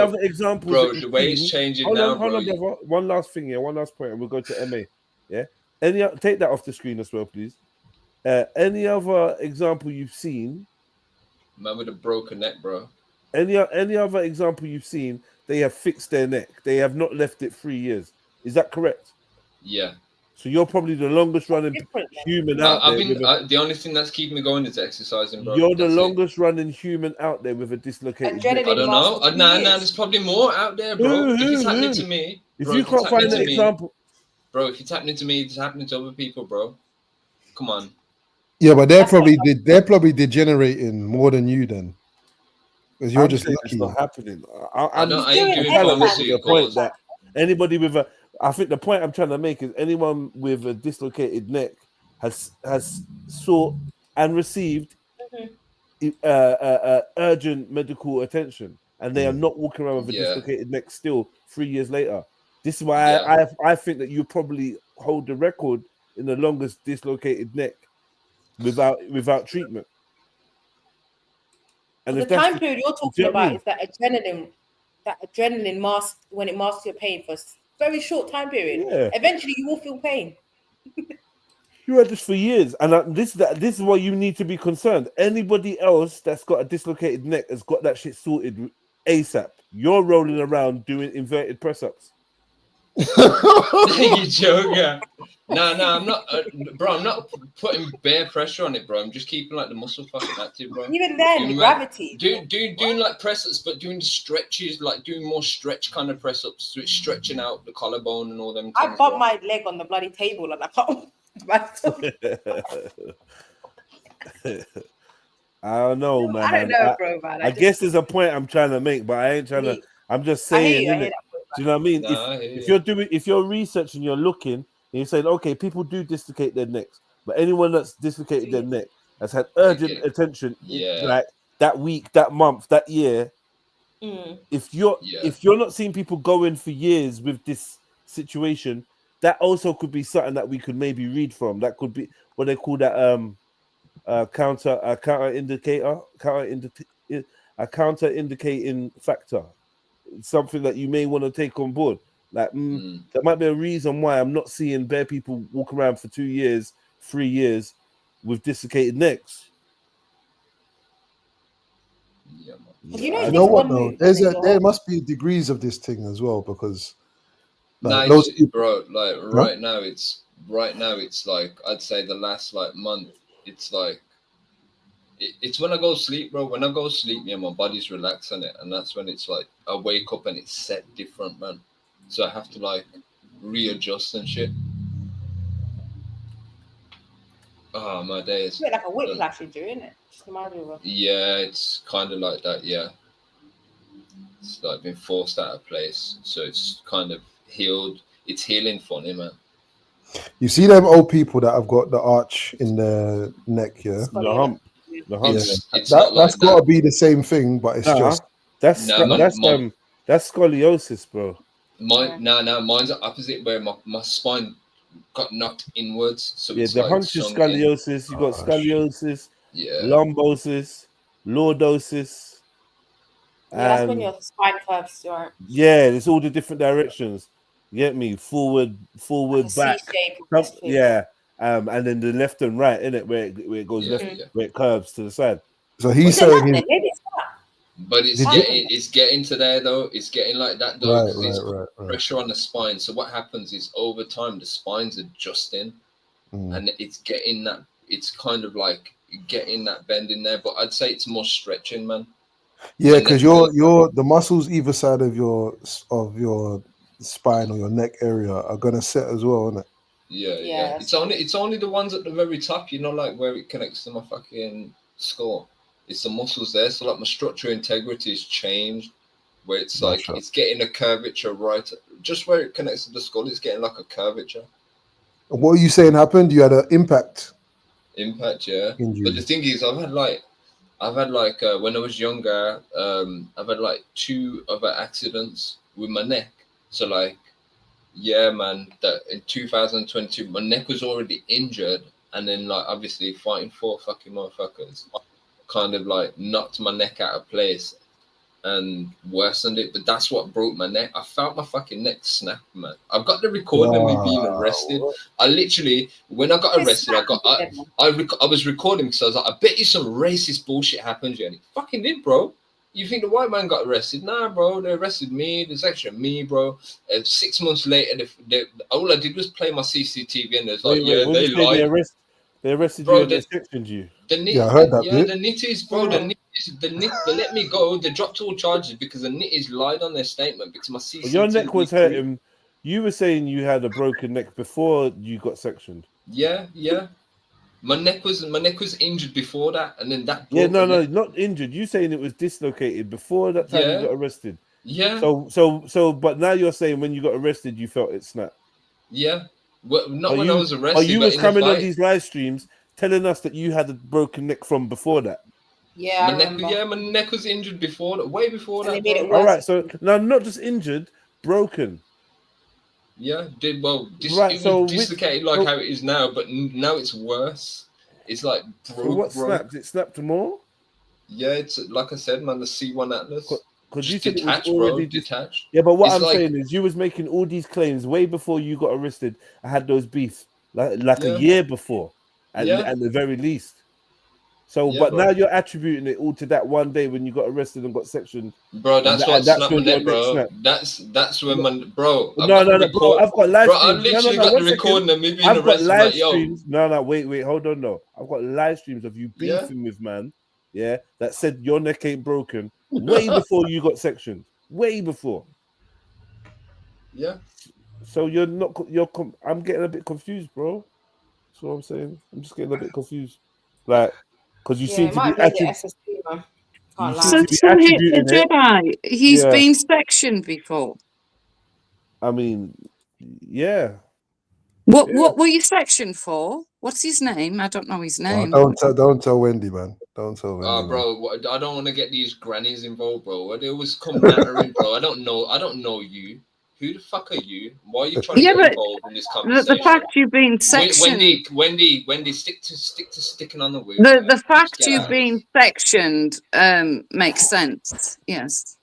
other examples, bro. The way it's changing now, hold on, brother. One last thing here, one last point, and we'll go to MA. Yeah, take that off the screen as well, please. Any other example you've seen? Man with a broken neck, bro. Any other example you've seen? They have fixed their neck. They have not left it 3 years. Is that correct? Yeah. So you're probably the longest running human out there. The only thing that's keeping me going is exercising, bro. You're the longest running human out there with a dislocated neck. I don't know. There's probably more out there, bro. If it's happening to me, if you can't find an example, bro, if it's happening to me, it's happening to other people, bro. Come on. Yeah, but they're probably degenerating more than you then, because you're just lucky. It's not happening. I ain't doing the point that anybody with a. I think the point I'm trying to make is anyone with a dislocated neck has sought and received urgent medical attention, and they are not walking around with a dislocated neck still 3 years later. This is why I think that you probably hold the record in the longest dislocated neck without treatment. And the time period you're talking about is that adrenaline mask when it masks your pain for a very short time period. Yeah. Eventually, you will feel pain. You had this for years, and this is why you need to be concerned. Anybody else that's got a dislocated neck has got that shit sorted ASAP. You're rolling around doing inverted press ups. You joker. No, I'm not, bro. I'm not putting bare pressure on it, bro. I'm just keeping like the muscle fucking active, bro. Even then, the gravity. Doing like press ups, but doing stretches, like doing more stretch kind of press ups, so it's stretching out the collarbone and all them. I bumped my leg on the bloody table and I can't. I don't know, man. I don't know, bro, man. I guess there's a point I'm trying to make, but I ain't trying to. I'm just saying. I hear that, do you know what I mean? Nah, if you're researching, you're looking, and you're saying, okay, people do dislocate their necks, but anyone that's dislocated their neck has had urgent attention, like that week, that month, that year. If you're not seeing people going for years with this situation, that also could be something that we could maybe read from. That could be what they call that counter indicating factor. Something that you may want to take on board. Like there might be a reason why I'm not seeing bare people walk around for 2 years, 3 years with dislocated necks. You know what though? There must be degrees of this thing as well, because bro, like right now it's like I'd say the last like month, it's like it's when I go to sleep, bro. When I go to sleep, my body's relaxed on it, and that's when it's like I wake up and it's set different, man. So I have to like readjust and shit. Oh, my days. It's a bit like a whiplash injury, isn't it? Just remind me of. Yeah, it's kind of like that. Yeah, it's like been forced out of place, so it's kind of healed. It's healing funny, man. You see them old people that have got the arch in their neck, yeah? The hump. It's that's got to be the same thing, but it's just that's scoliosis, bro. Mine's the opposite, where my spine got knocked inwards. So yeah, it's the like hunch is scoliosis. You got scoliosis, yeah, lumbosis, lordosis. That's when your spine curves, right? Yeah, it's all the different directions. You get me? Forward, back. Yeah. And then the left and right, innit? Where it goes left, where it curves to the side. So he's saying but it's getting to there though. It's getting like that though, because it's pressure on the spine. So what happens is over time the spine's adjusting, and it's getting that. It's kind of like getting that bend in there. But I'd say it's more stretching, man. Yeah, because you're the muscles either side of your spine or your neck area are gonna set as well, isn't it? Yeah. It's only the ones at the very top, like where it connects to my fucking skull. It's the muscles there. So like my structural integrity has changed, where it's like it's getting a curvature right just where it connects to the skull. It's getting like a curvature. And what are you saying happened? You had an impact. Yeah. Injury. But the thing is, I've had like when I was younger, I've had like 2 other accidents with my neck. So like, yeah, man, that in 2022, my neck was already injured, and then like obviously fighting 4 fucking motherfuckers kind of like knocked my neck out of place and worsened it. But that's what broke my neck. I felt my fucking neck snap, man. I've got the recording of me being arrested. I literally, when I got arrested, I was recording because I was like, I bet you some racist bullshit happened, and it fucking did, bro. You think the white man got arrested? Nah, bro, they arrested me. There's actually me, bro. 6 months later, all I did was play my CCTV, and there's like, they lied. They arrested bro, you and they sectioned you. I heard that. The nitties, bro. They let me go. They dropped all charges because the nitties lied on their statement because my CCTV. Well, your neck was hurting. You were saying you had a broken neck before you got sectioned. Yeah. My neck was injured before that, and then that. Yeah, no, not injured. You saying it was dislocated before that time you got arrested. Yeah. So, but now you're saying when you got arrested, you felt it snap. Yeah. Well, not when I was arrested. Or you was coming on these live streams telling us that you had a broken neck from before that. Yeah, my neck was injured before that, way before that. All right, so now not just injured, broken. Yeah, did well. Right, It so was dislocated like how it is now, but now it's worse. It's like broke. So what snapped? It snapped more? Yeah, it's like I said, man. The C1 Atlas. Because you Just said detached, it was already bro. Detached. Yeah, but what It's I'm like, saying is, you was making all these claims way before you got arrested. I had those beefs like a Yeah. year before, at Yeah. the very least. So, Yeah, but bro. now you're attributing it all to that one day when you got arrested and got sectioned. Bro, that's what snapped my neck, bro. Snap. That's when my bro. No, bro. I've got live streams. I literally got the recording of me being I've got arrested. live Like, yo. streams. No, wait, hold on, no. I've got live streams of you beefing with man. Yeah, that said your neck ain't broken way before you got sectioned. Way before. Yeah. So I'm getting a bit confused, bro. That's what I'm saying. I'm just getting a bit confused. Like, because you seem to be So the Jedi, he's been sectioned before. I mean, yeah. What were you sectioned for? What's his name? I don't know his name. Don't tell Wendy, man. Don't tell Wendy. Bro, I don't want to get these grannies involved, bro. They always come nattering, bro. I don't know you. Who the fuck are you? Why are you trying to get involved in this conversation? The fact you've been sectioned. Wendy, stick to sticking on the wheel. The fact you've been sectioned makes sense. Yes.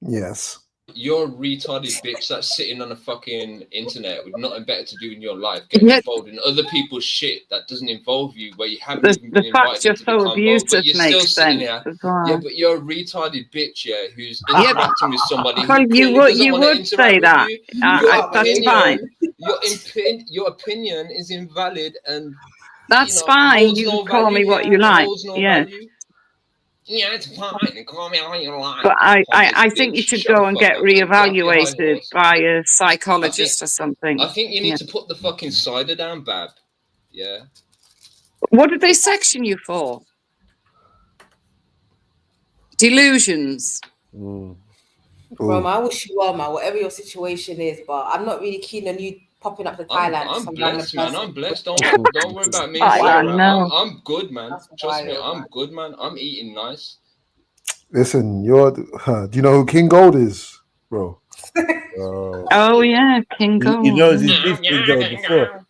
Yes. You're a retarded bitch that's sitting on the fucking internet with nothing better to do in your life, getting involved in other people's shit that doesn't involve you, where you haven't even been invited into the convo, but you're still sitting here. Yeah, but you're a retarded bitch, yeah, who's interacting with somebody who you would say that. That's fine. Your opinion is invalid, and that's fine. You can call me what you like. Yeah. Yeah, it's fine. Call me all you like. But I think you should go and get reevaluated by a psychologist or something. I think you need to put the fucking cider down, Bab. Yeah. What did they section you for? Delusions. Bro, I wish you well, man, whatever your situation is, but I'm not really keen on you popping up to Thailand. I'm blessed, man. I'm blessed. Don't worry about me. I'm good, man. Trust me, I'm good, man. I'm eating nice. Listen, do you know who King Gold is, bro? Oh yeah, King Gold. He knows he's beef King Gold before.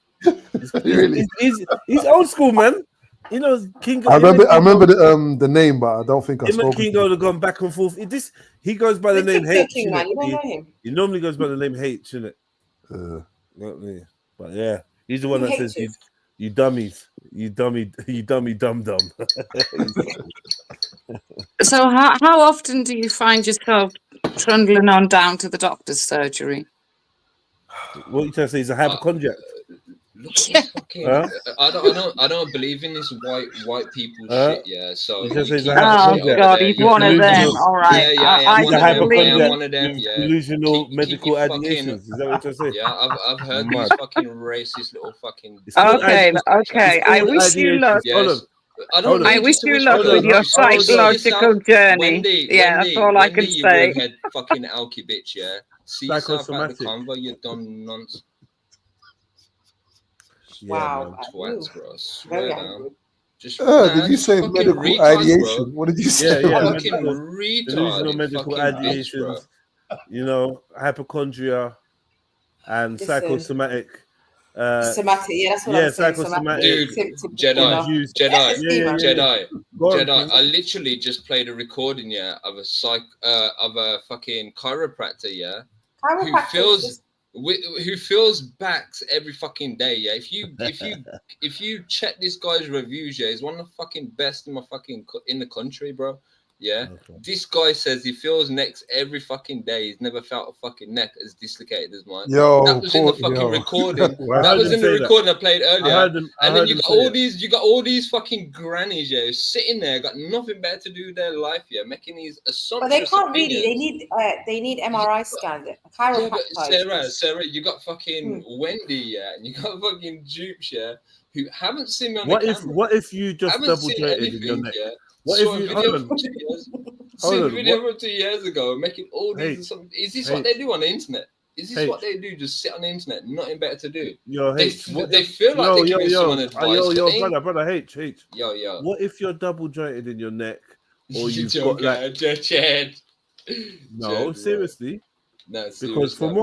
He's old school, man. He knows King Gold. I remember the name, but I don't think I spoke. King Gold have gone back and forth. He goes by the name H. You don't know him. He normally goes by the name H, innit? But yeah, he's the one that says you dummies, you dummy dum dum. So how often do you find yourself trundling on down to the doctor's surgery? What you trying to say? He's a hypochondriac. I don't believe in this white people shit. Yeah, so God, he's one of them. All right, I am one of them. Yeah, delusional medical ideations. Is that what you're saying? Yeah, I've heard these fucking racist little fucking. Okay. I wish you luck. I wish you luck with your psychological journey. That's all I can say. You fucking alky bitch. Yeah, see yourself out of the convo. You dumb nonsense. Wow, twats, bro. Swear down. Did you say medical ideation? Bro. What did you say? Delusional medical ideation. You know, hypochondria and psychosomatic. Somatic, that's what I'm saying. Psychosomatic. Dude, Jedi. I literally just played a recording, of a fucking chiropractor, who feels backs every fucking day. Yeah, if you check this guy's reviews, he's one of the fucking best in the country, bro. Yeah, this guy says he feels necks every fucking day. He's never felt a fucking neck as dislocated as mine. That was in the fucking recording. That was in the recording I played earlier. And then you got all these fucking grannies, sitting there, got nothing better to do with their life, making these assumptions. But they can't really. They need MRI scans. Sarah, you got fucking Wendy, and you got fucking Dupes, who haven't seen me on the camera. What if you just double jointed in your neck? What if you see a video from 2 years ago making all these? Is this what they do on the internet? Is this what they do? Just sit on the internet, nothing better to do. They feel like they're giving someone advice. Brother H. Yo. What if you're double jointed in your neck, or you've got like? No, seriously. No, because from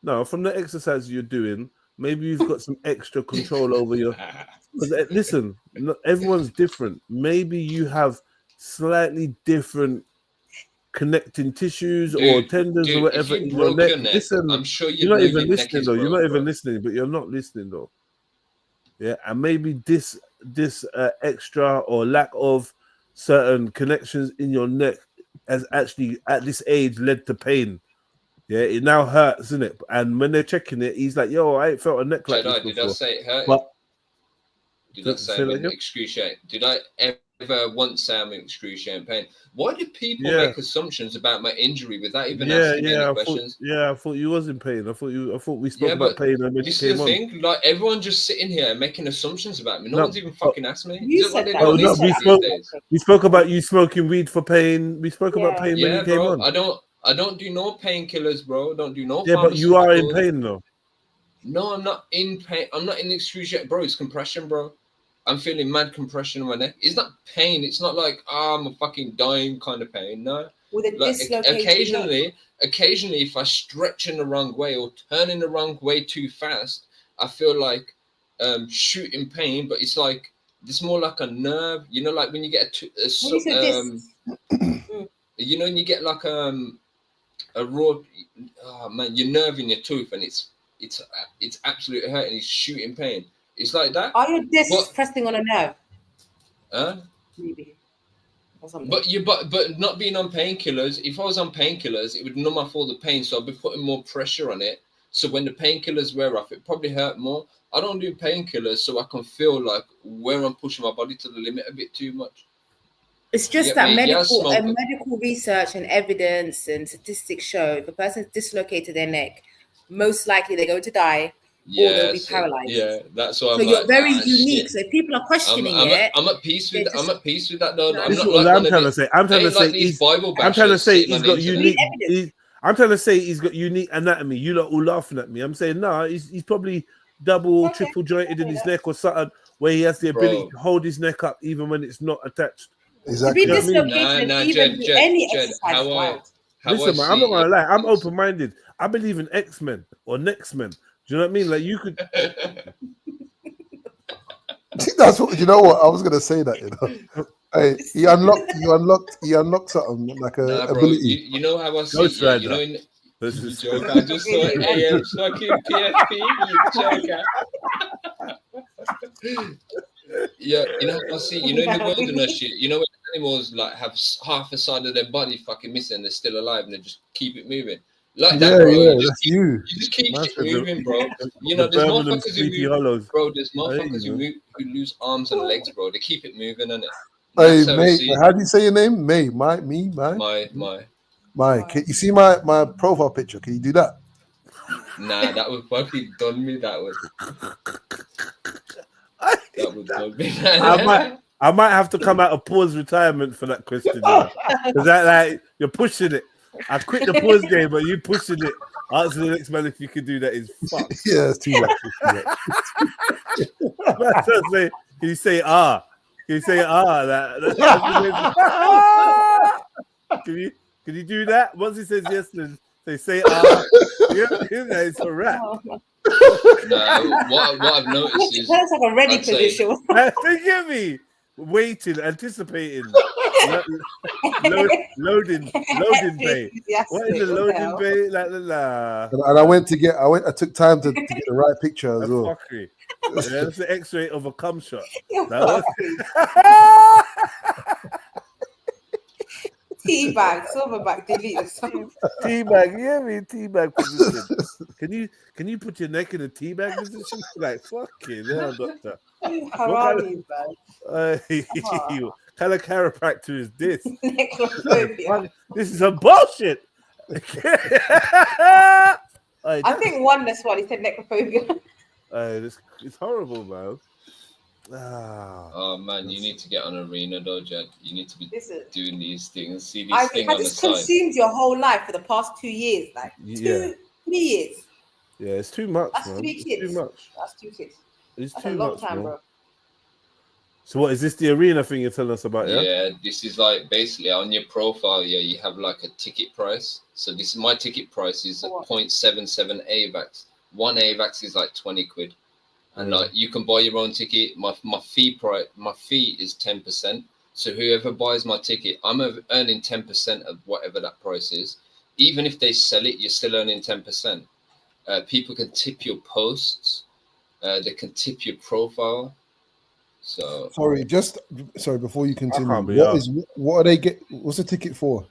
No, from the exercise you're doing, maybe you've got some extra control over your. Because listen, everyone's different. Maybe you have slightly different connecting tissues or tendons or whatever in your neck. Listen, I'm sure you're not even listening though. You're not even listening, but you're not listening though. Yeah, and maybe this extra or lack of certain connections in your neck has actually at this age led to pain. Yeah, it now hurts, isn't it? And when they're checking it, he's like, "Yo, I ain't felt a neck like this before." Did I say it hurt? But did I say I'm in excruciating? Did I ever once say I'm in excruciating pain? Why do people make assumptions about my injury without even asking any questions? I thought you was in pain. I thought we spoke about pain and when this you is came the on. thing. Like everyone just sitting here making assumptions about me. No one's even fucking asked me. You said that. We spoke about you smoking weed for pain. We spoke about pain when you came on. I don't do no painkillers, bro. I don't do no. Yeah, but you are in pain though. No, I'm not in pain. I'm not in excruciating, bro. It's compression, bro. I'm feeling mad compression in my neck. It's not pain. It's not like I'm a fucking dying kind of pain. No. With a dislocated occasionally, if I stretch in the wrong way or turn in the wrong way too fast, I feel like shooting pain. But it's like it's more like a nerve. You know, like when you get you know, when you get like a raw, your nerve in your tooth, and it's absolutely hurting. It's shooting pain. It's like that. Are your discs pressing on a nerve? Maybe. But not being on painkillers. If I was on painkillers, it would numb off all the pain. So I'd be putting more pressure on it. So when the painkillers wear off, it probably hurt more. I don't do painkillers, so I can feel like where I'm pushing my body to the limit a bit too much. It's just that medical research and evidence and statistics show if a person's dislocated their neck, most likely they're going to die. Or they'll be paralyzed. Yeah, that's why. So you're very unique. So if people are questioning it, I'm at peace with. I'm at peace with that. Though. This is what I'm trying to say. I'm trying to say he's got unique. I'm trying to say he's got unique anatomy. You lot all laughing at me. I'm saying no. He's probably double, triple jointed in his neck or something where he has the ability to hold his neck up even when it's not attached. Exactly. To be dislocated, even do any exercise. Listen, man, I'm not gonna lie. I'm open-minded. I believe in X-Men or Next-Men. Do you know what I mean? Like you could. That's what you know. What I was gonna say that Hey, he unlocked something like a ability. You know how I see it. You know, I just saw AM fucking PFP. You joker. Yeah, you know how I see. You know in the wilderness shit. You know when animals like have half a side of their body fucking missing, they're still alive and they just keep it moving. Like that, bro. You just keep it moving, bro. You know, there's motherfuckers who move, bro. There's motherfuckers who lose arms and legs, bro. They keep it moving, innit? Hey, May, how do you say your name? May, my. Can you see my profile picture? Can you do that? Nah, that would fucking done me. That would done me. I might have to come out of pause retirement for that question. Because that like you're pushing it. I quit the pause game, but you pushing it. Answer the next man if you can do that is fucked. Yeah, it's too much. Can you say ah? Can you say ah? Can you do that? Once he says yes, then say ah. It's a wrap. No, what I've noticed is that's like a ready position. Forgive me. Waiting, anticipating, loading bay. What is the loading bay? And I took time to get the right picture as well. Yeah, that's the X-ray of a cum shot. Teabag, silverback, delete the song. Teabag, yeah, teabag position. Can you put your neck in a teabag position? Like fucking hell, doctor. What kind of chiropractor is this? This is some bullshit. I think oneness one. He said necrophobia. It's horrible, man. Oh man, you need to get on Arena though, Jed. You need to be doing these things. See these things on the side. Consumed your whole life for the past 2 years, like 3 years. Yeah, it's too much. That's man. 3 kids. It's too much. That's 2 kids. It's That's too a long much, time, man. bro. So what is this, the arena thing you're telling us about? Yeah. Yeah, this is like basically on your profile. Yeah, you have like a ticket price. So this is my ticket price is 0.77 AVAX. 1 AVAX is like 20 quid, and like you can buy your own ticket. My fee is 10%. So whoever buys my ticket, I'm earning 10% of whatever that price is. Even if they sell it, you're still earning 10%. People can tip your posts. They can tip your profile. So sorry, before you continue, what are they what's the ticket for?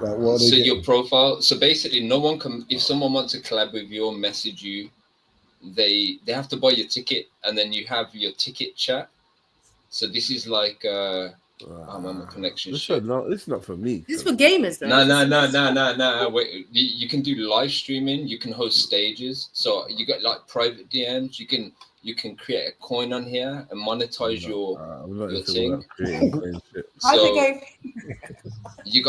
Like, what are they your profile. So basically, no one can. If someone wants to collab with you or message you, they have to buy your ticket, and then you have your ticket chat. So this is like I'm on the connection. It's not for me. This is for gamers, though. No. Wait, you can do live streaming. You can host stages. So you got like private DMs. You can create a coin on here and monetize your thing. How's it go? You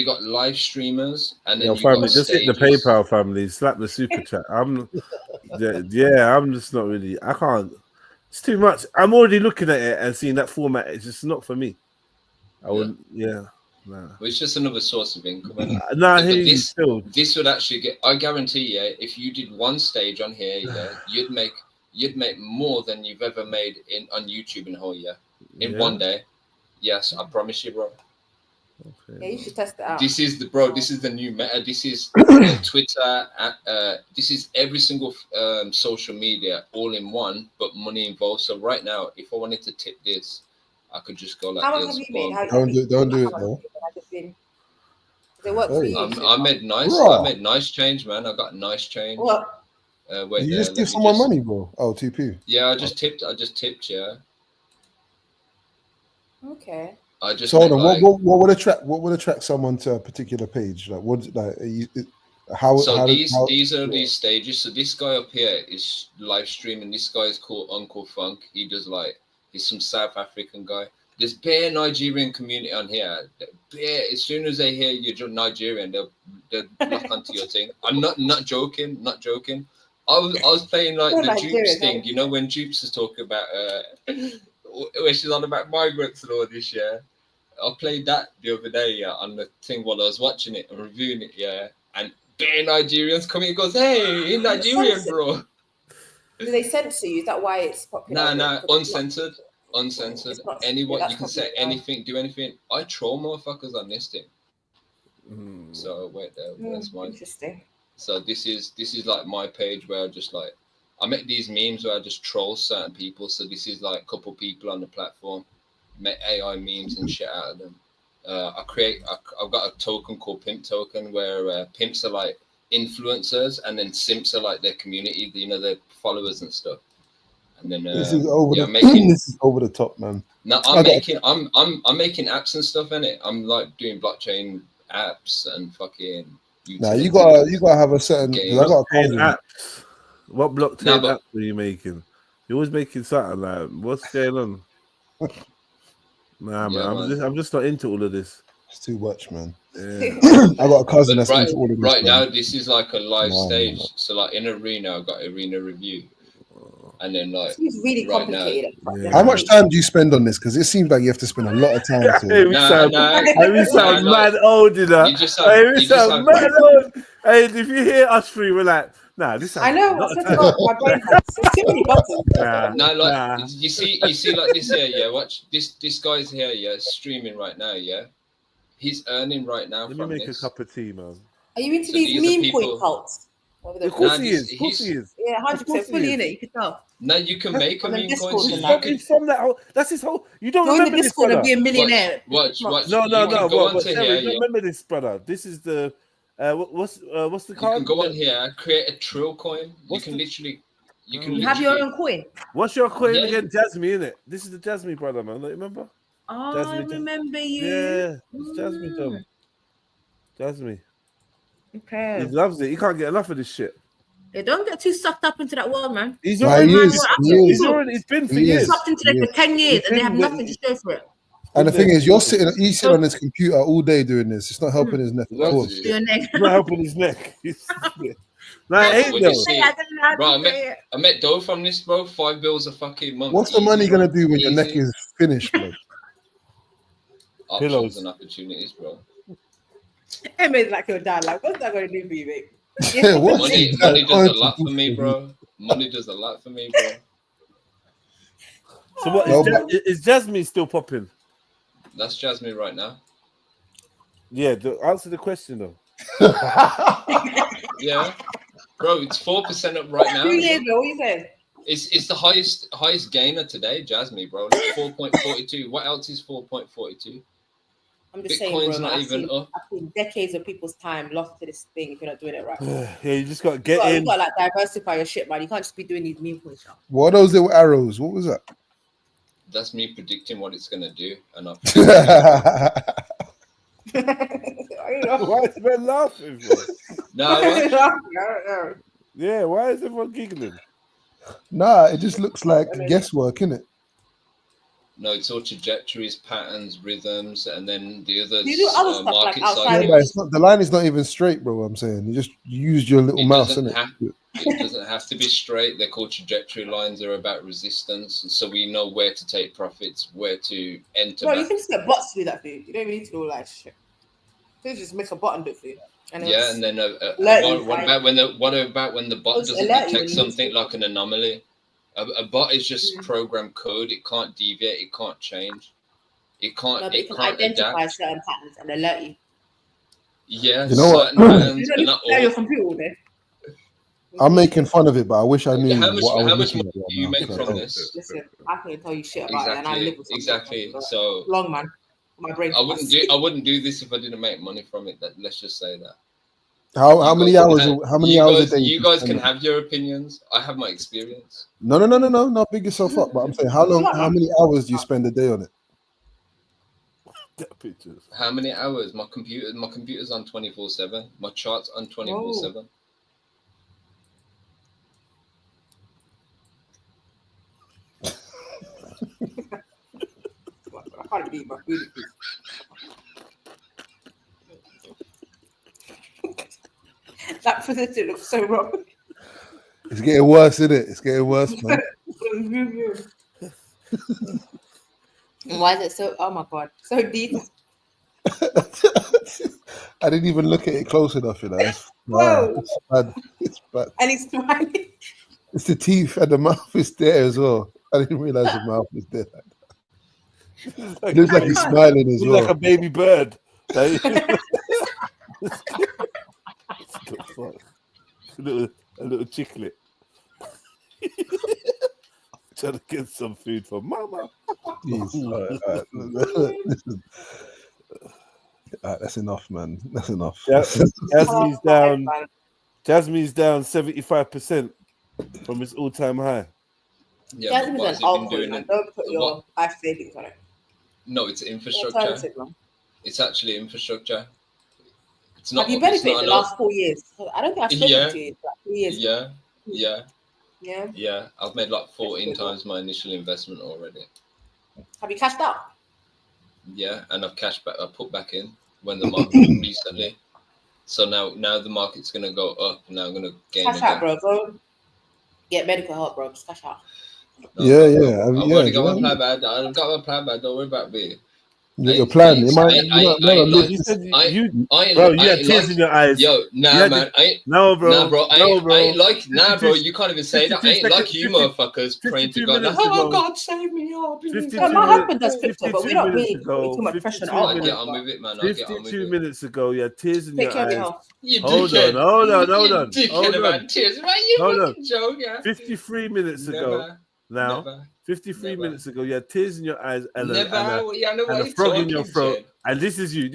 got live streamers, and then family, just hit the PayPal, family. Slap the super chat. I'm just not really. I can't. It's too much. I'm already looking at it and seeing that format. It's just not for me. I wouldn't. Yeah. Nah. Well, it's just another source of income. This would actually get. I guarantee you, if you did one stage on here, you'd make more than you've ever made on YouTube in a whole year in one day. Yes, I promise you, bro. Okay. Yeah, you should test it out. This is the new meta. This is Twitter. This is every single social media all in one, but money involved. So right now, if I wanted to tip this, I could just go like How this. much have you made? Don't do it, though. Does it work for you? I made nice change, man. I got nice change. What? You just give someone money, bro. Oh, TP. Yeah, I just tipped. Yeah. Okay. So hold on. What would attract someone to a particular page? Like what? Like these are these stages. So this guy up here is live streaming. This guy is called Uncle Funk. He does he's some South African guy. There's bare Nigerian community on here. As soon as they hear you're Nigerian, they'll lock onto your thing. I'm not joking. Not joking. I was playing like the Jupes thing. You know when Jupes is talking about where she's on about migrants and all this, yeah. I played that the other day, on the thing while I was watching it and reviewing it, and bare Nigerians coming and goes, "Hey, in Nigerian, bro." Do they censor you? Is that why it's popular? No, uncensored. Anyone, you can say anything, do anything. I troll motherfuckers on this thing. So wait, where's mine? Interesting. So this is like my page where I make these memes where I just troll certain people. So this is like a couple people on the platform, make AI memes and shit out of them. I've got a token called Pimp Token where pimps are like influencers and then simps are like their community, their followers and stuff. And then this is over this is over the top, man. No, I'm making apps and stuff in it. I'm like doing blockchain apps and fucking. Now you gotta have a certain. Apps. What blockchain apps are you making? You're always making something like. What's going on? Nah, man. I'm just not into all of this. It's too much, man. Yeah. I got a cousin that's into all of this. Right now, this is like a live stage. So like in Arena, I've got Arena Review. And then like it's really complicated. How much time do you spend on this? Because it seems like you have to spend a lot of time. We sound mad old, you know. We sound mad old. Hey, if you hear us three, we're like, nah, this. I know. My brain has too many buttons. You see like this here, yeah. Watch this guy's here, yeah, streaming right now, yeah. He's earning right now. Let me make a cup of tea, man. Are you into these meme point cults? Of course he is. Of course he is. Yeah, 100% fully in it. You can tell. No, you can make a meme coin. He's from that whole. That's his whole. You don't remember this, brother. Go in the Discord and be a millionaire. Watch. No. Remember this, brother. This is the. What's the card? You can go on here, create a trill coin. You can literally. You have your own coin. What's your coin again? Jasmine, innit? This is the Jasmine, brother, man. Don't you remember? Oh, Jasmine, I remember you. Yeah, it's Jasmine, Tom. Jasmine. Okay. He loves it. He can't get enough of this shit. Yeah, don't get too sucked up into that world, man. He's already he's been for years. Sucked into it for 10 years and they have nothing to show for it. And the thing is, he's sitting on his computer all day doing this. It's not helping his neck. Of course. It's not helping his neck. No, it ain't When though. you see, bro, I met Doe from this, bro. $5 a fucking month. What's the money gonna do when your neck Easy. is finished, bro? Options Pillows. and opportunities, bro. Emma's like your dad. Like, what's that going to do for you, mate? Money does a lot for me, bro. Money does a lot for me, bro. So what is Jasmine still popping? That's Jasmine right now. Yeah, answer the question though. Yeah, bro, it's 4% up right now. 2 years ago, what you saying? It's the highest gainer today, Jasmine, bro. Like 4.42. What else is 4.42? I'm just Bitcoin's saying, bro. not even up. I've seen decades of people's time lost to this thing if you're not doing it right. Yeah, you just got to get in. You got to like diversify your shit, man. You can't just be doing these meme points. What are those little arrows? What was that? That's me predicting what it's gonna do, and I've. Why is everyone laughing? No. Yeah, why is everyone giggling? Nah, it just looks like guesswork, innit? No, it's all trajectories, patterns, rhythms, and then the other You do other stuff market like outside. Yeah, but it's not, the line is not even straight, bro. I'm saying you just used your little mouse, innit? It doesn't have to be straight. They're called trajectory lines. They're about resistance, and so we know where to take profits, where to enter. Bro, you can just get bots to do that for you. You don't even need to do all that shit. You can just make a bot and do it for you. And And then what about when the bot doesn't detect something like an anomaly? A bot is just program code. It can't deviate. It can't change. It can't. No, it can can't identify adapt. certain patterns and alert you. Yeah, You know what? certain patterns, You but don't not need to your all. computer all day. I'm making fun of it, but I wish I knew How much what I was money looking at. do right you now, make so I from don't. this? Listen, I can tell you shit about it, and I live with something. Exactly. So Long man, my brain. I wouldn't do this if I didn't make money from it. Let's just say that. How many hours? How many hours a day? You guys can have your opinions. I have my experience. No. Not big yourself up. But I'm saying, how many hours do you spend a day on it? Pictures. How many hours? My computer's on 24/7. My chart's on 24/7. I can't beat my food. That position looks so wrong. It's getting worse, isn't it? It's getting worse, man. Why is it so? Oh my god, so deep. I didn't even look at it close enough, you know. Whoa. It's bad. It's bad. And he's smiling. It's the teeth and the mouth is there as well. I didn't realize the mouth was there. It looks like he's smiling as well. Like a baby bird. a little chicklet. Trying to get some food for mama. That's enough, man. That's enough. Jasmine's down. Jasmine's down 75% from its all-time high. Yeah, Jasmine's but an altcoin, man. Don't put your life savings on it. No, it's infrastructure. It's actually infrastructure. It's not. Have you benefited the last 4 years? I don't think I've spoken to you for like 3 years. Yeah. I've made like 14 times my initial investment already. Have you cashed out? Yeah, and I've cashed back. I put back in when the market recently. So now the market's gonna go up. Now I'm gonna gain. Cash out, bro. Go get medical help, bro. Just cash out. I've already got my plan bad. I've got my plan bad. Don't worry about me. Your plan. You had tears in your eyes. Yo, man. Bro. You can't even say that. I ain't like you motherfuckers praying to God. Oh, God, save me. My husband does crypto, but we don't really put too much pressure on it. Get on with it, man. 52 minutes ago, you had tears in your eyes. Hold on. Hold on. 53 minutes ago. Now, 53 minutes ago, you had tears in your eyes and a frog in your throat. And this is you.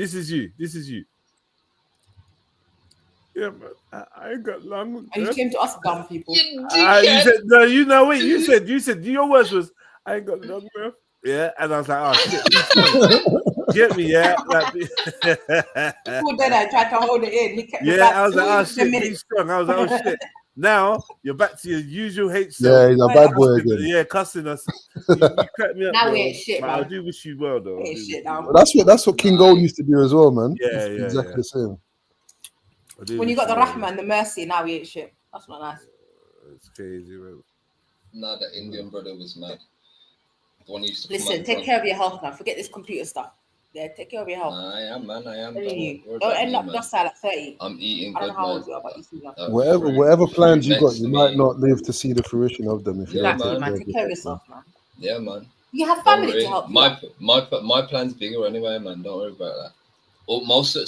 Yeah, man. I ain't got long. And you came to us dumb people. You said, no, you know what? You said, your words was, I ain't got long enough. Yeah, and I was like, oh, shit. Get me, yeah. People then I tried to hold it in. He kept I was like, oh, shit, be strong. I was like, oh, shit. Now you're back to your usual hate. Yeah, he's a bad boy again. Yeah, cussing us. You crack me up. Now bro. we ain't shit, man. I do wish you well, though. We ain't shit now. That's what King Gold used to do as well, man. Yeah, exactly the same. When you got the rahma and the mercy, now we ain't shit. That's not nice. It's crazy, man. Nah, that Indian brother was mad. The one who used to Listen, take care of your health now. Forget this computer stuff. Yeah, take care of your health. Nah, I am, man. I am. Don't end up just at 30. I'm eating I don't good, know how man. old you are, but you see that. Whatever plans you got, you might not live to see the fruition of them. If Exactly, man. Take care of yourself, man. Yeah, man. You have family to help you. My plan's bigger anyway, man. Don't worry about that.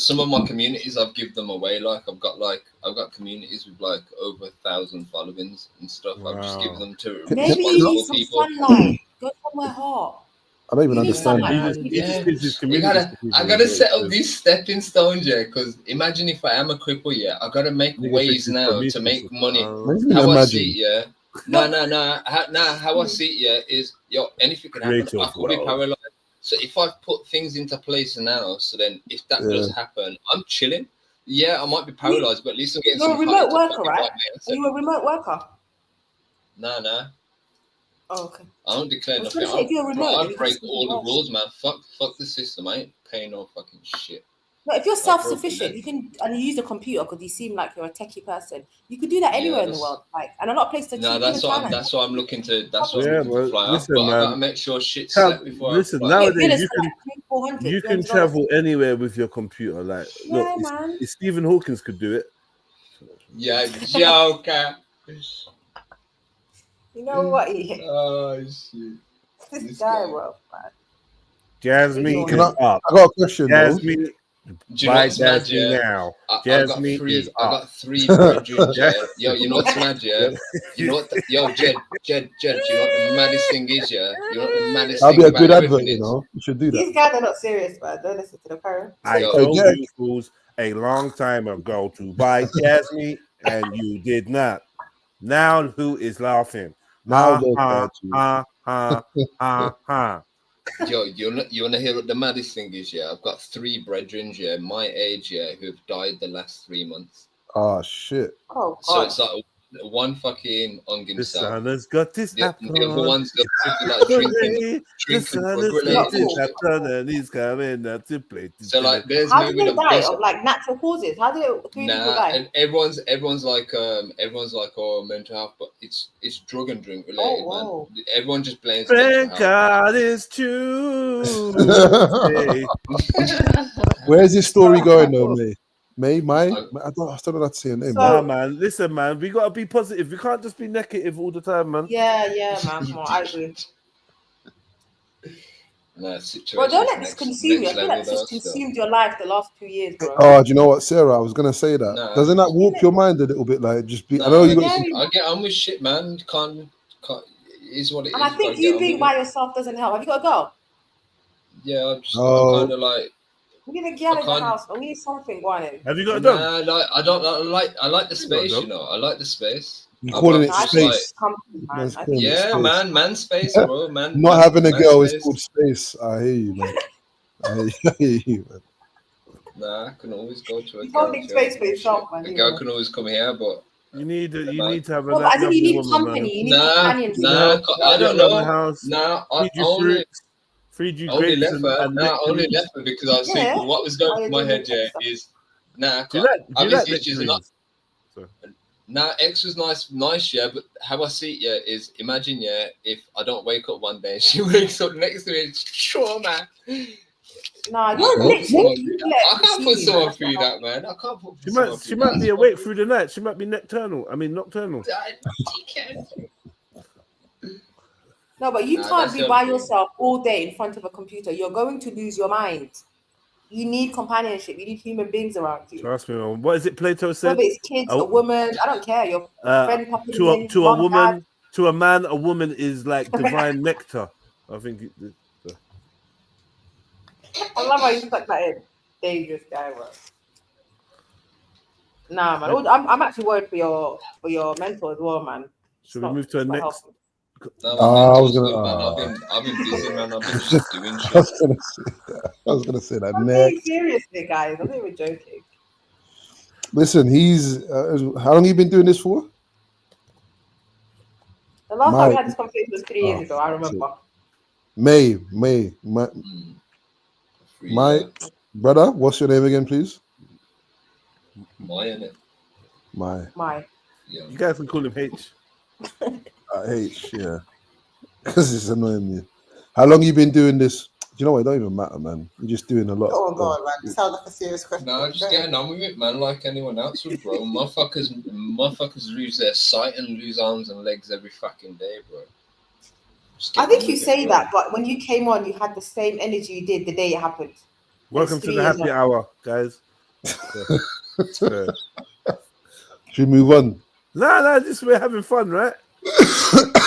Some of my communities I've given them away. Like I've got communities with like over 1,000 followings and stuff. Wow. I've just given them to maybe you need some sunlight. Go somewhere hot. I don't even understand. I gotta set up these stepping stones, yeah. Because imagine if I am a cripple, yeah. I gotta make ways now to make money. How I see it, yeah. How I see it, yeah, is anything can happen. I could be paralyzed. So if I put things into place now, so then if that does happen, I'm chilling. Yeah, I might be paralyzed, but at least I'm getting some. You're a remote worker, right? Are you a remote worker? Nah. Oh, okay. I don't declare nothing. I break all the rules, man. Fuck the system. I ain't paying no fucking shit. No, if you're self-sufficient, you can, and you use a computer because you seem like you're a techie person. You could do that anywhere in the world, like, and a lot of places. No, that's what I'm looking to. That's what I'm looking to fly off. But I gotta make sure shit's set before. Listen, nowadays you can travel anywhere with your computer. Like, look, if Stephen Hawking could do it. Yeah, Joker. You know what? Oh shit! This guy, bro. Jasmine, I got a question. Jasmine, buy Jasmine now. Jasmine is up. I got 3 brethren, Jed. Yo, you know what's mad, yeah? You know what? Jed. You know what the maddest thing is, yeah? You know what the maddest That'll thing be a good advert, you know. You should do that. These guys are not serious, man. Don't listen to the parents. I told you fools a long time ago to buy Jasmine, and you did not. Now who is laughing? Now Yo, you wanna hear what the maddest thing is? Yeah, I've got 3 brethren, yeah, my age, yeah, who have died the last 3 months. Oh shit! Oh god! So it's like one fucking on himself. The sun has got his hat on. The other one's got like drinking. The sun has got his hat on, and he's coming out to play. So like, there's how did they die of like natural causes? How did 3 people die? And everyone's like oh, mental health, but it's drug and drink related, man. Everyone just blames. Thank God it's true. Where's this story going though, May? I don't know how to say your name. Nah, man. Listen, man. We gotta be positive. We can't just be negative all the time, man. Yeah, man. Come on, I agree. No, situation. Well, don't let this consume you. I feel like this consumed your life the last 2 years, bro. Oh, do you know what, Sarah? I was gonna say that. No. Doesn't that warp your mind a little bit? Like, just be. I know you got. I get on with shit, man. Can't. Is what it is. And I think you being by yourself doesn't help. Have you got a girl? Yeah, I'm kind of like. We need a girl in the house. We need something going in. Have you got a dog? I like the space, you know. I like the space. You calling it space? Man space, bro. Man. Not having a girl is called space. I hear you, man. I hear you, man. Nah, I can always go to a girl. Holding space for yourself, man. A girl can always come here, but you need to have a. I think you need company. You need companionship. Nah, I don't know. Nah, I only. Only left her because I was thinking what was going through my head, yeah, is X was nice, yeah, but how I see it, yeah, is imagine, yeah, if I don't wake up one day, she wakes up next to me, sure, man. Nah, you're I can't put someone through that, man. I can't put someone through She might be awake through the night. She might be nocturnal. No, but you can't be by yourself all day in front of a computer. You're going to lose your mind. You need companionship. You need human beings around you. Trust me, man. What is it Plato said? Whether it's kids, a woman, I don't care. Your friend popping in, to a woman, to a man, a woman is like divine nectar. I think. I love how you stuck that in. Dangerous guy, bro. Nah, man. I'm actually worried for your mentor as well, man. Should we move to the next? No, I was gonna. I've been busy, man. I've been just doing shit. I was gonna say that. I'm being seriously, guys. I'm not even joking. Listen, he's. How long have you been doing this for? The last time we had this conversation was 3 years ago. I remember. My brother, what's your name again, please? My, innit? My. Yeah. You guys can call him H. H, yeah. Because it's annoying me. How long you been doing this? Do you know what? It don't even matter, man. You're just doing a lot. Oh God, man! This sounds like a serious question. No, just getting on with it, man. Like anyone else would, bro. Motherfuckers lose their sight and lose arms and legs every fucking day, bro. I think you say that, but when you came on, you had the same energy you did the day it happened. Welcome to the happy hour, guys. Should we move on? No, just we're having fun, right?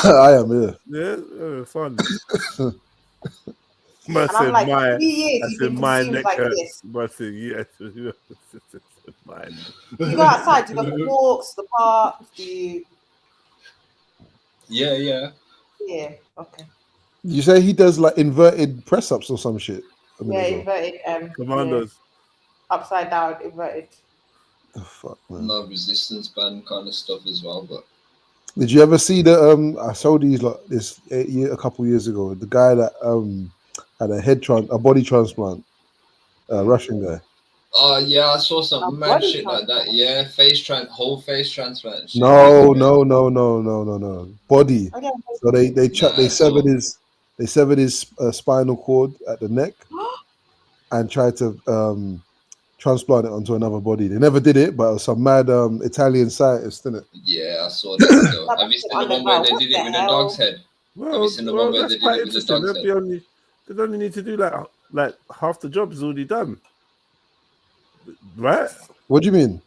I am, yeah. Yeah, having fun. And I'm like, 3 years I you've said been my consumed neck like hurts. this. I said, yes. Mine. You go outside, you go for walks, the park, do you? Yeah. Yeah, okay. You say he does like inverted press ups or some shit? Yeah, inverted. Commandos. Yeah. Upside down, inverted. Oh, fuck, man. No resistance band kind of stuff as well, but. Did you ever see the I saw these like this a couple years ago. The guy that had a body transplant, Russian guy. Oh yeah, I saw some mad shit like that. Yeah, whole face transplant. Shit. No. Body. So they severed his spinal cord at the neck and tried to transplant it onto another body. They never did it, but it was some mad Italian scientist, didn't it? Yeah, I saw that. Have you seen the one where they did it with a dog's head? Have you seen the one where they did it with a dog's head? They only need to do like half the job is already done, right? What do you mean?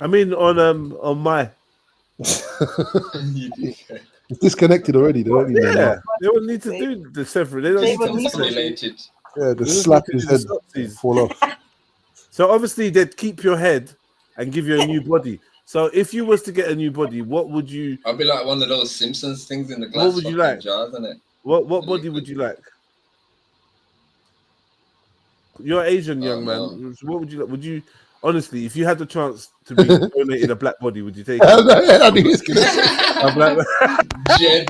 I mean on my. It's disconnected already. They don't even know. They don't need to do the separate. They don't need to related. Yeah, just slap his head, fall off. So obviously they'd keep your head and give you a new body. So if you was to get a new body, what would you? I'd be like one of those Simpsons things in the glass. What would you like? Jars, isn't it? What body would you like? You're Asian, young man. So what would you like? Would you honestly, if you had the chance to be donated a black body, would you take it? I think it's good. A black. Jed.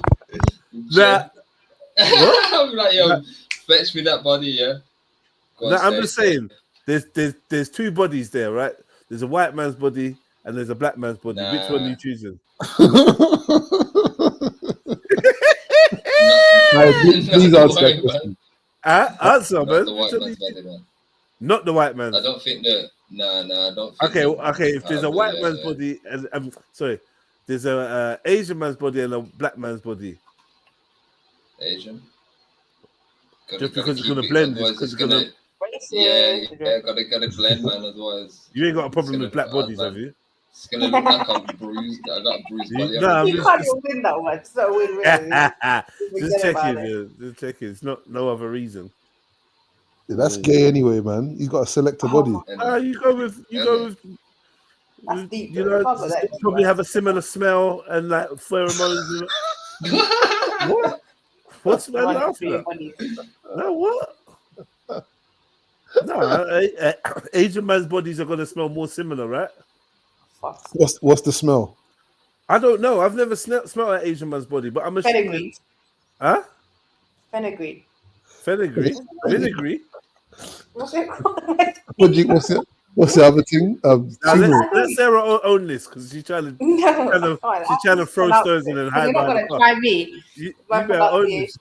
That. I'm like, yo, fetch me that body, yeah. No, I'm just saying. There's two bodies there, right? There's a white man's body and there's a black man's body. Nah. Which one are you choosing? Please answer that question. Answer, man. Not the white man's body, man. Not the white man's. I don't think that. No, I don't. Think Okay. If there's a white man's body and there's a Asian man's body and a black man's body. Asian. Just because it's gonna blend. Yeah, gotta blend, man. Otherwise, you ain't got a problem with black bodies, have you? It's gonna look like I'm bruised. I got a bruised body. You can't even win that one. It's not a win, really. Just checking. It's not no other reason. Yeah, that's gay anyway, man. You got to select a body. You go with. That's deep. You know, probably have a similar smell and like pheromones. What? What's man laughing at? No, what? No, Asian man's bodies are gonna smell more similar, right? What's the smell? I don't know. I've never smelled an Asian man's body, but I'm assuming. Fenugreek. Huh? Fenugreek. Vinegary. What's it called? What's the other thing? Let Sarah own this because she's trying to throw stones in and hide. You're not gonna try me. You better own this.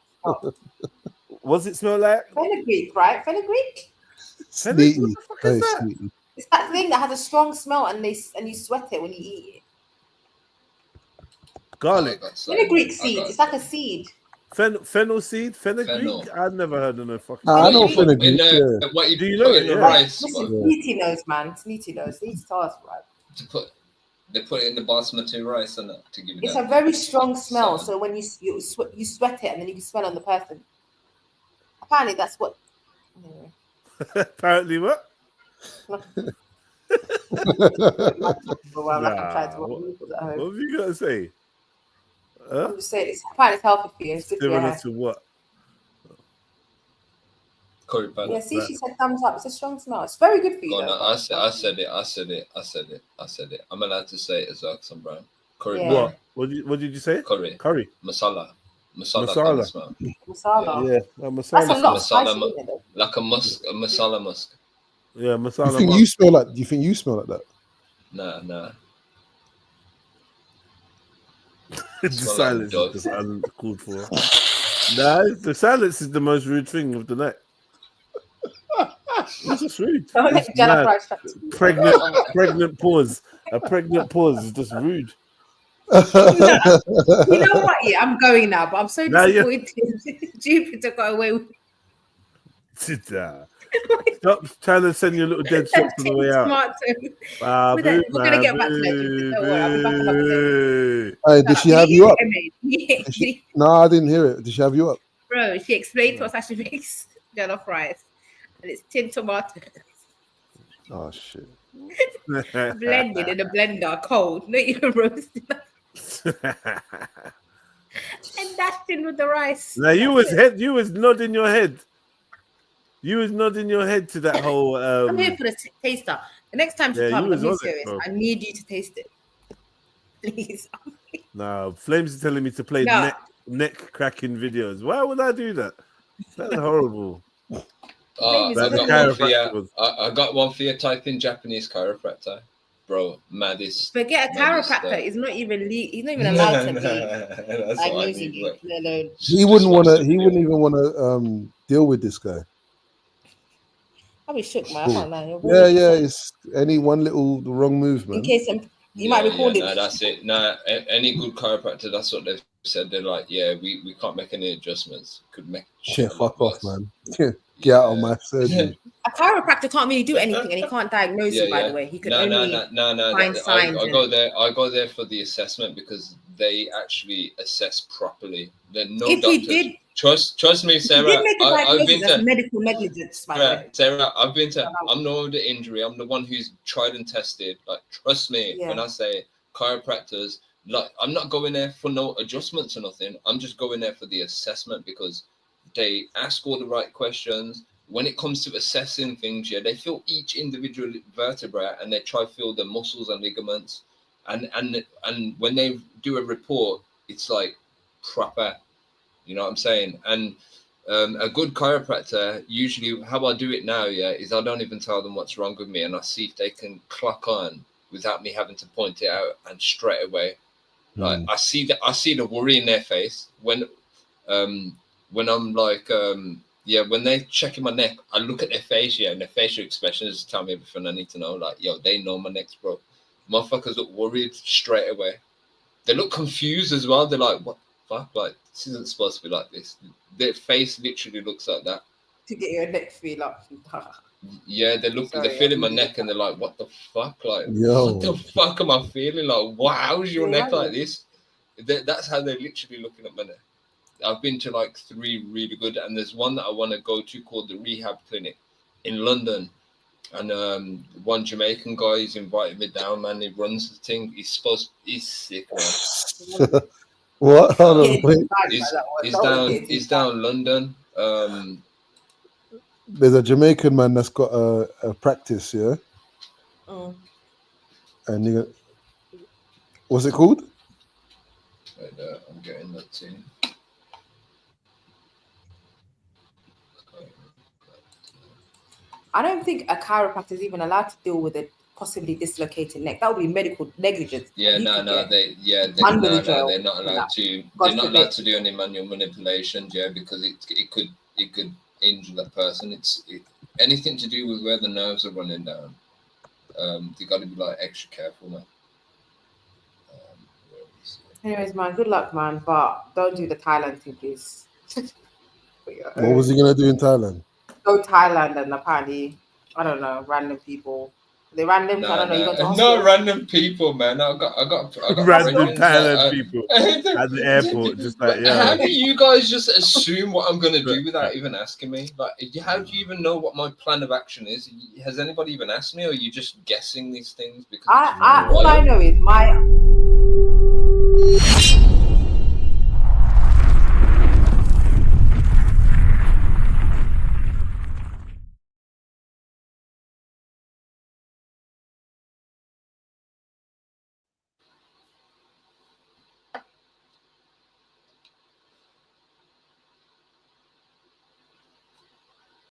What's it smell like? Fenugreek, right? Fenugreek. Sneaky. What the fuck is that? Sneaky. It's that thing that has a strong smell and you sweat it when you eat it. Garlic. Fenugreek seed. It's like a seed. Fennel seed? Fenugreek? I've never heard of no fucking. I know fenugreek. What do you know it? In the rice? Sneaky nose, man. Sneaky nose. They tell us, right? They put it in the basmati rice and to give it. It's a very strong smell. So when you sweat it and then you can smell on the person. Apparently, that's what. Anyway. Apparently, what? What have you got to say? I'm just saying, apparently it's healthy for you. It's good for your Similar hair. to what? Curry powder. Yeah, see, she said thumbs up. It's a strong smell. It's very good for you. No, I said it. I'm allowed to say it as well, some brown. Curry. Yeah. What did you say? Curry. Masala. Masala. Kind of smell. Masala. Yeah, masala. That's a lot of spice in it, though. Like a masala musk. Yeah, masala. Do you think you smell like that? Nah. The silence is just uncalled for. Nah, the silence is the most rude thing of the night. It's just rude. It's mad. Pregnant pause. A pregnant pause is just rude. You know what? Yeah, I'm going now, but I'm so disappointed. Jupiter got away with Stop trying to send your little dead shots on the way out. We're gonna get back to that, Jupiter. Don't worry, I'll be back in Hey, did she have you up? No, I didn't hear it. Did she have you up? Bro, she explained to us how she makes jollof rice, and it's tinned tomatoes. Oh shit! Blended in a blender, cold, not even roasted. And dashed in with the rice. Now you was nodding your head. You was nodding your head to that whole. I'm here for the taster. The next time she comes, I'm serious. I need you to taste it, please. No, Flames is telling me to play neck cracking videos. Why would I do that? That's horrible. I got one for you. Type in Japanese chiropractor, bro. Maddest. Forget a chiropractor. He's not even allowed to be diagnosing you. He wouldn't want to. He wouldn't even want to deal with this guy. I'll be shook, man. I can't lie. Yeah. It's any one little wrong move, man. In case you might record it. No, that's it. No, any good chiropractor, that's what they've said. They're like, we can't make any adjustments. Could make fuck off, man. Get out of my surgery. A chiropractor can't really do anything, and he can't diagnose you. By the way, he can only find signs. I go there for the assessment because they actually assess properly. They're no doctors. Trust me, Sarah. I've been to medical negligence. Sarah, I've been to. I'm the one with the injury. I'm the one who's tried and tested. Like, trust me when I say chiropractors. Like, I'm not going there for no adjustments or nothing. I'm just going there for the assessment because they ask all the right questions. When it comes to assessing things, they feel each individual vertebra and they try to feel the muscles and ligaments. And when they do a report, it's like proper. You know what I'm saying? And a good chiropractor, usually how I do it now, is I don't even tell them what's wrong with me, and I see if they can clock on without me having to point it out, and straight away, like I see the worry in their face when I'm like when they're checking my neck, I look at their face, and their facial expressions tell me everything I need to know. Like, they know my neck's broke. Motherfuckers look worried straight away. They look confused as well. They're like, what the fuck? Like, this isn't supposed to be like this. Their face literally looks like that. To get your neck feel up. They're feeling my neck and they're like, what the fuck? Like, what the fuck am I feeling? Like, wow, how's your neck like this? That's how they're literally looking at my neck. I've been to like 3 really good, and there's one that I want to go to called the Rehab Clinic in London. And one Jamaican guy, he's invited me down, man. He runs the thing. He's sick, man. What? Hold on, wait. He's down London. There's a Jamaican man that's got a practice, yeah. And what's it called? I'm getting that thing. I don't think a chiropractor is even allowed to deal with a possibly dislocated neck. That would be medical negligence. They're not allowed to. They're not allowed to do any manual manipulations, because it could injure that person. Anything to do with where the nerves are running down. You got to be like extra careful, man. Anyways, man, good luck, man, but don't do the Thailand thing, please. What was he gonna do in Thailand? Go Thailand and apparently, I don't know, random people. They random. I don't know. You got to no random people, man. I got random Thailand people at the airport, just like How do you guys just assume what I'm gonna do without even asking me? Like, how do you even know what my plan of action is? Has anybody even asked me, or are you just guessing these things? Because all I know is my